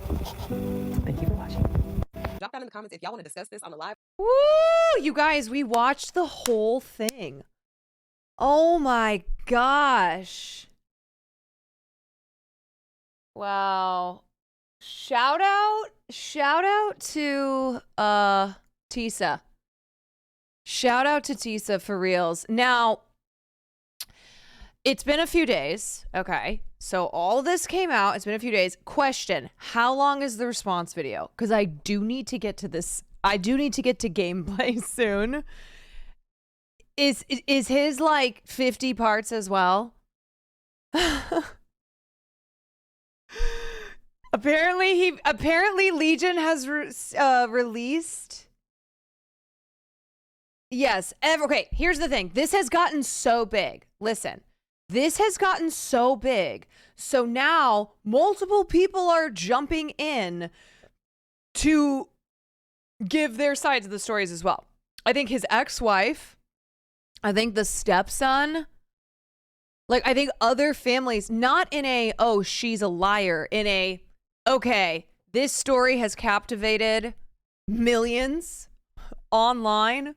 Thank you for watching.
Drop down in the comments if y'all want to discuss this on the live.
Woo! You guys, we watched the whole thing. Oh my gosh. Wow. Shout out to Tisa. Shout out to Tisa for reals. Now, it's been a few days. Okay. So all this came out. It's been a few days. Question: how long is the response video? Because I do need to get to this. I do need to get to gameplay soon. Is his like 50 parts as well? Apparently Legion has released. Yes. Okay. Here's the thing. This has gotten so big. Listen. This has gotten so big. So now multiple people are jumping in to give their sides of the stories as well. I think his ex-wife, I think the stepson, like I think other families, not in a, oh, she's a liar, in a, okay, this story has captivated millions online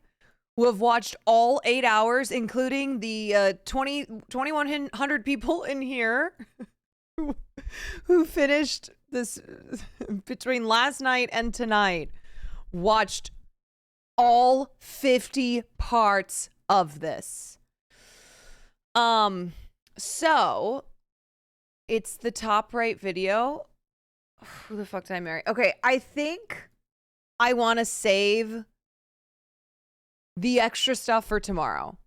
who have watched all 8 hours, including the 2,100 people in here who finished this between last night and tonight, watched all 50 parts of this. So it's the top right video. Who the fuck did I marry? Okay, I think I want to save the extra stuff for tomorrow.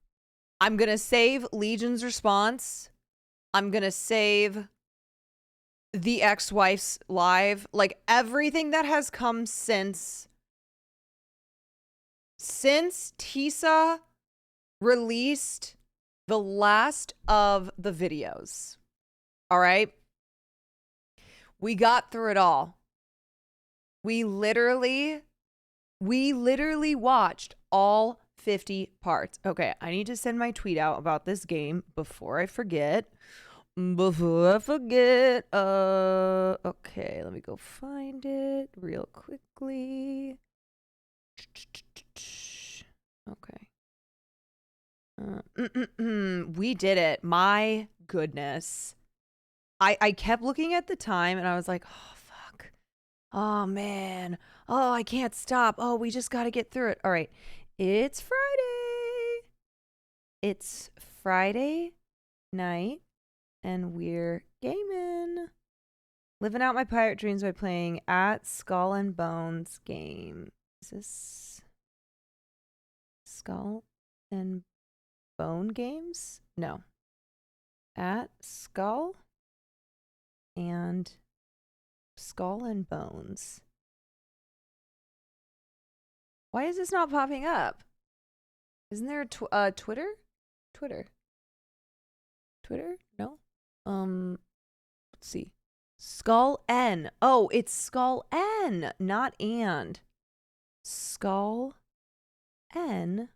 I'm going to save Legion's response. I'm going to save the ex-wife's live. Like everything that has come since Tisa released the last of the videos. All right? We got through it all. We literally watched all 50 parts. Okay, I need to send my tweet out about this game before I forget. Okay, let me go find it real quickly. Okay. We did it. My goodness. I kept looking at the time and I was like, oh, fuck. Oh, man. Oh, I can't stop. Oh, we just got to get through it. All right. It's Friday. It's Friday night and we're gaming. Living out my pirate dreams by playing at Skull and Bones game. Is this Skull and Bone Games? No. At Skull and Bones. Why is this not popping up? Isn't there a Twitter? Twitter? No? Let's see. Skull N. Oh, it's Skull N, not and. Skull N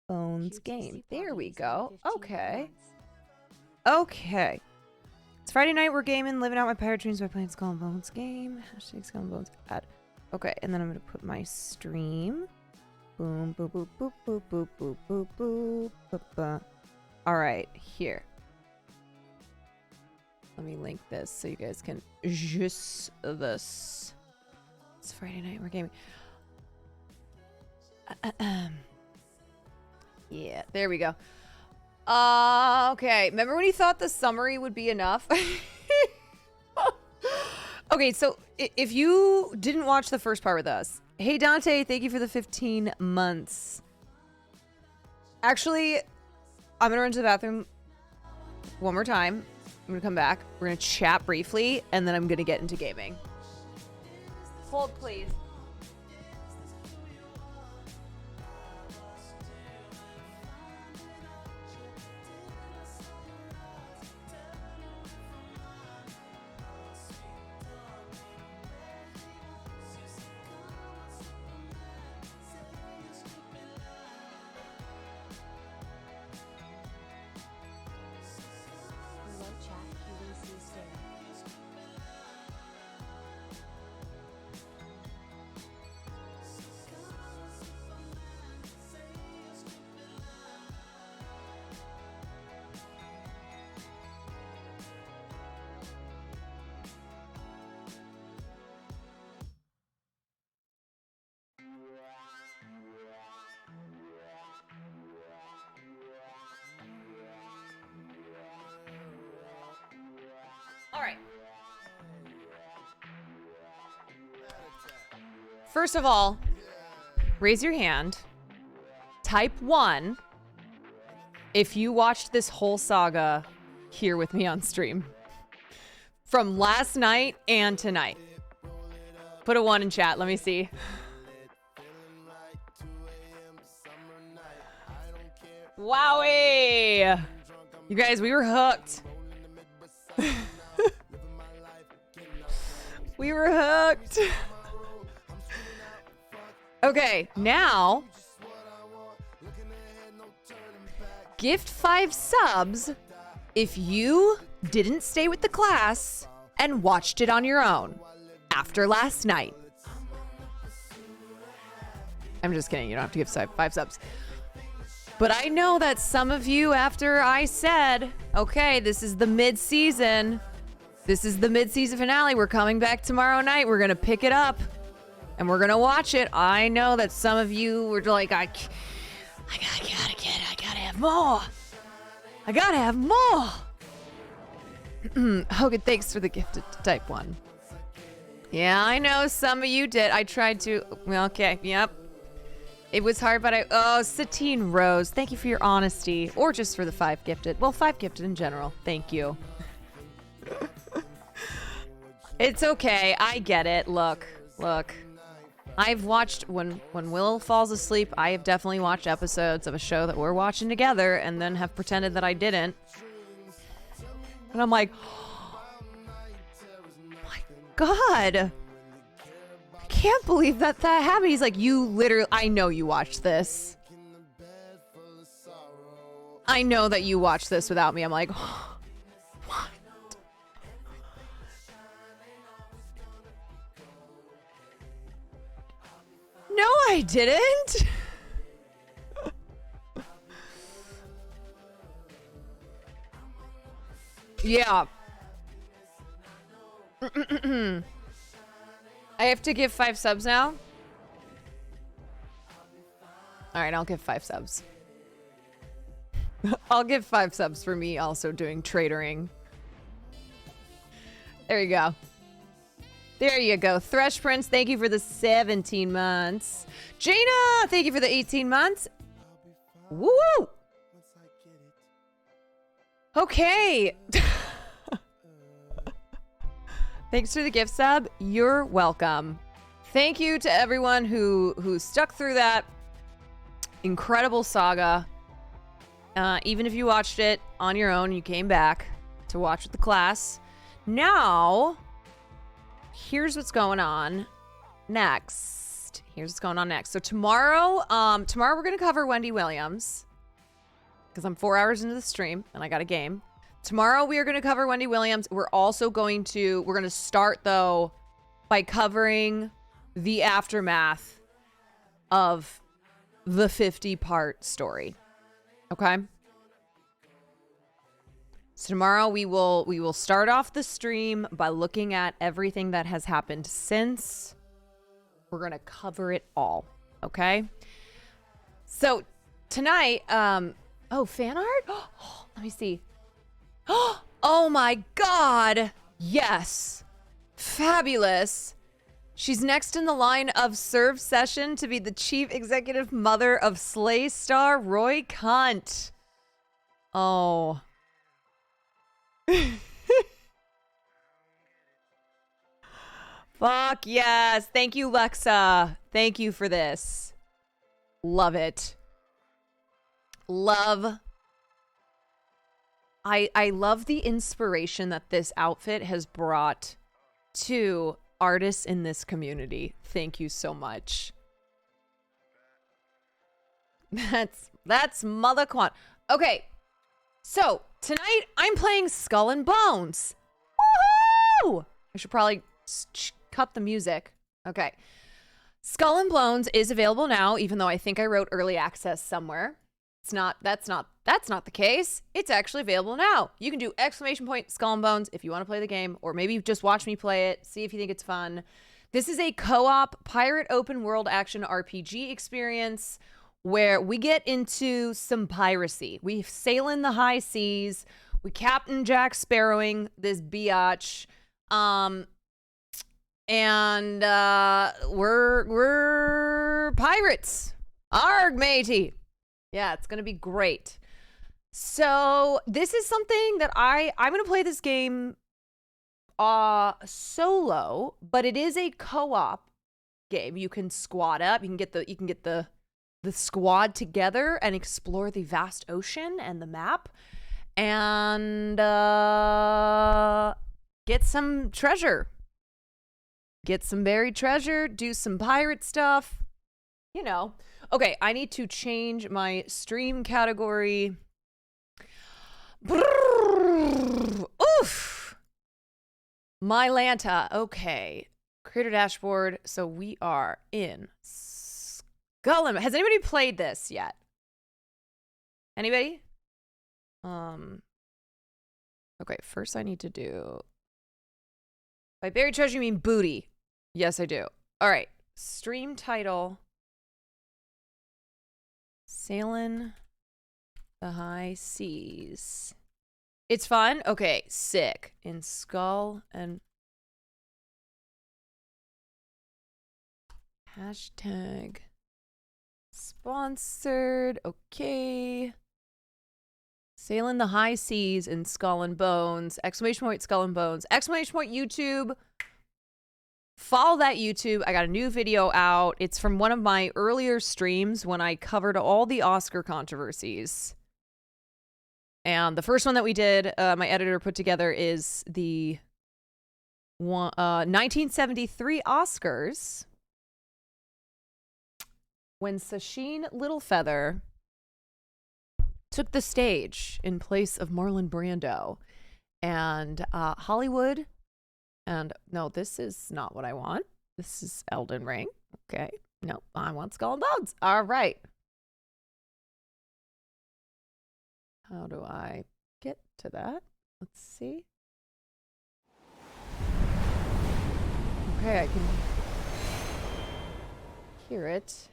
Bones game. There we go. Okay. Okay. It's Friday night. We're gaming, living out my pirate dreams by playing Skull and Bones game. Hashtag Skull and Bones add. Okay, and then I'm going to put my stream. Boom, boop, boop, boop, boop, boop, boop, boop, boop, boop, boop. All right, here. Let me link this so you guys can just this. It's Friday night. We're gaming. Yeah, there we go. Okay. Remember when you thought the summary would be enough? Okay, so if you didn't watch the first part with us, Hey, Dante, thank you for the 15 months. Actually, I'm going to run to the bathroom one more time. I'm going to come back. We're going to chat briefly, and then I'm going to get into gaming. Hold, please. All right. First of all, raise your hand. Type 1 if you watched this whole saga here with me on stream. From last night and tonight. Put a 1 in chat. Let me see. Wowie! You guys, we were hooked. We were hooked. Okay, now gift 5 subs if you didn't stay with the class and watched it on your own after last night. I'm just kidding. You don't have to give 5 subs. But I know that some of you, after I said, okay, this is the mid-season. This is the mid-season finale. We're coming back tomorrow night. We're going to pick it up. And we're going to watch it. I know that some of you were like, I gotta have more. I gotta have more. Hogan, thanks for the gifted type 1. Yeah, I know some of you did. I tried to. Well, okay, yep. It was hard, but oh, Satine Rose, thank you for your honesty. Or just for the 5 gifted. Well, 5 gifted in general. Thank you. It's okay. I get it. Look. I've watched, when Will falls asleep, I have definitely watched episodes of a show that we're watching together and then have pretended that I didn't. And I'm like, oh my God. I can't believe that happened. He's like, you literally, I know you watched this. I know that you watched this without me. I'm like, oh, what? No, I didn't. Yeah. I have to give 5 subs now? Alright, I'll give 5 subs. I'll give 5 subs for me also doing traitoring. There you go. There you go. Thresh Prince, thank you for the 17 months. Jaina, thank you for the 18 months. Woo! Okay. Thanks for the gift sub. You're welcome. Thank you to everyone who stuck through that incredible saga. Even if you watched it on your own, you came back to watch with the class. Now, here's what's going on next. So tomorrow we're gonna cover Wendy Williams because I'm 4 hours into the stream and I got a game. Tomorrow we are going to cover Wendy Williams. We're going to start though by covering the aftermath of the 50-part story. Okay? So tomorrow we will start off the stream by looking at everything that has happened since. We're going to cover it all. Okay? So tonight, oh, fan art? Oh, let me see. Oh my God. Yes. Fabulous. She's next in the line of Serve Session to be the chief executive mother of Slay star Roy Cunt. Oh. Fuck yes. Thank you, Lexa. Thank you for this. Love it. Love. I love the inspiration that this outfit has brought to artists in this community. Thank you so much. That's Mother Quan. Okay. So, tonight I'm playing Skull and Bones. Woohoo! I should probably cut the music. Okay. Skull and Bones is available now, even though I think I wrote early access somewhere. That's not the case. It's actually available now. You can do ! Skull and Bones if you want to play the game, or maybe just watch me play it, see if you think it's fun. This is a co-op pirate open world action RPG experience where we get into some piracy. We sail in the high seas. We Captain Jack Sparrowing this biatch. And we're pirates. Arg, matey. Yeah, it's gonna be great. So this is something that I'm gonna play this game solo, but it is a co-op game. You can squad up. You can get the squad together and explore the vast ocean and the map, and get some treasure. Get some buried treasure. Do some pirate stuff. You know. Okay, I need to change my stream category. Oof. Mylanta. Okay. Creator dashboard. So we are in Skull and... Has anybody played this yet? Anybody? Okay, first I need to do... By buried treasure, you mean booty. Yes, I do. All right. Stream title... Sailing the high seas. It's fun? Okay, sick. In Skull and... Hashtag... Sponsored. Okay. Sailing the high seas in Skull and Bones. ! Skull and Bones. ! YouTube. Follow that YouTube. I got a new video out. It's from one of my earlier streams when I covered all the Oscar controversies. And the first one that we did, my editor put together, is the 1973 Oscars, when Sacheen Littlefeather took the stage in place of Marlon Brando. And Hollywood... And no, this is not what I want. This is Elden Ring. Okay. No, I want Skull and Bones. All right. How do I get to that? Let's see. Okay, I can hear it.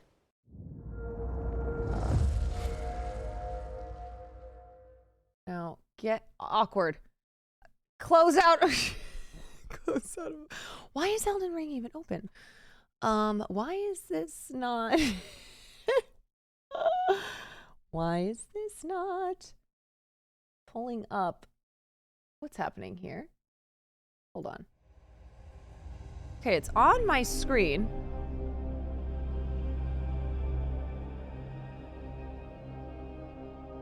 Now, get awkward. Close out. Close out. Why is Elden Ring even open? Why is this not? Why is this not pulling up? What's happening here? Hold on. Okay, it's on my screen.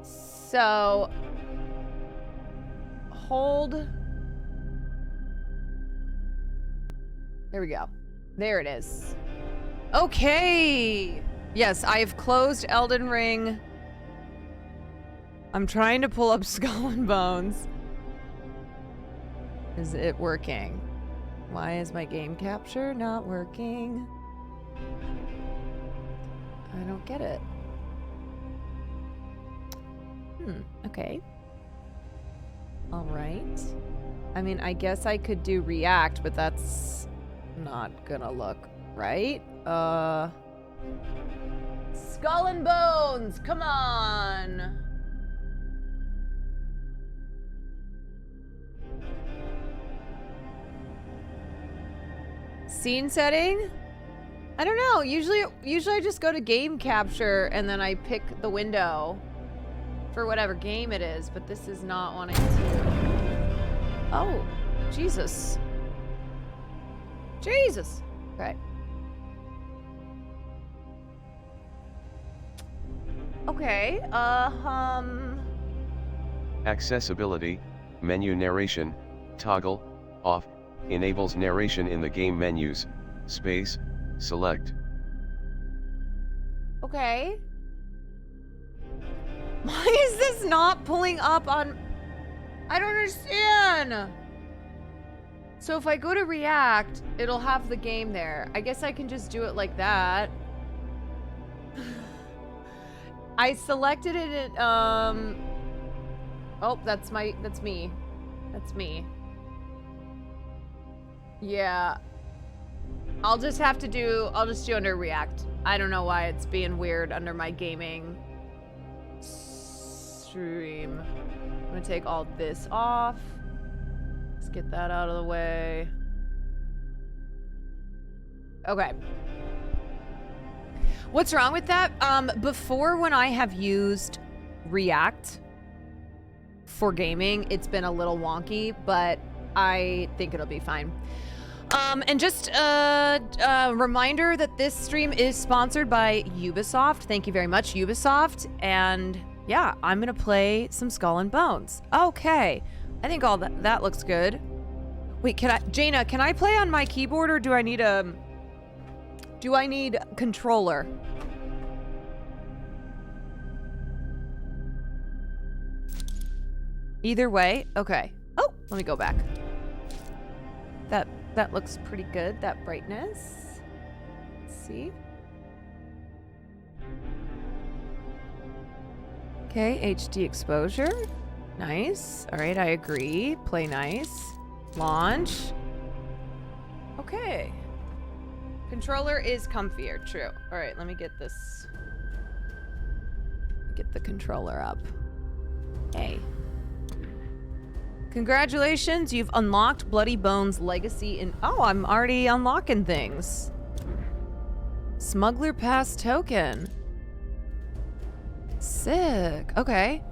So, hold. There we go. There it is. Okay. Yes, I've closed Elden Ring. I'm trying to pull up Skull and Bones. Is it working? Why is my game capture not working? I don't get it. Okay. All right. I mean, I guess I could do React, but that's not gonna look right. Skull and Bones, come on. Scene setting? I don't know. Usually I just go to game capture and then I pick the window for whatever game it is, but this is not wanting to. Oh, Jesus. Jesus. Okay. Okay,
Accessibility, menu narration, toggle, off, enables narration in the game menus, space, select.
Okay. Why is this not pulling up on... I don't understand. So if I go to react, it'll have the game there. I guess I can just do it like that. I selected it at, oh, that's me. That's me. Yeah. I'll just do under react. I don't know why it's being weird under my gaming stream. I'm gonna take all this off. Let's get that out of the way. Okay. What's wrong with that? Before, when I have used React for gaming, it's been a little wonky, but I think it'll be fine. And just a reminder that this stream is sponsored by Ubisoft. Thank you very much, Ubisoft. And yeah, I'm gonna play some Skull and Bones. Okay, I think all that looks good. Wait, Jaina, can I play on my keyboard, or do I need a controller? Either way, okay. Oh, let me go back. That looks pretty good, that brightness. Let's see. Okay, HD exposure. Nice. All right, I agree. Play nice. Launch. Okay. Controller is comfier, true. All right, let me get this. Get the controller up. Hey. Congratulations, you've unlocked Bloody Bones Legacy in... Oh, I'm already unlocking things. Smuggler Pass token. Sick. Okay.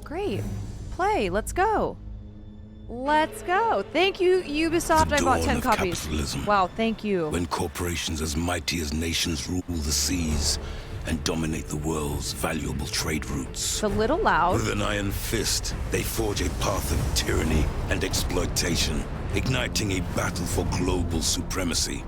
Great. Play. Let's go. Let's go. Thank you, Ubisoft. I bought 10 copies.
Capitalism.
Wow, thank you.
When corporations as mighty as nations rule the seas and dominate the world's valuable trade routes.
It's a little loud.
With an iron fist, they forge a path of tyranny and exploitation, igniting a battle for global supremacy.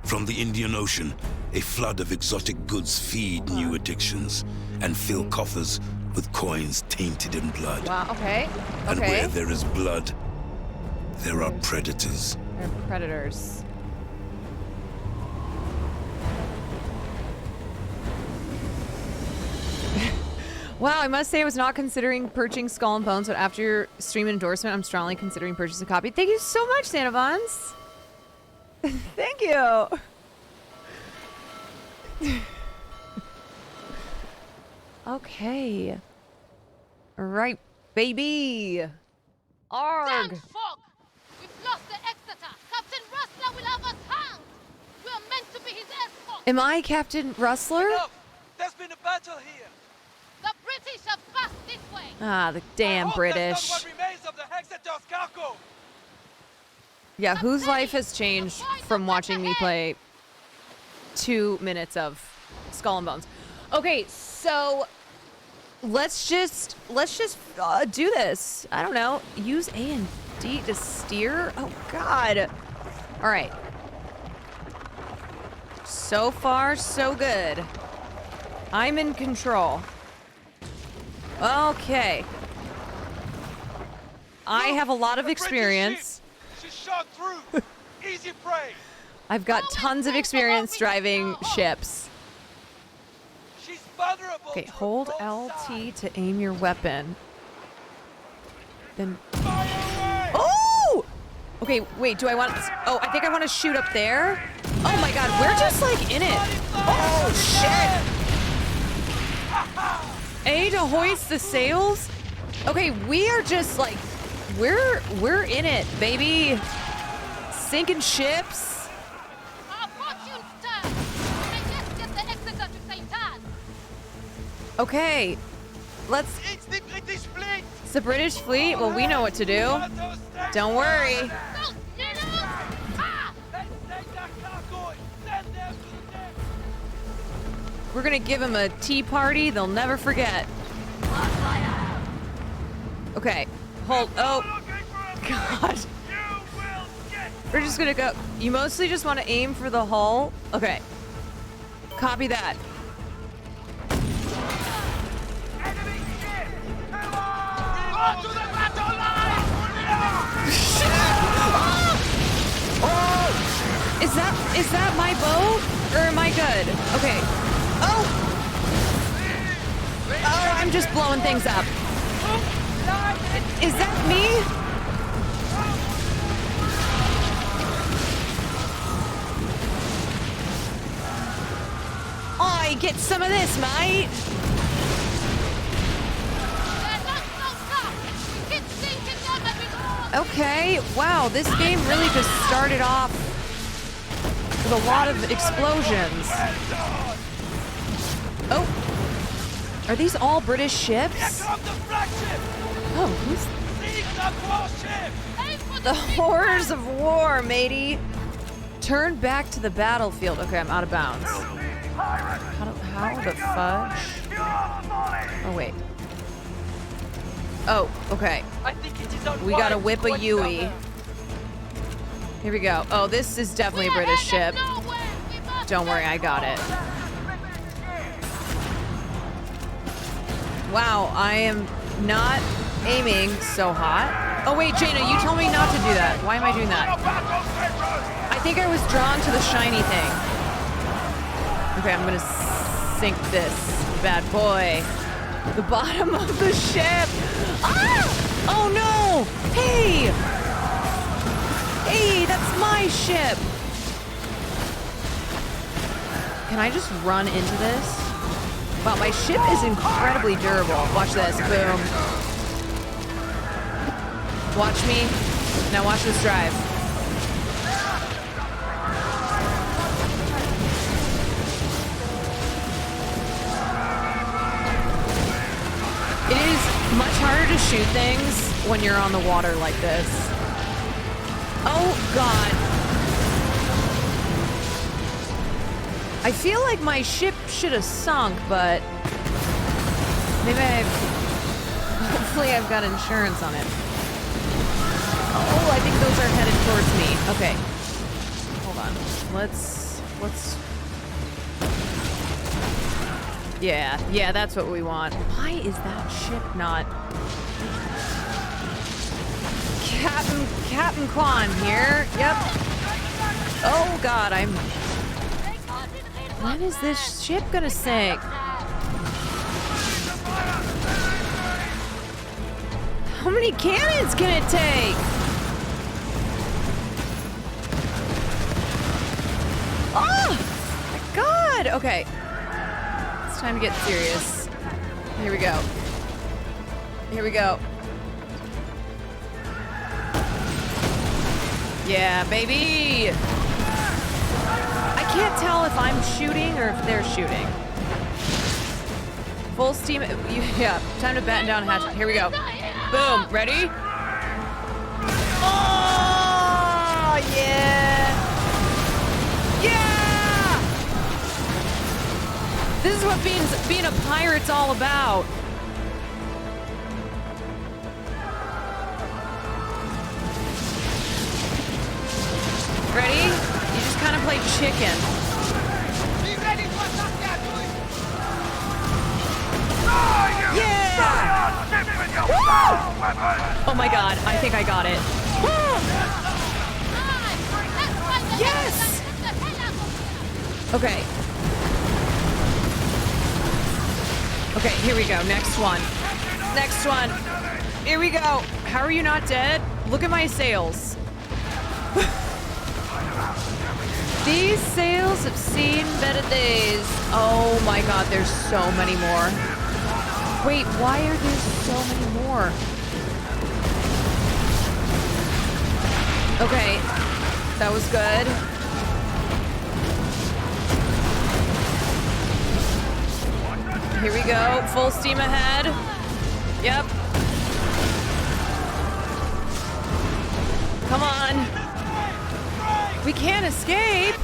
From the Indian Ocean, a flood of exotic goods feed new addictions and fill coffers with coins tainted in blood.
Wow, okay.
And where there is blood, there are predators.
They're predators. Wow, I must say I was not considering purchasing Skull and Bones, but after your stream endorsement, I'm strongly considering purchasing a copy. Thank you so much, Santa Buns. Thank you. Okay. Right, baby. Arg.
Thanks, Fog. We've lost the Exeter. Captain Rustler will have us hanged. We're meant to be his escort.
Am I Captain Rustler?
Enough. There's been a battle here.
The British have passed this way.
Ah, the damn British.
That's not what remains of the Exeter's cargo.
Yeah, whose life has changed from watching me play 2 minutes of Skull and Bones? Okay, so let's just do this. I don't know. Use A and D to steer. Oh God. All right. So far, so good. I'm in control. Okay. I have a lot of experience.
She's shot through. Easy prey.
I've got tons of experience driving ships.
She's vulnerable.
Okay, hold LT to aim your weapon. Then. Oh! Okay, wait, do I want... Oh, I think I want to shoot up there. Oh my God, we're just like in it. Oh, shit! A to hoist the sails? Okay, we are just like... We're in it, baby. sinking ships.
Our fortunes turn. And let's get the Exeter to St. Anne.
Okay, let's.
It's the British fleet!
It's the British fleet. Well, we know what to do. Don't worry.
Those sinners! Ah!
Let's take that cargo and send them to death!
We're gonna give them a tea party they'll never forget. Okay, hold. Oh, God. We're just gonna go. You mostly just want to aim for the hull. Okay. Copy that.
Go to the battle line!
Is that my boat or am I good? Okay. Oh, I'm just blowing things up. Is that me? I get some of this, mate.
They're not so tough. Keep sinking them a bit more.
Okay, wow, this game really just started off with a lot of explosions. Oh, are these all British ships?
Here comes the flagship!
Oh, who's
Seize that warship!
Aim for
the
big
horrors of war, matey? Turn back to the battlefield. Okay, I'm out of bounds. How the fudge? Oh, wait. Oh, okay.
I think it is
We gotta
unwise
whip
to
a
waste
Yui.
our-
Here we go. Oh, this is definitely a British ship. Don't worry, I got it. Wow, I am not aiming so hot. Oh wait, Jaina, you told me not to do that. Why am I doing that? I think I was drawn to the shiny thing. Okay, I'm gonna sink this bad boy. The bottom of the ship. Ah! Oh no! Hey! Hey, that's my ship! Can I just run into this? Wow, my ship is incredibly durable. Watch this. Boom. Watch me. Now watch this drive. It is much harder to shoot things when you're on the water like this. Oh, God. I feel like my ship should have sunk, but maybe hopefully I've got insurance on it. Oh, I think those are headed towards me. Okay. Hold on. Let's Yeah, that's what we want. Why is that ship not Captain Quan here? Yep. Oh God, when is this ship gonna sink? How many cannons can it take? Oh my God! Okay, it's time to get serious. Here we go. Here we go. Yeah, baby! I can't tell if I'm shooting or if they're shooting. Full steam. Yeah, time to batten down hatchet. Here we go. Boom. Ready? Oh, yeah! Yeah! This is what being a pirate's all about. Ready? You just kind of play chicken.
Be ready for attack,
Yeah! Oh my God, I think I got it. Yes! Okay. Okay, here we go. Next one. Next one. Here we go. How are you not dead? Look at my sails. These sails have seen better days. Oh my God, there's so many more. Wait, why are there so many more? Okay. That was good. Here we go. Full steam ahead. Yep. Come on. We can't escape.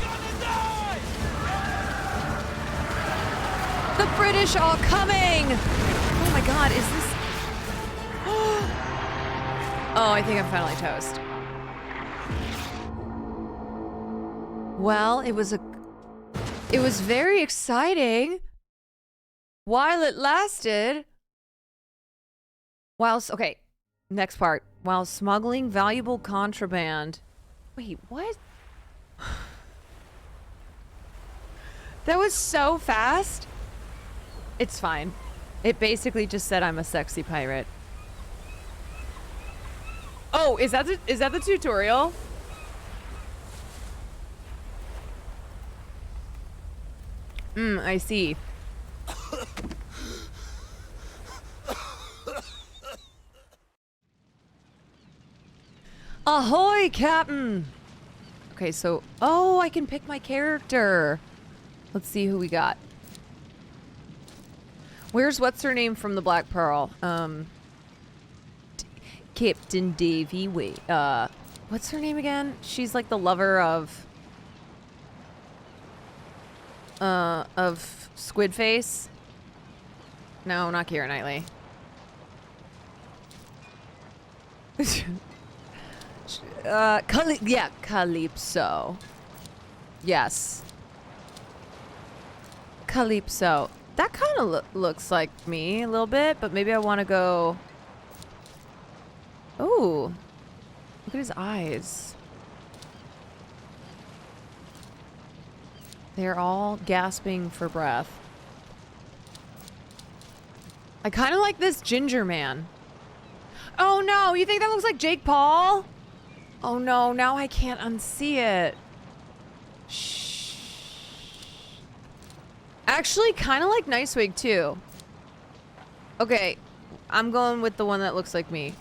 The British are coming. Oh my God, is this... Oh, I think I'm finally toast. Well, it was very exciting while it lasted. Okay, next part. While smuggling valuable contraband. Wait, what? That was so fast. It's fine. It basically just said I'm a sexy pirate. Oh, is that the tutorial? I see. Ahoy, Captain! Okay, so... Oh, I can pick my character. Let's see who we got. Where's what's-her-name from the Black Pearl? Captain Davy. Wait, what's her name again? She's like the lover of Squidface. No, not Keira Knightley. Yeah, Calypso. Yes. Calypso. That kind of looks like me a little bit, but maybe I want to go... Oh, look at his eyes. They're all gasping for breath. I kind of like this ginger man. Oh no, you think that looks like Jake Paul? Oh no, now I can't unsee it. Shh. Actually, kind of like Nicewig too. Okay, I'm going with the one that looks like me.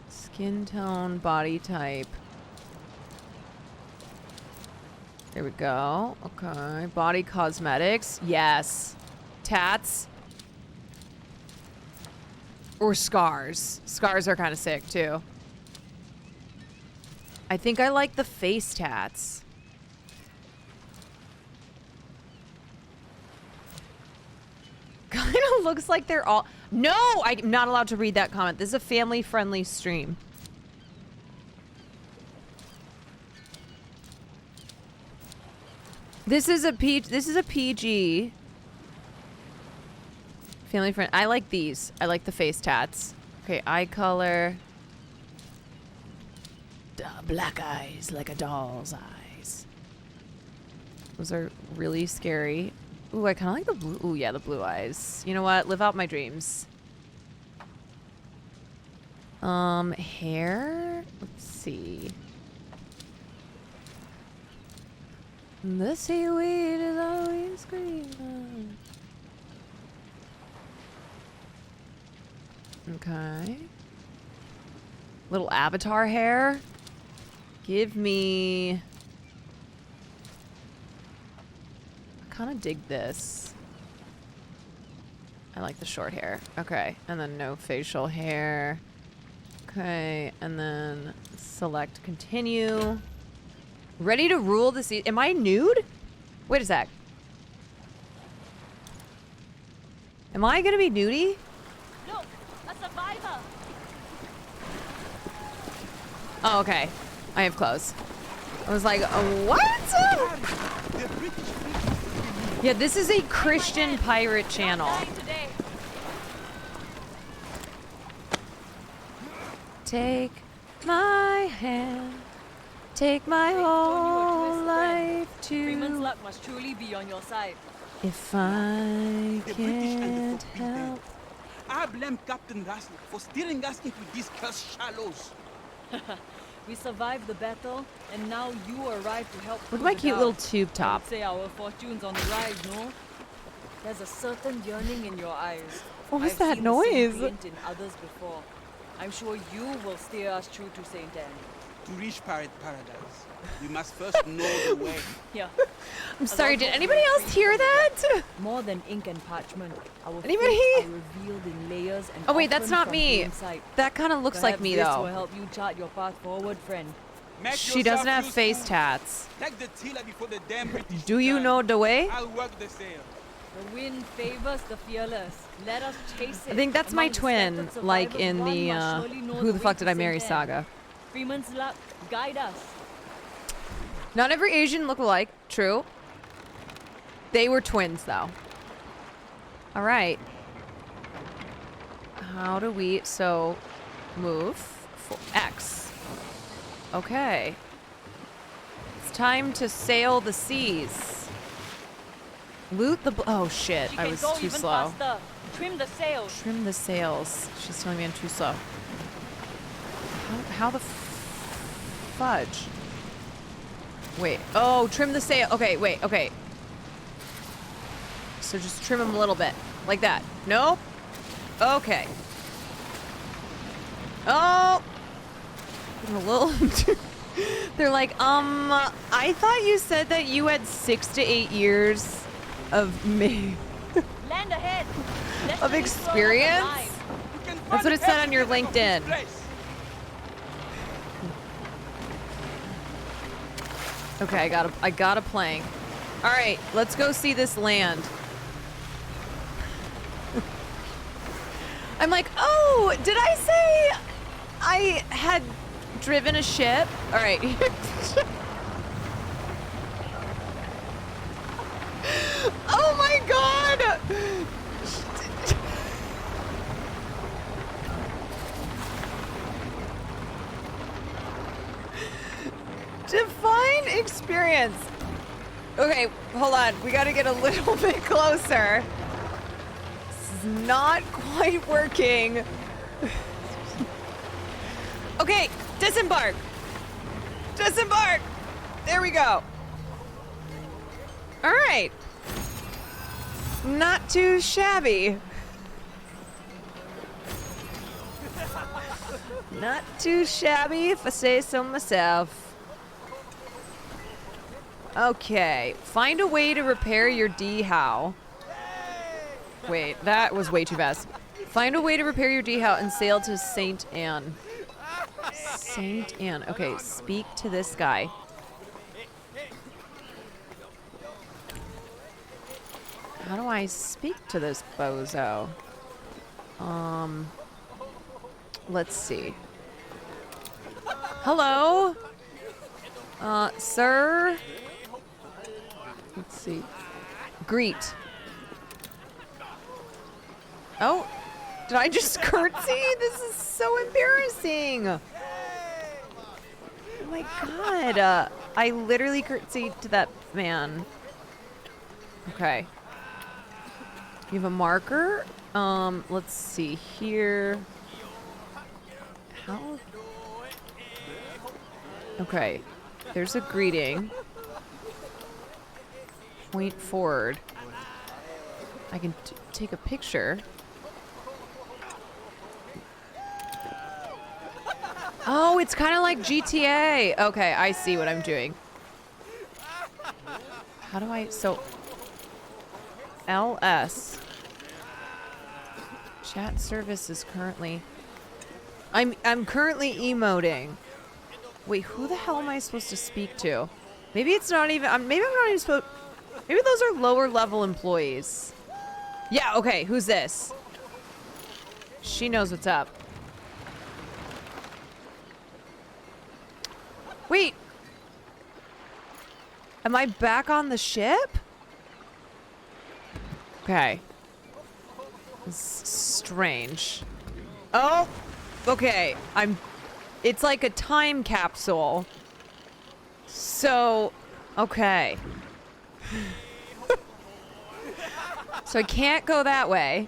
Skin tone, body type. There we go. Okay. Body cosmetics. Yes. Tats. Or scars. Scars are kind of sick too. I think I like the face tats. Kind of looks like they're all... No! I'm not allowed to read that comment. This is a family-friendly stream. This is a PG. Family friend. I like these. I like the face tats. Okay, eye color. Black eyes like a doll's eyes. Those are really scary. Ooh, I kind of like the blue. Ooh, yeah, the blue eyes. You know what? Live out my dreams. Hair? Let's see. The seaweed is always green. Okay. Little avatar hair. Give me... I kind of dig this. I like the short hair. Okay, and then no facial hair. Okay, and then select continue. Ready to rule the sea. Am I nude? Wait a sec. Am I gonna be nudie?
Look, a survivor.
Oh, okay. I have clothes. I was like, what? Yeah, this is a Christian pirate channel. Take my hand. Take my whole life to...
Freeman's luck must truly be on your side.
If I can't help...
I blame Captain Rassler for steering us into these cursed shallows.
We survived the battle, and now you arrive to help.
Look at my cute little tube top.
I'd say our fortune's on the rise, no? There's a certain yearning in your eyes.
What was
I've
that
seen
noise?
The same glint in others before. I'm sure you will steer us true to St. Anne.
To reach paradise, we must first know the way.
Yeah.
I'm sorry, did anybody else hear that?
More than ink and parchment. Our
Anybody?
fates are revealed in layers and
Oh wait, that's
often
not
from
me.
plain sight.
That kind of looks like
Perhaps
me
this
though.
will help you chart your path forward, friend.
Make
She doesn't
yourself
have face
useful.
tats.
Take the tiller before the damn British
Do you
return.
know the way?
I'll work the sail.
The wind favors the fearless. Let us chase it.
I think that's my
Among the
twin,
scattered
like
survivors,
in
one
the
must surely know
Who the
way
Fuck
to
Did I Marry
Saint Anne.
saga.
Freeman's luck, guide us.
Not every Asian look alike, true. They were twins though. All right. How do we, so move for X. Okay. It's time to sail the seas. Loot the, oh shit,
She
I
can
was
go
too
even
slow.
faster. Trim the sails.
Trim the sails. She's telling me I'm too slow. How the fudge? Wait. Oh, trim the sail. Okay, wait. Okay. So just trim them a little bit. Like that. Nope. Okay. Oh! I'm a little... They're like, I thought you said that you had 6 to 8 years of me.
Land ahead.
Of experience? That's what it said on your LinkedIn. Okay, I got a plank. All right, let's go see this land. I'm like, oh, did I say I had driven a ship? All right. Oh my god! Define experience. Okay, hold on. We gotta get a little bit closer. This is not quite working. Okay, disembark. Disembark. There we go. All right. Not too shabby. Not too shabby, if I say so myself. Okay, find a way to repair your dehow. Wait, that was way too fast. Find a way to repair your dehow and sail to Saint Anne. Saint Anne. Okay, speak to this guy. How do I speak to this bozo? Let's see. Hello? Sir? Let's see. Greet. Oh, did I just curtsy? This is so embarrassing. Oh my god. I literally curtsied to that man. Okay. You have a marker? Let's see here. How? Okay. There's a greeting. Point forward. I can take a picture. Oh, it's kind of like GTA. Okay, I see what I'm doing. How do I... So... LS. Chat service is currently... I'm currently emoting. Wait, who the hell am I supposed to speak to? Maybe it's not even... maybe I'm not even supposed... Maybe those are lower level employees. Yeah, okay, who's this? She knows what's up. Wait. Am I back on the ship? Okay. This is strange. Oh, okay. It's like a time capsule. So, okay. So I can't go that way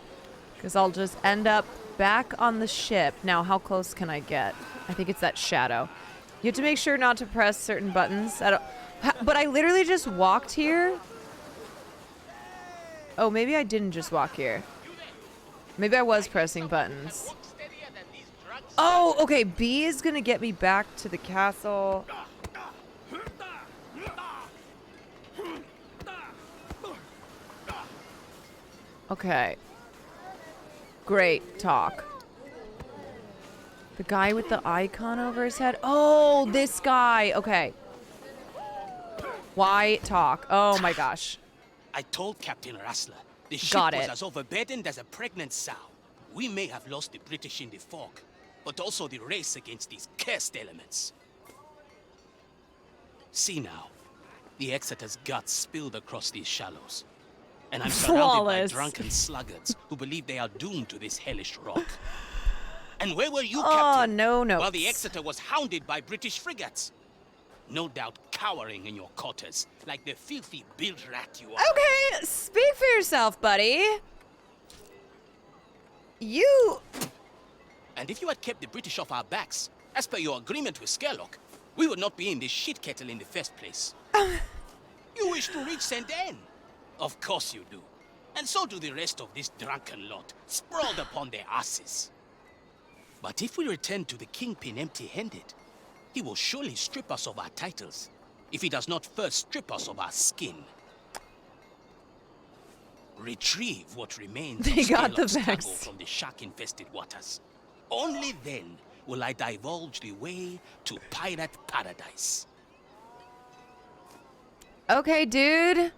because I'll just end up back on the ship. Now, how close can I get? I think it's that shadow. You have to make sure not to press certain buttons. But I literally just walked here. Oh, maybe I didn't just walk here. Maybe I was pressing buttons. Oh, okay. B is gonna get me back to the castle. Okay. Great talk. The guy with the icon over his head. Oh, this guy. Okay. Why talk? Oh my gosh.
I told Captain Rassler the ship
Got
was
it.
as overburdened as a pregnant sow. We may have lost the British in the fog, but also the race against these cursed elements. See now, the Exeter's guts spilled across these shallows. And I'm surrounded
Flawless.
by drunken sluggards who believe they are doomed to this hellish rock. And where were you,
Oh,
Captain?
no notes.
While the Exeter was hounded by British frigates. No doubt cowering in your quarters, like the filthy bilge rat you are.
Okay, speak for yourself, buddy. You...
And if you had kept the British off our backs, as per your agreement with Skerlock, we would not be in this shit kettle in the first place. You wish to reach St. Anne? Of course you do. And so do the rest of this drunken lot, sprawled upon their asses. But if we return to the Kingpin empty-handed, he will surely strip us of our titles, if he does not first strip us of our skin. Retrieve what remains
They
of
got the
Skerlock's cargo
best.
from the shark-infested waters. Only then will I divulge the way to pirate paradise.
Okay, dude.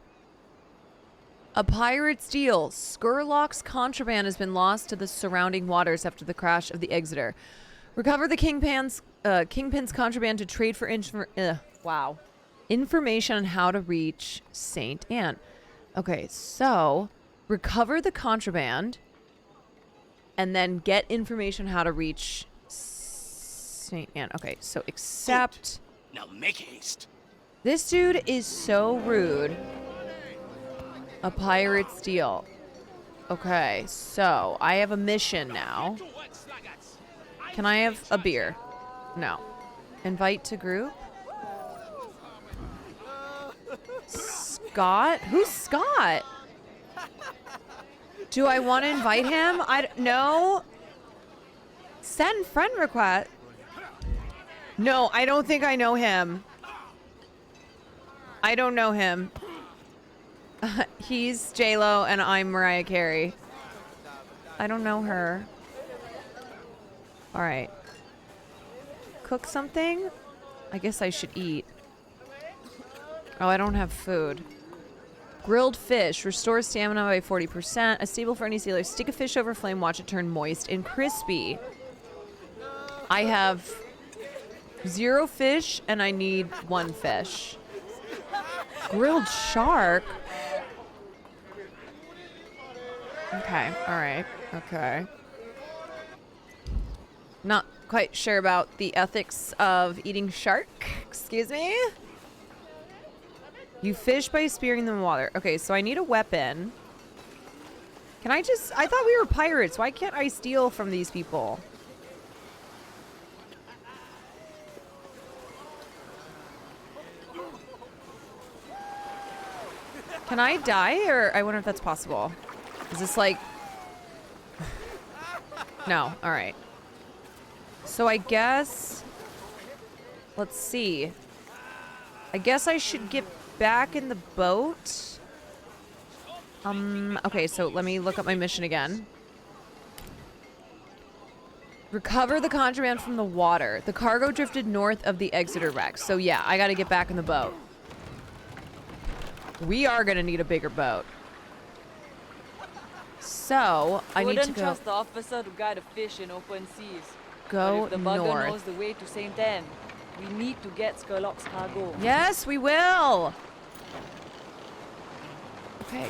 A pirate's deal. Skurlock's contraband has been lost to the surrounding waters after the crash of the Exeter. Recover the Kingpin's contraband to trade for information on how to reach St. Anne. Okay, so recover the contraband and then get information how to reach St. Anne. Okay, so accept.
Now make haste.
This dude is so rude. A pirate's deal. Okay, so I have a mission now. Can I have a beer? No. Invite to group? Scott? Who's Scott? Do I want to invite him? No. Send friend request. No, I don't think I know him. I don't know him. He's J-Lo and I'm Mariah Carey. I don't know her. All right. Cook something? I guess I should eat. Oh, I don't have food. Grilled fish. Restores stamina by 40%. A staple for any sailor. Stick a fish over flame. Watch it turn moist and crispy. I have 0 fish and I need 1 fish. Grilled shark? Okay, alright, okay. Not quite sure about the ethics of eating shark. Excuse me? You fish by spearing them in water. Okay, so I need a weapon. Can I just... I thought we were pirates. Why can't I steal from these people? Can I die? Or I wonder if that's possible. Is this like... No, alright. So I guess... Let's see. I guess I should get back in the boat. Okay, so let me look up my mission again. Recover the contraband from the water. The cargo drifted north of the Exeter wreck. So yeah, I gotta get back in the boat. We are gonna need a bigger boat. So, I need to
Wouldn't
go...
trust the officer to guide a fish in open seas.
Go
but if the bugger
north.
knows the way to St. Anne, we need to get Skurlock's cargo.
Yes, we will! Okay.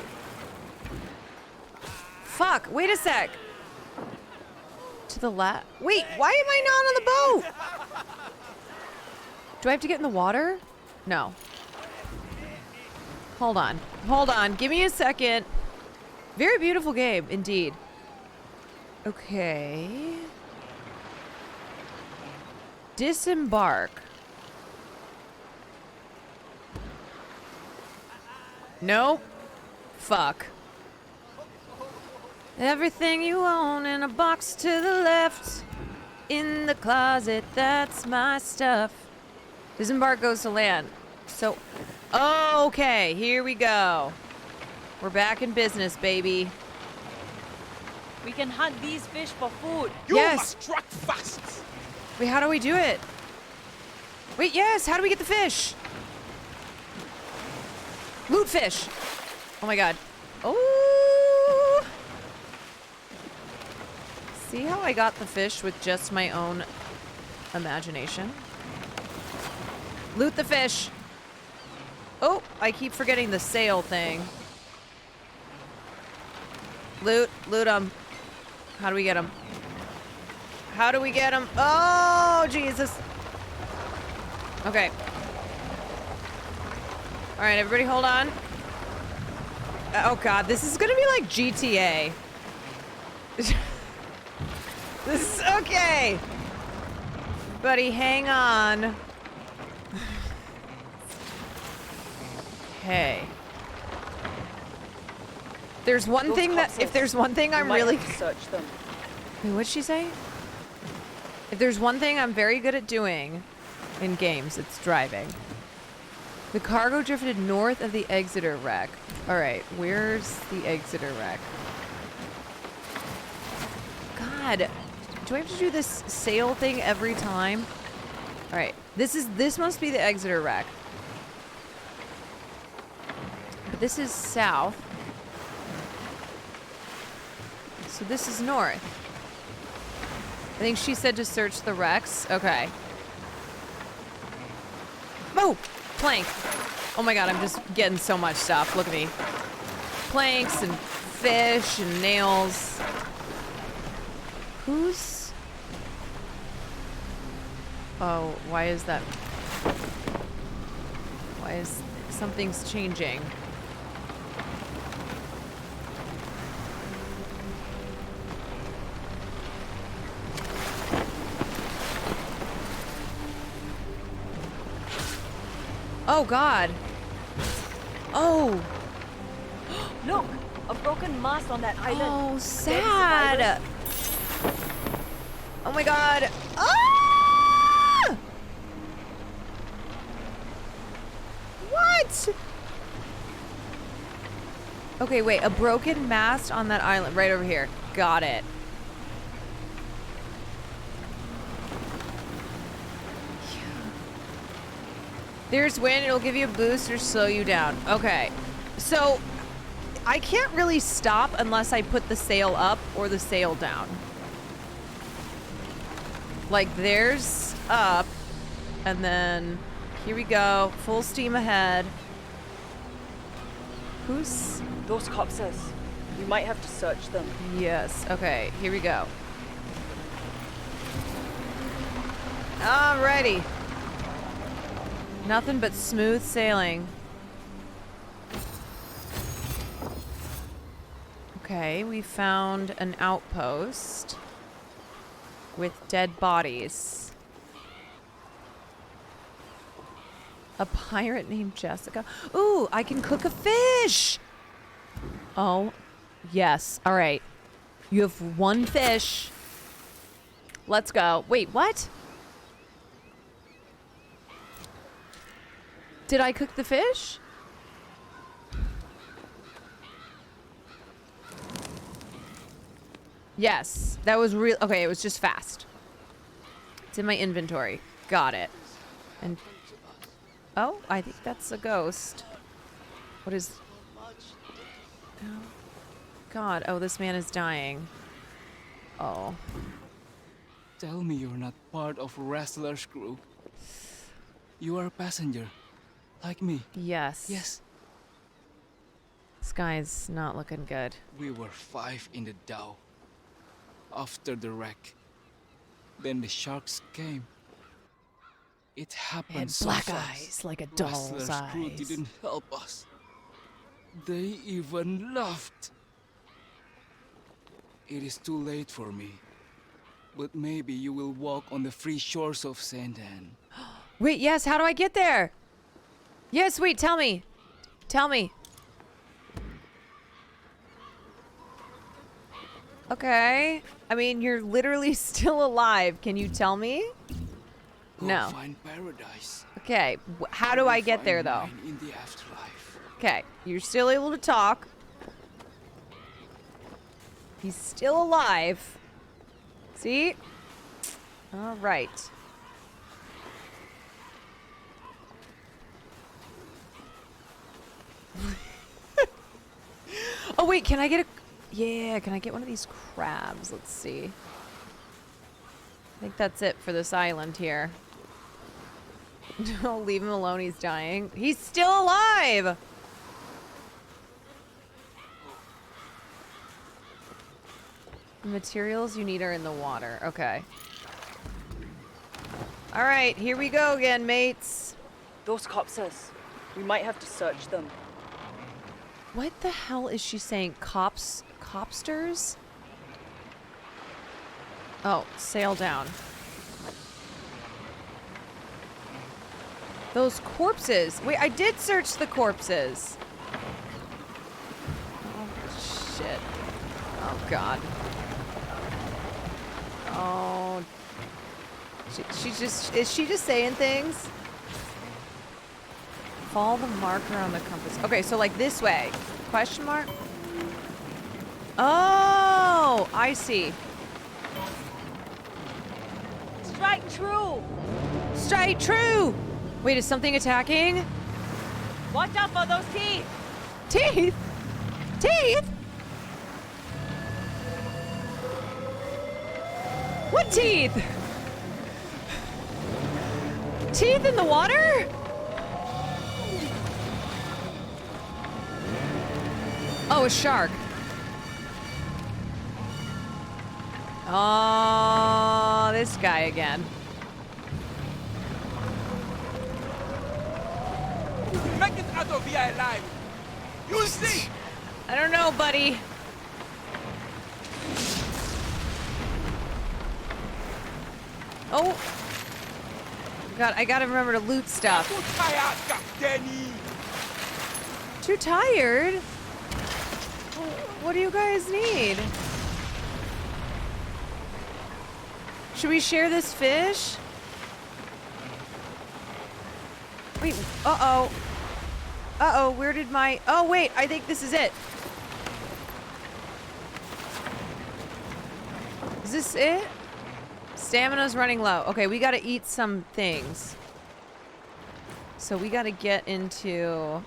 Fuck, wait a sec. To the left. Wait, why am I not on the boat? Do I have to get in the water? No. Hold on. Hold on. Give me a second. Very beautiful game, indeed. Okay. Disembark. Nope. Fuck. Everything you own in a box to the left. In the closet, that's my stuff. Disembark goes to land. So, okay, here we go. We're back in business, baby.
We can hunt these fish for food.
You
Yes.
must strike fast.
Wait, how do we do it? Wait, yes, how do we get the fish? Loot fish. Oh my god. Oh! See how I got the fish with just my own imagination? Loot the fish. Oh, I keep forgetting the sail thing. Loot them. How do we get them? How do we get them? Oh, Jesus. Okay. All right, everybody hold on. Oh God, this is gonna be like GTA. This is okay. Buddy, hang on. Hey. There's one
Those
thing that,
corpses,
if there's one thing I'm
might
really...
have to search them.
Wait, what'd she say? If there's one thing I'm very good at doing in games, it's driving. The cargo drifted north of the Exeter wreck. All right, where's the Exeter wreck? God, do I have to do this sail thing every time? All right, this must be the Exeter wreck. But this is south. So this is north. I think she said to search the wrecks. Okay. Oh! Plank. Oh my god, I'm just getting so much stuff. Look at me. Planks and fish and nails. Who's... Oh, why is that... Why is... Something's changing. Oh god. Oh.
Look, a broken mast on that island.
Oh, sad. Oh my god. Ah! What? Okay, wait. A broken mast on that island right over here. Got it. There's wind, it'll give you a boost or slow you down. Okay, so I can't really stop unless I put the sail up or the sail down. Like there's up, and then here we go, full steam ahead. Who's...
Those corpses. We might have to search them.
Yes, okay, here we go. Alrighty. Nothing but smooth sailing. Okay, we found an outpost with dead bodies. A pirate named Jessica. Ooh, I can cook a fish! Oh, yes. All right. You have one fish. Let's go. Wait, what? Did I cook the fish? Yes, that was real. Okay, it was just fast. It's in my inventory. Got it. And oh, I think that's a ghost. What is... Oh, God. Oh, this man is dying. Oh.
Tell me you're not part of Wrestler's crew. You are a passenger. Like me.
Yes.
Yes.
This guy's not looking good.
We were 5 in the dhow. After the wreck. Then the sharks came. It happened
And
so
black
fast.
eyes, like a doll's
Wrestler's crew
eyes.
didn't help us. They even laughed. It is too late for me. But maybe you will walk on the free shores of St. Anne.
Wait, yes, how do I get there? Yes, wait, tell me. Tell me. Okay. I mean, you're literally still alive. Can you tell me? No.
Find paradise.
Okay. How do I get there, though?
In the afterlife.
Okay. You're still able to talk. He's still alive. See? All right. Oh, wait. Can I get a... Yeah, can I get one of these crabs? Let's see. I think that's it for this island here. Don't leave him alone. He's dying. He's still alive! The materials you need are in the water. Okay. Alright, here we go again, mates.
Those corpses. We might have to search them.
What the hell is she saying? Copsters? Oh, sail down. Those corpses. Wait, I did search the corpses. Oh, shit. Oh, God. Oh. Is she just saying things? Follow the marker on the compass. Okay, so like this way. Question mark? Oh, I see.
Strike true!
Strike true! Wait, is something attacking?
Watch out for those teeth!
Teeth? Teeth? What teeth? Teeth in the water? Oh, a shark. Oh, this guy again.
Make it out of here alive. You see?
I don't know, buddy. Oh. God, I gotta remember to loot stuff. Too tired? What do you guys need? Should we share this fish? Wait, uh-oh. Uh-oh, where did my... Oh, wait, I think this is it. Is this it? Stamina's running low. Okay, we gotta eat some things. So we gotta get into...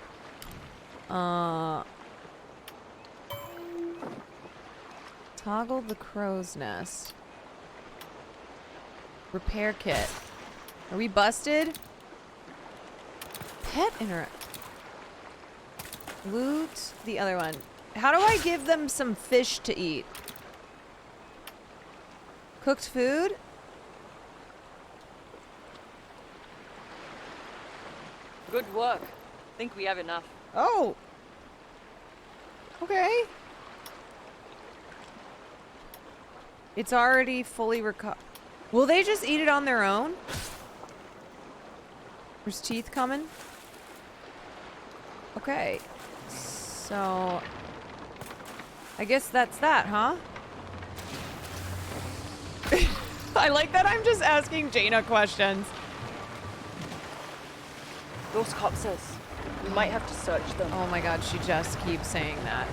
Toggle the crow's nest. Repair kit. Are we busted? Pet interact. Loot the other one. How do I give them some fish to eat? Cooked food?
Good work. Think we have enough.
Oh. Okay. It's already fully recovered. Will they just eat it on their own? There's teeth coming. Okay. So... I guess that's that, huh? I like that I'm just asking Jaina questions.
Those corpses. We might have to search them.
Oh my god, she just keeps saying that.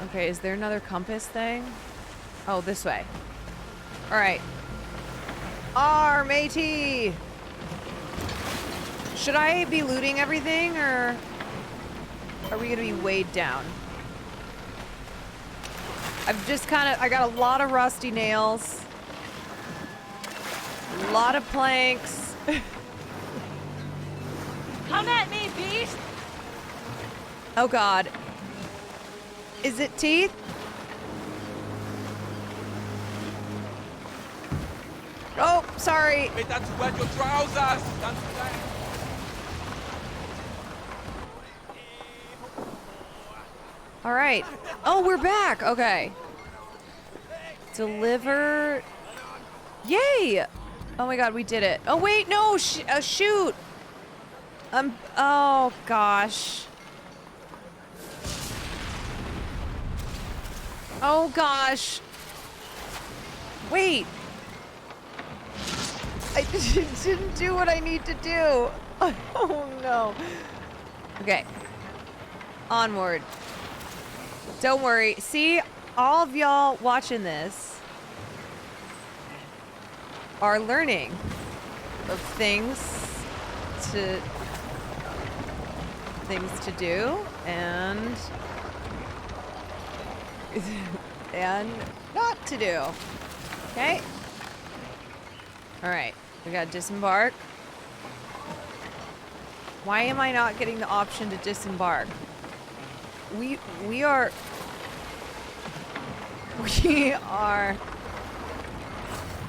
Okay, is there another compass thing? Oh, this way. Alright. Matey! Should I be looting everything, or are we gonna be weighed down? I've just I got a lot of rusty nails. A lot of planks.
Come at me, beast!
Oh god. Is it teeth? Oh, sorry.
Better to wear your trousers.
All right. Oh, we're back. Okay. Deliver. Yay! Oh my god, we did it. Oh wait, no, shoot. Oh gosh. Oh gosh. Wait. I didn't do what I need to do. Oh no. Okay. Onward. Don't worry. See, all of y'all watching this are learning of things to do and not to do. Okay? Alright, we got disembark. Why am I not getting the option to disembark? We are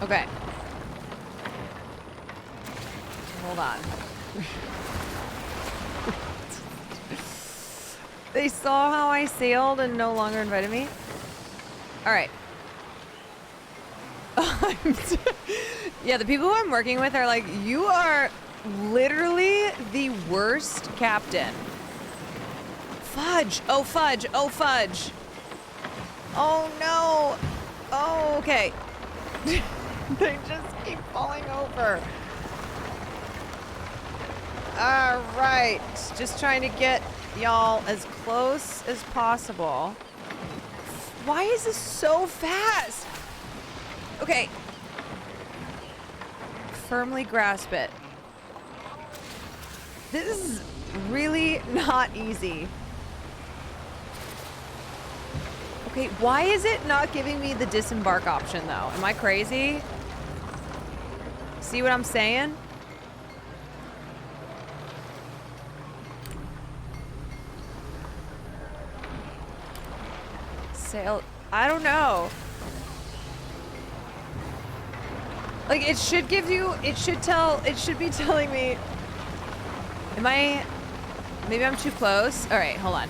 okay. Hold on. They saw how I sailed and no longer invited me? Alright. Yeah, the people who I'm working with are like, you are literally the worst captain. Fudge! Oh, fudge! Oh, fudge! Oh, no! Oh, okay. They just keep falling over. Alright. Just trying to get y'all as close as possible. Why is this so fast? Okay. Firmly grasp it. This is really not easy. Okay, why is it not giving me the disembark option though? Am I crazy? See what I'm saying? Sail, I don't know. Like it should give you, it should be telling me. Maybe I'm too close. All right, hold on.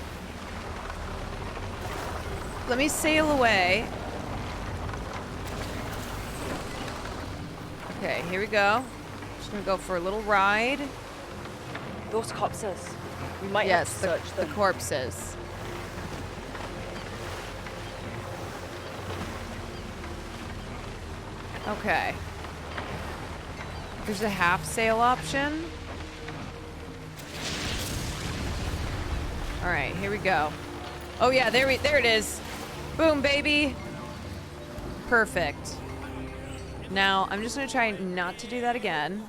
Let me sail away. Okay, here we go. Just gonna go for a little ride.
Those corpses. We might have to search them.
The corpses. Okay. There's a half sail option. All right, here we go. Oh yeah, there it is. Boom, baby. Perfect. Now, I'm just gonna try not to do that again.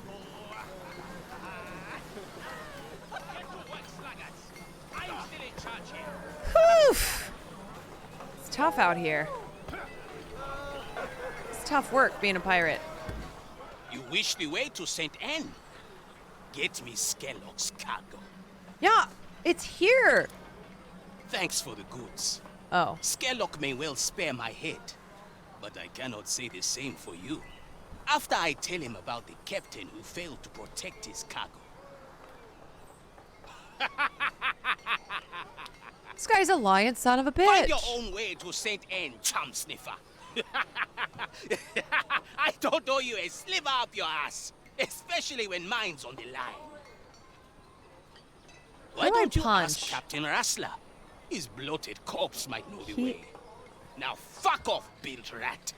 Whew. It's tough out here. It's tough work being a pirate.
You wish the way to St. Anne? Get me Skellock's cargo.
Yeah, it's here.
Thanks for the goods.
Oh.
Skellock may well spare my head, but I cannot say the same for you. After I tell him about the captain who failed to protect his cargo.
This guy's a lion son of a bitch.
Find your own way to St. Anne, chum sniffer. I don't owe you a sliver up your ass, especially when mine's on the line. Why don't you ask Captain Rassler? His bloated corpse might know the way. Now fuck off, built rat.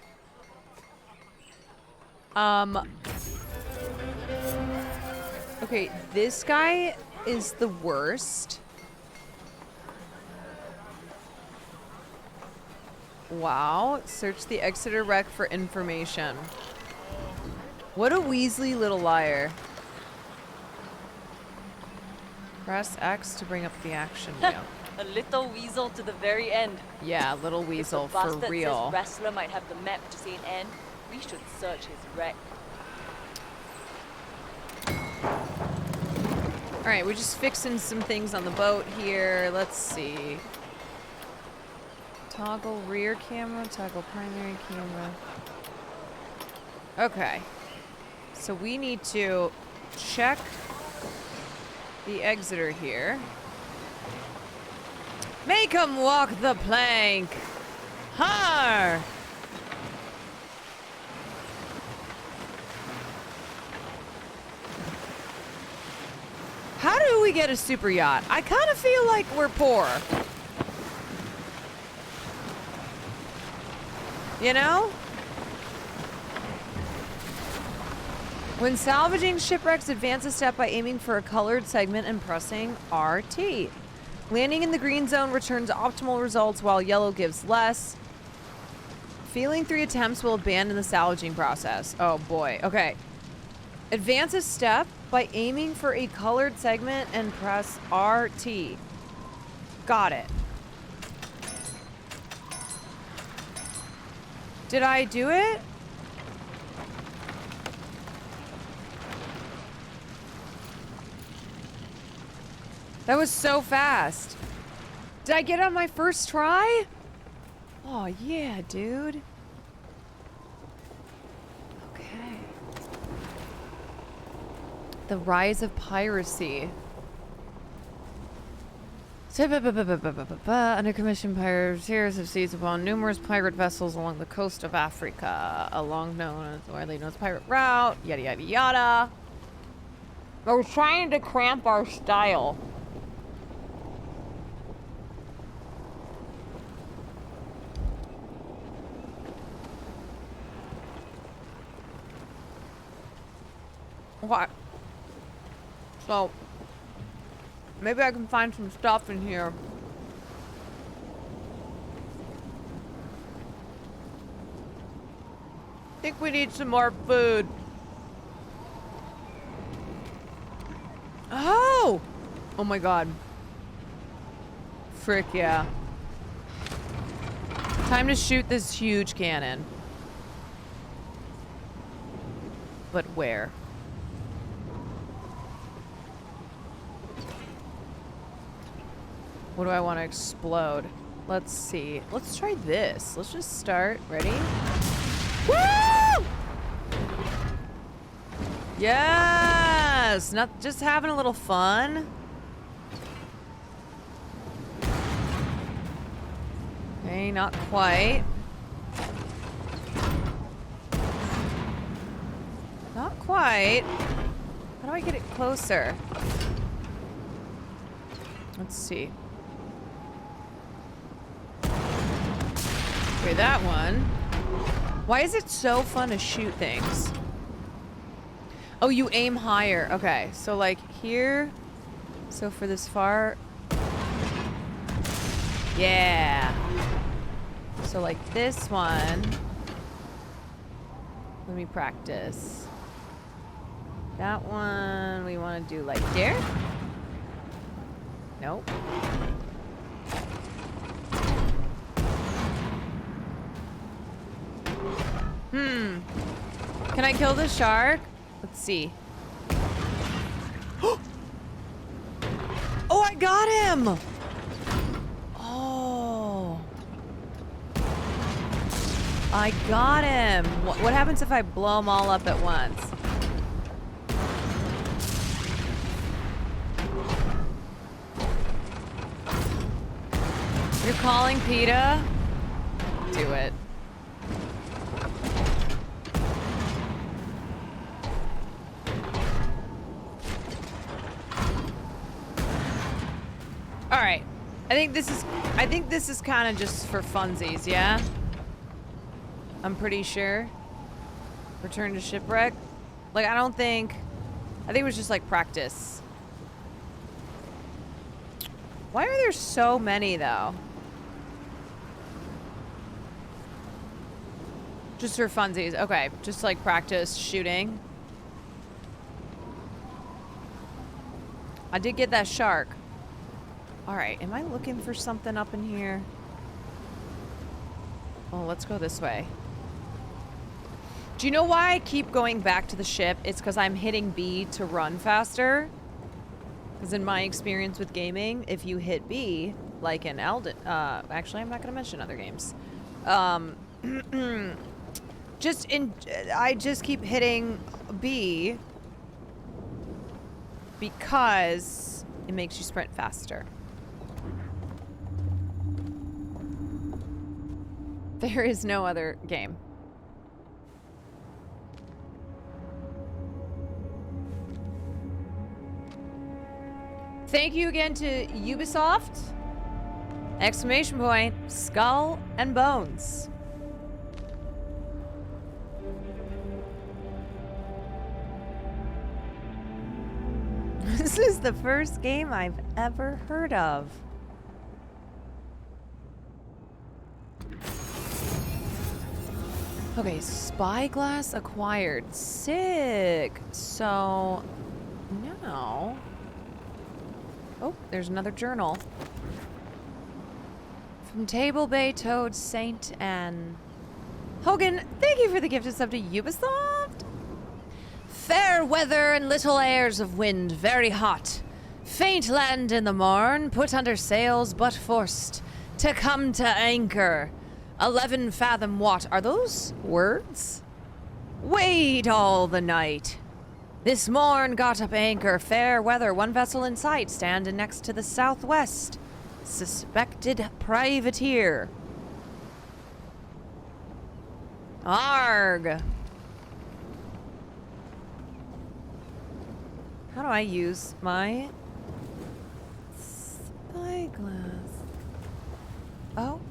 Okay, this guy is the worst. Wow, search the Exeter wreck for information. What a Weasley little liar. Press X to bring up the action wheel.
A little weasel to the very end.
Yeah, little weasel
if the
for
bastard
real.
Says Wrestler might have the map to St. Anne. We should search his wreck.
Alright, we're just fixing some things on the boat here. Let's see. Toggle rear camera, toggle primary camera. Okay. So we need to check the Exeter here. Make 'em walk the plank! Har! How do we get a super yacht? I kind of feel like we're poor. You know? When salvaging shipwrecks, advance a step by aiming for a colored segment and pressing RT. Landing in the green zone returns optimal results while yellow gives less. Failing 3 attempts will abandon the salvaging process. Oh boy. Okay. Advance a step by aiming for a colored segment and press RT. Got it. Did I do it? That was so fast. Did I get it on my first try? Oh, yeah, dude. Okay. The rise of piracy. Undercommissioned pirateers have seized upon numerous pirate vessels along the coast of Africa, along known as widely known as pirate route, yada yada yada. But we're trying to cramp our style. What? So, maybe I can find some stuff in here. I think we need some more food. Oh! Oh my god. Frick yeah. Time to shoot this huge cannon. But where? What do I want to explode? Let's see. Let's try this. Let's just start. Ready? Woo! Yes! Not just having a little fun. Okay, not quite. Not quite. How do I get it closer? Let's see. Okay, that one. Why is it so fun to shoot things? Oh, you aim higher. Okay, so like here. So for this far. Yeah. So like this one. Let me practice. That one we want to do like there. Nope. Can I kill the shark? Let's see. Oh, I got him! Oh. I got him. What happens if I blow them all up at once? You're calling PETA? Do it. All right. I think this is kind of just for funsies, yeah? I'm pretty sure. Return to shipwreck. Like, I think it was just like practice. Why are there so many though? Just for funsies. Okay, just like practice shooting. I did get that shark. All right, am I looking for something up in here? Oh, let's go this way. Do you know why I keep going back to the ship? It's because I'm hitting B to run faster. Because in my experience with gaming, if you hit B, like in Elden... actually, I'm not going to mention other games. I just keep hitting B because it makes you sprint faster. There is no other game. Thank you again to Ubisoft! Exclamation point, Skull and Bones. This is the first game I've ever heard of. Okay, spyglass acquired. Sick. So now, oh, there's another journal from Table Bay Toad Saint Anne. Hogan, thank you for the gifted sub to Ubisoft. Fair weather and little airs of wind, very hot. Faint land in the morn, put under sails, but forced to come to anchor. 11 fathom watt. Are those words? Wait all the night. This morn got up anchor, fair weather, one vessel in sight, standing next to the southwest. Suspected privateer. Arg. How do I use my spyglass? Oh.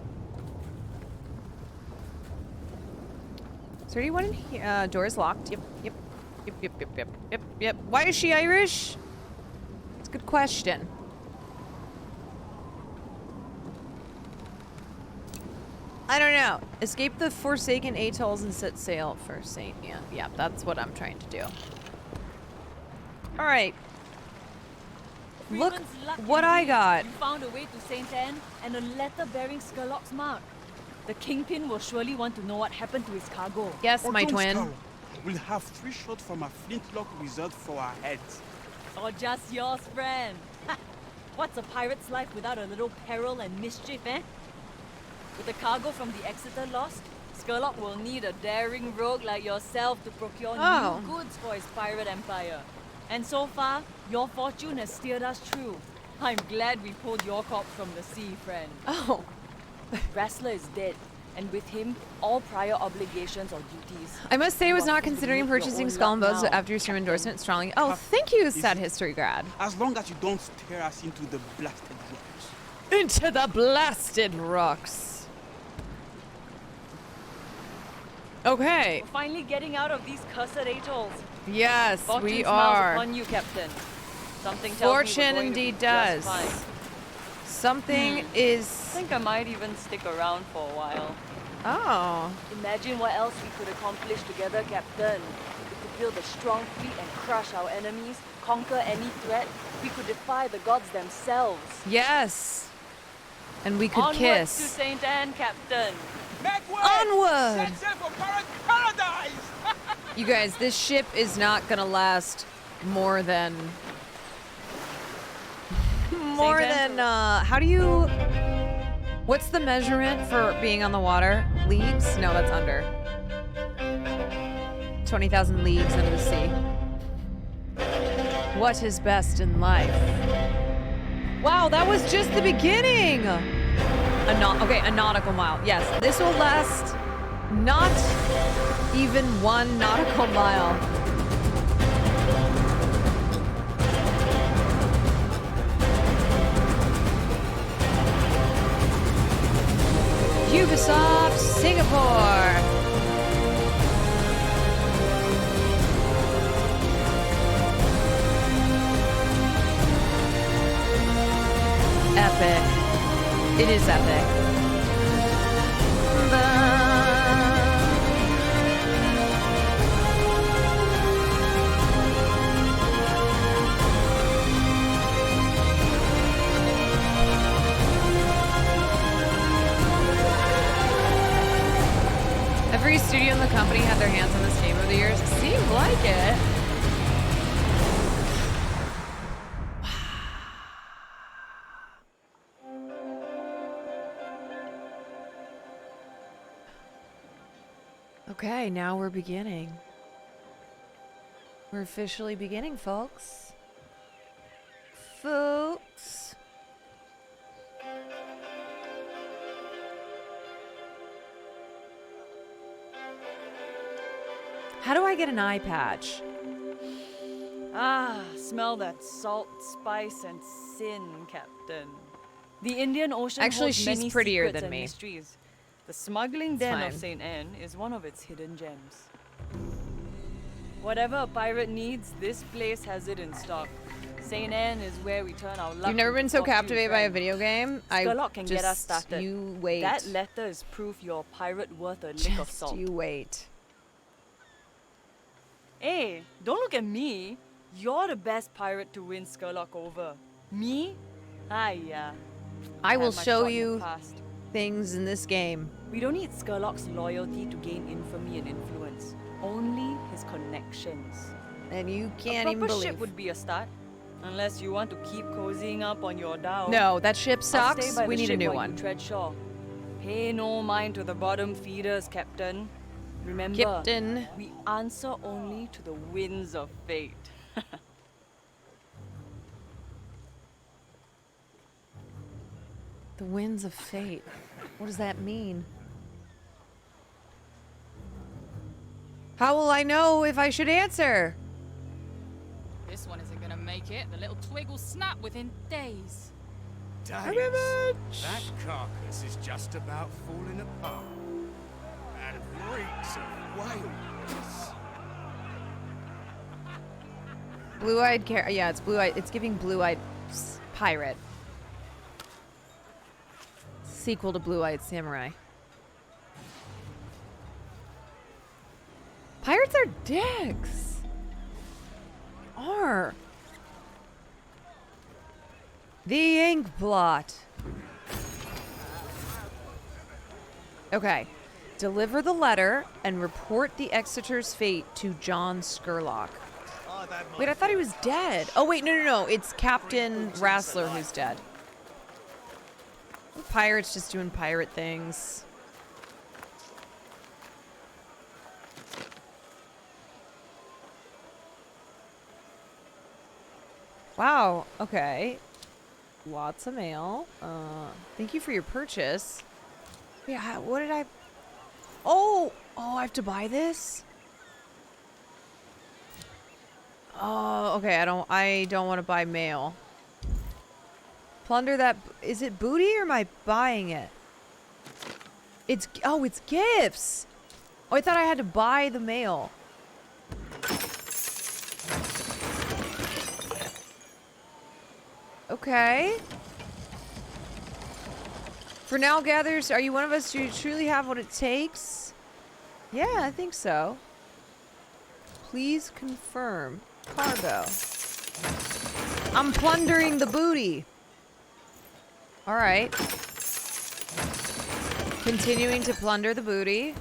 Is there anyone in here? Door's locked. Yep. Why is she Irish? It's a good question. I don't know. Escape the Forsaken Atolls and set sail for Saint Anne. Yeah, that's what I'm trying to do. Alright. Look what I got.
You found a way to Saint Anne and a letter bearing Skurlock's mark. The Kingpin will surely want to know what happened to his cargo.
Yes, my twin.
We'll have 3 shots from a flintlock reserved for our heads.
Or just yours, friend. What's a pirate's life without a little peril and mischief, eh? With the cargo from the Exeter lost, Skurlock will need a daring rogue like yourself to procure new goods for his pirate empire. And so far, your fortune has steered us true. I'm glad we pulled your corpse from the sea, friend.
Oh.
Wrestler is dead, and with him, all prior obligations or duties.
I must say I was not considering purchasing Skull and Bones after your stream endorsement strongly. Oh, thank you, Sad History Grad.
As long as you don't steer us into the blasted rocks.
Into the blasted rocks. Okay.
We're finally getting out of these cursed atolls.
Yes,
Fortune
we
smiles
are.
upon you, Captain. Something tells
Fortune
me
indeed does. Something is...
I think I might even stick around for a while.
Oh.
Imagine what else we could accomplish together, Captain. We could build a strong fleet and crush our enemies, conquer any threat. We could defy the gods themselves.
Yes. And we could
Onwards
kiss.
to Saint Anne, Captain.
Onward!
Set sail for paradise!
You guys, this ship is not gonna last more than... how do you... What's the measurement for being on the water? Leagues? No, that's under. 20,000 leagues under the sea. What is best in life? Wow, that was just the beginning! A nautical mile. Yes, this will last not even 1 nautical mile. Ubisoft Singapore. Epic. It is epic. Every studio in the company had their hands on this game over the years. Seemed like it. Okay, now we're beginning. We're officially beginning, folks. Folks. How do I get an eye patch?
Ah, smell that salt, spice, and sin, Captain. The Indian Ocean
Actually,
holds
she's
many
prettier
secrets
than
and
me.
mysteries. The smuggling
It's
den
fine.
of St. Anne is one of its hidden gems. Whatever a pirate needs, this place has it in stock. St. Anne is where we turn our luck.
You've never
into
been so
fortune,
captivated by a
friend.
video game?
Skurlock can get us
just
started.
You wait.
That letter is proof you're a pirate worth a lick of salt.
You wait.
Hey, don't look at me. You're the best pirate to win Skurlock over. Me? Hiya.
I will
Had my
show
shot in the
you
past.
things in this game.
We don't need Skurlock's loyalty to gain infamy and influence. Only his connections.
And you can't
a
even
proper
believe.
ship would be a start. Unless you want to keep cozying up on your dhow.
No, that ship
I'll
sucks.
stay by
We
the
need a
ship
new
while
one.
You tread shore. Pay no mind to the bottom feeders, Captain. Remember,
Captain.
we answer only to the winds of fate.
The winds of fate. What does that mean? How will I know if I should answer?
This one isn't gonna make it. The little twig will snap within days.
Days. That carcass is just about falling apart. And it reeks of whale piss.
Blue-eyed yeah, it's blue-eyed. It's giving blue-eyed pirate. Sequel to Blue-eyed Samurai. Pirates are dicks. Are. The ink blot. Okay. Deliver the letter and report the Exeter's fate to John Skurlock. Wait, I thought he was dead. Oh, wait, no. It's Captain Rassler who's dead. Pirates just doing pirate things. Wow, okay. Lots of mail. Thank you for your purchase. Yeah, what did I... Oh, I have to buy this? Oh, okay, I don't want to buy mail. Plunder that... Is it booty or am I buying it? It's gifts. Oh, I thought I had to buy the mail. Okay. For now, Gathers, are you one of us? Do you truly have what it takes? Yeah, I think so. Please confirm. Cargo. I'm plundering the booty. Alright. Continuing to plunder the booty.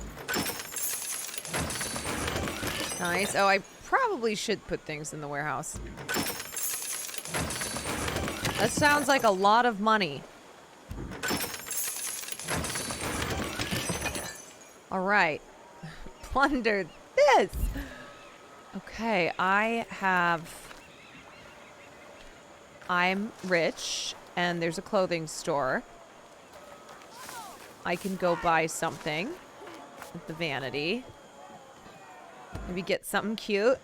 Nice. Oh, I probably should put things in the warehouse. That sounds like a lot of money. Alright. Plundered this. Okay, I'm rich, and there's a clothing store. I can go buy something at the vanity. Maybe get something cute.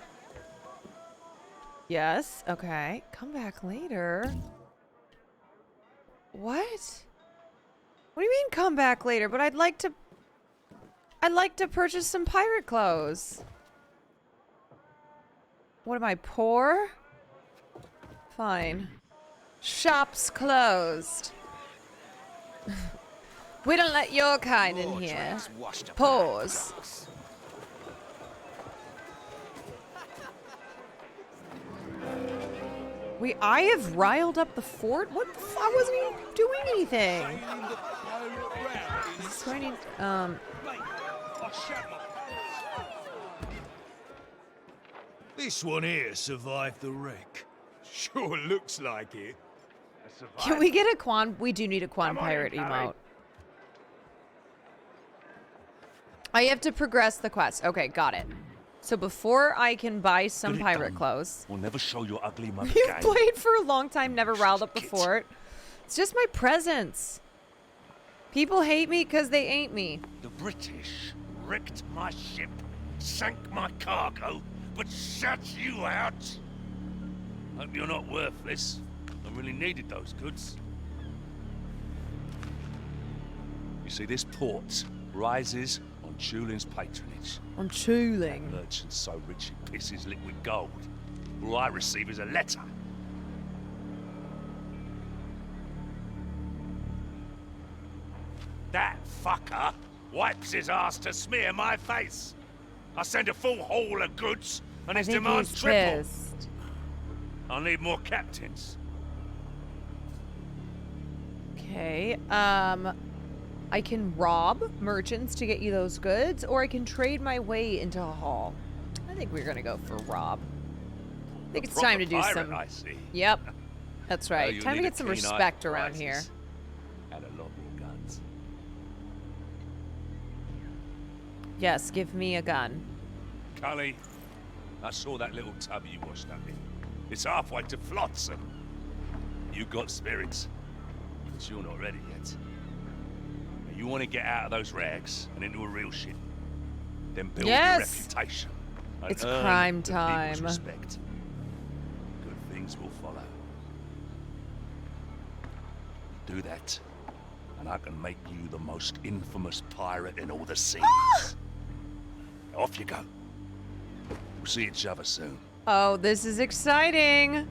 Yes, okay. Come back later. What? What do you mean come back later? But I'd like to purchase some pirate clothes. What am I, poor? Fine. Shop's closed. We don't let your kind in here. Pause. I have riled up the fort? What the fuck? I wasn't even doing anything. So I need,
This one here survived the wreck.
Sure looks like it.
Can we get a Quan? We do need a Quan pirate emote. I have to progress the quest. Okay, got it. So before I can buy some pirate clothes.
We'll never show your ugly mother
You've
again.
played for a long time, never riled up the fort. It's just my presence. People hate me because they ain't me.
The British wrecked my ship, sank my cargo, but shut you out. Hope you're not worthless. I really needed those goods. You see, this port rises on Tuling's patronage.
On Tuling.
Merchant's so rich he pisses liquid gold. All I receive is a letter. fucker wipes his ass to smear my face. I send a full haul of goods, and his demands triple.
Pissed.
I'll need more captains.
Okay, I can rob merchants to get you those goods, or I can trade my way into a haul. I think we're gonna go for rob. I think it's time to do some...
I see.
Yep, that's right.
you
Time to
need
get
a
some
keen eye
respect
for
around here.
prices. And a lot more guns.
Yes, give me a gun.
Cully, I saw that little tub you washed up in. It's halfway to Flotsam. You got spirits, but you're not ready yet. Now, you want to get out of those rags and into a real ship. Then build your reputation. And
It's
earn
crime
the people's
time.
respect. Good things will follow. Do that, and I can make you the most infamous pirate in all the seas. Off you go. We'll see each other soon.
Oh, this is exciting.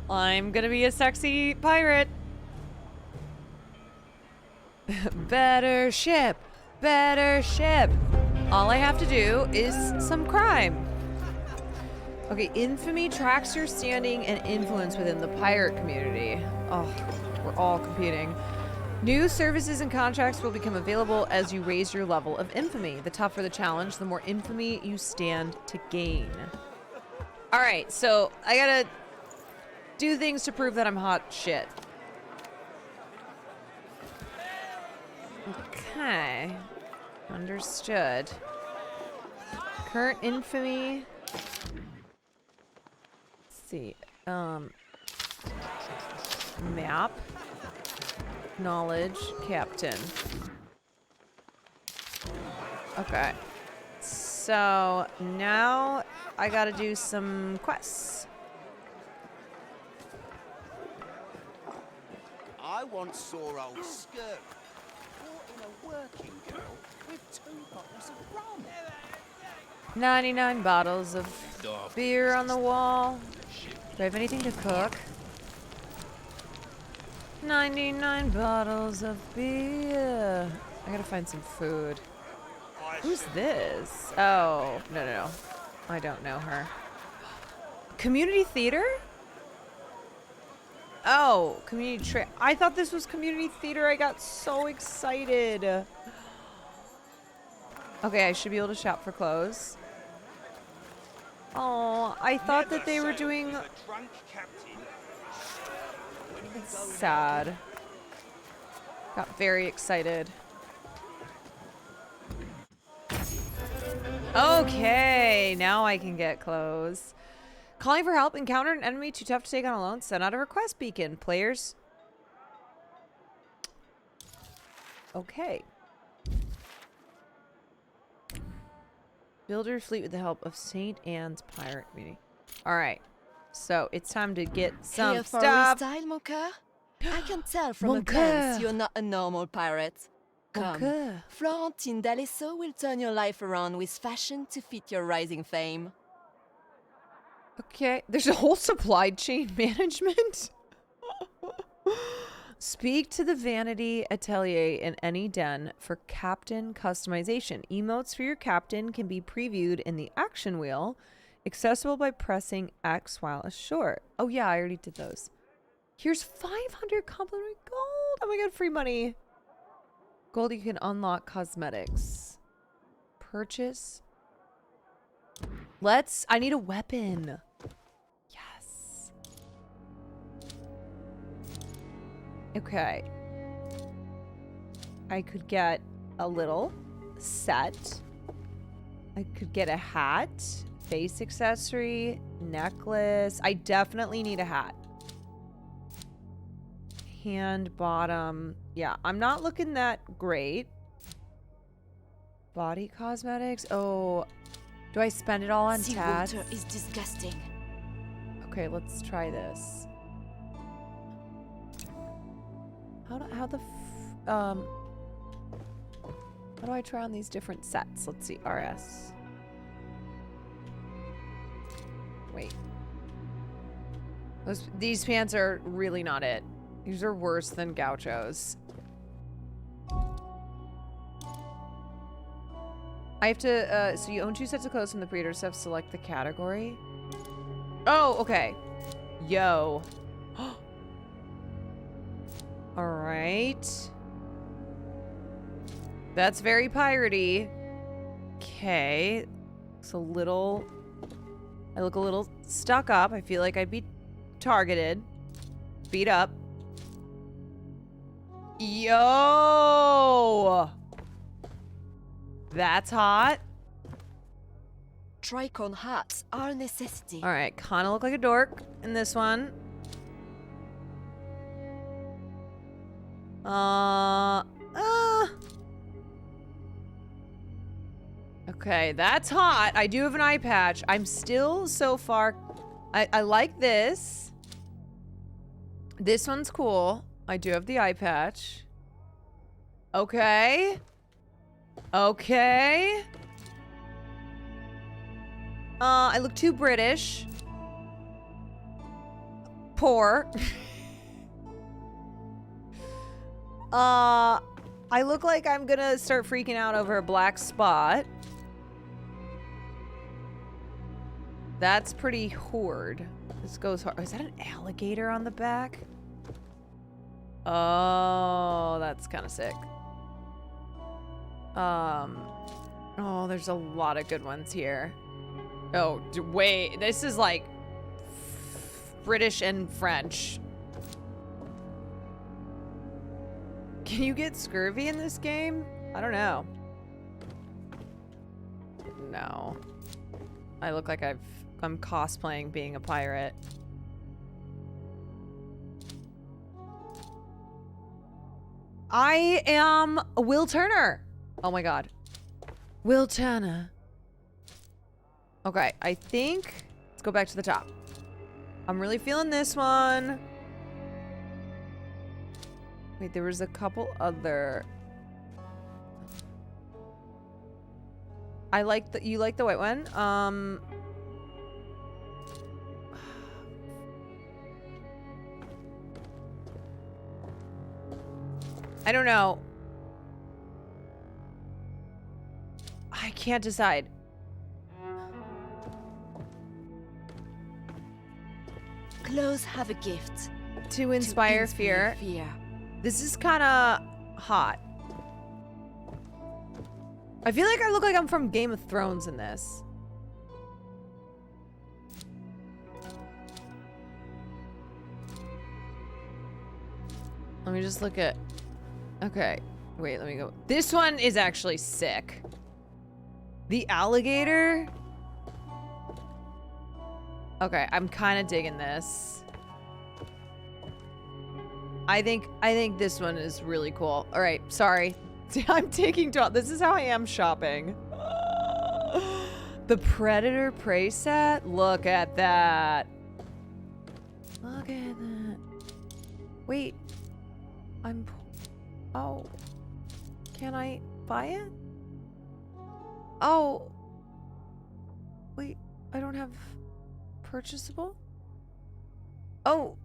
I'm gonna be a sexy pirate. Better ship. Better ship. All I have to do is some crime. Okay, infamy tracks your standing and influence within the pirate community. Oh, we're all competing. New services and contracts will become available as you raise your level of infamy. The tougher the challenge, the more infamy you stand to gain. All right, so I gotta do things to prove that I'm hot shit. Okay. Understood. Current infamy. Let's see. Map. Knowledge. Captain. Okay. So now I gotta do some quests.
I once saw old Skirt caught in a working girl with 2 bottles of rum.
99 bottles of beer on the wall. Do I have anything to cook? 99 bottles of beer. I gotta find some food. Who's this? Oh, no. I don't know her. Community theater? Oh, community I thought this was community theater. I got so excited. Okay, I should be able to shop for clothes. Oh, I thought that they were doing... It's sad. Got very excited. Okay, now I can get clothes. Calling for help. Encountered an enemy too tough to take on alone. Send out a request beacon. Players. Okay. Build your fleet with the help of St. Anne's pirate community. Alright. So it's time to get some
Here for
stuff.
Style, mon coeur? I can tell from
Mon
a glance
coeur.
you're not a normal pirate.
Mon
Come,
coeur.
Florentine D'Alesso will turn your life around with fashion to fit your rising fame.
Okay, there's a whole supply chain management. Speak to the Vanity Atelier in any den for captain customization. Emotes for your captain can be previewed in the action wheel, accessible by pressing X while ashore. Oh yeah, I already did those. Here's 500 complimentary gold. Oh my god, free money. Gold you can unlock cosmetics. Purchase. I need a weapon. Yes. Okay. I could get a little set. I could get a hat, face accessory, necklace. I definitely need a hat. Hand bottom. Yeah, I'm not looking that great. Body cosmetics. Oh, do I spend it all on tats?
Seawater is disgusting.
Okay, let's try this. How do I try on these different sets? Let's see. RS. Wait. These pants are really not it. These are worse than Gauchos. I have to, so you own 2 sets of clothes from the breeder stuff. Select the category. Oh, okay. Yo. All right. That's very piratey. Okay. It's a little... I look a little stuck up. I feel like I'd be targeted. Beat up. Yo! That's hot.
Tricon hats are a necessity.
All right, kind of look like a dork in this one. Okay, that's hot. I do have an eye patch. I'm still so far. I like this. This one's cool. I do have the eye patch. Okay. Okay. I look too British. Poor. I look like I'm gonna start freaking out over a black spot. That's pretty horde. This goes hard. Is that an alligator on the back? Oh, that's kind of sick. Oh, there's a lot of good ones here. Oh, wait. This is like British and French. Can you get scurvy in this game? I don't know. No. I look like I'm cosplaying being a pirate. I am Will Turner. Oh my god. Will Turner. Okay, I think... Let's go back to the top. I'm really feeling this one. Wait, there was a couple other... I like the... You like the white one? I don't know. I can't decide.
Clothes have a gift.
To inspire fear. This is kind of hot. I feel like I look like I'm from Game of Thrones in this. Let me just look at... Okay. Wait, let me go. This one is actually sick. The alligator? Okay, I'm kind of digging this. I think this one is really cool. All right, sorry. I'm taking... This is how I am shopping. The Predator Prey set? Look at that. Look at that. Wait. Oh. Can I buy it? Oh. Wait, I don't have purchasable? Oh.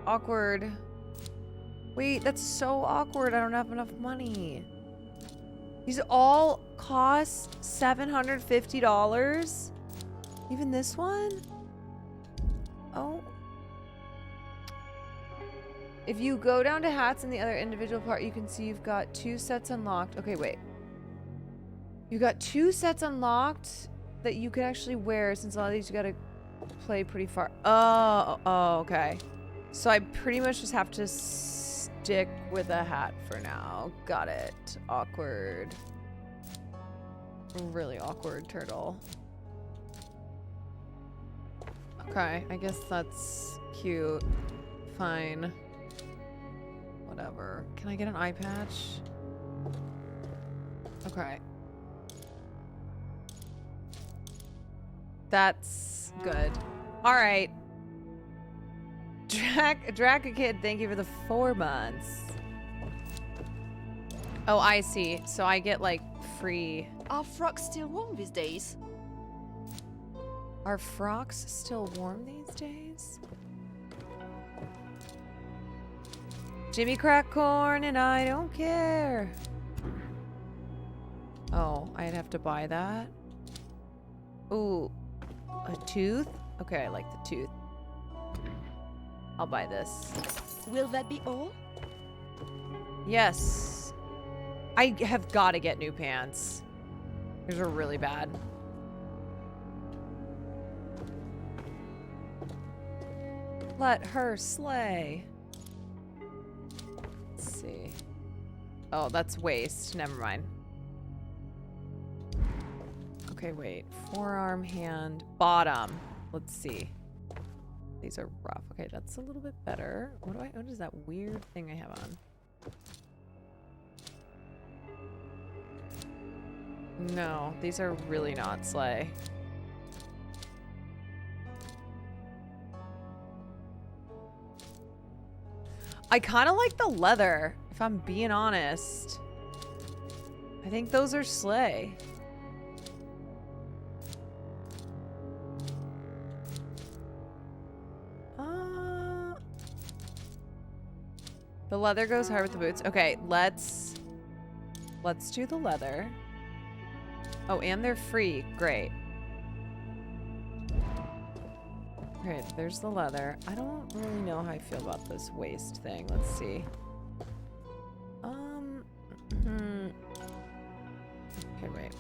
Awkward. Wait, that's so awkward. I don't have enough money. These all cost $750? Even this one? Oh. If you go down to hats in the other individual part, you can see you've got 2 sets unlocked. Okay, wait. You got 2 sets unlocked that you could actually wear, since a lot of these you gotta play pretty far. Oh, okay. So I pretty much just have to stick with a hat for now. Got it. Awkward. Really awkward turtle. Okay, I guess that's cute. Fine. Whatever. Can I get an eye patch? Okay. That's good. All right. Draka Kid, thank you for the 4 months. Oh, I see. So I get like free.
Are frocks still warm these days?
Are frocks still warm these days? Jimmy crack corn and I don't care. Oh. I'd have to buy that. Ooh, a tooth? Okay, I like the tooth. I'll buy this.
Will that be all?
Yes. I have got to get new pants. These are really bad. Let her slay. Let's see. Oh, that's waist. Never mind. Okay, wait. Forearm, hand, bottom. Let's see. These are rough. Okay, that's a little bit better. What is that weird thing I have on? No, these are really not slay. I kind of like the leather, if I'm being honest. I think those are slay. The leather goes hard with the boots. Okay, let's do the leather. Oh, and they're free. Great. Okay, there's the leather. I don't really know how I feel about this waist thing. Let's see. Okay, wait.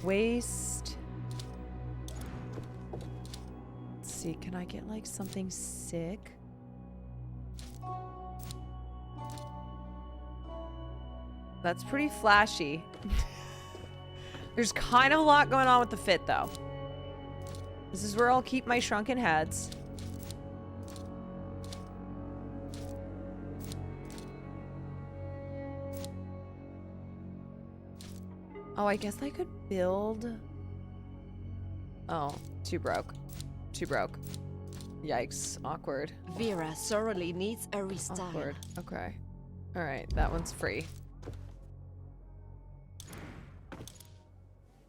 Waist. Let's see, can I get like something sick? That's pretty flashy. There's kind of a lot going on with the fit, though. This is where I'll keep my shrunken heads. Oh, I guess I could build... Oh, too broke. Too broke. Yikes. Awkward.
Vera sorely needs a restyle.
Awkward. Okay. Alright, that one's free.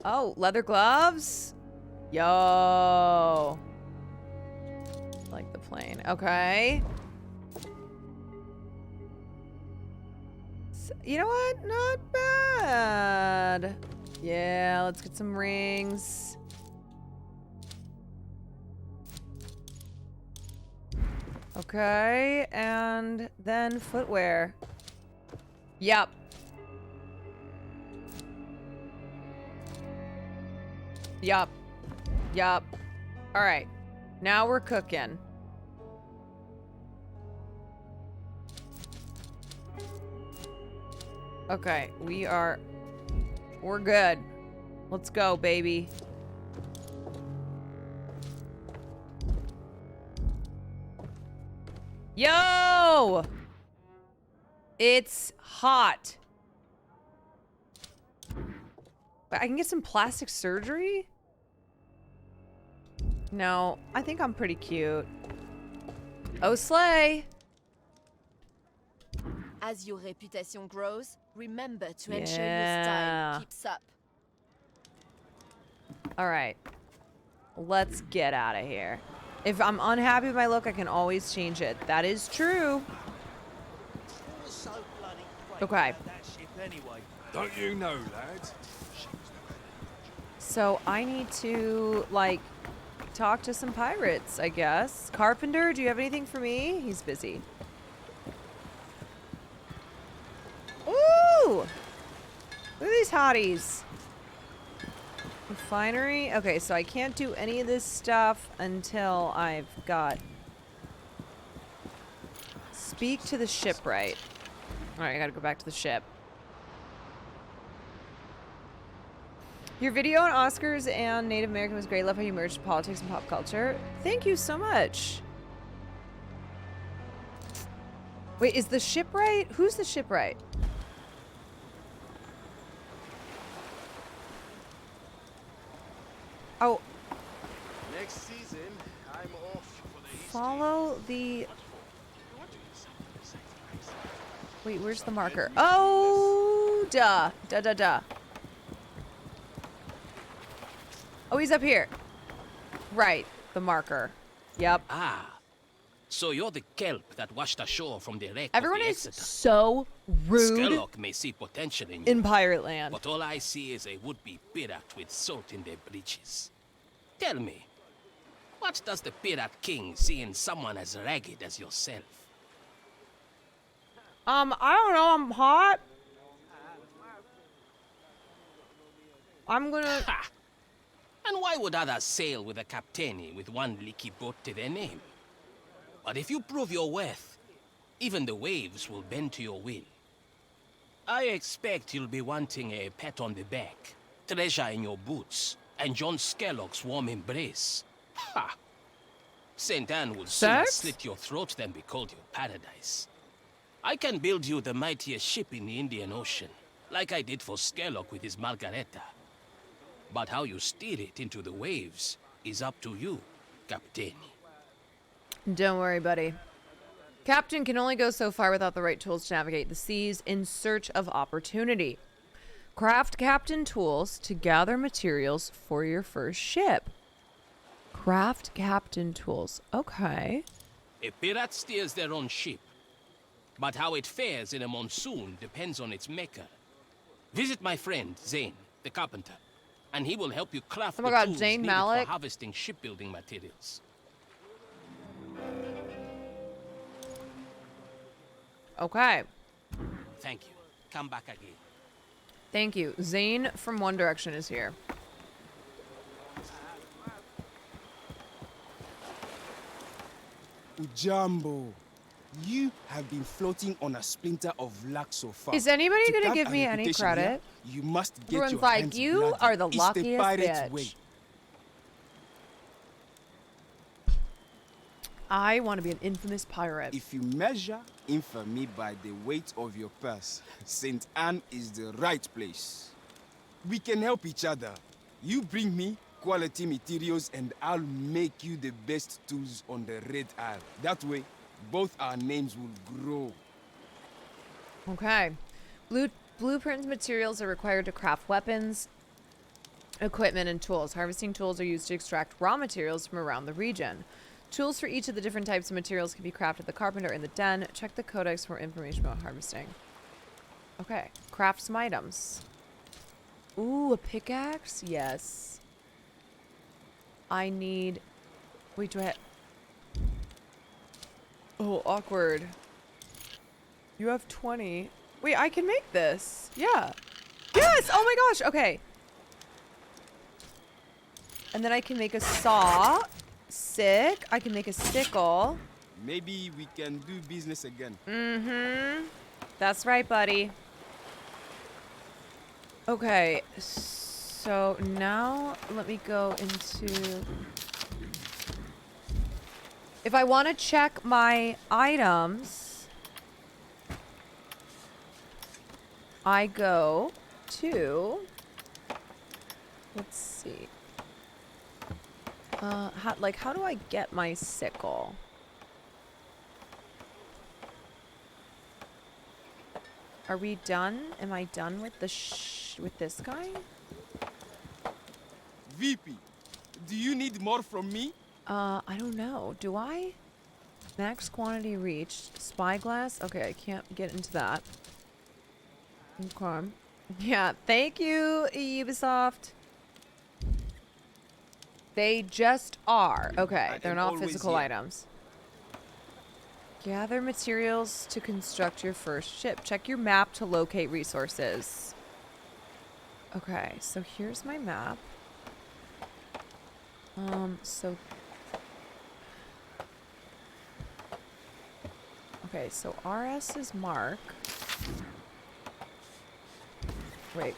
Oh, leather gloves? Yo. Like the plane. Okay. So, you know what? Not bad. Yeah, let's get some rings. Okay, and then footwear. Yep. Yup. Yup. All right. Now we're cooking. Okay, we're good. Let's go, baby. Yo! It's hot. I can get some plastic surgery? No, I think I'm pretty cute. Oh, slay!
As your reputation grows, remember to ensure your style keeps up.
Alright. Let's get out of here. If I'm unhappy with my look, I can always change it. That is true. Okay.
Don't you know, lads?
So I need to, like, talk to some pirates, I guess. Carpenter, do you have anything for me? He's busy. Ooh! Look at these hotties. Refinery. Okay, so I can't do any of this stuff until I've got... Speak to the shipwright. Alright, I gotta go back to the ship. Your video on Oscars and Native American was great. Love how you merged politics and pop culture. Thank you so much. Wait, is the shipwright? Who's the shipwright? Oh.
Next season, I'm off for the
Follow the... Wait, where's the marker? Oh, duh. Duh. Oh, he's up here. Right, the marker. Yep.
Ah, So you're the kelp that washed ashore from the wreck
Everyone
of the
is
Exeter.
so rude
Skerlock may see potential in you,
in Pirate Land.
but all I see is a would-be pirate with salt in their breeches. Tell me, what does the Pirate King see in someone as ragged as yourself?
I don't know, I'm hot. I'm gonna...
Ha! And why would others sail with a captaini with one leaky boat to their name? But if you prove your worth, even the waves will bend to your will. I expect you'll be wanting a pat on the back, treasure in your boots, and John Skerlock's warm embrace. Ha! St. Anne will sooner
Sex?
slit your throat than be called your paradise. I can build you the mightiest ship in the Indian Ocean, like I did for Skerlock with his Margareta. But how you steer it into the waves is up to you, Captain.
Don't worry, buddy. Captain can only go so far without the right tools to navigate the seas in search of opportunity. Craft Captain tools to gather materials for your first ship. Craft Captain tools. Okay.
A pirate steers their own ship, but how it fares in a monsoon depends on its maker. Visit my friend, Zane, the carpenter, and he will help you craft
Oh my
the
God,
tools
Zayn
needed
Malik?
for harvesting shipbuilding materials.
Okay.
Thank you. Come back again.
Thank you. Zane from One Direction is here.
Ujambo, you have been floating on a splinter of luck so far.
Is anybody
To
gonna
carve
give
a
me any
reputation
credit?
here, you must get
Everyone's
your
like,
hands
you
bloody.
are the
It's
luckiest
pirate's
bitch.
way.
I want to be an infamous pirate.
If you measure infamy by the weight of your purse, St. Anne is the right place. We can help each other. You bring me quality materials and I'll make you the best tools on the Red Isle. That way, both our names will grow.
Okay. Blueprint materials are required to craft weapons, equipment, and tools. Harvesting tools are used to extract raw materials from around the region. Tools for each of the different types of materials can be crafted at the carpenter in the den. Check the codex for information about harvesting. Okay. Craft some items. Ooh, a pickaxe? Yes. I need... Wait, do I have... Oh, awkward. You have 20. Wait, I can make this. Yeah. Yes! Oh my gosh! Okay. And then I can make a saw. Sick. I can make a sickle.
Maybe we can do business again.
Mm-hmm. That's right, buddy. Okay, so now let me go into... If I want to check my items, I go to... Let's see. How do I get my sickle? Are we done? Am I done with the with this guy?
VP, do you need more from me?
I don't know. Do I? Max quantity reached. Spyglass? Okay, I can't get into that. Okay. Yeah, thank you, Ubisoft. They just are. Okay, they're not physical items. Gather materials to construct your first ship. Check your map to locate resources. Okay, so here's my map. Okay, so RS is Mark. Wait.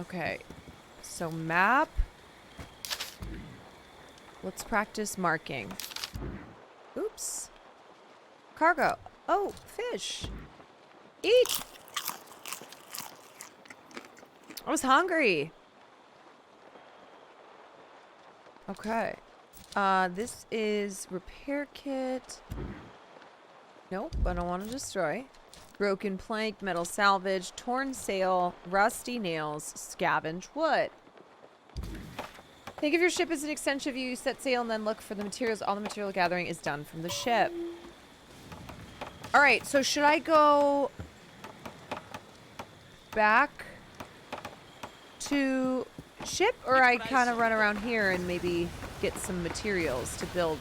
Okay. So map. Let's practice marking. Oops. Cargo. Oh, fish. Eat. I was hungry. Okay. This is repair kit. Nope, I don't want to destroy. Broken plank, metal salvage, torn sail, rusty nails, scavenge wood. Think of your ship as an extension of you. You set sail and then look for the materials. All the material gathering is done from the ship. All right, so should I go back to ship, or I kind of run around here and maybe get some materials to build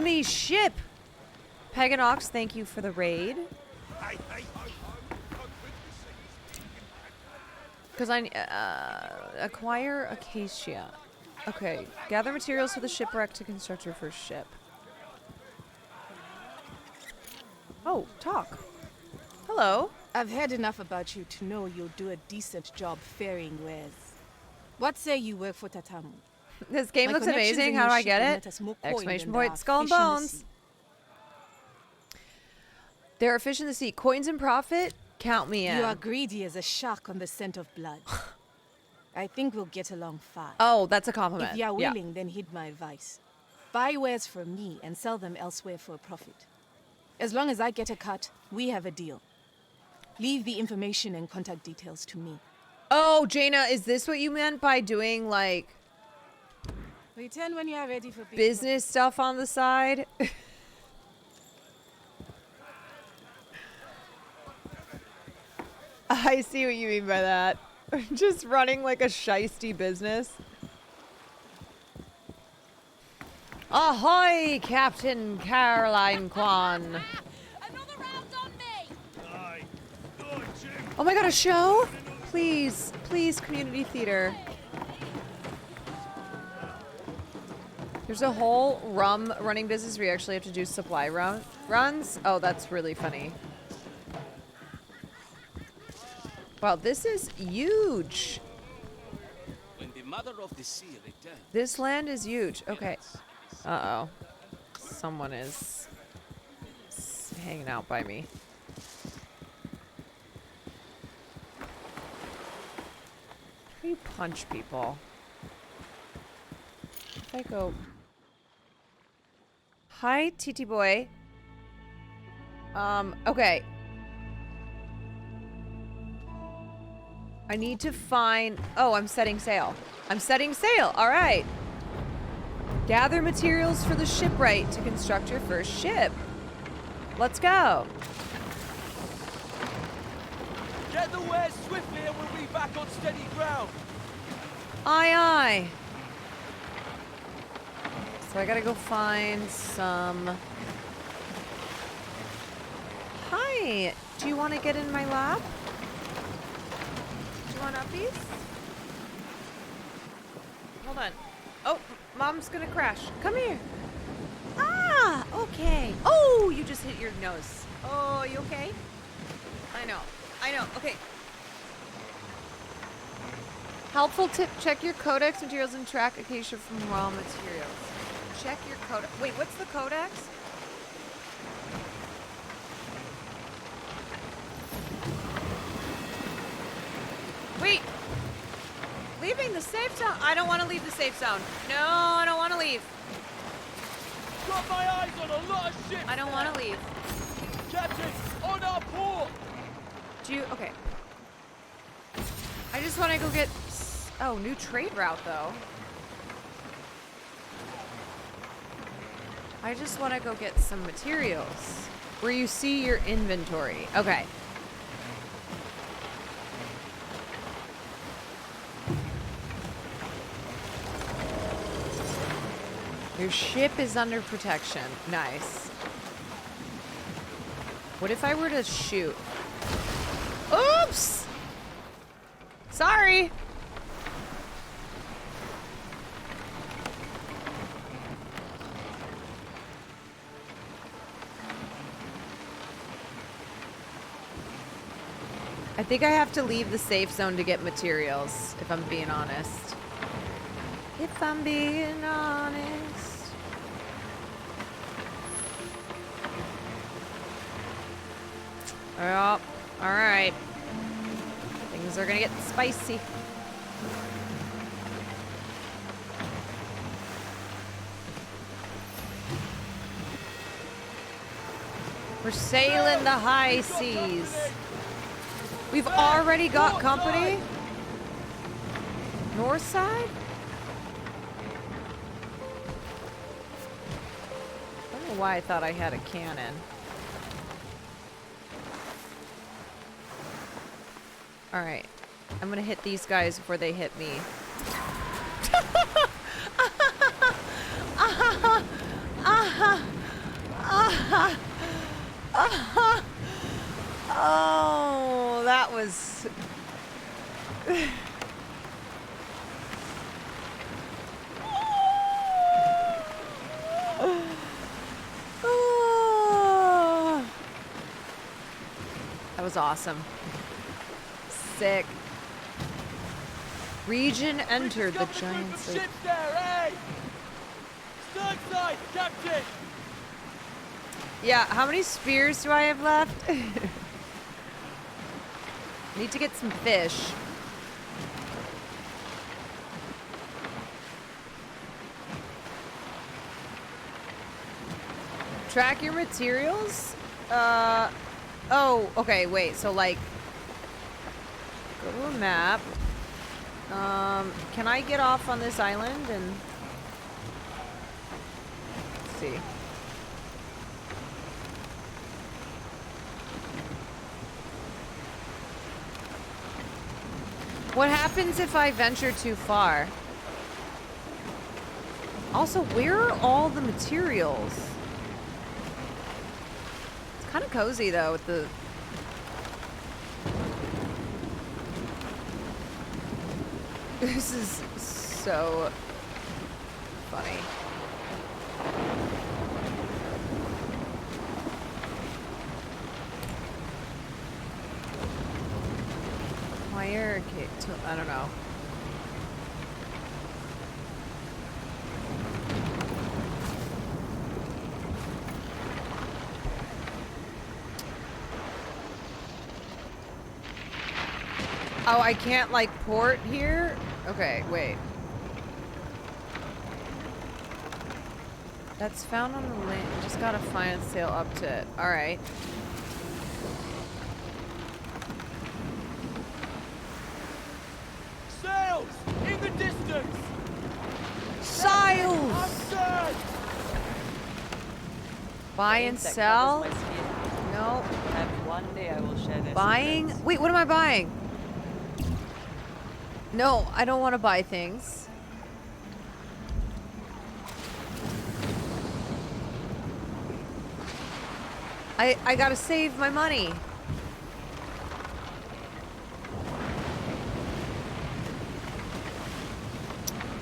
me ship? Pagan Ox, thank you for the raid. Because I acquire Acacia. Okay, gather materials for the shipwreck to construct your first ship. Oh, talk. Hello.
I've heard enough about you to know you'll do a decent job ferrying wares. What say you work for Tatamu?
This game looks amazing. How do I get it? Exclamation point, skull and bones. There are fish in the sea. Coins and profit? Count me in.
You are greedy as a shark on the scent of blood. I think we'll get along fine.
Oh, that's a compliment.
If you're willing, then heed my advice. Buy wares from me and sell them elsewhere for a profit. As long as I get a cut, we have a deal. Leave the information and contact details to me.
Oh, Jaina, is this what you meant by doing, like...
Return when you are ready for
business stuff on the side? I see what you mean by that. Just running like a shiesty business. Ahoy, Captain Caroline Kwan. Oh my god, a show? Please, please, community theater. There's a whole rum running business where you actually have to do supply runs. Oh, that's really funny. Wow, this is huge.
When the mother of the sea returns.
This land is huge. Okay. Uh-oh. Someone is hanging out by me. How do you punch people? If I go... Hi, TT boy. Okay. I need to find... Oh, I'm setting sail. I'm setting sail. All right. Gather materials for the shipwright to construct your first ship. Let's go.
Get the wares swiftly and we'll be back on steady ground.
Aye, aye. So I gotta go find some... Hi. Do you want to get in my lap? Do you want uppies? Hold on. Oh, Mom's gonna crash. Come here. Ah, okay. Oh, you just hit your nose. Oh, you okay? I know. Okay. Helpful tip, check your codex materials and track Acacia from raw materials. Check your codex. Wait, what's the codex? Wait. Leaving the safe zone? I don't want to leave the safe zone. No, I don't want to leave.
Got my eyes on a lot of shit.
I don't want to leave.
Captain, on our port.
Do you... Okay. I just want to go get... Oh, new trade route, though. I just want to go get some materials. Where you see your inventory. Okay. Your ship is under protection. Nice. What if I were to shoot? Oops! Sorry! I think I have to leave the safe zone to get materials, if I'm being honest. If I'm being honest. Oh, alright. Things are gonna get spicy. We're sailing the high seas. We've already got company? North side? why I thought I had a cannon. Alright. I'm gonna hit these guys before they hit me. Oh, that was... That was awesome. Sick. Region entered the giant
Ships there, hey! Stern side, Captain!
Yeah, how many spears do I have left? Need to get some fish. Track your materials? Oh, okay, wait, so like, go to a map. Can I get off on this island and let's see. What happens if I venture too far? Also, where are all the materials? It's kind of cozy though with the... This is so funny. Wire, okay, I don't know. Oh, I can't like port here? Okay, wait. That's found on the land. Just gotta find sail up to it. Alright.
Sails! In the distance!
Sails! Buy and sell? No.
One day I will share this.
Buying? Wait, what am I buying? No, I don't want to buy things. I gotta save my money.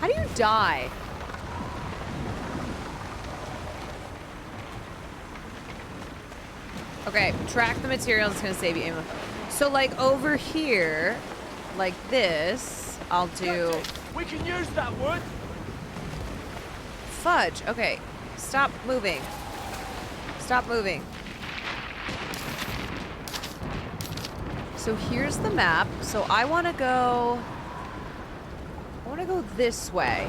How do you die? Okay, track the materials. It's gonna save you ammo. So like over here, like this, I'll do...
We can use that wood.
Fudge. Okay, stop moving. Stop moving. So here's the map. So I want to go this way.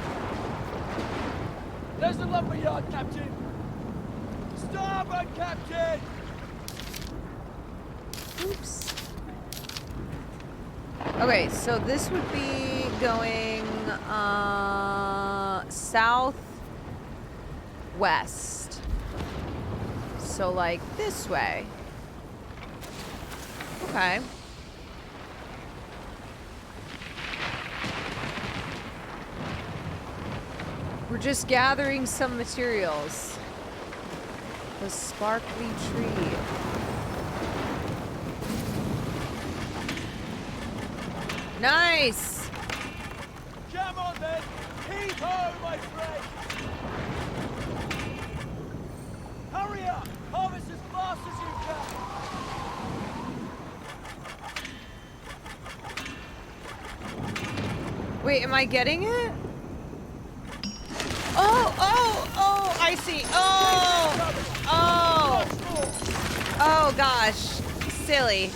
There's the lumberyard, Captain. Starboard, Captain.
Oops. Okay, so this would be going southwest. So like this way. Okay. We're just gathering some materials. The sparkly tree. Nice!
Come on then! Heave ho, my friend! Hurry up! Harvest as fast as you can!
Wait, am I getting it? Oh, I see. Oh gosh, silly.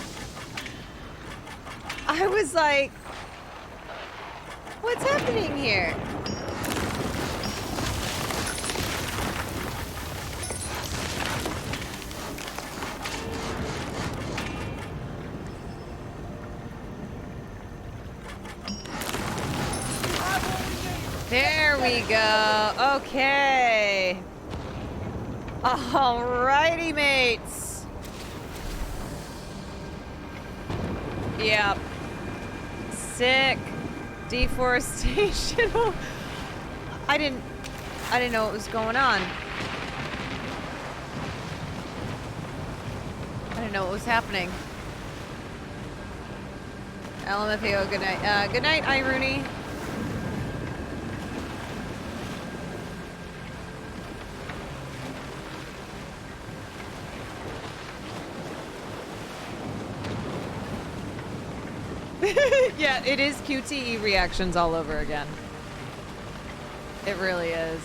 I was like, what's happening here? There we go. Okay. Alrighty, mates. Yep. Sick. Deforestation. I didn't know what was going on. I didn't know what was happening. LMFAO, good night. Good night, Irony. Yeah, it is QTE reactions all over again. It really is.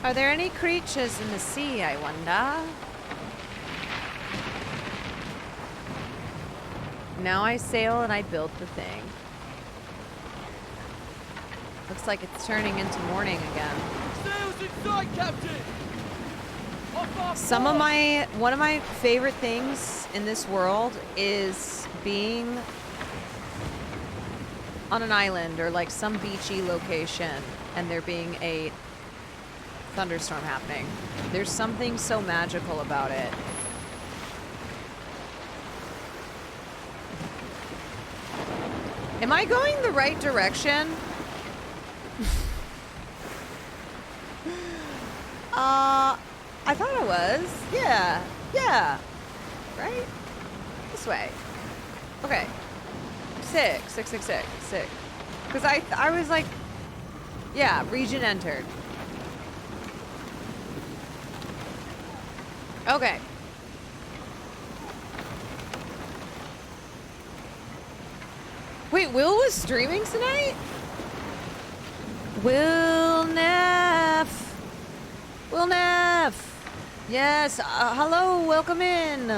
Are there any creatures in the sea, I wonder? Now I sail and I build the thing. Looks like it's turning into morning again.
Sails inside, Captain!
One of my favorite things in this world is being on an island or like some beachy location and there being a thunderstorm happening. There's something so magical about it. Am I going the right direction? I thought I was. Yeah. Yeah. Right? This way. Okay. Sick. Because I was like, yeah, region entered. Okay. Wait, Will was streaming tonight? Will Neff. Yes. Hello. Welcome in.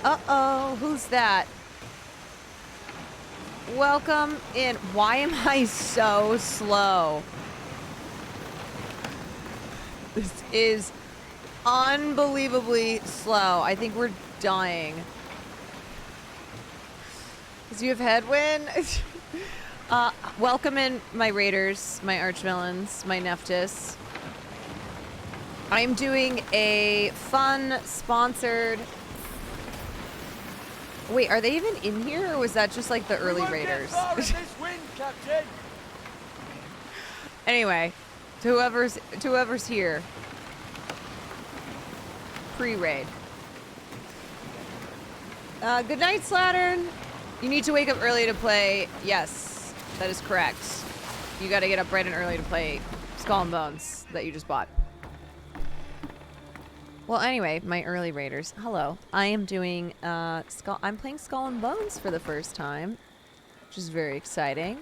Uh-oh. Who's that? Welcome in. Why am I so slow? This is unbelievably slow. I think we're dying. Do you have headwind? Welcome in, my raiders, my archvillains, my Neftis. I'm doing a fun, sponsored... Wait, are they even in here, or was that just like the early raiders? Anyway, to whoever's here. Pre-raid. Good night, Slattern. You need to wake up early to play. Yes, that is correct. You gotta get up bright and early to play Skull and Bones that you just bought. Well, anyway, my early raiders. Hello. I am doing I'm playing Skull and Bones for the first time, which is very exciting.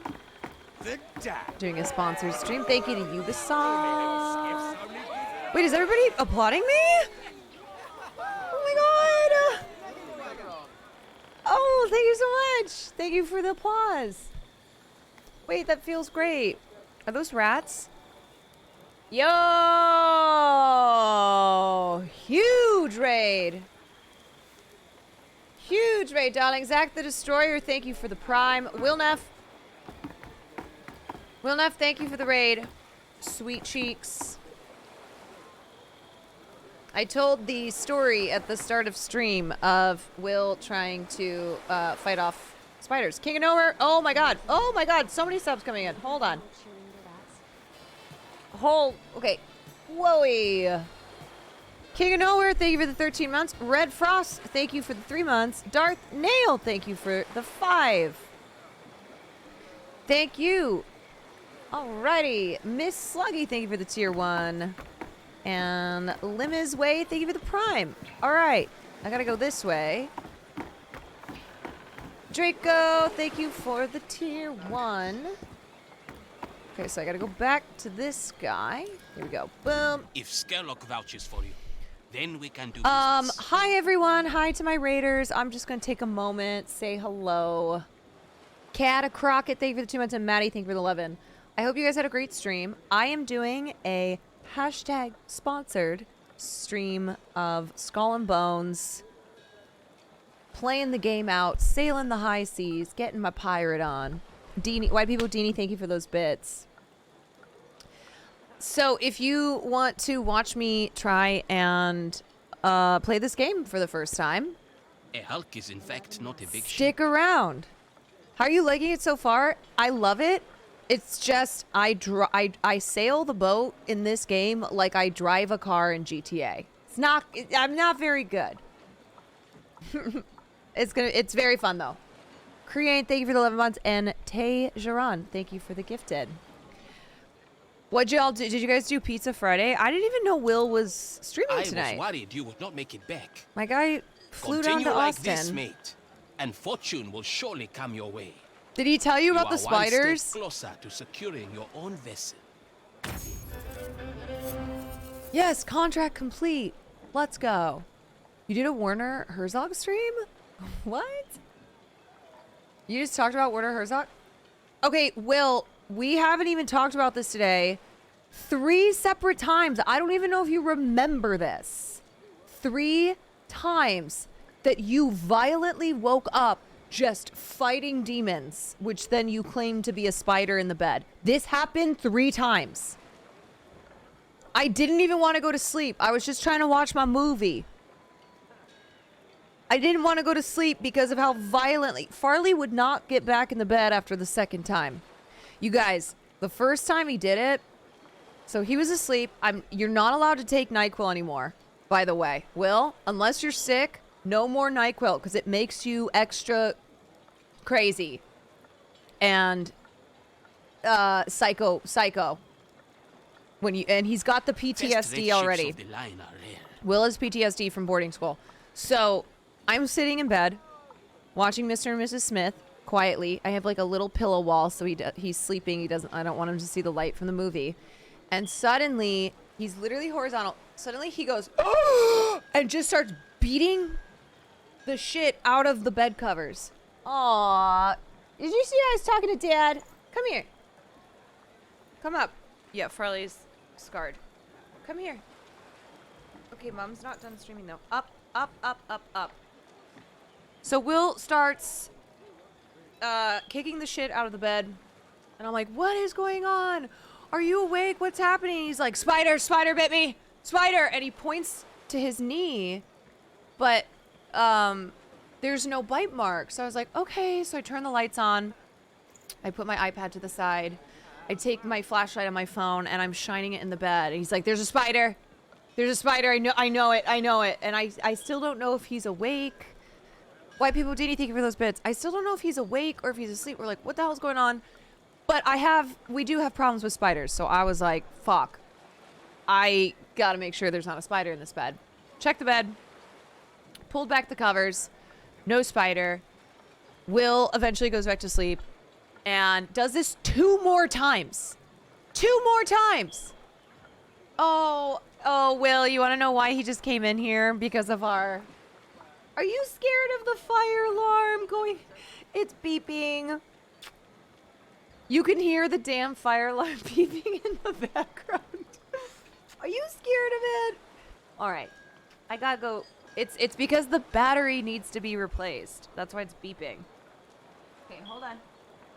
Doing a sponsored stream. Thank you to Ubisoft. Wait, is everybody applauding me? Oh my god! Oh, thank you so much. Thank you for the applause. Wait, that feels great. Are those rats? Yo! Huge raid. Huge raid, darling. Zach the Destroyer, thank you for the prime. Wilnef, thank you for the raid. Sweet cheeks. I told the story at the start of stream of Will trying to fight off spiders. King of Nowhere. Oh my god. Oh my god. So many subs coming in. Hold on. Okay. Whoa. King of Nowhere, thank you for the 13 months. Red Frost, thank you for the 3 months. Darth Nail, thank you for the 5. Thank you. Alrighty. Miss Sluggy, thank you for the tier 1. And Limiz Way, thank you for the prime. Alright. I gotta go this way. Draco, thank you for the tier 1. Okay, so I gotta go back to this guy. Here we go. Boom.
If Skerlock vouches for you, then we can do
hi everyone. Hi to my raiders. I'm just gonna take a moment, say hello. Cat Crockett, thank you for the 2 months, and Maddie, thank you for the 11. I hope you guys had a great stream. I am doing a hashtag sponsored stream of Skull and Bones. playing the game out, sailing the high seas, getting my pirate on. Deanie, White People Deanie, thank you for those bits. So if you want to watch me try and play this game for the first time,
A hulk is in fact not a big ship.
stick around. How are you liking it so far? I love it. It's just I sail the boat in this game like I drive a car in GTA. I'm not very good. It's very fun though. Create, thank you for the 11 months, and Tay Jaron, thank you for the gifted. What'd y'all do? Did you guys do Pizza Friday? I didn't even know Will was streaming tonight.
I was worried you would not make it back.
My guy flew down to
Continue like
Austin.
this, mate, and fortune will surely come your way.
Did he tell you about the
are one
spiders?
step closer to securing your own vessel.
Yes, contract complete. Let's go. You did a Werner Herzog stream? What? You just talked about Werner Herzog? Okay, Will, we haven't even talked about this today. 3 separate times. I don't even know if you remember this. 3 times that you violently woke up just fighting demons, which then you claim to be a spider in the bed. This happened 3 times. I didn't even want to go to sleep. I was just trying to watch my movie. I didn't want to go to sleep because of how violently Farley would not get back in the bed after the second time. You guys, the first time he did it, so he was asleep. You're not allowed to take NyQuil anymore, by the way. Will, unless you're sick, no more NyQuil because it makes you extra crazy. And psycho. And he's got the PTSD already. Will has PTSD from boarding school. So I'm sitting in bed watching Mr. and Mrs. Smith quietly. I have like a little pillow wall, so he's sleeping. I don't want him to see the light from the movie. And suddenly, he's literally horizontal. Suddenly he goes, oh, and just starts beating the shit out of the bed covers. Aww. Did you see I was talking to Dad? Come here. Come up. Yeah, Farley's scarred. Come here. Okay, Mom's not done streaming though. Up. So Will starts kicking the shit out of the bed. And I'm like, what is going on? Are you awake? What's happening? He's like, spider bit me. Spider. And he points to his knee. But there's no bite mark. So I was like, okay. So I turn the lights on. I put my iPad to the side. I take my flashlight on my phone and I'm shining it in the bed. And he's like, there's a spider. There's a spider. I know it. And I still don't know if he's awake. White People Deanie, thank you for those bits. I still don't know if he's awake or if he's asleep. We're like, what the hell's going on? But we do have problems with spiders. So I was like, fuck. I gotta make sure there's not a spider in this bed. Check the bed. Pulled back the covers. No spider. Will eventually goes back to sleep. And does this 2 more times. 2 more times. Oh, Will, you want to know why he just came in here? Because of our... Are you scared of the fire alarm going? It's beeping. You can hear the damn fire alarm beeping in the background. Are you scared of it? All right. I gotta go. It's because the battery needs to be replaced. That's why it's beeping. Okay, hold on.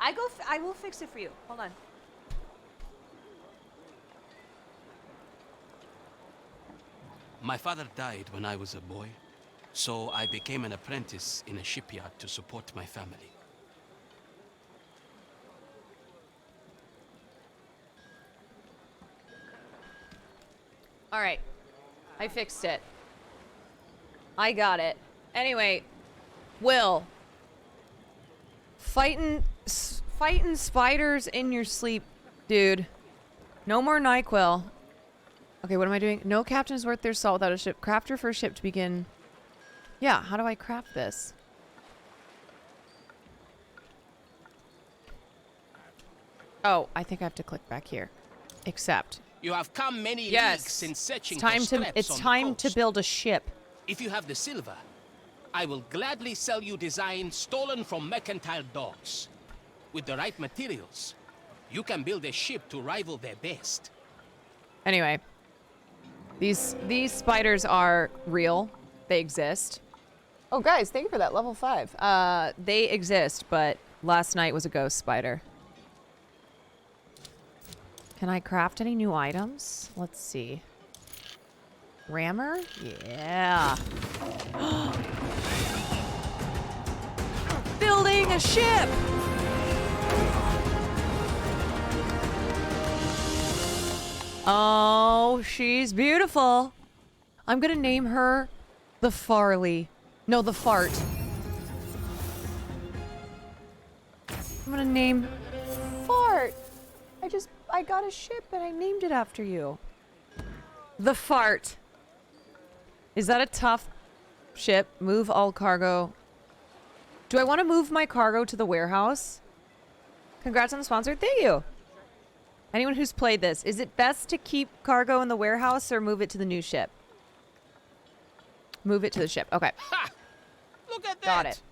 I will fix it for you. Hold on.
My father died when I was a boy, so I became an apprentice in a shipyard to support my family.
All right. I fixed it. I got it. Anyway, Will. Fighting spiders in your sleep, dude. No more NyQuil. Okay, what am I doing? No captain is worth their salt without a ship. Craft your first ship to begin. Yeah, how do I craft this? Oh, I think I have to click back here. Accept.
You have come many leagues in searching for
It's time to build a ship.
If you have the silver, I will gladly sell you designs stolen from mercantile dogs. With the right materials, you can build a ship to rival their best. Anyway, these spiders are real. They exist.
Oh, guys, thank you for that. Level 5. They exist, but last night was a ghost spider. Can I craft any new items? Let's see. Rammer? Yeah. Building a ship! Oh, she's beautiful. I'm gonna name her the Farley. No, the Fart. I'm gonna name Fart. I got a ship and I named it after you. The Fart. Is that a tough ship? Move all cargo. Do I want to move my cargo to the warehouse? Congrats on the sponsor. Thank you. Anyone who's played this, is it best to keep cargo in the warehouse or move it to the new ship? Move it to the ship. Okay.
Ha! Look at that.
Got it.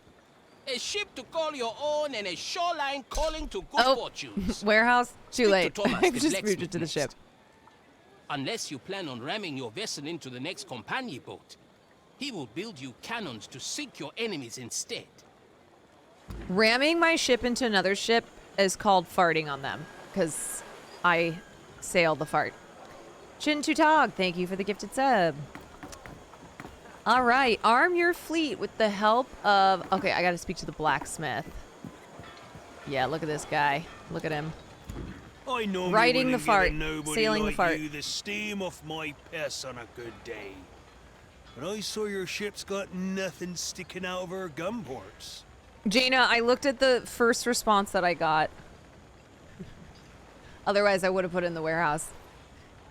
A ship to call your own and a shoreline calling to good fortunes.
Warehouse? Too late.
Thomas,
I've
the
just moved it
blacksmith
to the ship.
Unless you plan on ramming your vessel into the next companion boat, he will build you cannons to sink your enemies instead.
Ramming my ship into another ship is called farting on them, because I sail the fart. Chin Tutog, thank you for the gifted sub. All right, arm your fleet with the help of... Okay, I gotta speak to the blacksmith. Yeah, look at this guy. Look at him.
I normally
Riding the
wouldn't
fart.
give a nobody
Sailing
like
the fart.
you the steam off my piss on a good day. But I saw your ship's got nothing sticking out of her gun ports.
Jaina, I looked at the first response that I got. Otherwise, I would have put it in the warehouse.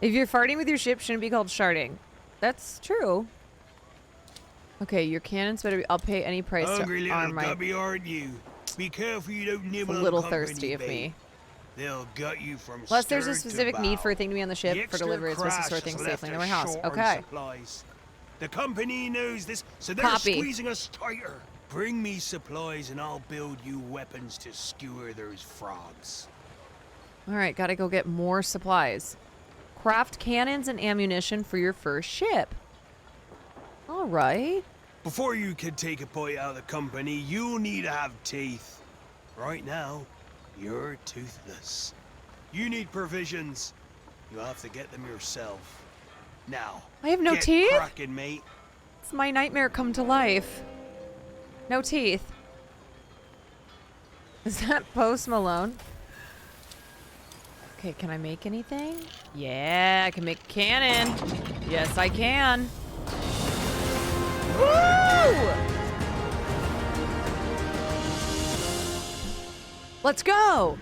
If you're farting with your ship, shouldn't be called sharding. That's true. Okay, your cannons better be... I'll pay any price
Hungry
to arm
little
my...
gubby, aren't you? Be careful you don't nibble
a
on
little
company
thirsty of
bait.
me.
They'll gut you from
Unless there's a
stern to
specific need
bow.
for a thing to be on the ship
The
for
extra
delivery, it's supposed to
crash
store
has
things
left
safely in the
us
warehouse.
short on
Okay.
supplies. The company knows this, so they're
Copy.
squeezing us tighter. Bring me supplies and I'll build you weapons to skewer those frogs.
All right, gotta go get more supplies. Craft cannons and ammunition for your first ship. All right.
Before you can take a bite out of the company, you'll need to have teeth. Right now, you're toothless. You need provisions. You'll have to get them yourself. Now,
I have no
get
teeth?
cracking, mate.
It's my nightmare come to life. No teeth. Is that Post Malone? Okay, can I make anything? Yeah, I can make a cannon. Yes, I can. Woo! Let's go!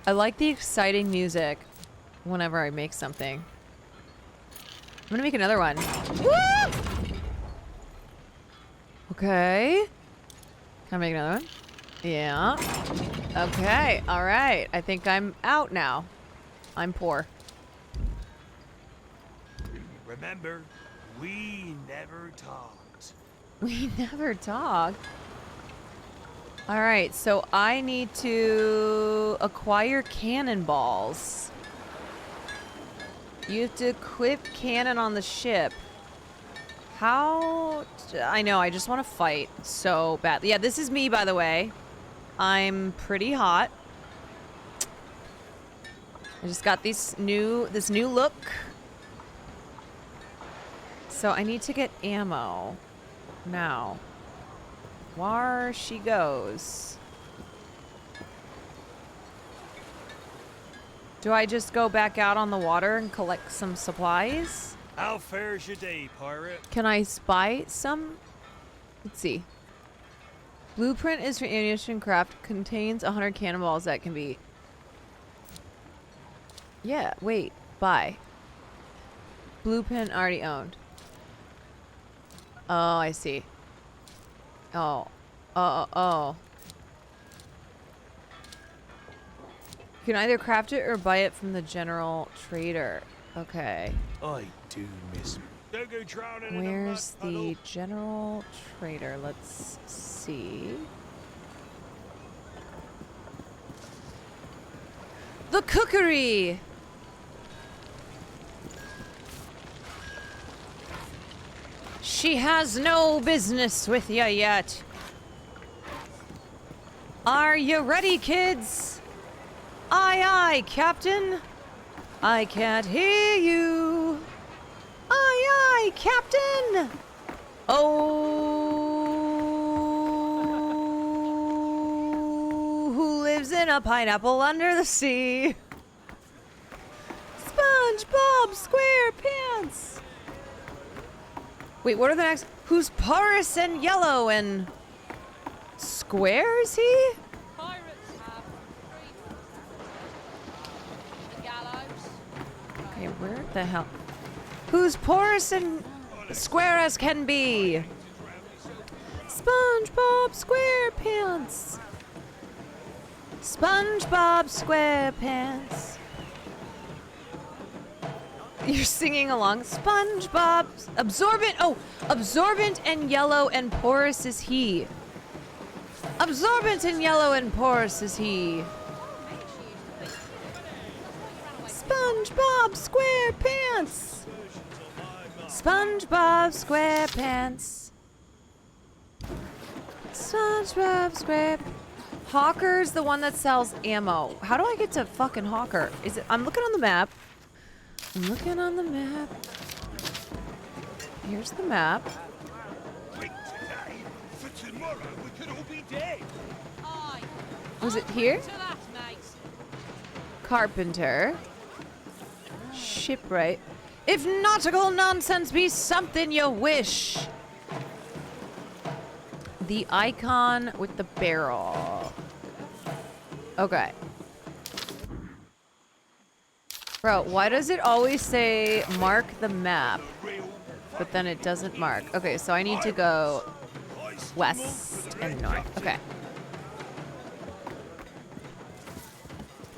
I like the exciting music whenever I make something. I'm gonna make another one. Woo! Okay. Can I make another one? Yeah. Okay, alright. I think I'm out now. I'm poor.
Remember, we never talked.
We never talk. Alright, so I need to acquire cannonballs. You have to equip cannon on the ship. How... I know, I just want to fight so bad. Yeah, this is me, by the way. I'm pretty hot. I just got this new look. So I need to get ammo. Now. Where she goes. Do I just go back out on the water and collect some supplies?
How fares your day, pirate?
Can I buy some? Let's see. Blueprint is for ammunition craft. Contains 100 cannonballs that can be... Yeah, wait. Buy. Blueprint already owned. Oh, I see. Oh. Oh. You can either craft it or buy it from the general trader. Okay.
I do miss. Don't go drowning in a
Where's
mud puddle.
the general trader? Let's see. The cookery! She has no business with ya yet. Are you ready, kids? Aye, aye, Captain. I can't hear you. Aye, aye, Captain. Oh, who lives in a pineapple under the sea? SpongeBob SquarePants. Wait, what are the next? Who's porous and yellow and square is he? Okay, where the hell? Who's porous and square as can be? SpongeBob SquarePants. SpongeBob SquarePants. You're singing along. SpongeBob. Absorbent. Oh, absorbent and yellow and porous is he. Absorbent and yellow and porous is he. SpongeBob SquarePants. SpongeBob SquarePants. SpongeBob SquarePants. Hawker's the one that sells ammo. How do I get to fucking Hawker? Is it? I'm looking on the map. I'm looking on the map. Here's the map.
Wait today, for tomorrow we could all be dead.
Was it here? Carpenter. Shipwright. If nautical nonsense be something you wish. The icon with the barrel. Okay. Bro, why does it always say mark the map, but then it doesn't mark? Okay, so I need to go west and north. Okay.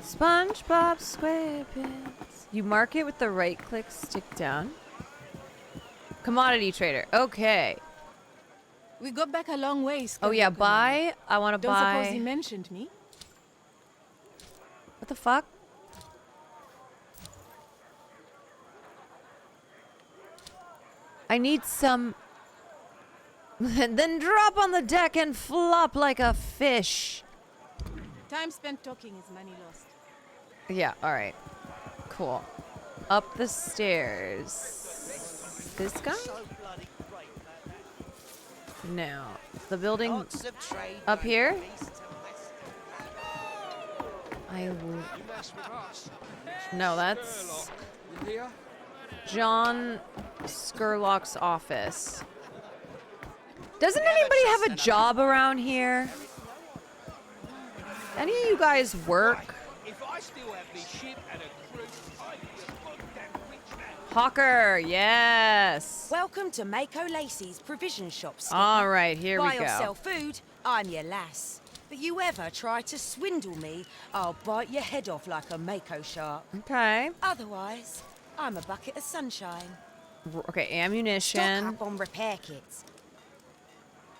SpongeBob SquarePants. You mark it with the right click stick down. Commodity trader. Okay.
We got back a long way.
Oh yeah, buy. I want to buy.
Don't suppose he mentioned me?
What the fuck? I need some. Then drop on the deck and flop like a fish.
Time spent talking is money lost.
Yeah, alright. Cool. Up the stairs. This guy? No. The building up here? No, that's John Skurlock's office. Doesn't anybody have a job around here? Any of you guys work? Hawker, yes.
Welcome to Mako Lacey's provision shop.
All right, here we
Buy
go.
or sell food, I'm your lass. But you ever try to swindle me, I'll bite your head off like a Mako shark.
Okay.
Otherwise, I'm a bucket of sunshine.
Okay, ammunition.
Stock up on repair kits.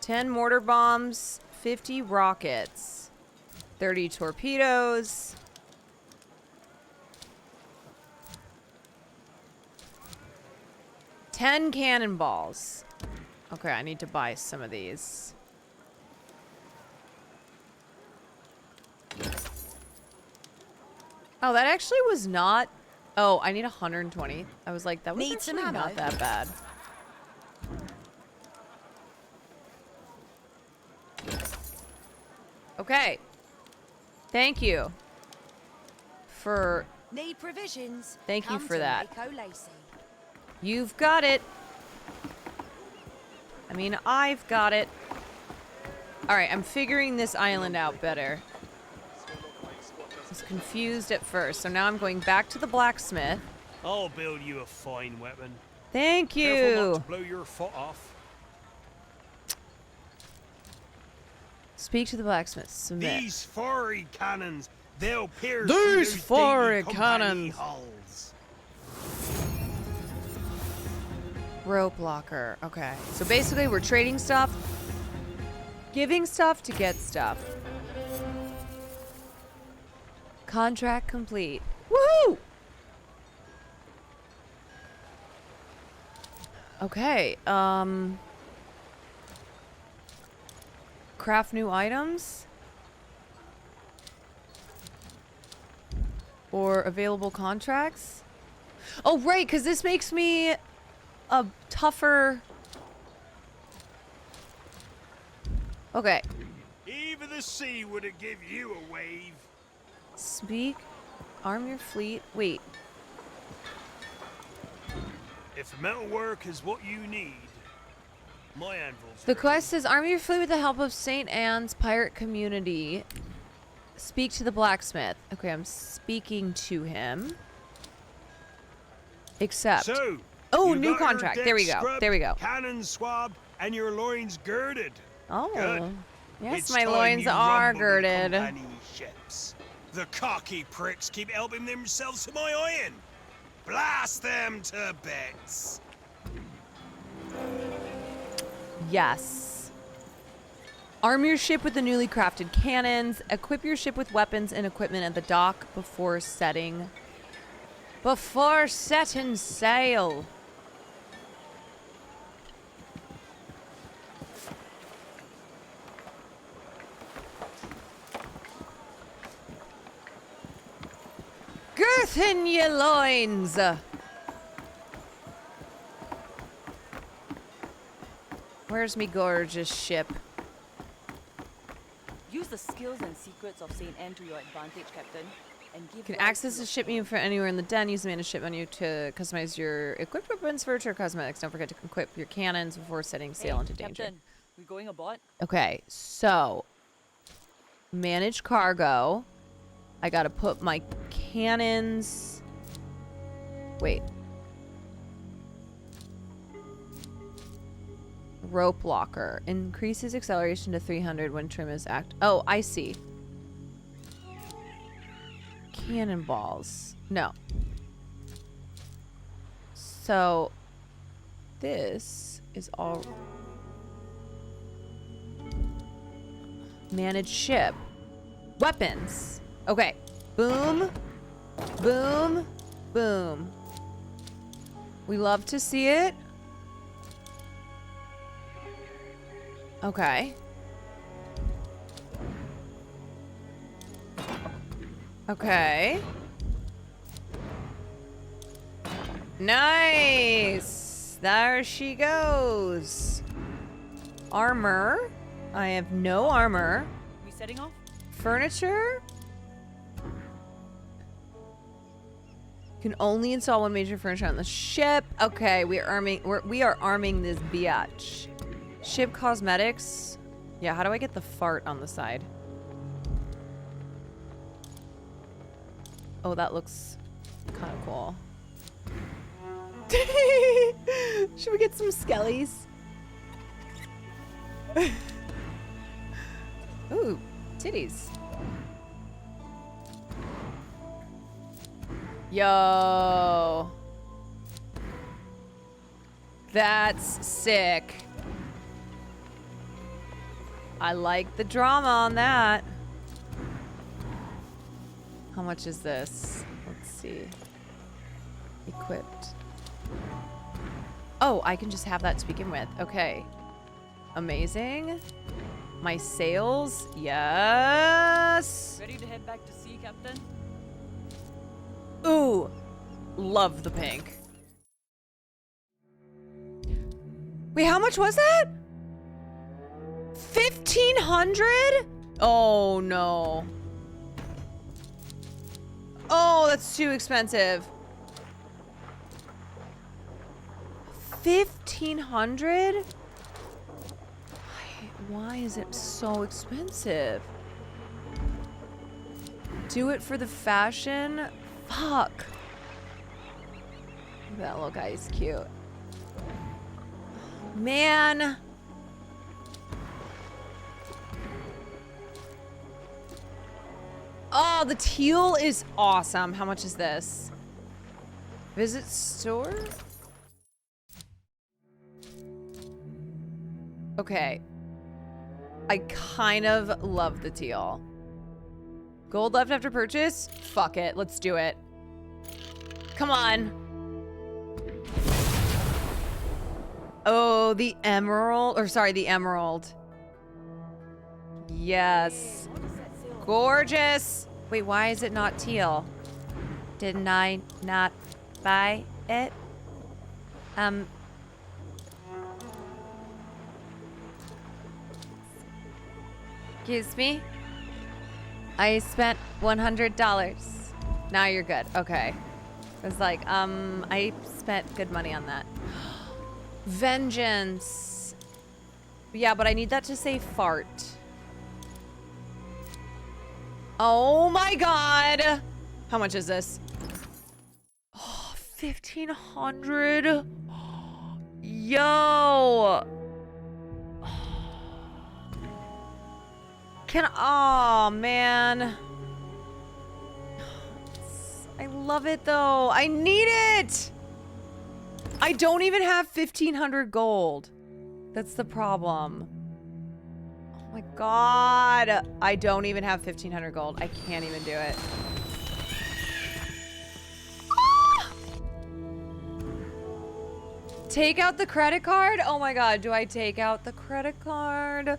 10 mortar bombs, 50 rockets, 30 torpedoes. $10 cannonballs. Okay, I need to buy some of these. Oh, that actually was not. Oh, I need 120. I was like, that was actually not that bad. Okay. Thank you for.
Need provisions.
Thank you
Come
for
to
that.
Mako Lacey.
You've got it. I mean, I've got it. All right, I'm figuring this island out better. I was confused at first, so now I'm going back to the blacksmith.
I'll build you a fine weapon.
Thank
Careful not
you.
to blow your foot off.
Speak to the blacksmith. Submit.
These fiery cannons, they'll pierce
These
through those
fiery
dainty
cannons.
company hulls.
Rope locker. Okay. So basically, we're trading stuff, giving stuff to get stuff. Contract complete. Woohoo! Okay, craft new items? Or available contracts? Oh, right, because this makes me a tougher... Okay.
Even the sea would have give you a wave.
Speak. Arm your fleet. Wait.
If metalwork is what you need, my anvil's
The quest is arm your fleet with the help of St. Anne's pirate community. Speak to the blacksmith. Okay, I'm speaking to him. Accept.
So,
oh,
you
new
got your
contract.
deck
There we go.
scrubbed,
There we go.
Cannon swabbed, and your loins girded.
Oh.
Good.
Yes,
It's
my
time
loins
you
are
rumbled the
girded.
company ships. The cocky pricks keep helping themselves to my iron. Blast them to bits.
Yes. Arm your ship with the newly crafted cannons. Equip your ship with weapons and equipment at the dock before setting sail. Girthen ye loins. Where's me gorgeous ship?
Use the skills and secrets of St. Anne to your advantage, Captain. And give
You can
life
access
to
the
your
ship menu for anywhere in the den. Use the manage ship menu to customize your equipped weapons, furniture, or cosmetics. Don't forget to equip your cannons before setting sail into danger.
Captain, we going aboard?
Okay, so manage cargo. I gotta put my cannons. Wait. Rope locker increases acceleration to 300 when trim is act. Oh, I see. Cannonballs. No. So this is all. Manage ship. Weapons. Okay. Boom. Boom. Boom. We love to see it. Okay. Okay. Nice. There she goes. Armor. I have no armor.
We setting off?
Furniture. Can only install one major furniture on the ship. Okay, we are arming this biatch. Ship cosmetics. Yeah, how do I get the fart on the side? Oh, that looks kind of cool. Should we get some skellies? Ooh, titties. Yo. That's sick. I like the drama on that. How much is this? Let's see. Equipped. Oh, I can just have that to begin with. Okay. Amazing. My sails. Yes.
Ready to head back to sea, Captain?
Ooh. Love the pink. Wait, how much was that? 1,500? Oh, no. Oh, that's too expensive. 1,500? Why is it so expensive? Do it for the fashion? Fuck. That little guy is cute. Man. Oh, the teal is awesome. How much is this? Visit store? Okay. I kind of love the teal. Gold left after purchase? Fuck it. Let's do it. Come on. Oh, the emerald. Or sorry, the emerald. Yes. Gorgeous. Wait, why is it not teal? Didn't I not buy it? Excuse me? I spent $100. Now you're good. Okay. I was like, I spent good money on that. Vengeance. Yeah, but I need that to say fart. Oh my god. How much is this? Oh, 1,500. Yo. Oh man. I love it though. I need it. I don't even have 1,500 gold. That's the problem. Oh my god. I don't even have 1,500 gold. I can't even do it. Ah! Take out the credit card? Oh my god. Do I take out the credit card?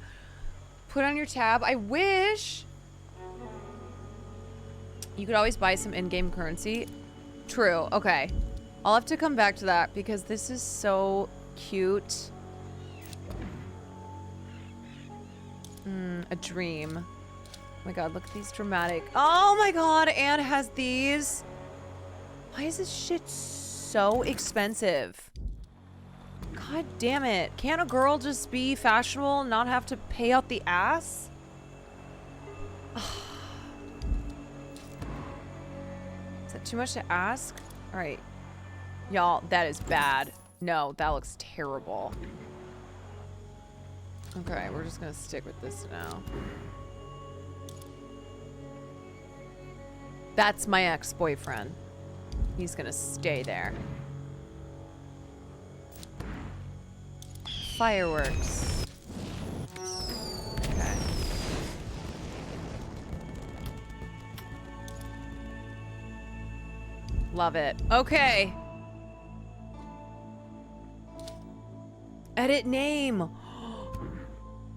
Put on your tab. I wish. You could always buy some in-game currency. True. Okay. I'll have to come back to that because this is so cute. A dream. Oh my god, look at these dramatic. Oh my god, Anne has these. Why is this shit so expensive? God damn it. Can't a girl just be fashionable and not have to pay out the ass? Is that too much to ask? All right. Y'all, that is bad. No, that looks terrible. Okay, we're just gonna stick with this now. That's my ex-boyfriend. He's gonna stay there. Fireworks. Okay. Love it. Okay. Edit name.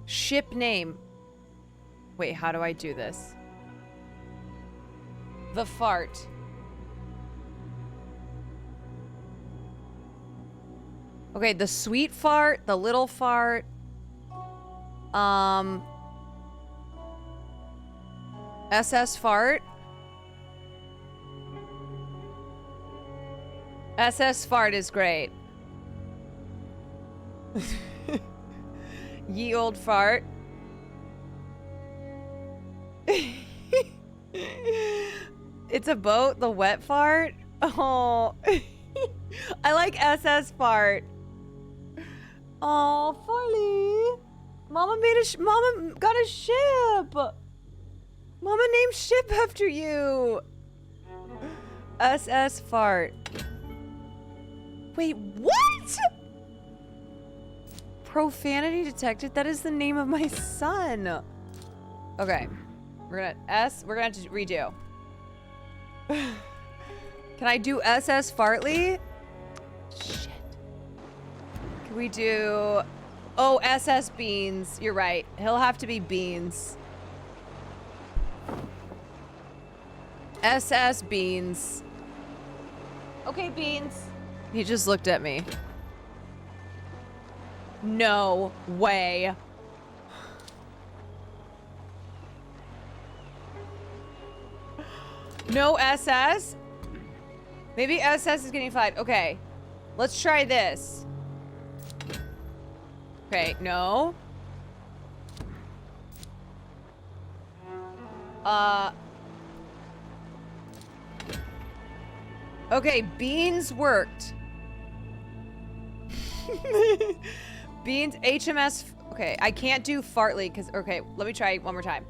Ship name. Wait, how do I do this? The fart. Okay, the sweet fart, the little fart. SS fart. SS fart is great. Ye old fart. It's a boat, the wet fart. Oh. I like SS fart. Oh, Farley. Mama got a ship. Mama named ship after you. SS fart. Wait, what? Profanity detected? That is the name of my son. Okay. We're gonna have to redo. Can I do SS Fartley? Shit. Can we do... Oh, SS Beans. You're right. He'll have to be Beans. SS Beans. Okay, Beans. He just looked at me. No way. No SS? Maybe SS is getting flagged. Okay. Let's try this. Okay, no. Okay, Beans worked. Beans, HMS. Okay, I can't do Fartley because, okay, let me try one more time.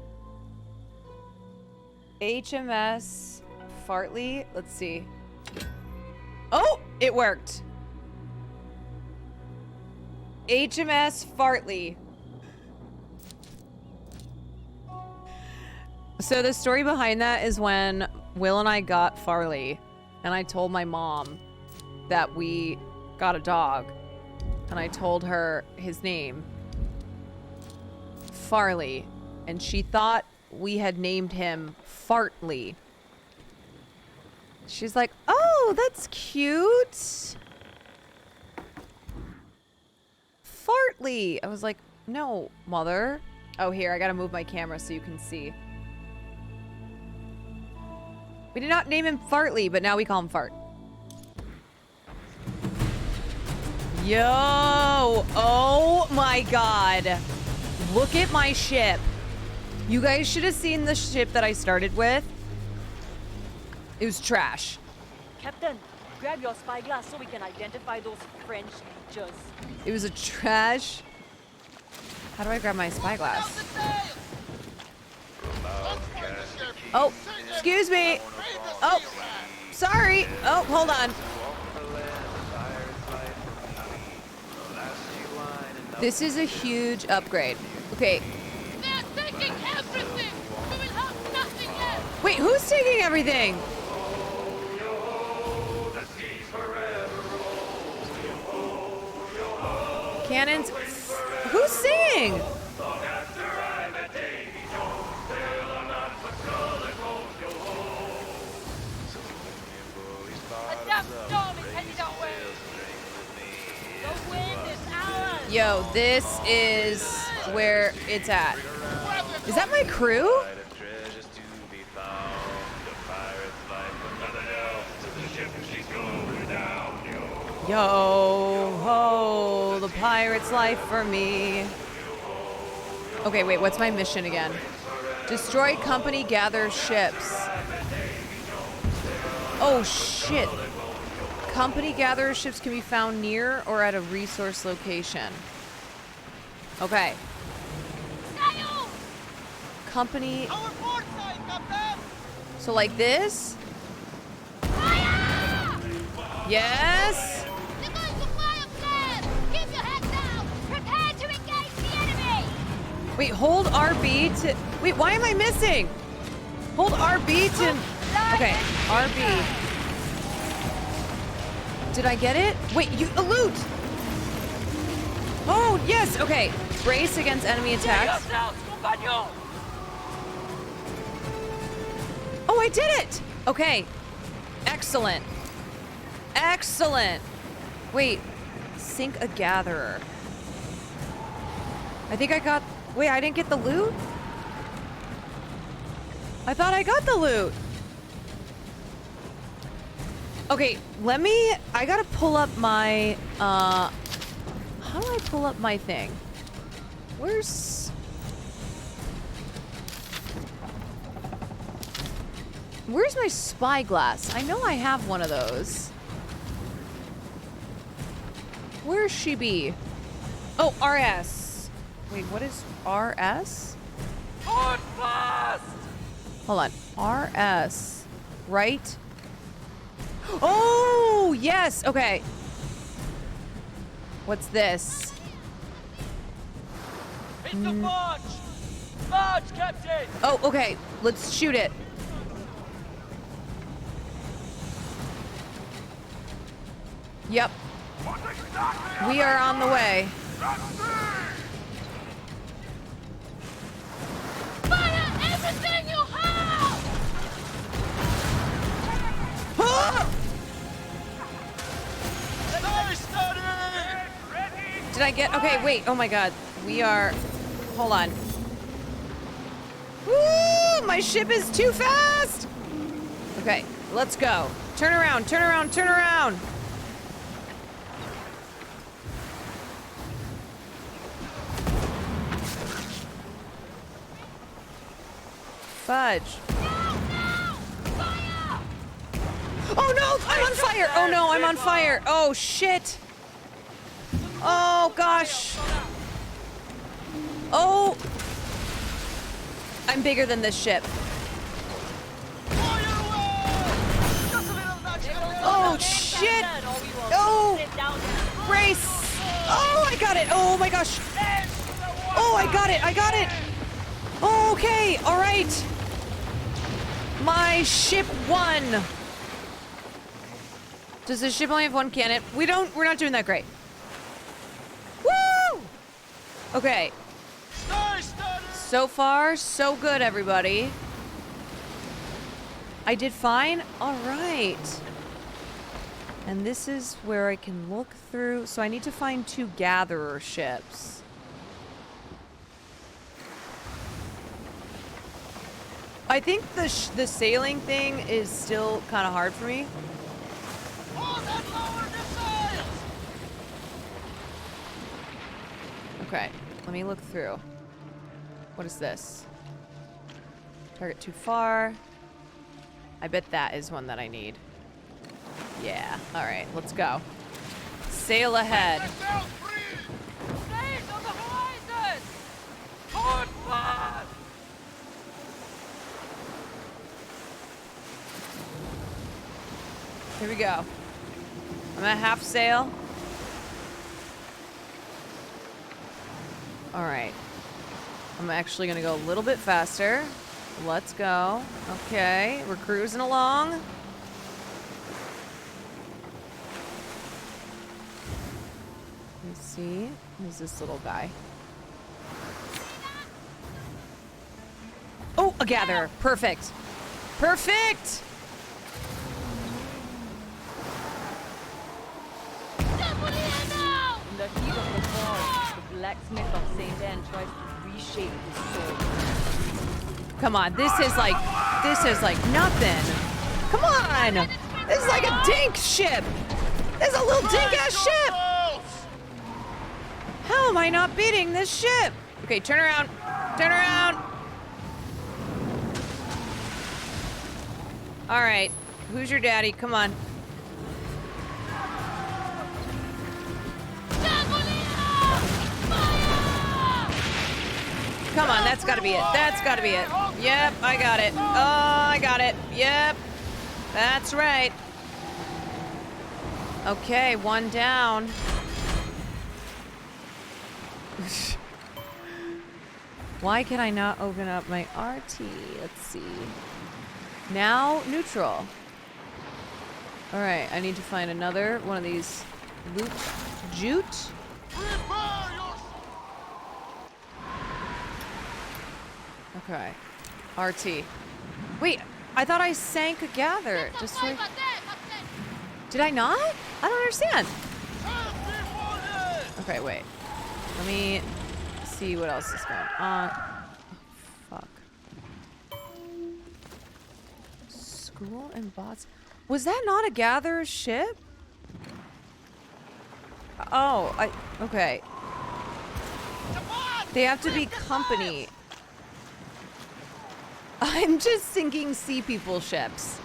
HMS Fartley. Let's see. Oh, it worked. HMS Fartley. So the story behind that is when Will and I got Farley, and I told my mom that we got a dog. and I told her his name, Farley, and she thought we had named him Fartley. She's like, oh, that's cute. Fartley. I was like, no, mother. Oh, here, I gotta move my camera so you can see. We did not name him Fartley, but now we call him Fart. Yo! Oh my god. Look at my ship. You guys should have seen the ship that I started with. It was trash.
Captain, grab your spyglass so we can identify those French leechers.
It was a trash. How do I grab my spyglass? Oh, excuse me. Oh, sorry. Oh, hold on. This is a huge upgrade. Okay.
They're taking everything. We will have nothing left.
Wait, who's taking everything? Cannons. Who's singing? Yo, this is where it's at. Is that my crew? Yo ho, the pirate's life for me. Okay, wait, what's my mission again? Destroy company, gather ships. Oh shit. Company gatherer ships can be found near or at a resource location. Okay. Company. So like this? Yes. Wait, hold RB to... Wait, why am I missing? Hold RB to... Okay, RB. Did I get it? Wait, you... loot! Oh, yes, okay. Brace against enemy attacks. Oh, I did it! Okay. Excellent. Excellent. Wait. Sink a gatherer. I think I got... Wait, I didn't get the loot? I thought I got the loot. Okay, let me... I gotta pull up my... How do I pull up my thing? Where's my spyglass? I know I have one of those. Where's she be? Oh, RS. Wait, what is RS?
Hold fast!
Hold on. RS. Right? Oh, yes. Okay. What's this?
It's the barge! Barge, Captain!
Oh, okay. Let's shoot it. Yep. We are on the way.
Fire everything you have!
Ah! Did I get... Okay, wait. Oh my god. We are... Hold on. Woo! My ship is too fast! Okay, let's go. Turn around, turn around, turn around! Fudge. Oh no! I'm on fire! Oh no, I'm on fire! Oh shit! Oh gosh! Oh! I'm bigger than this ship. Oh shit! Oh! Race! Oh, I got it! Oh my gosh! Oh, I got it! I got it! Okay, all right. My ship won. Does the ship only have one cannon? We're not doing that great. Okay. So far, so good, everybody. I did fine? Alright. And this is where I can look through. So I need to find 2 gatherer ships. I think the sailing thing is still kind of hard for me. Okay, let me look through. What is this? Target too far. I bet that is one that I need. Yeah, alright, let's go. Sail ahead. Here we go. I'm at half sail. Alright. I'm actually gonna go a little bit faster. Let's go. Okay, we're cruising along. Let's see. Who's this little guy? Oh, a gatherer. Perfect. Perfect!
In the heat of the war, the blacksmith of St. Anne tries to reshape his sword.
Come on, this is like nothing. Come on! This is like a dink ship! This is a little dink-ass ship! How am I not beating this ship? Okay, turn around. Turn around! Alright, who's your daddy? Come on. Come on, that's gotta be it. That's gotta be it. Yep, I got it. Oh, I got it. Yep. That's right. Okay, one down. Why can I not open up my RT? Let's see. Now, neutral. Alright, I need to find another one of these loop jute. Okay. RT. Wait, I thought I sank a gather. Just for... Did I not? I don't understand. Okay, wait. Let me see what else is going on. Oh, fuck. School and bots. Was that not a gatherer's ship? Oh, okay. They have to be company. I'm just sinking sea people ships.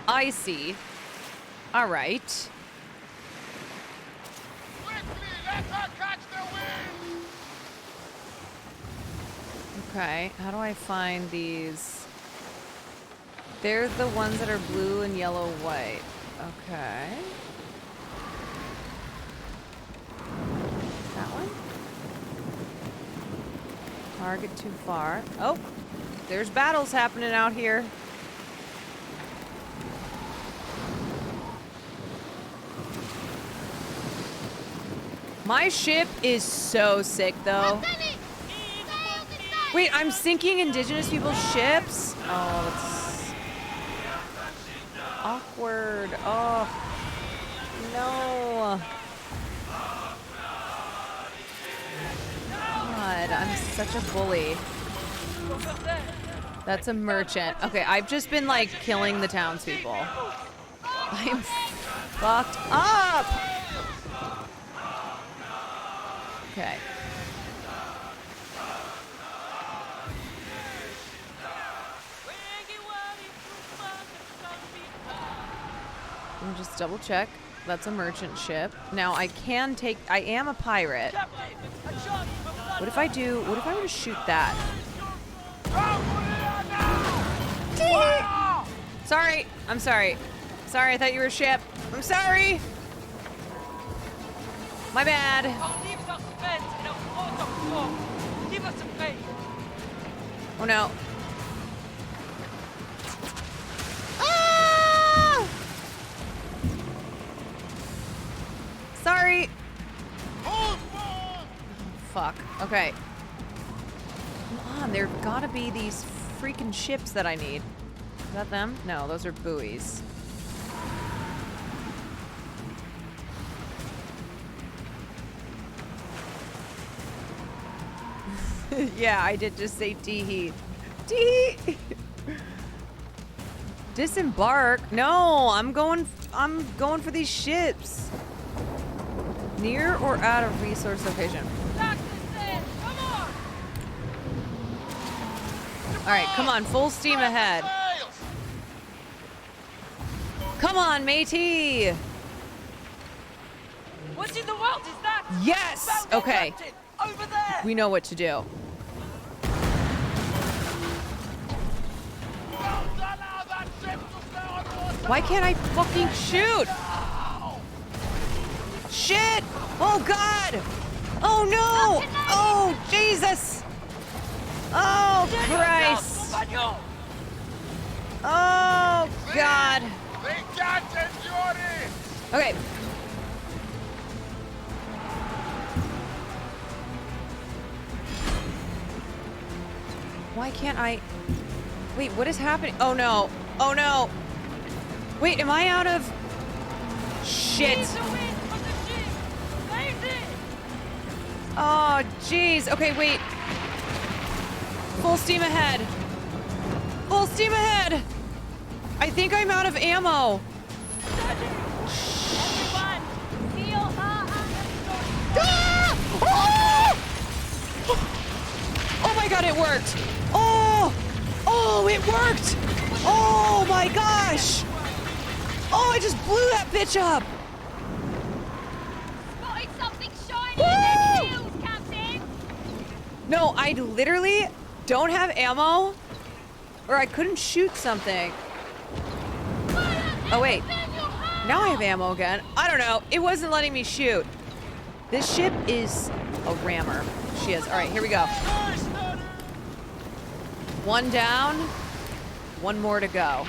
I see. All right. Okay, how do I find these? They're the ones that are blue and yellow, white. Okay. That one? Target too far. Oh, there's battles happening out here. My ship is so sick, though. Wait, I'm sinking indigenous people's ships? Oh, that's awkward. Oh, no. God, I'm such a bully. That's a merchant. Okay, I've just been, like, killing the townspeople. I'm fucked up. Okay. Let me just double check. That's a merchant ship. Now I can take, I am a pirate. What if I do, what if I were to shoot that? Sorry, I'm sorry. Sorry, I thought you were a ship. I'm sorry. My bad. Oh no. Ah! Sorry. Fuck. Okay. Come on, there've gotta be these freaking ships that I need. Is that them? No, those are buoys. Yeah, I did just say T-heat. T-heat! Disembark? No, I'm going for these ships. Near or out of resource location? Alright, come on, full steam ahead. Come on, matey!
What in the world is that?
Yes! Okay.
Over there!
We know what to do. Why can't I fucking shoot? Shit! Oh god! Oh no! Oh Jesus! Oh Christ! Oh god! Okay. Why can't I? Wait, what is happening? Oh no! Oh no! Wait, am I out of? Shit! Oh, jeez. Okay, wait. Full steam ahead. Full steam ahead. I think I'm out of ammo. Ah! Oh my god, it worked. Oh! Oh, it worked. Oh my gosh. Oh, I just blew that bitch up.
Spotted something shiny in the hills, Captain.
No, I literally don't have ammo, or I couldn't shoot something. Oh wait, now I have ammo again. I don't know. It wasn't letting me shoot. This ship is a rammer. She is. All right, here we go. One down, one more to go.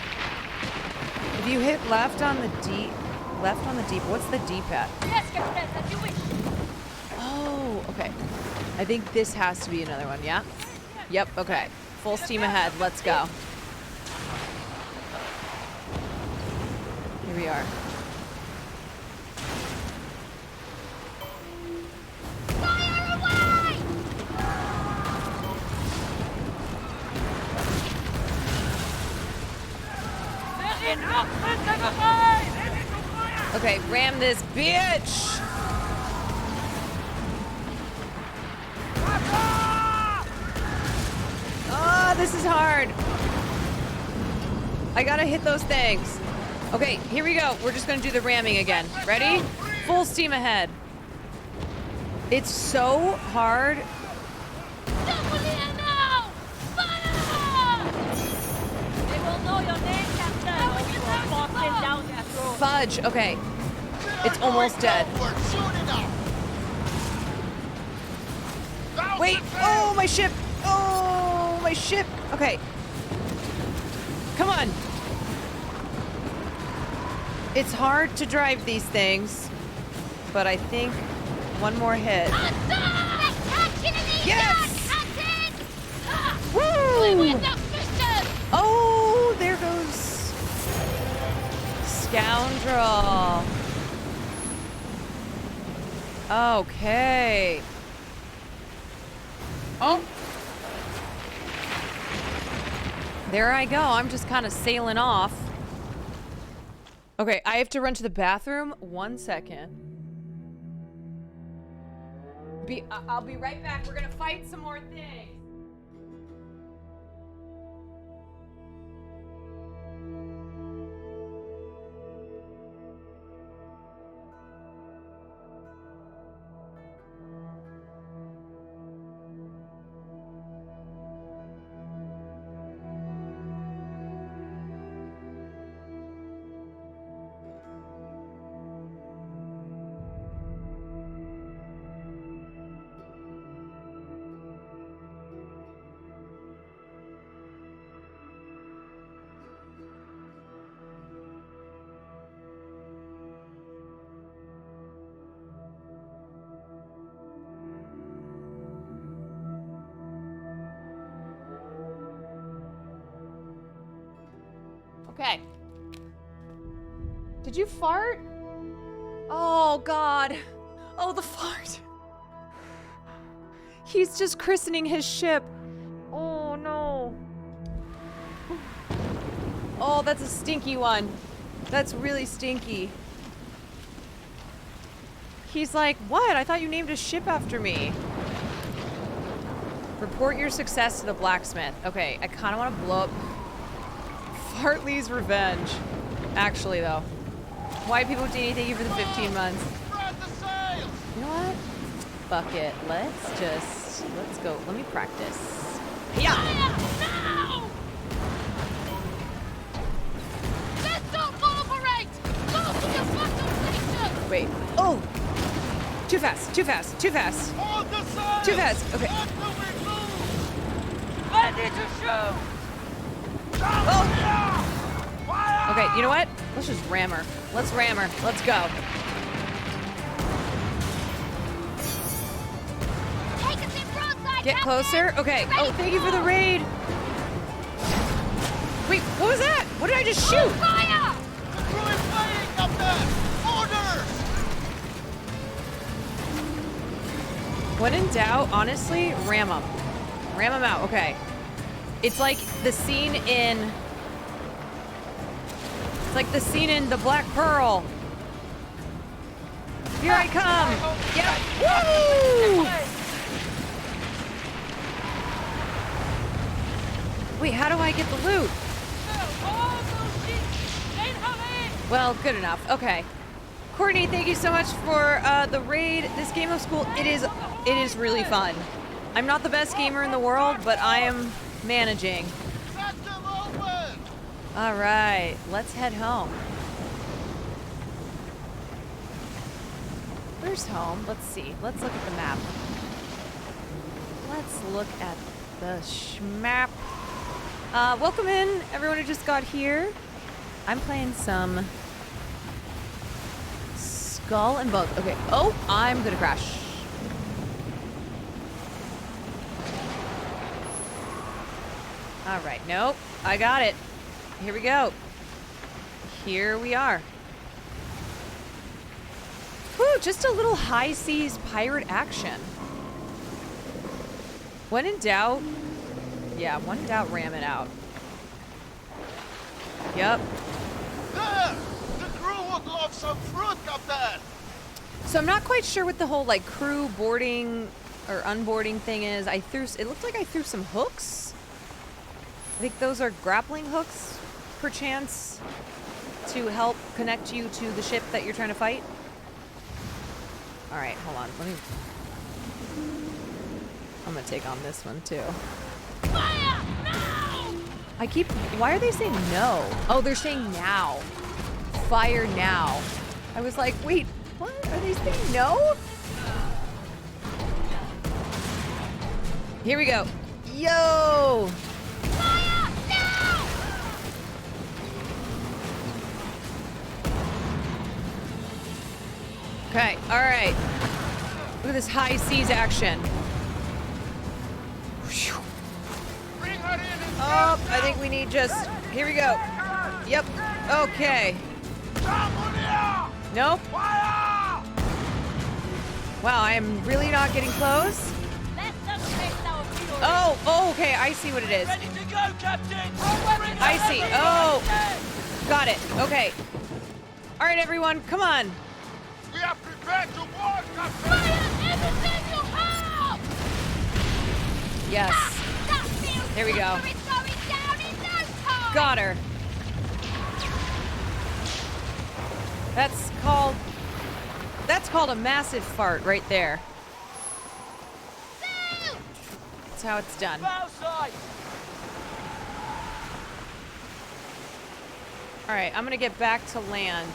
If you hit left on the D, what's the D-pad?
Yes, Captain, as you wish.
Oh, okay. I think this has to be another one, yeah? Yep, okay. Full steam ahead, let's go. Here we are.
Fire away!
Okay, ram this bitch! Ah, this is hard. I gotta hit those things. Okay, here we go. We're just gonna do the ramming again. Ready? Full steam ahead. It's so hard.
Double in now! Fire!
They will know your name, Captain, or you are forcing down their throat.
Fudge. Okay. It's almost dead. Wait. Oh, my ship. Oh, my ship. Okay. Come on. It's hard to drive these things, but I think one more hit. Yes! Woo! Oh, there goes scoundrel. Okay. Oh. There I go. I'm just kind of sailing off. Okay, I have to run to the bathroom. 1 second. I'll be right back. We're gonna fight some more things. Okay. Did you fart? Oh, God. Oh, the fart. He's just christening his ship. Oh, no. Oh, that's a stinky one. That's really stinky. He's like, what? I thought you named a ship after me. Report your success to the blacksmith. Okay, I kind of want to blow up Fartley's revenge. Actually, though. White people Dini, thank you for the 15 months. You know what? Fuck it. Let's go. Let me practice. Yeah.
No! Let's not cooperate! Go to the battle station!
Wait. Oh! Too fast. Too fast. Too fast. Too fast. Okay.
Ready to shoot!
Oh! Okay, you know what? Let's just ram her. Let's ram her. Let's go. Get closer. Okay. Oh, thank you for the raid. Wait, what was that? What did I just shoot?
Fire!
The crew is fighting, Captain! Orders!
When in doubt, honestly, ram them. Ram them out. Okay. It's like the scene in... It's like the scene in The Black Pearl. Here I come. Yep. Woo! Wait, how do I get the loot? Well, good enough. Okay. Courtney, thank you so much for the raid. This game of school, it is really fun. I'm not the best gamer in the world, but I am managing. All right, let's head home. Where's home? Let's see. Let's look at the map. Let's look at the schmap. Welcome in, everyone who just got here. I'm playing some Skull and Bones. Okay. Oh, I'm gonna crash. All right. Nope. I got it. Here we go. Here we are. Whew, just a little high seas pirate action. When in doubt, yeah, when in doubt, ram it out. Yep.
There! The crew would love some fruit, Captain!
So I'm not quite sure what the whole like crew boarding or unboarding thing is. It looked like I threw some hooks. I think those are grappling hooks, perchance, to help connect you to the ship that you're trying to fight. All right, hold on. I'm gonna take on this one too.
Fire! No!
Why are they saying no? Oh, they're saying now. Fire now. I was like, wait, what? Are they saying no? Here we go. Yo!
Fire! No!
Okay, all right. Look at this high seas action. Oh, I think we need just... Here we go. Yep. Okay. Nope. Wow, I am really not getting close. Oh, okay. I see what it is.
Ready to go, Captain!
I see. Oh, got it. Okay. All right, everyone, come on.
We are prepared to war, Captain!
Fire everything you have!
Yes. There we go. Got her. That's called a massive fart right there. That's how it's done. All right, I'm gonna get back to land.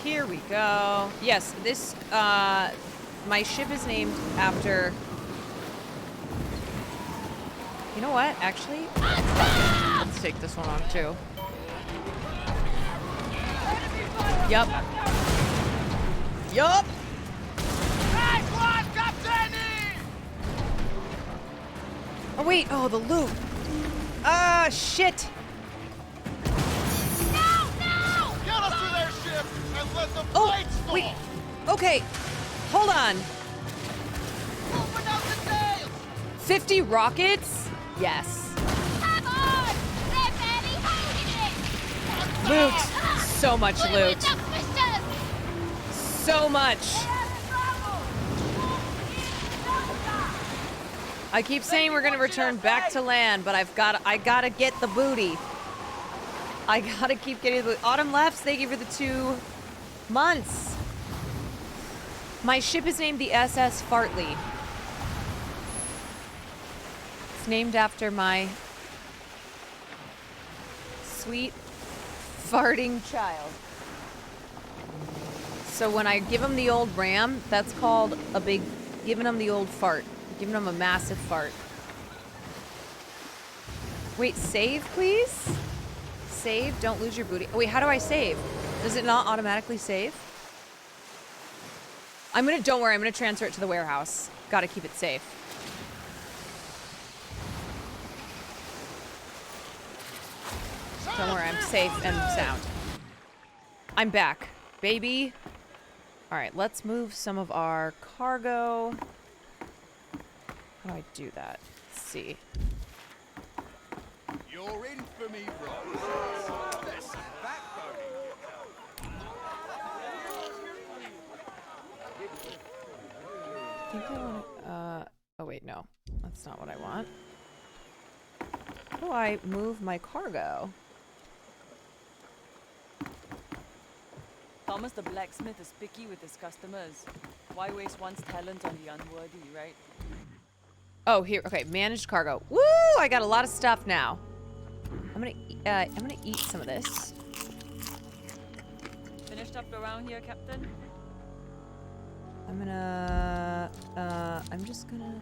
Here we go. Yes, this, my ship is named after... You know what, actually? Let's take this one on, too. Yup. Yup! Oh, wait. Oh, the loot. Ah, shit.
No! No! Get us to their ship and let the
Oh, wait. Okay. Hold on.
Open up the sails!
50 rockets? Yes.
Come on! They're barely holding it!
Loot. So much loot. So much. I keep saying we're gonna return back to land, but I gotta get the booty. I gotta keep getting the booty. Autumn Laughs, thank you for the 2 months. My ship is named the SS Fartley. It's named after my sweet farting child. So when I give him the old ram, that's called a big, giving him the old fart. Giving him a massive fart. Wait, save, please? Save, don't lose your booty. Wait, how do I save? Does it not automatically save? Don't worry, I'm gonna transfer it to the warehouse. Gotta keep it safe. Don't worry, I'm safe and sound. I'm back, baby. All right, let's move some of our cargo. How do I do that? Let's see.
You're in for me, bro. There's some backbone in you.
I think I want oh wait, no. That's not what I want. How do I move my cargo?
Thomas the blacksmith is picky with his customers. Why waste one's talent on the unworthy, right?
Oh, here. Okay, managed cargo. Woo! I got a lot of stuff now. I'm gonna eat some of this.
Finished up around here, Captain?
I'm just gonna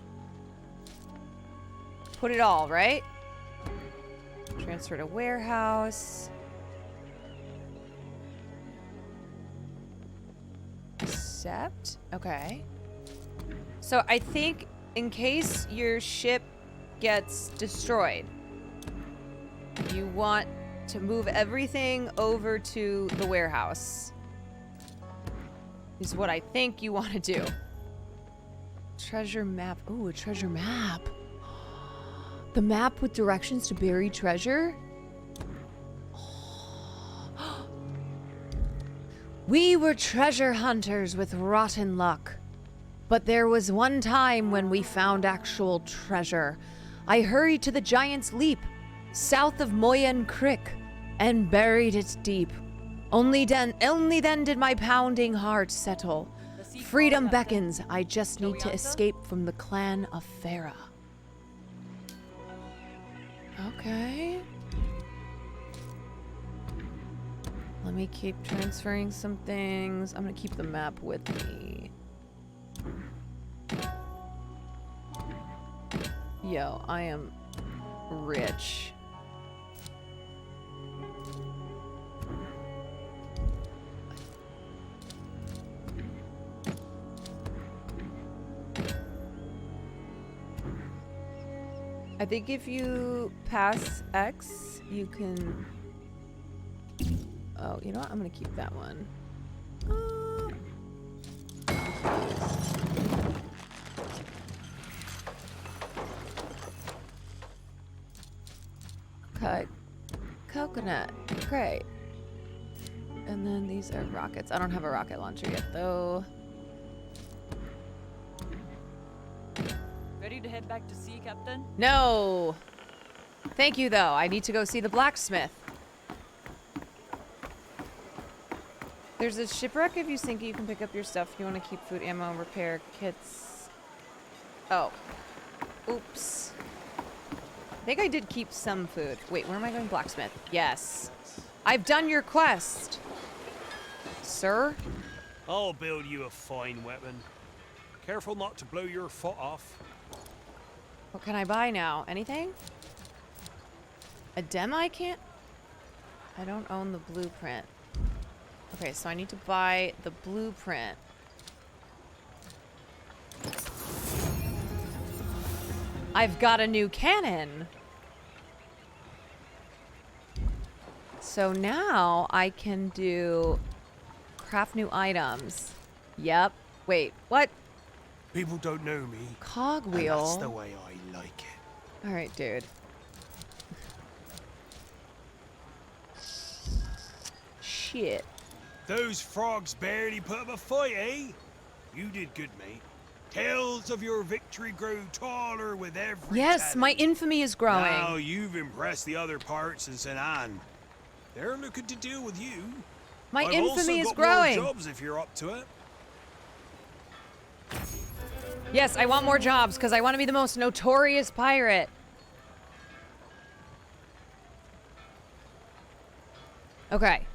put it all, right? Transfer to warehouse. Accept. Okay. So I think in case your ship gets destroyed, you want to move everything over to the warehouse. Is what I think you want to do. Treasure map. Ooh, a treasure map. The map with directions to buried treasure? We were treasure hunters with rotten luck. But there was one time when we found actual treasure. I hurried to the Giant's Leap, south of Moyen Creek, and buried it deep. Only then did my pounding heart settle. Freedom beckons. I just need to escape from the clan of Farah. Okay. Let me keep transferring some things. I'm gonna keep the map with me. Yo, I am rich. I think if you pass X, you can... Oh, you know what? I'm gonna keep that one. Cut. Coconut. Great. And then these are rockets. I don't have a rocket launcher yet, though.
Ready to head back to sea, Captain?
No! Thank you, though. I need to go see the blacksmith. There's a shipwreck. If you sink it, you can pick up your stuff. If you want to keep food, ammo, repair kits. Oh. Oops. I think I did keep some food. Wait, where am I going? Blacksmith. Yes. I've done your quest. Sir?
I'll build you a fine weapon. Careful not to blow your foot off.
What can I buy now? Anything? A demo I can't? I don't own the blueprint. Okay, so I need to buy the blueprint. I've got a new cannon. So now I can do craft new items. Yep. Wait, what?
People don't know me.
Cogwheel.
And that's the way I like it.
All right, dude. Shit.
Those frogs barely put up a fight, eh? You did good, mate. Tales of your victory grow taller with every
Yes, my infamy is growing.
Now you've impressed the other parts in St. Anne. They're looking to deal with you.
My
I've
infamy is
also got
growing.
More jobs if you're up to it.
Yes, I want more jobs because I want to be the most notorious pirate. Okay.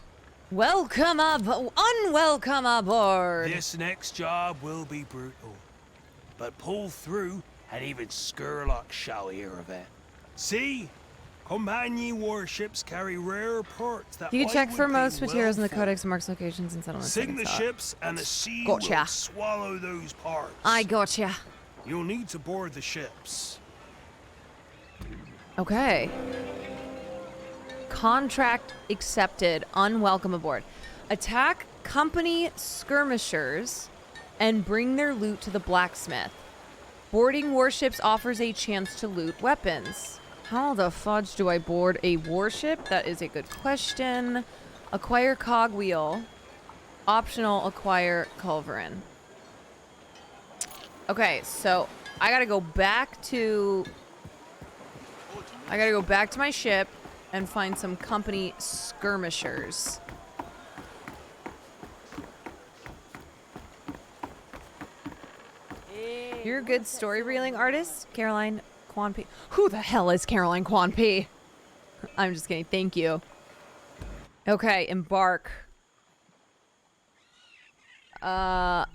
Welcome unwelcome aboard.
This next job will be brutal. But pull through and even Skurlock shall hear of it. See? Companion warships carry rare parts that
You can
I
check
would
for
pay
most materials in
well
the
for.
codex, marks locations, and settlements.
Sink the
Stop.
ships and the sea
Gotcha.
will swallow those parts.
I gotcha.
You'll need to board the ships.
Okay. Contract accepted. Unwelcome aboard. Attack company skirmishers and bring their loot to the blacksmith. Boarding warships offers a chance to loot weapons. How the fudge do I board a warship? That is a good question. Acquire cogwheel. Optional, acquire culverin. Okay, so I gotta go back to my ship and find some company skirmishers. You're a good story reeling artist, Caroline Quan-P. Who the hell is Caroline Quan-P? I'm just kidding. Thank you. Okay, embark. Let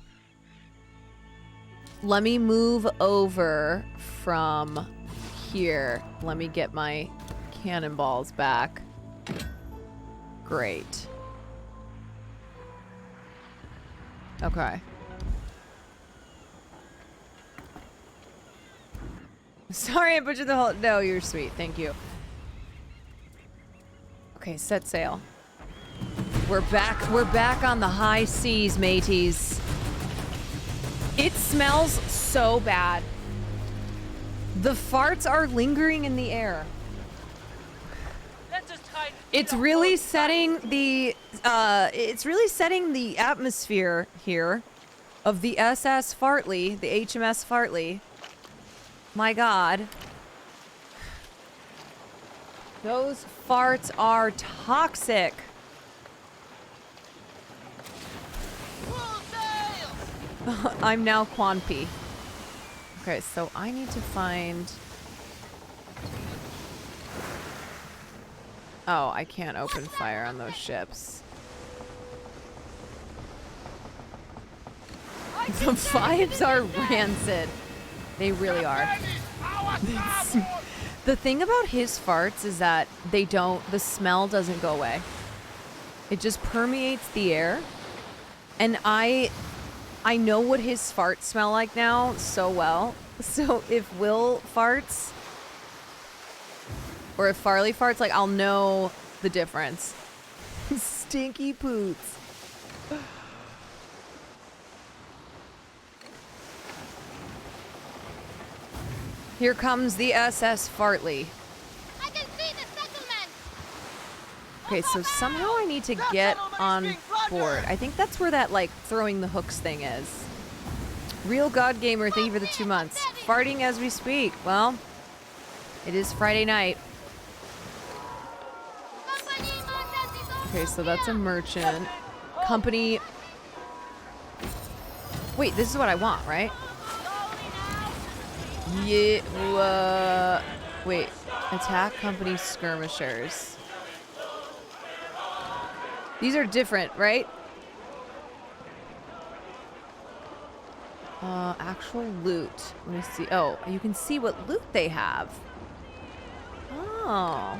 me move over from here. Let me get my cannonballs back. Great. Okay. Sorry I butchered the whole... No, you're sweet. Thank you. Okay, set sail. We're back on the high seas, mateys. It smells so bad. The farts are lingering in the air. It's really setting the atmosphere here of the SS Fartley, the HMS Fartley. My God. Those farts are toxic. I'm now Quan-P. Okay, so I need to find... Oh, I can't open fire on those ships. The vibes are rancid. They really are. The thing about his farts is that the smell doesn't go away. It just permeates the air. And I know what his farts smell like now so well. So if Will farts, or if Farley farts, like, I'll know the difference. Stinky poots. Here comes the SS Fartley.
I can see the settlement.
Okay, so somehow I need to get on board. I think that's where that, like, throwing the hooks thing is. Real God Gamer, thank you for the 2 months. Farting as we speak. Well, it is Friday night. Okay, so that's a merchant. Company... Wait, this is what I want, right? Yeah, wait. Attack company skirmishers. These are different, right? Actual loot. Let me see. Oh, you can see what loot they have. Oh.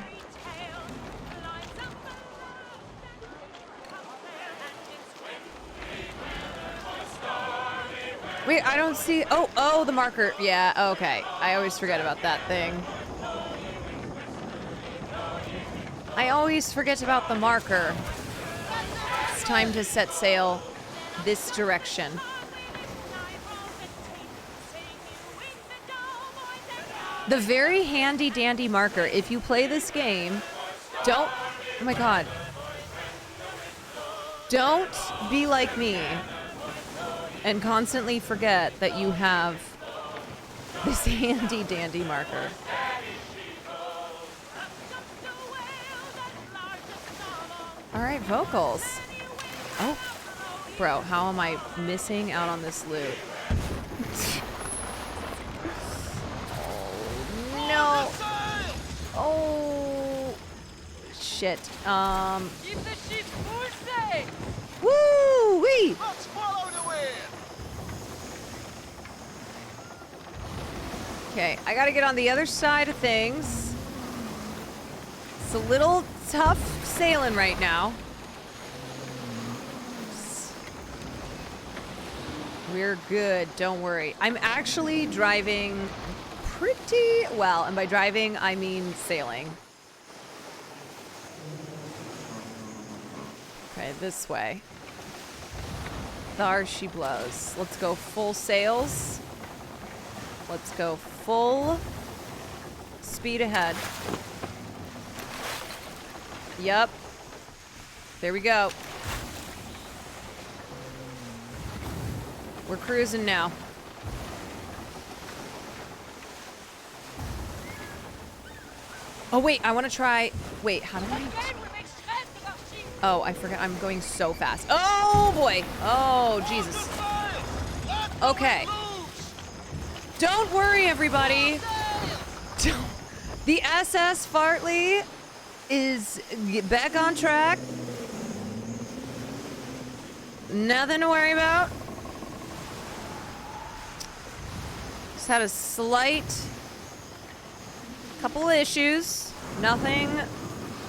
Wait, I don't see... Oh, the marker. Yeah, okay. I always forget about that thing. I always forget about the marker. It's time to set sail this direction. The very handy dandy marker. If you play this game, don't... Oh my god. Don't be like me and constantly forget that you have this handy dandy marker. All right, vocals. Oh, bro, how am I missing out on this loot? Oh, no. Oh, shit.
Keep the ship full sail.
Woo wee.
Let's follow the wind.
Okay, I gotta get on the other side of things. It's a little tough sailing right now. We're good, don't worry. I'm actually driving pretty well, and by driving, I mean sailing. Okay, this way. There she blows. Let's go full sails. Let's go full speed ahead. Yep. There we go. We're cruising now. Oh, wait, I want to try... Wait, how do I... Oh, I forgot. I'm going so fast. Oh, boy. Oh, Jesus. Okay. Don't worry, everybody. The SS Fartley is back on track. Nothing to worry about. Just had a slight couple issues. Nothing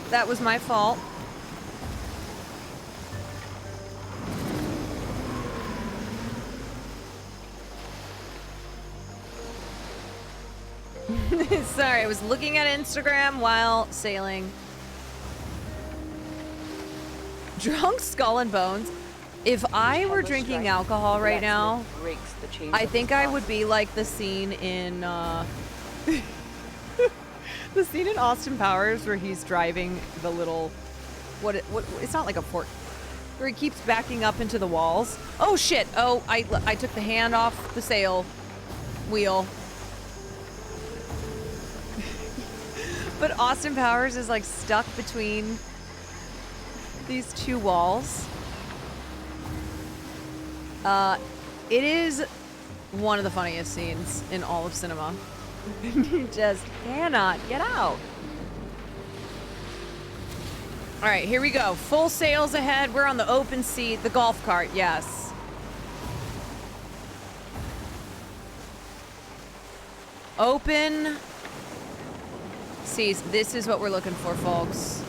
that was my fault. Sorry, I was looking at Instagram while sailing. Drunk Skull and Bones. If I were drinking alcohol right now, I think I would be like the scene in the scene in Austin Powers where he's driving the little what it's not like a port where he keeps backing up into the walls. Oh shit. Oh, I took the hand off the sail wheel. But Austin Powers is like stuck between these two walls. It is one of the funniest scenes in all of cinema. You just cannot get out. All right, here we go. Full sails ahead. We're on the open sea. The golf cart, yes. Open seas. This is what we're looking for, folks.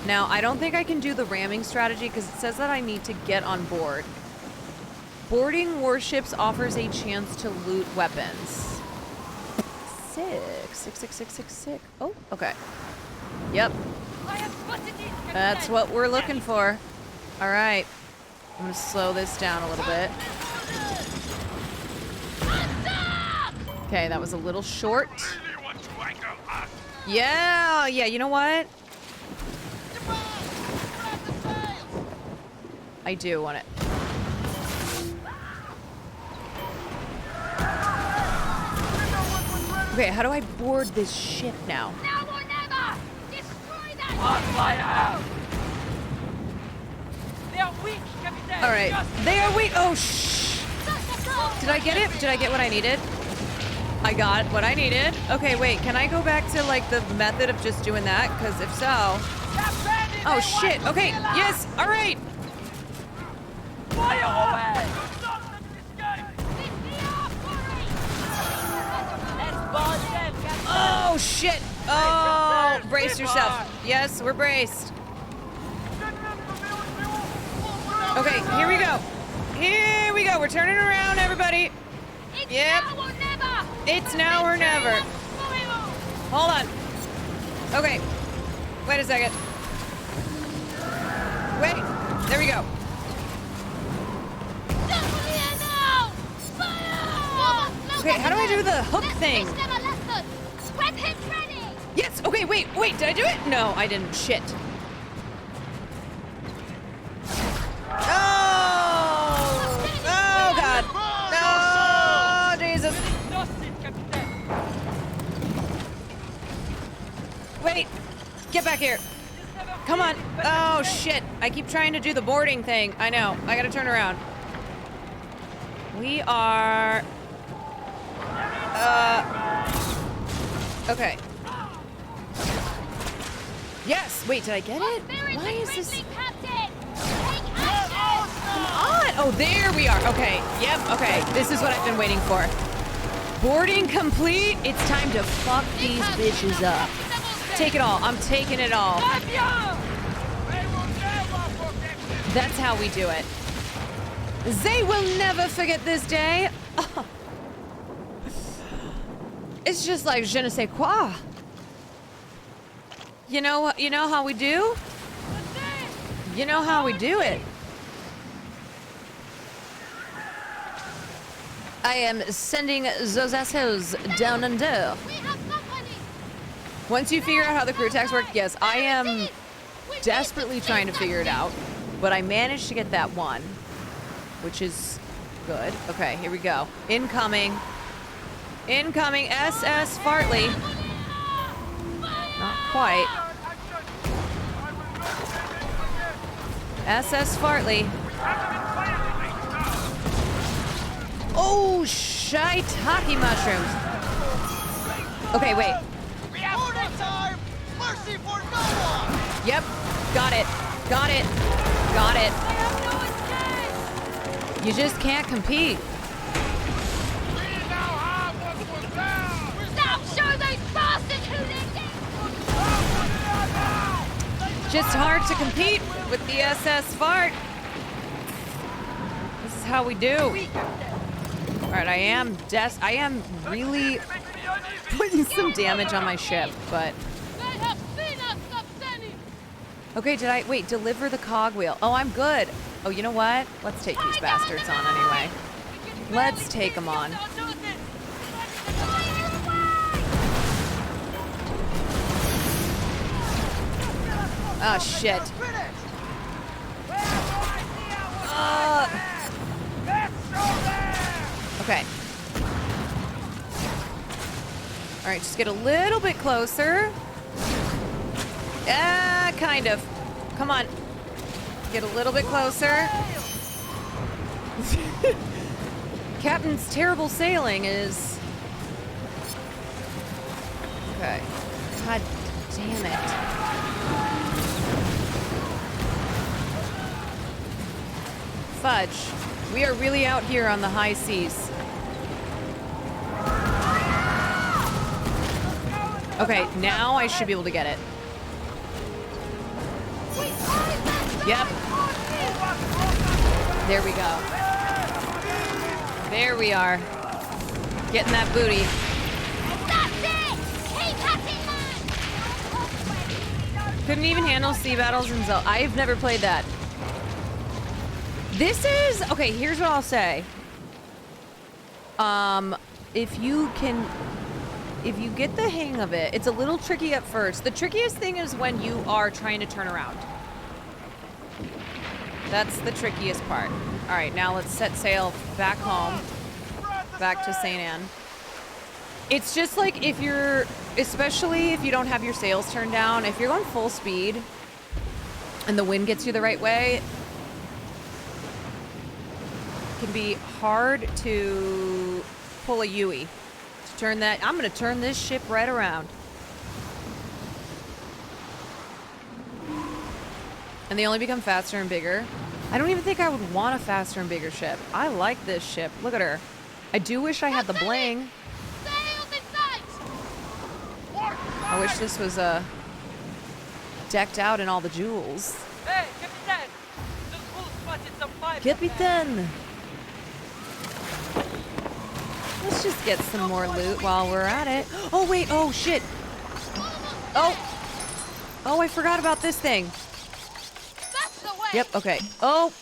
Now, I don't think I can do the ramming strategy because it says that I need to get on board. Boarding warships offers a chance to loot weapons. Sick. Oh, okay. Yep. That's what we're looking for. All right. I'm going to slow this down a little bit. Okay, that was a little short. Yeah, you know what? I do want it. Okay, how do I board this ship now?
Now or never! Destroy that!
On fire! They are weak, Captain!
All right, they are weak. Oh, shh. Did I get it? Did I get what I needed? I got what I needed. Okay, wait, can I go back to like the method of just doing that? Because if so... Oh, shit. Okay, yes, all right.
Fire away!
Oh, shit. Oh, brace yourself. Yes, we're braced. Okay, here we go. here we go. We're turning around, everybody. Yep. It's now or never. Hold on. Okay. Wait a second. Wait. There we go. Okay, how do I do the hook thing? Yes, okay, wait, did I do it? No, I didn't. Shit. Oh, God. Oh, Jesus. Wait, get back here. Come on. Oh, shit. I keep trying to do the boarding thing. I know. I gotta turn around. We are... Okay. Yes! Wait, did I get it? Why is this... Come on! Oh, there we are. Okay. Yep, okay. This is what I've been waiting for. Boarding complete. It's time to fuck these bitches up. Take it all. I'm taking it all. That's how we do it. They will never forget this day. Oh. It's just like je ne sais quoi. You know how we do? You know how we do it. I am sending those assholes down under. Once you figure out how the crew tax work, yes, I am desperately trying to figure it out, but I managed to get that one, which is good. Okay, here we go. Incoming. Incoming SS Fartley. Not quite. SS Fartley. Oh, shiitake mushrooms. Okay, wait.
Mercy for no one.
Yep, got it. Got it. Got it. You just can't compete. Just hard to compete with the SS Fart. This is how we do. All right, I am really putting some damage on my ship, but... Okay, deliver the cogwheel. Oh, I'm good. Oh, you know what? Let's take these bastards on anyway. Let's take them on. Oh, shit. Okay. All right, just get a little bit closer. Kind of. Come on. Get a little bit closer. Captain's terrible sailing is... Okay. God damn it. Fudge. We are really out here on the high seas. Okay, now I should be able to get it. Yep. There we go. There we are. Getting that booty. Couldn't even handle sea battles in Zelda. I've never played that. This is... Okay, here's what I'll say. If you get the hang of it, it's a little tricky at first. The trickiest thing is when you are trying to turn around. That's the trickiest part. All right, now let's set sail back home. Back to St. Anne. It's just like if you're, especially if you don't have your sails turned down, if you're going full speed and the wind gets you the right way, it can be hard to pull a Yui. To turn that, I'm gonna turn this ship right around. And they only become faster and bigger. I don't even think I would want a faster and bigger ship. I like this ship. Look at her. I do wish I had the bling. I wish this was decked out in all the jewels.
Hey, Captain! The crew spotted some fire.
Captain! Let's just get some more loot while we're at it. Oh, wait. Oh, shit. Oh. Oh, I forgot about this thing. Yep, okay. Oh.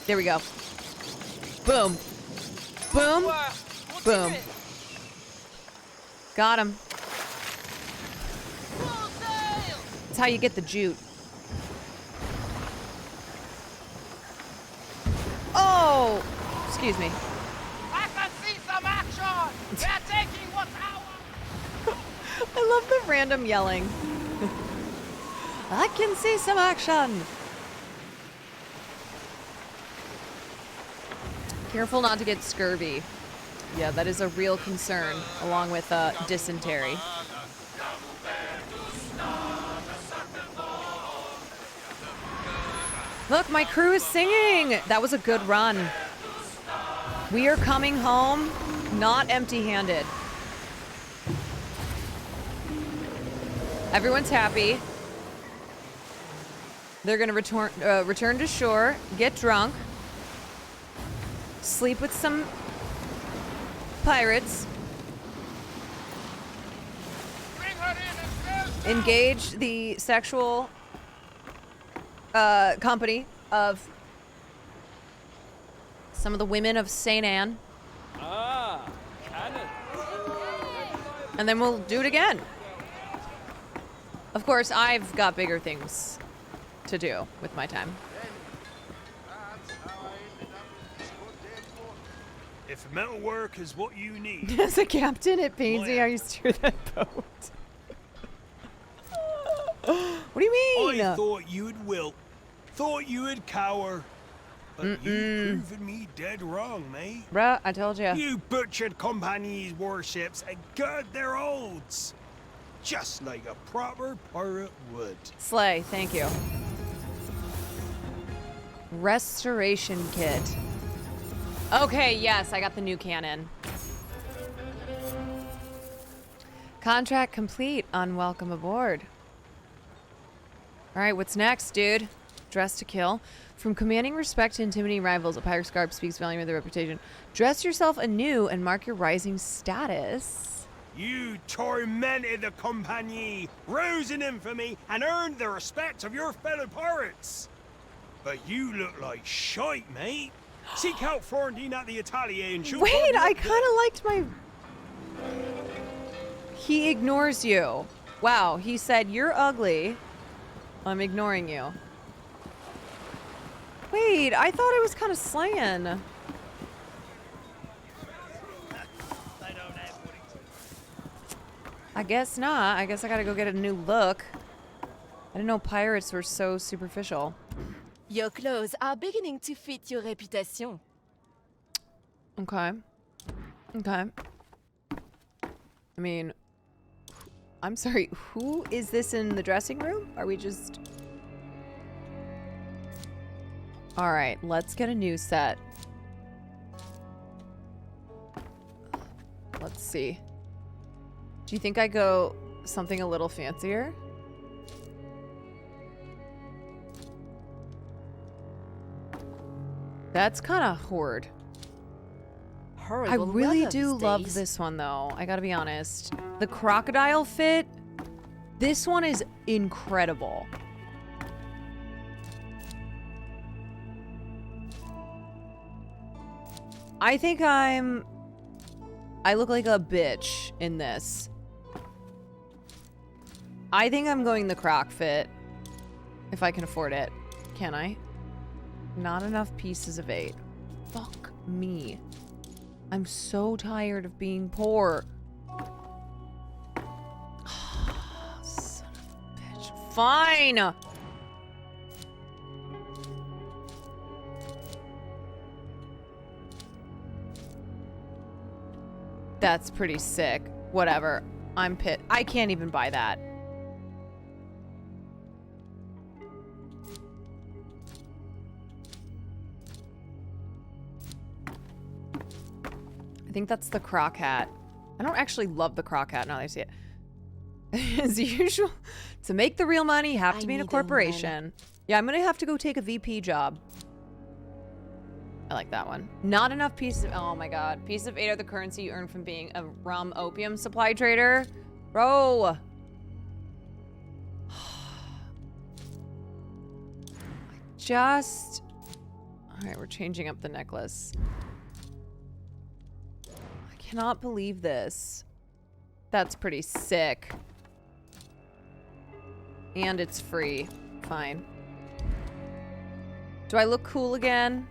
There we go. Boom. Boom. Boom. Got him. That's how you get the jute. Oh! Excuse me.
I can see some action! They're taking what's ours!
I love the random yelling. I can see some action! Careful not to get scurvy. Yeah, that is a real concern, along with dysentery. Look, my crew is singing! That was a good run. We are coming home, not empty-handed. Everyone's happy. They're gonna return to shore, get drunk, sleep with some pirates, engage the sexual company of some of the women of St. Anne.
Ah, cannon.
And then we'll do it again. Of course, I've got bigger things to do with my time.
If metal work is what you need.
As a captain, it pains me how you steer that boat. What do you mean?
I thought you'd wilt. Thought you would cower. But you've proven me dead wrong, mate.
Bruh, I told you.
You butchered Compagnie's warships and gutted their holds. Just like a proper pirate would.
Slay, thank you. Restoration kit. Okay, yes, I got the new cannon. Contract complete. Unwelcome aboard. All right, what's next, dude? Dress to kill. From commanding respect to intimidating rivals, a pirate's garb speaks volume of their reputation. Dress yourself anew and mark your rising status.
You tormented the Compagnie, rose in infamy, and earned the respect of your fellow pirates. But you look like shite, mate. Seek out Florentine at the Atelier and she'll...
Wait, I kind of liked my... He ignores you. Wow, he said, you're ugly. I'm ignoring you. Wait, I thought it was kind of slaying. I guess not. I guess I gotta go get a new look. I didn't know pirates were so superficial.
Your clothes are beginning to fit your reputation.
Okay. Okay. I mean, I'm sorry, who is this in the dressing room? Are we just... All right, let's get a new set. Let's see. Do you think I go something a little fancier? That's kind of horde. I really do love this one, though. I gotta be honest. The crocodile fit, this one is incredible. I think I look like a bitch in this. I think I'm going the croc fit. If I can afford it. Can I? Not enough pieces of 8. Fuck me. I'm so tired of being poor. Son of a bitch. Fine! That's pretty sick. Whatever. I'm pissed. I can't even buy that. I think that's the croc hat. I don't actually love the croc hat now that I see it. As usual, to make the real money, you have to be in a corporation. Yeah, I'm gonna have to go take a VP job. I like that one. Not enough pieces of, oh my god. Pieces of 8 are the currency you earn from being a rum opium supply trader. Bro. Just, all right, we're changing up the necklace. I cannot believe this. That's pretty sick. And it's free. Fine. Do I look cool again?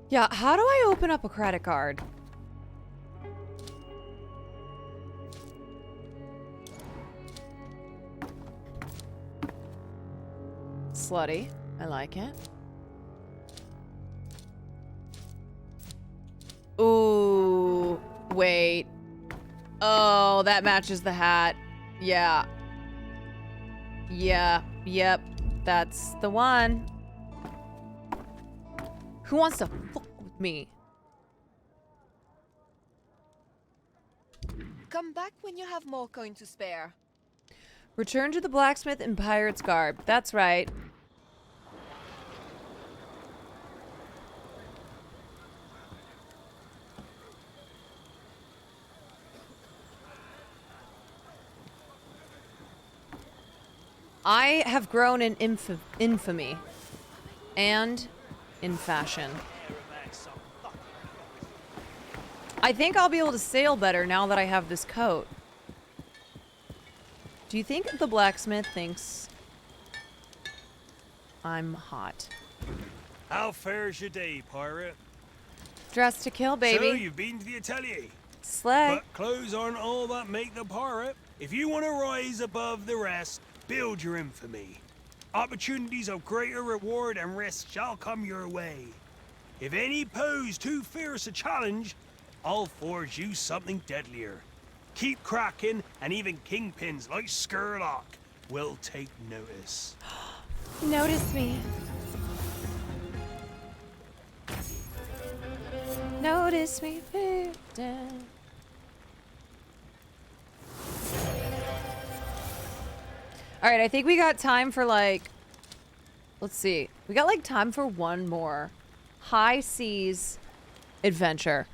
Yeah, how do I open up a credit card? Slutty. I like it. Ooh, wait. Oh, that matches the hat. Yeah. Yeah, yep. That's the one. Who wants to fuck with me?
Come back when you have more coin to spare.
Return to the blacksmith in pirate's garb. That's right. I have grown in infamy and in fashion. I think I'll be able to sail better now that I have this coat. Do you think the blacksmith thinks I'm hot?
How fares your day, pirate?
Dressed to kill, baby.
So, you've been to the atelier.
Slay.
But clothes aren't all that make the pirate. If you want to rise above the rest, build your infamy. Opportunities of greater reward and risk shall come your way. If any pose too fierce a challenge, I'll forge you something deadlier. Keep cracking, and even kingpins like Skurlock will take notice.
Notice me. Notice me, victim. All right, I think we got time for like, let's see. We got like time for one more. High seas adventure.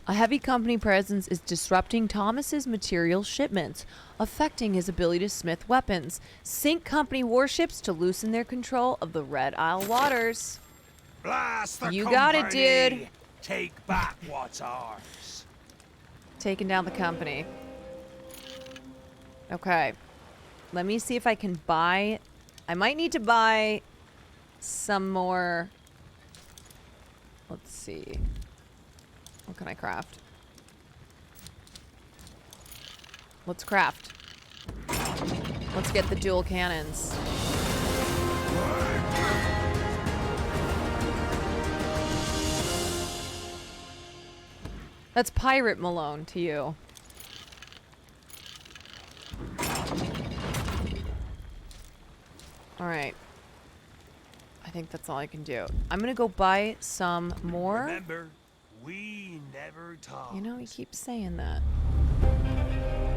A heavy company presence is disrupting Thomas's material shipments, affecting his ability to smith weapons. Sink company warships to loosen their control of the Red Isle waters.
Blast the
You got it,
company.
dude.
Take back what's ours.
Taking down the company. Okay. Let me see if I can buy... I might need to buy some more... Let's see. What can I craft? Let's craft. Let's get the dual cannons. That's Pirate Malone to you. Alright. I think that's all I can do. I'm gonna go buy some more.
Remember, we never talk.
You know, he keeps saying that.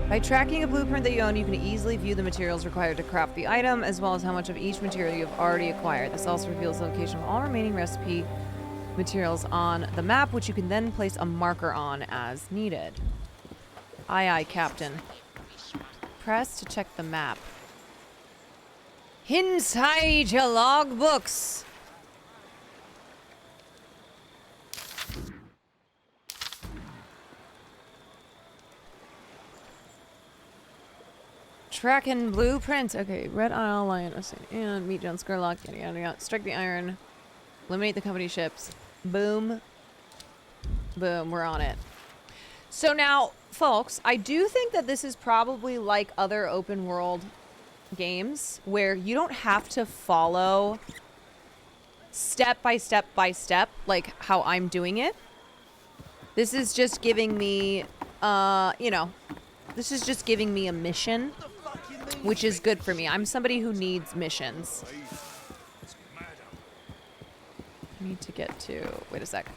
By tracking a blueprint that you own, you can easily view the materials required to craft the item, as well as how much of each material you have already acquired. This also reveals the location of all remaining recipe materials on the map, which you can then place a marker on as needed. Aye, aye, Captain. Press to check the map. Inside your logbooks. Tracking blueprints. Okay, Red Isle, Lion, and meet John Skurlock. Yada yada yada. Strike the iron. Eliminate the company ships. Boom. Boom. We're on it. So now, folks, I do think that this is probably like other open world games where you don't have to follow step by step by step like how I'm doing it. This is just giving me, you know, this is just giving me a mission, which is good for me. I'm somebody who needs missions. I need to get to, wait a sec.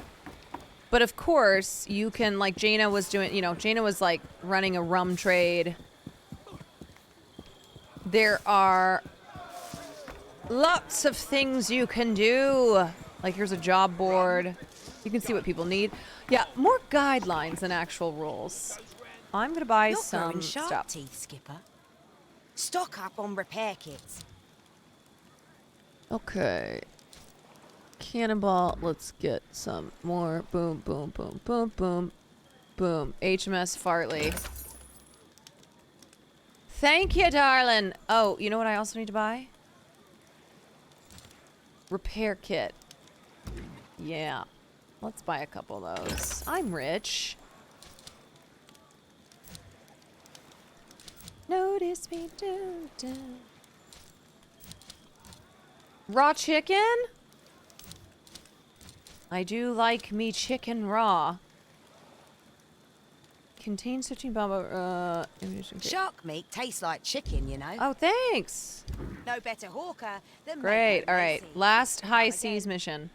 But of course, you can, like Jaina was doing, you know, Jaina was like running a rum trade. There are Lots of things you can do. Like here's a job board. You can see what people need. Yeah, more guidelines than actual rules. I'm gonna buy
You're
some
growing sharp
stuff.
teeth, Skipper. Stock up on repair kits.
Okay. Cannonball, let's get some more. Boom, boom, boom, boom, boom, boom. HMS Fartley. Thank you, darling. Oh, you know what I also need to buy? Repair kit. Yeah. Let's buy a couple of those. I'm rich. Notice me do. Raw chicken? I do like me chicken raw. Contains 15 bomb.
Shark meat tastes like chicken, you know.
Oh, thanks.
No better hawker than
Great.
Mako
All right.
Macy.
Last high seas mission.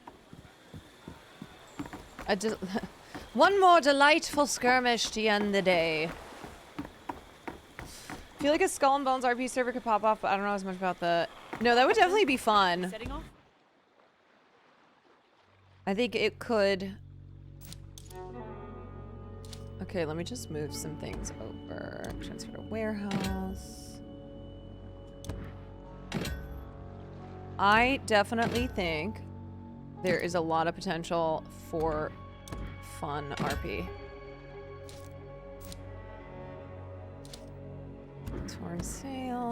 One more delightful skirmish to end the day. I feel like a Skull and Bones RP server could pop off, but I don't know as much about the... No, that would definitely be fun.
Setting off?
I think it could... Okay, let me just move some things over. Transfer to warehouse. I definitely think there is a lot of potential for fun RP. Torn sail.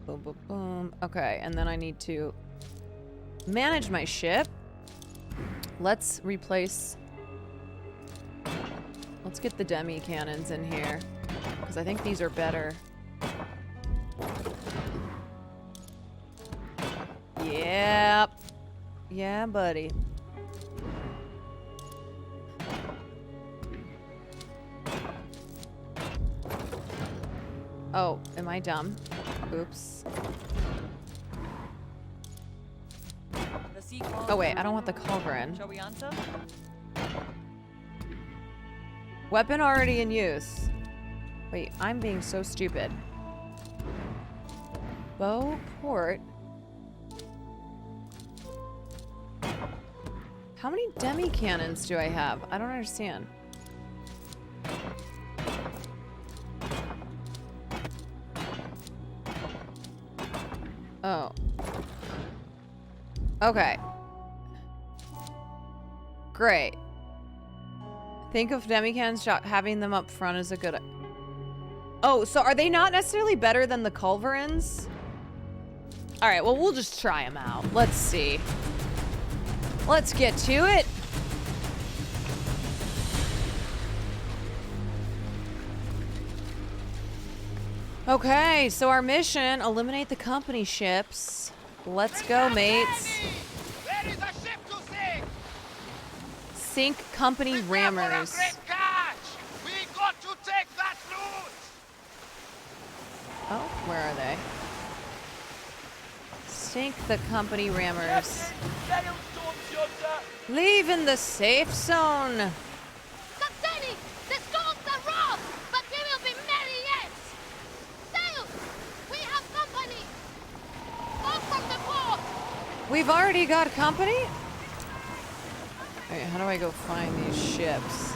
Boom, boom, boom. Okay, and then I need to manage my ship. Let's replace... Let's get the demi cannons in here, because I think these are better. Yep. Yeah, buddy. Oh, am I dumb? Oops. Oh wait, I don't want the culverin.
Shall we answer?
Weapon already in use. Wait, I'm being so stupid. Bow port. How many demi cannons do I have? I don't understand. Oh. Okay. Great. Think of demi-cannons having them up front is a good... Oh, so are they not necessarily better than the culverins? Alright, well, we'll just try them out. Let's see. Let's get to it. Okay, so our mission, eliminate the company ships. Let's go, mates.
Where is a ship to sink?
Sink company rammers.
Great catch! We got to take that loot!
Oh, where are they? Sink the company rammers. Leave in the safe zone.
Captain, the storms are rough, but we will be merry yet. Sail! We have company. Off from the port.
We've already got company? Wait, how do I go find these ships?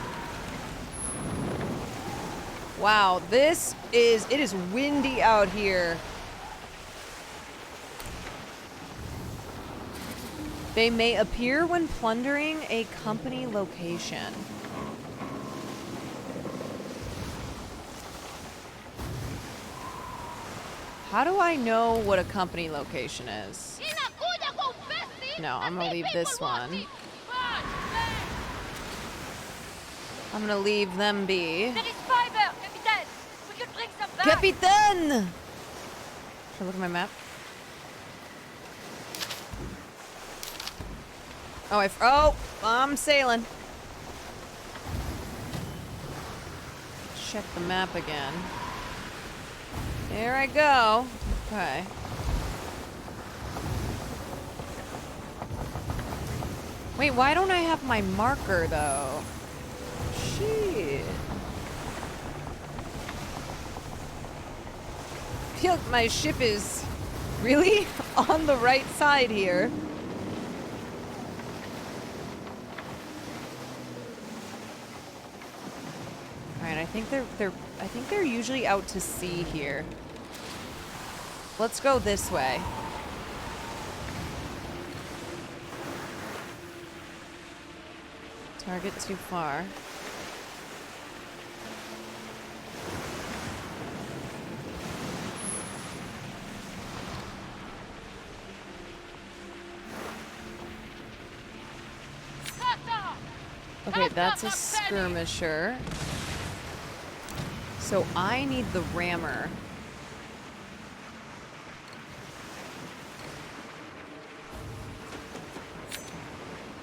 Wow, it is windy out here. They may appear when plundering a company location. How do I know what a company location is? No, I'm gonna leave this one. I'm gonna leave them be.
There is fiber, Captain. We could bring some back.
Captain! Should I look at my map? Oh, I'm sailing. Check the map again. There I go. Okay. Wait, why don't I have my marker, though? Shit. I feel like my ship is Really? On the right side here. Alright, I think they're usually out to sea here. Let's go this way. Target too far. Okay, that's a skirmisher. So I need the rammer.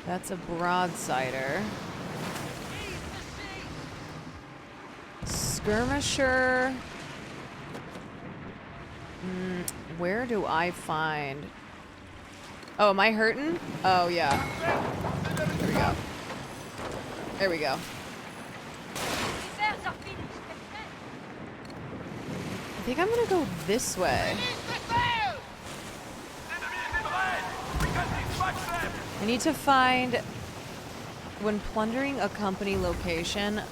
That's a broadsider. Skirmisher. Where do I find? Oh, am I hurting? Oh, yeah. There we go. There we go. I think I'm gonna go this way. I need to find, when plundering a company location,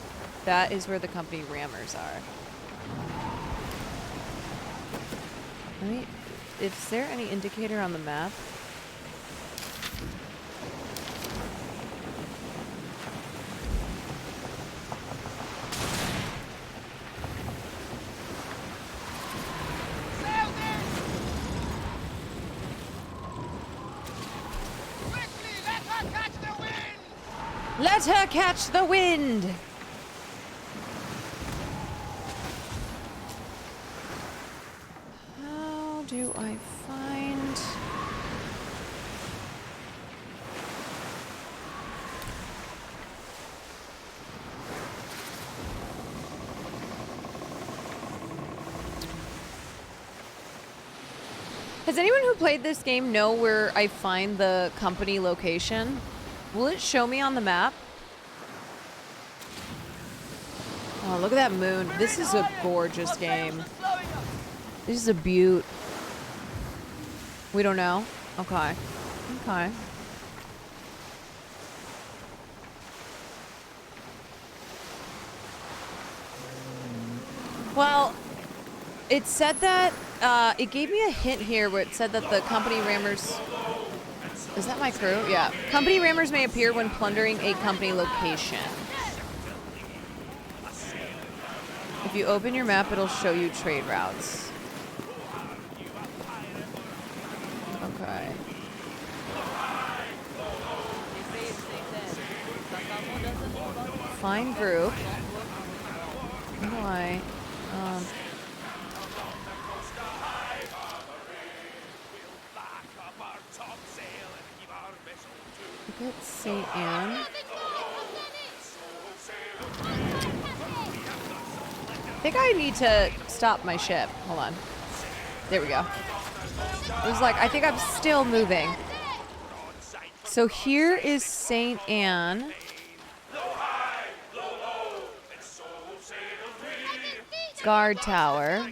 that is where the company rammers are. Is there any indicator on the map? Let her catch the wind! How do I find... Does anyone who played this game know where I find the company location? Will it show me on the map? Oh, look at that moon. This is a gorgeous game. This is a beaut. We don't know? Okay. Okay. Well, it said that, it gave me a hint here where it said that the company rammers... Is that my crew? Yeah. Company rammers may appear when plundering a company location. If you open your map, it'll show you trade routes. Okay. Find group. How do I... Look at St. Anne. I think I need to stop my ship. Hold on. There we go. It was like, I think I'm still moving. So here is St. Anne. Guard tower.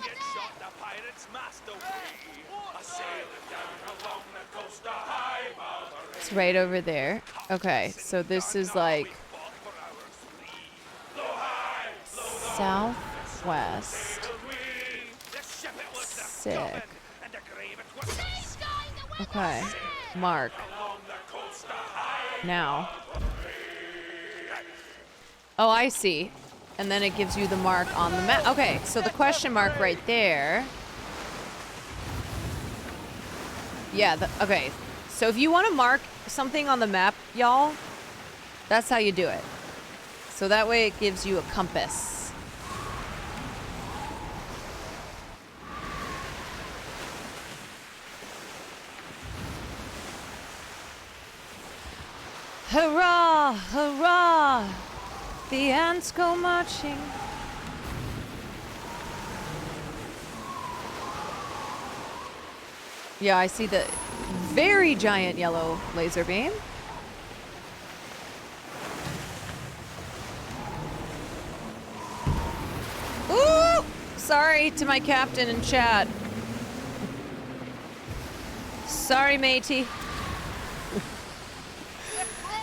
It's right over there. Okay, so this is like southwest. Sick. Okay, mark. Now. Oh, I see. And then it gives you the mark on the map. Okay, so the question mark right there. Yeah, okay. So if you want to mark something on the map, y'all, that's how you do it. So that way it gives you a compass. Hurrah! Hurrah! The ants go marching. Yeah, I see the very giant yellow laser beam. Ooh! Sorry to my captain in chat. Sorry, matey.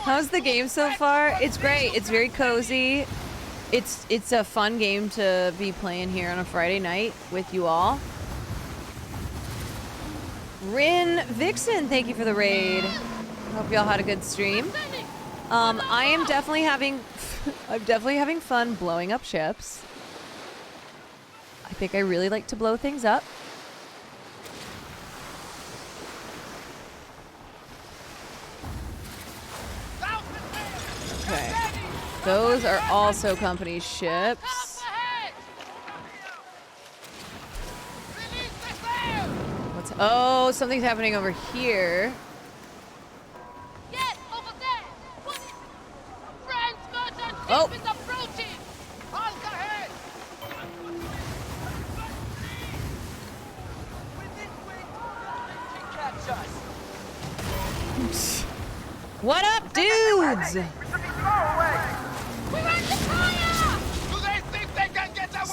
How's the game so far? It's great. It's very cozy. It's a fun game to be playing here on a Friday night with you all. Rin Vixen, thank you for the raid. Hope y'all had a good stream. I am definitely having I'm definitely having fun blowing up ships. I think I really like to blow things up. Okay. Those are also company ships. Oh, something's happening over here.
Yes, over there. Friends, merchant ship
Oh.
is approaching. Halt ahead.
What up, dudes?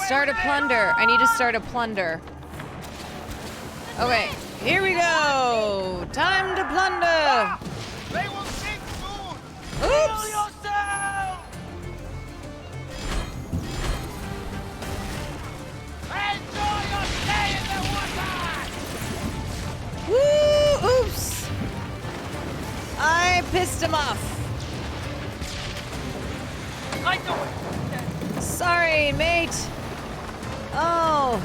Start a plunder. I need to start a plunder. Okay, here we go. Time to plunder.
They will sink soon.
Oops.
Enjoy your stay in the water.
Woo! Oops. I pissed him off.
I know it.
Sorry, mate. Oh.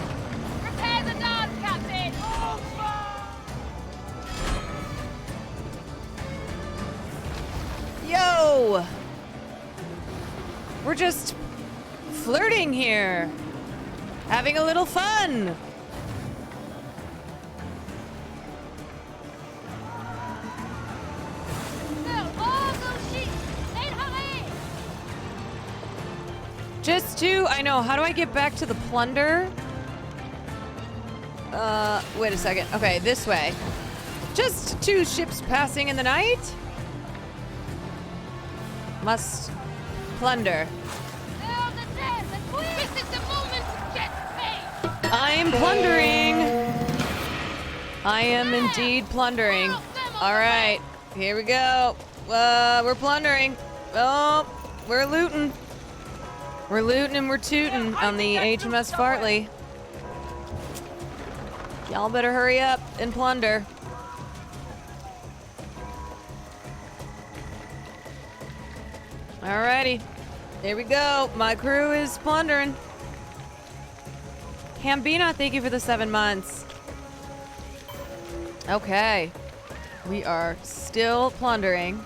Prepare the dance, Captain.
Yo. We're just flirting here. Having a little fun. Just two. I know. How do I get back to the plunder? Wait a second. Okay, this way. Just two ships passing in the night. Must plunder.
This is the moment to get paid.
I am plundering. I am indeed plundering. All right, here we go. We're plundering. Oh, we're looting. We're looting and we're tooting on the HMS Fartley. Y'all better hurry up and plunder. Alrighty, here we go. My crew is plundering. Hambina, thank you for the 7 months. Okay, we are still plundering.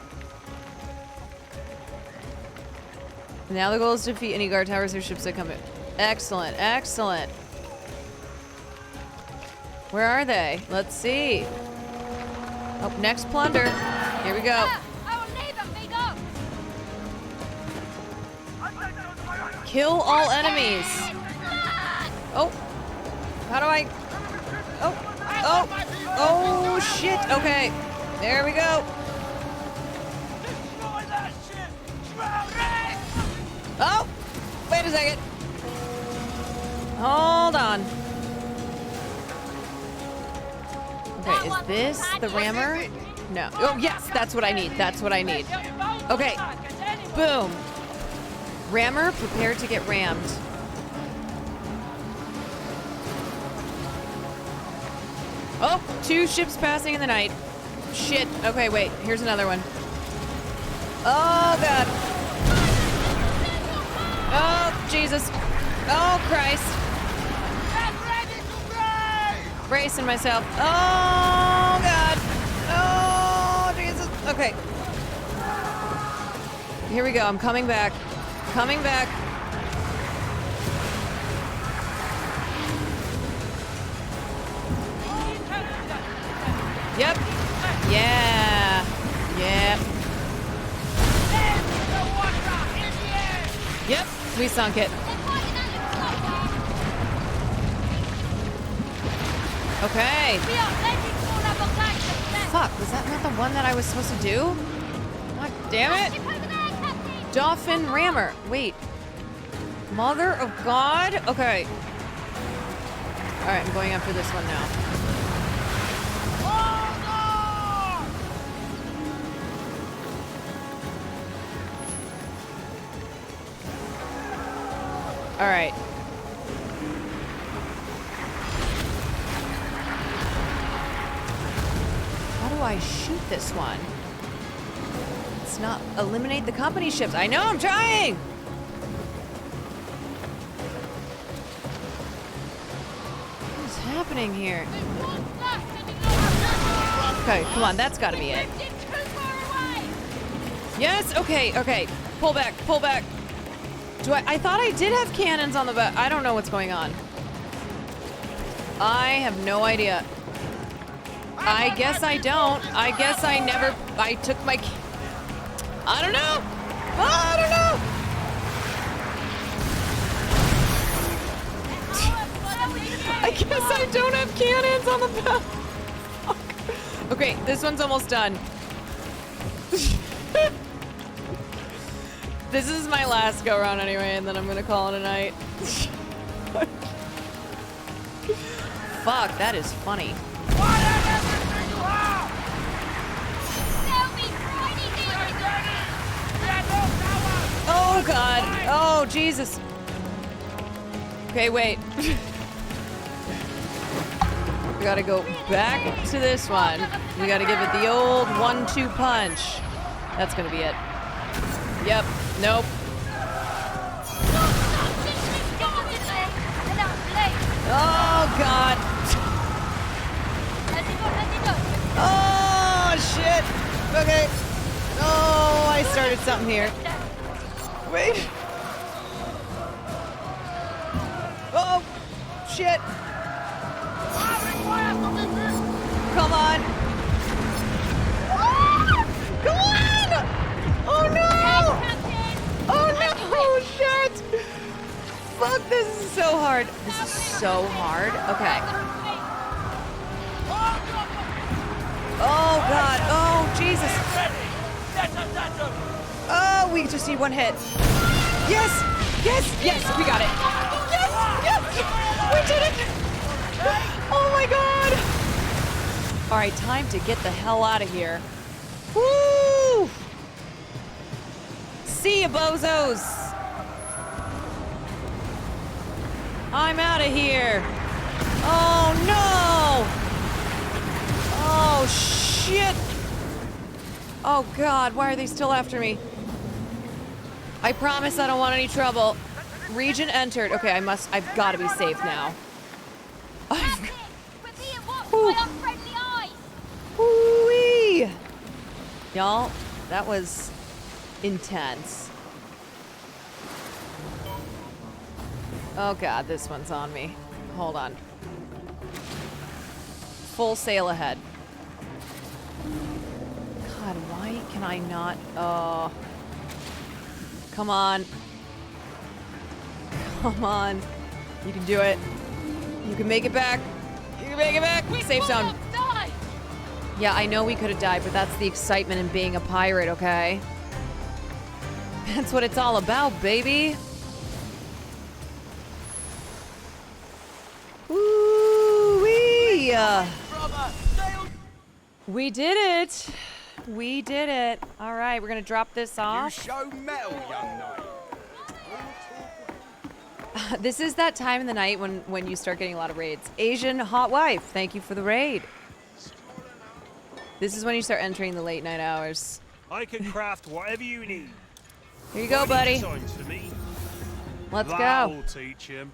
Now the goal is to defeat any guard towers or ships that come in. Excellent, excellent. Where are they? Let's see. Oh, next plunder. Here we go. Kill all enemies. Oh. How do I... Oh. Oh. Oh, shit. Okay. There we go. Oh. Wait a second. Hold on. Okay, is this the rammer? No. Oh, yes. That's what I need. That's what I need. Okay. Boom. Rammer, prepare to get rammed. Oh, 2 ships passing in the night. Shit. Okay, wait. Here's another one. Oh, God. Oh, Jesus. Oh, Christ. Bracing myself. Oh, God. Oh, Jesus. Okay. Here we go. I'm coming back. Coming back. Yep. Yeah. Yep. Yep. We sunk it. Okay. Fuck, was that not the one that I was supposed to do? God damn it. Dolphin rammer. Wait. Mother of God? Okay. Alright, I'm going after this one now. All right. How do I shoot this one? It's not eliminate the company ships. I know, I'm trying. What's happening here? Okay, come on, that's gotta be it. Yes, okay, okay. Pull back, pull back. I thought I did have cannons on the boat. I don't know what's going on. I have no idea. I guess I don't. I guess I never, I took my, I don't know. I don't know. I guess I don't have cannons on the boat. Okay, this one's almost done. This is my last go round anyway, and then I'm gonna call it a night. Fuck, that is funny. Oh god. Oh Jesus. Okay, wait. We gotta go back to this one. We gotta give it the old 1-2 punch. That's gonna be it. Yep. Nope. Oh god. Oh shit. Okay. Oh, I started something here. Wait. Oh shit. Come on. Come on! Oh no! Oh no! Shit! Fuck, this is so hard. This is so hard. Okay. Oh god. Oh Jesus. Oh, we just need one hit. Yes! Yes! Yes! We got it. Yes! Yes! We did it! Oh my god! Alright, time to get the hell out of here. Woo! See ya, bozos! I'm out of here! Oh no! Oh shit! Oh god, why are they still after me? I promise I don't want any trouble. Region entered. Okay, I've gotta be safe now. Woo-wee! Y'all, that was intense. Oh god, this one's on me. Hold on. Full sail ahead. God, why can I not? Oh. Come on. Come on. You can do it. You can make it back. You can make it back. Safe zone. Yeah, I know we could have died, but that's the excitement in being a pirate, okay? That's what it's all about, baby. Woo-wee! We did it. We did it. All right, we're gonna drop this off.
You show metal, young knight.
This is that time in the night when you start getting a lot of raids. Asian hot wife, thank you for the raid. This is when you start entering the late night hours.
I can craft whatever you need.
Here you go, buddy.
For me.
Let's go.
That'll teach him.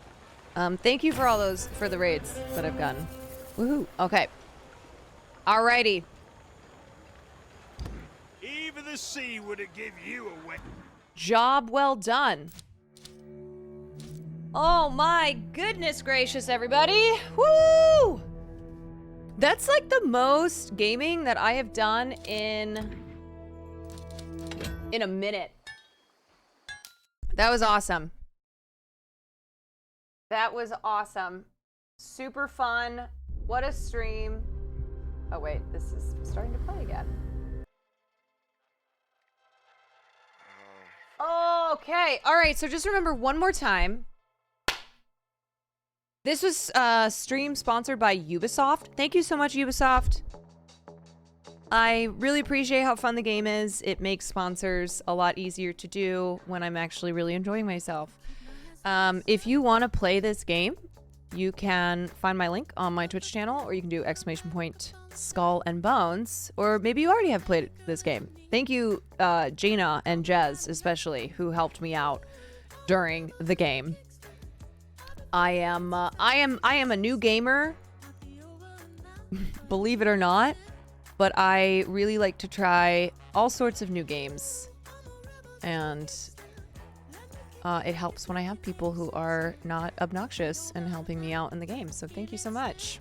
Thank you for all those for the raids that I've gotten. Woohoo. Okay. Alrighty.
Even the sea would have give you a wet.
Job well done. Oh my goodness gracious, everybody. Woo! That's like the most gaming that I have done in a minute. That was awesome. That was awesome. Super fun. What a stream. Oh wait, this is starting to play again. Okay, all right, so just remember one more time. This was a stream sponsored by Ubisoft. Thank you so much, Ubisoft. I really appreciate how fun the game is. It makes sponsors a lot easier to do when I'm actually really enjoying myself. If you want to play this game, you can find my link on my Twitch channel, or you can do !Skull and Bones, or maybe you already have played this game. Thank you, Jaina and Jez, especially, who helped me out during the game. I am a new gamer, believe it or not, but I really like to try all sorts of new games, and it helps when I have people who are not obnoxious and helping me out in the game. So thank you so much.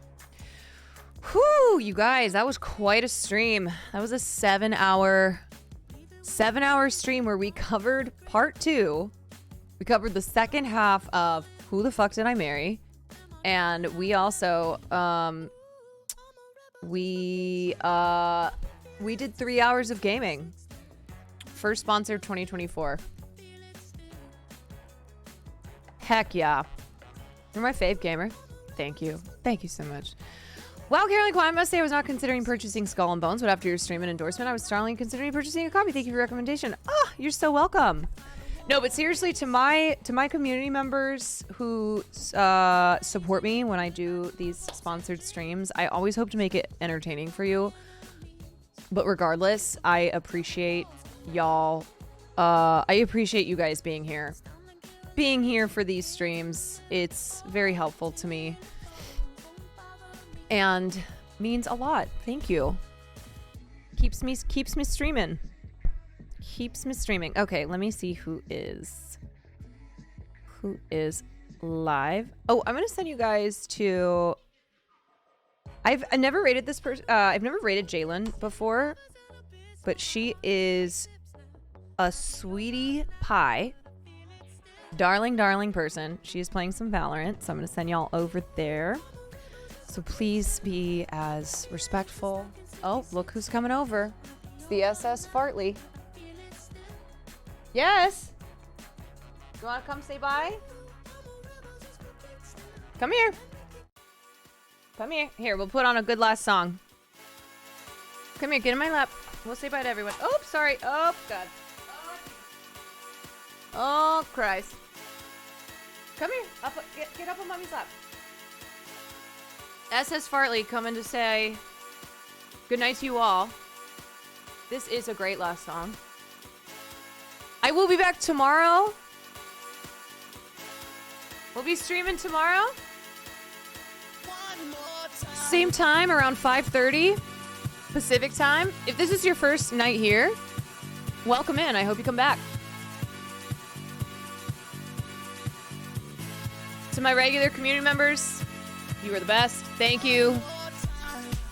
Whew, you guys, that was quite a stream. That was a 7-hour stream where we covered part 2. We covered the second half of Who the Fuck Did I Marry? And we also, we did 3 hours of gaming. First sponsor of 2024. Heck yeah. You're my fave gamer. Thank you. Thank you so much. Wow, Caroline Kwan, I must say I was not considering purchasing Skull and Bones, but after your stream and endorsement, I was strongly considering purchasing a copy. Thank you for your recommendation. Oh, you're so welcome. No, but seriously, to my community members who support me when I do these sponsored streams, I always hope to make it entertaining for you. But regardless, I appreciate y'all. I appreciate you guys being here. Being here for these streams, it's very helpful to me and means a lot. Thank you. Keeps me streaming. Keeps me streaming. Okay, let me see who is live. Oh, I'm gonna send you guys to. I've never rated this person. I've never rated Jalen before, but she is a sweetie pie. Darling person. She is playing some Valorant, so I'm going to send y'all over there. So please be as respectful. Oh, look who's coming over. It's the SS Fartley. Yes? You want to come say bye? Come here. Come here. Here, we'll put on a good last song. Come here, get in my lap. We'll say bye to everyone. Oh, sorry. Oh, God. Oh, Christ. Come here. Get up on mommy's lap. SS Fartley coming to say good night to you all. This is a great last song. I will be back tomorrow. We'll be streaming tomorrow. Same time, around 5:30 Pacific time. If this is your first night here, welcome in. I hope you come back. To my regular community members, you are the best. Thank you.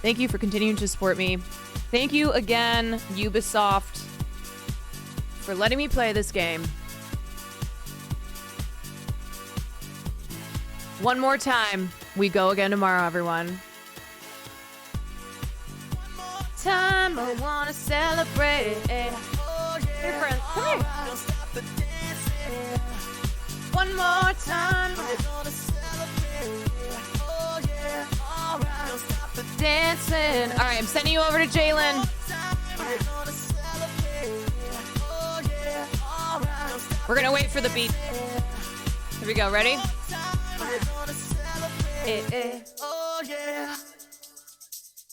Thank you for continuing to support me. Thank you again, Ubisoft, for letting me play this game. One more time. We go again tomorrow, everyone. Time I wanna celebrate. Hey, friends, come here. One more time. Dancing. All right, I'm sending you over to Jalen. We're gonna wait for the beat. Here we go. Ready? Oh yeah.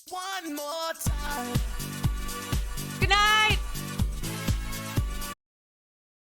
One more time.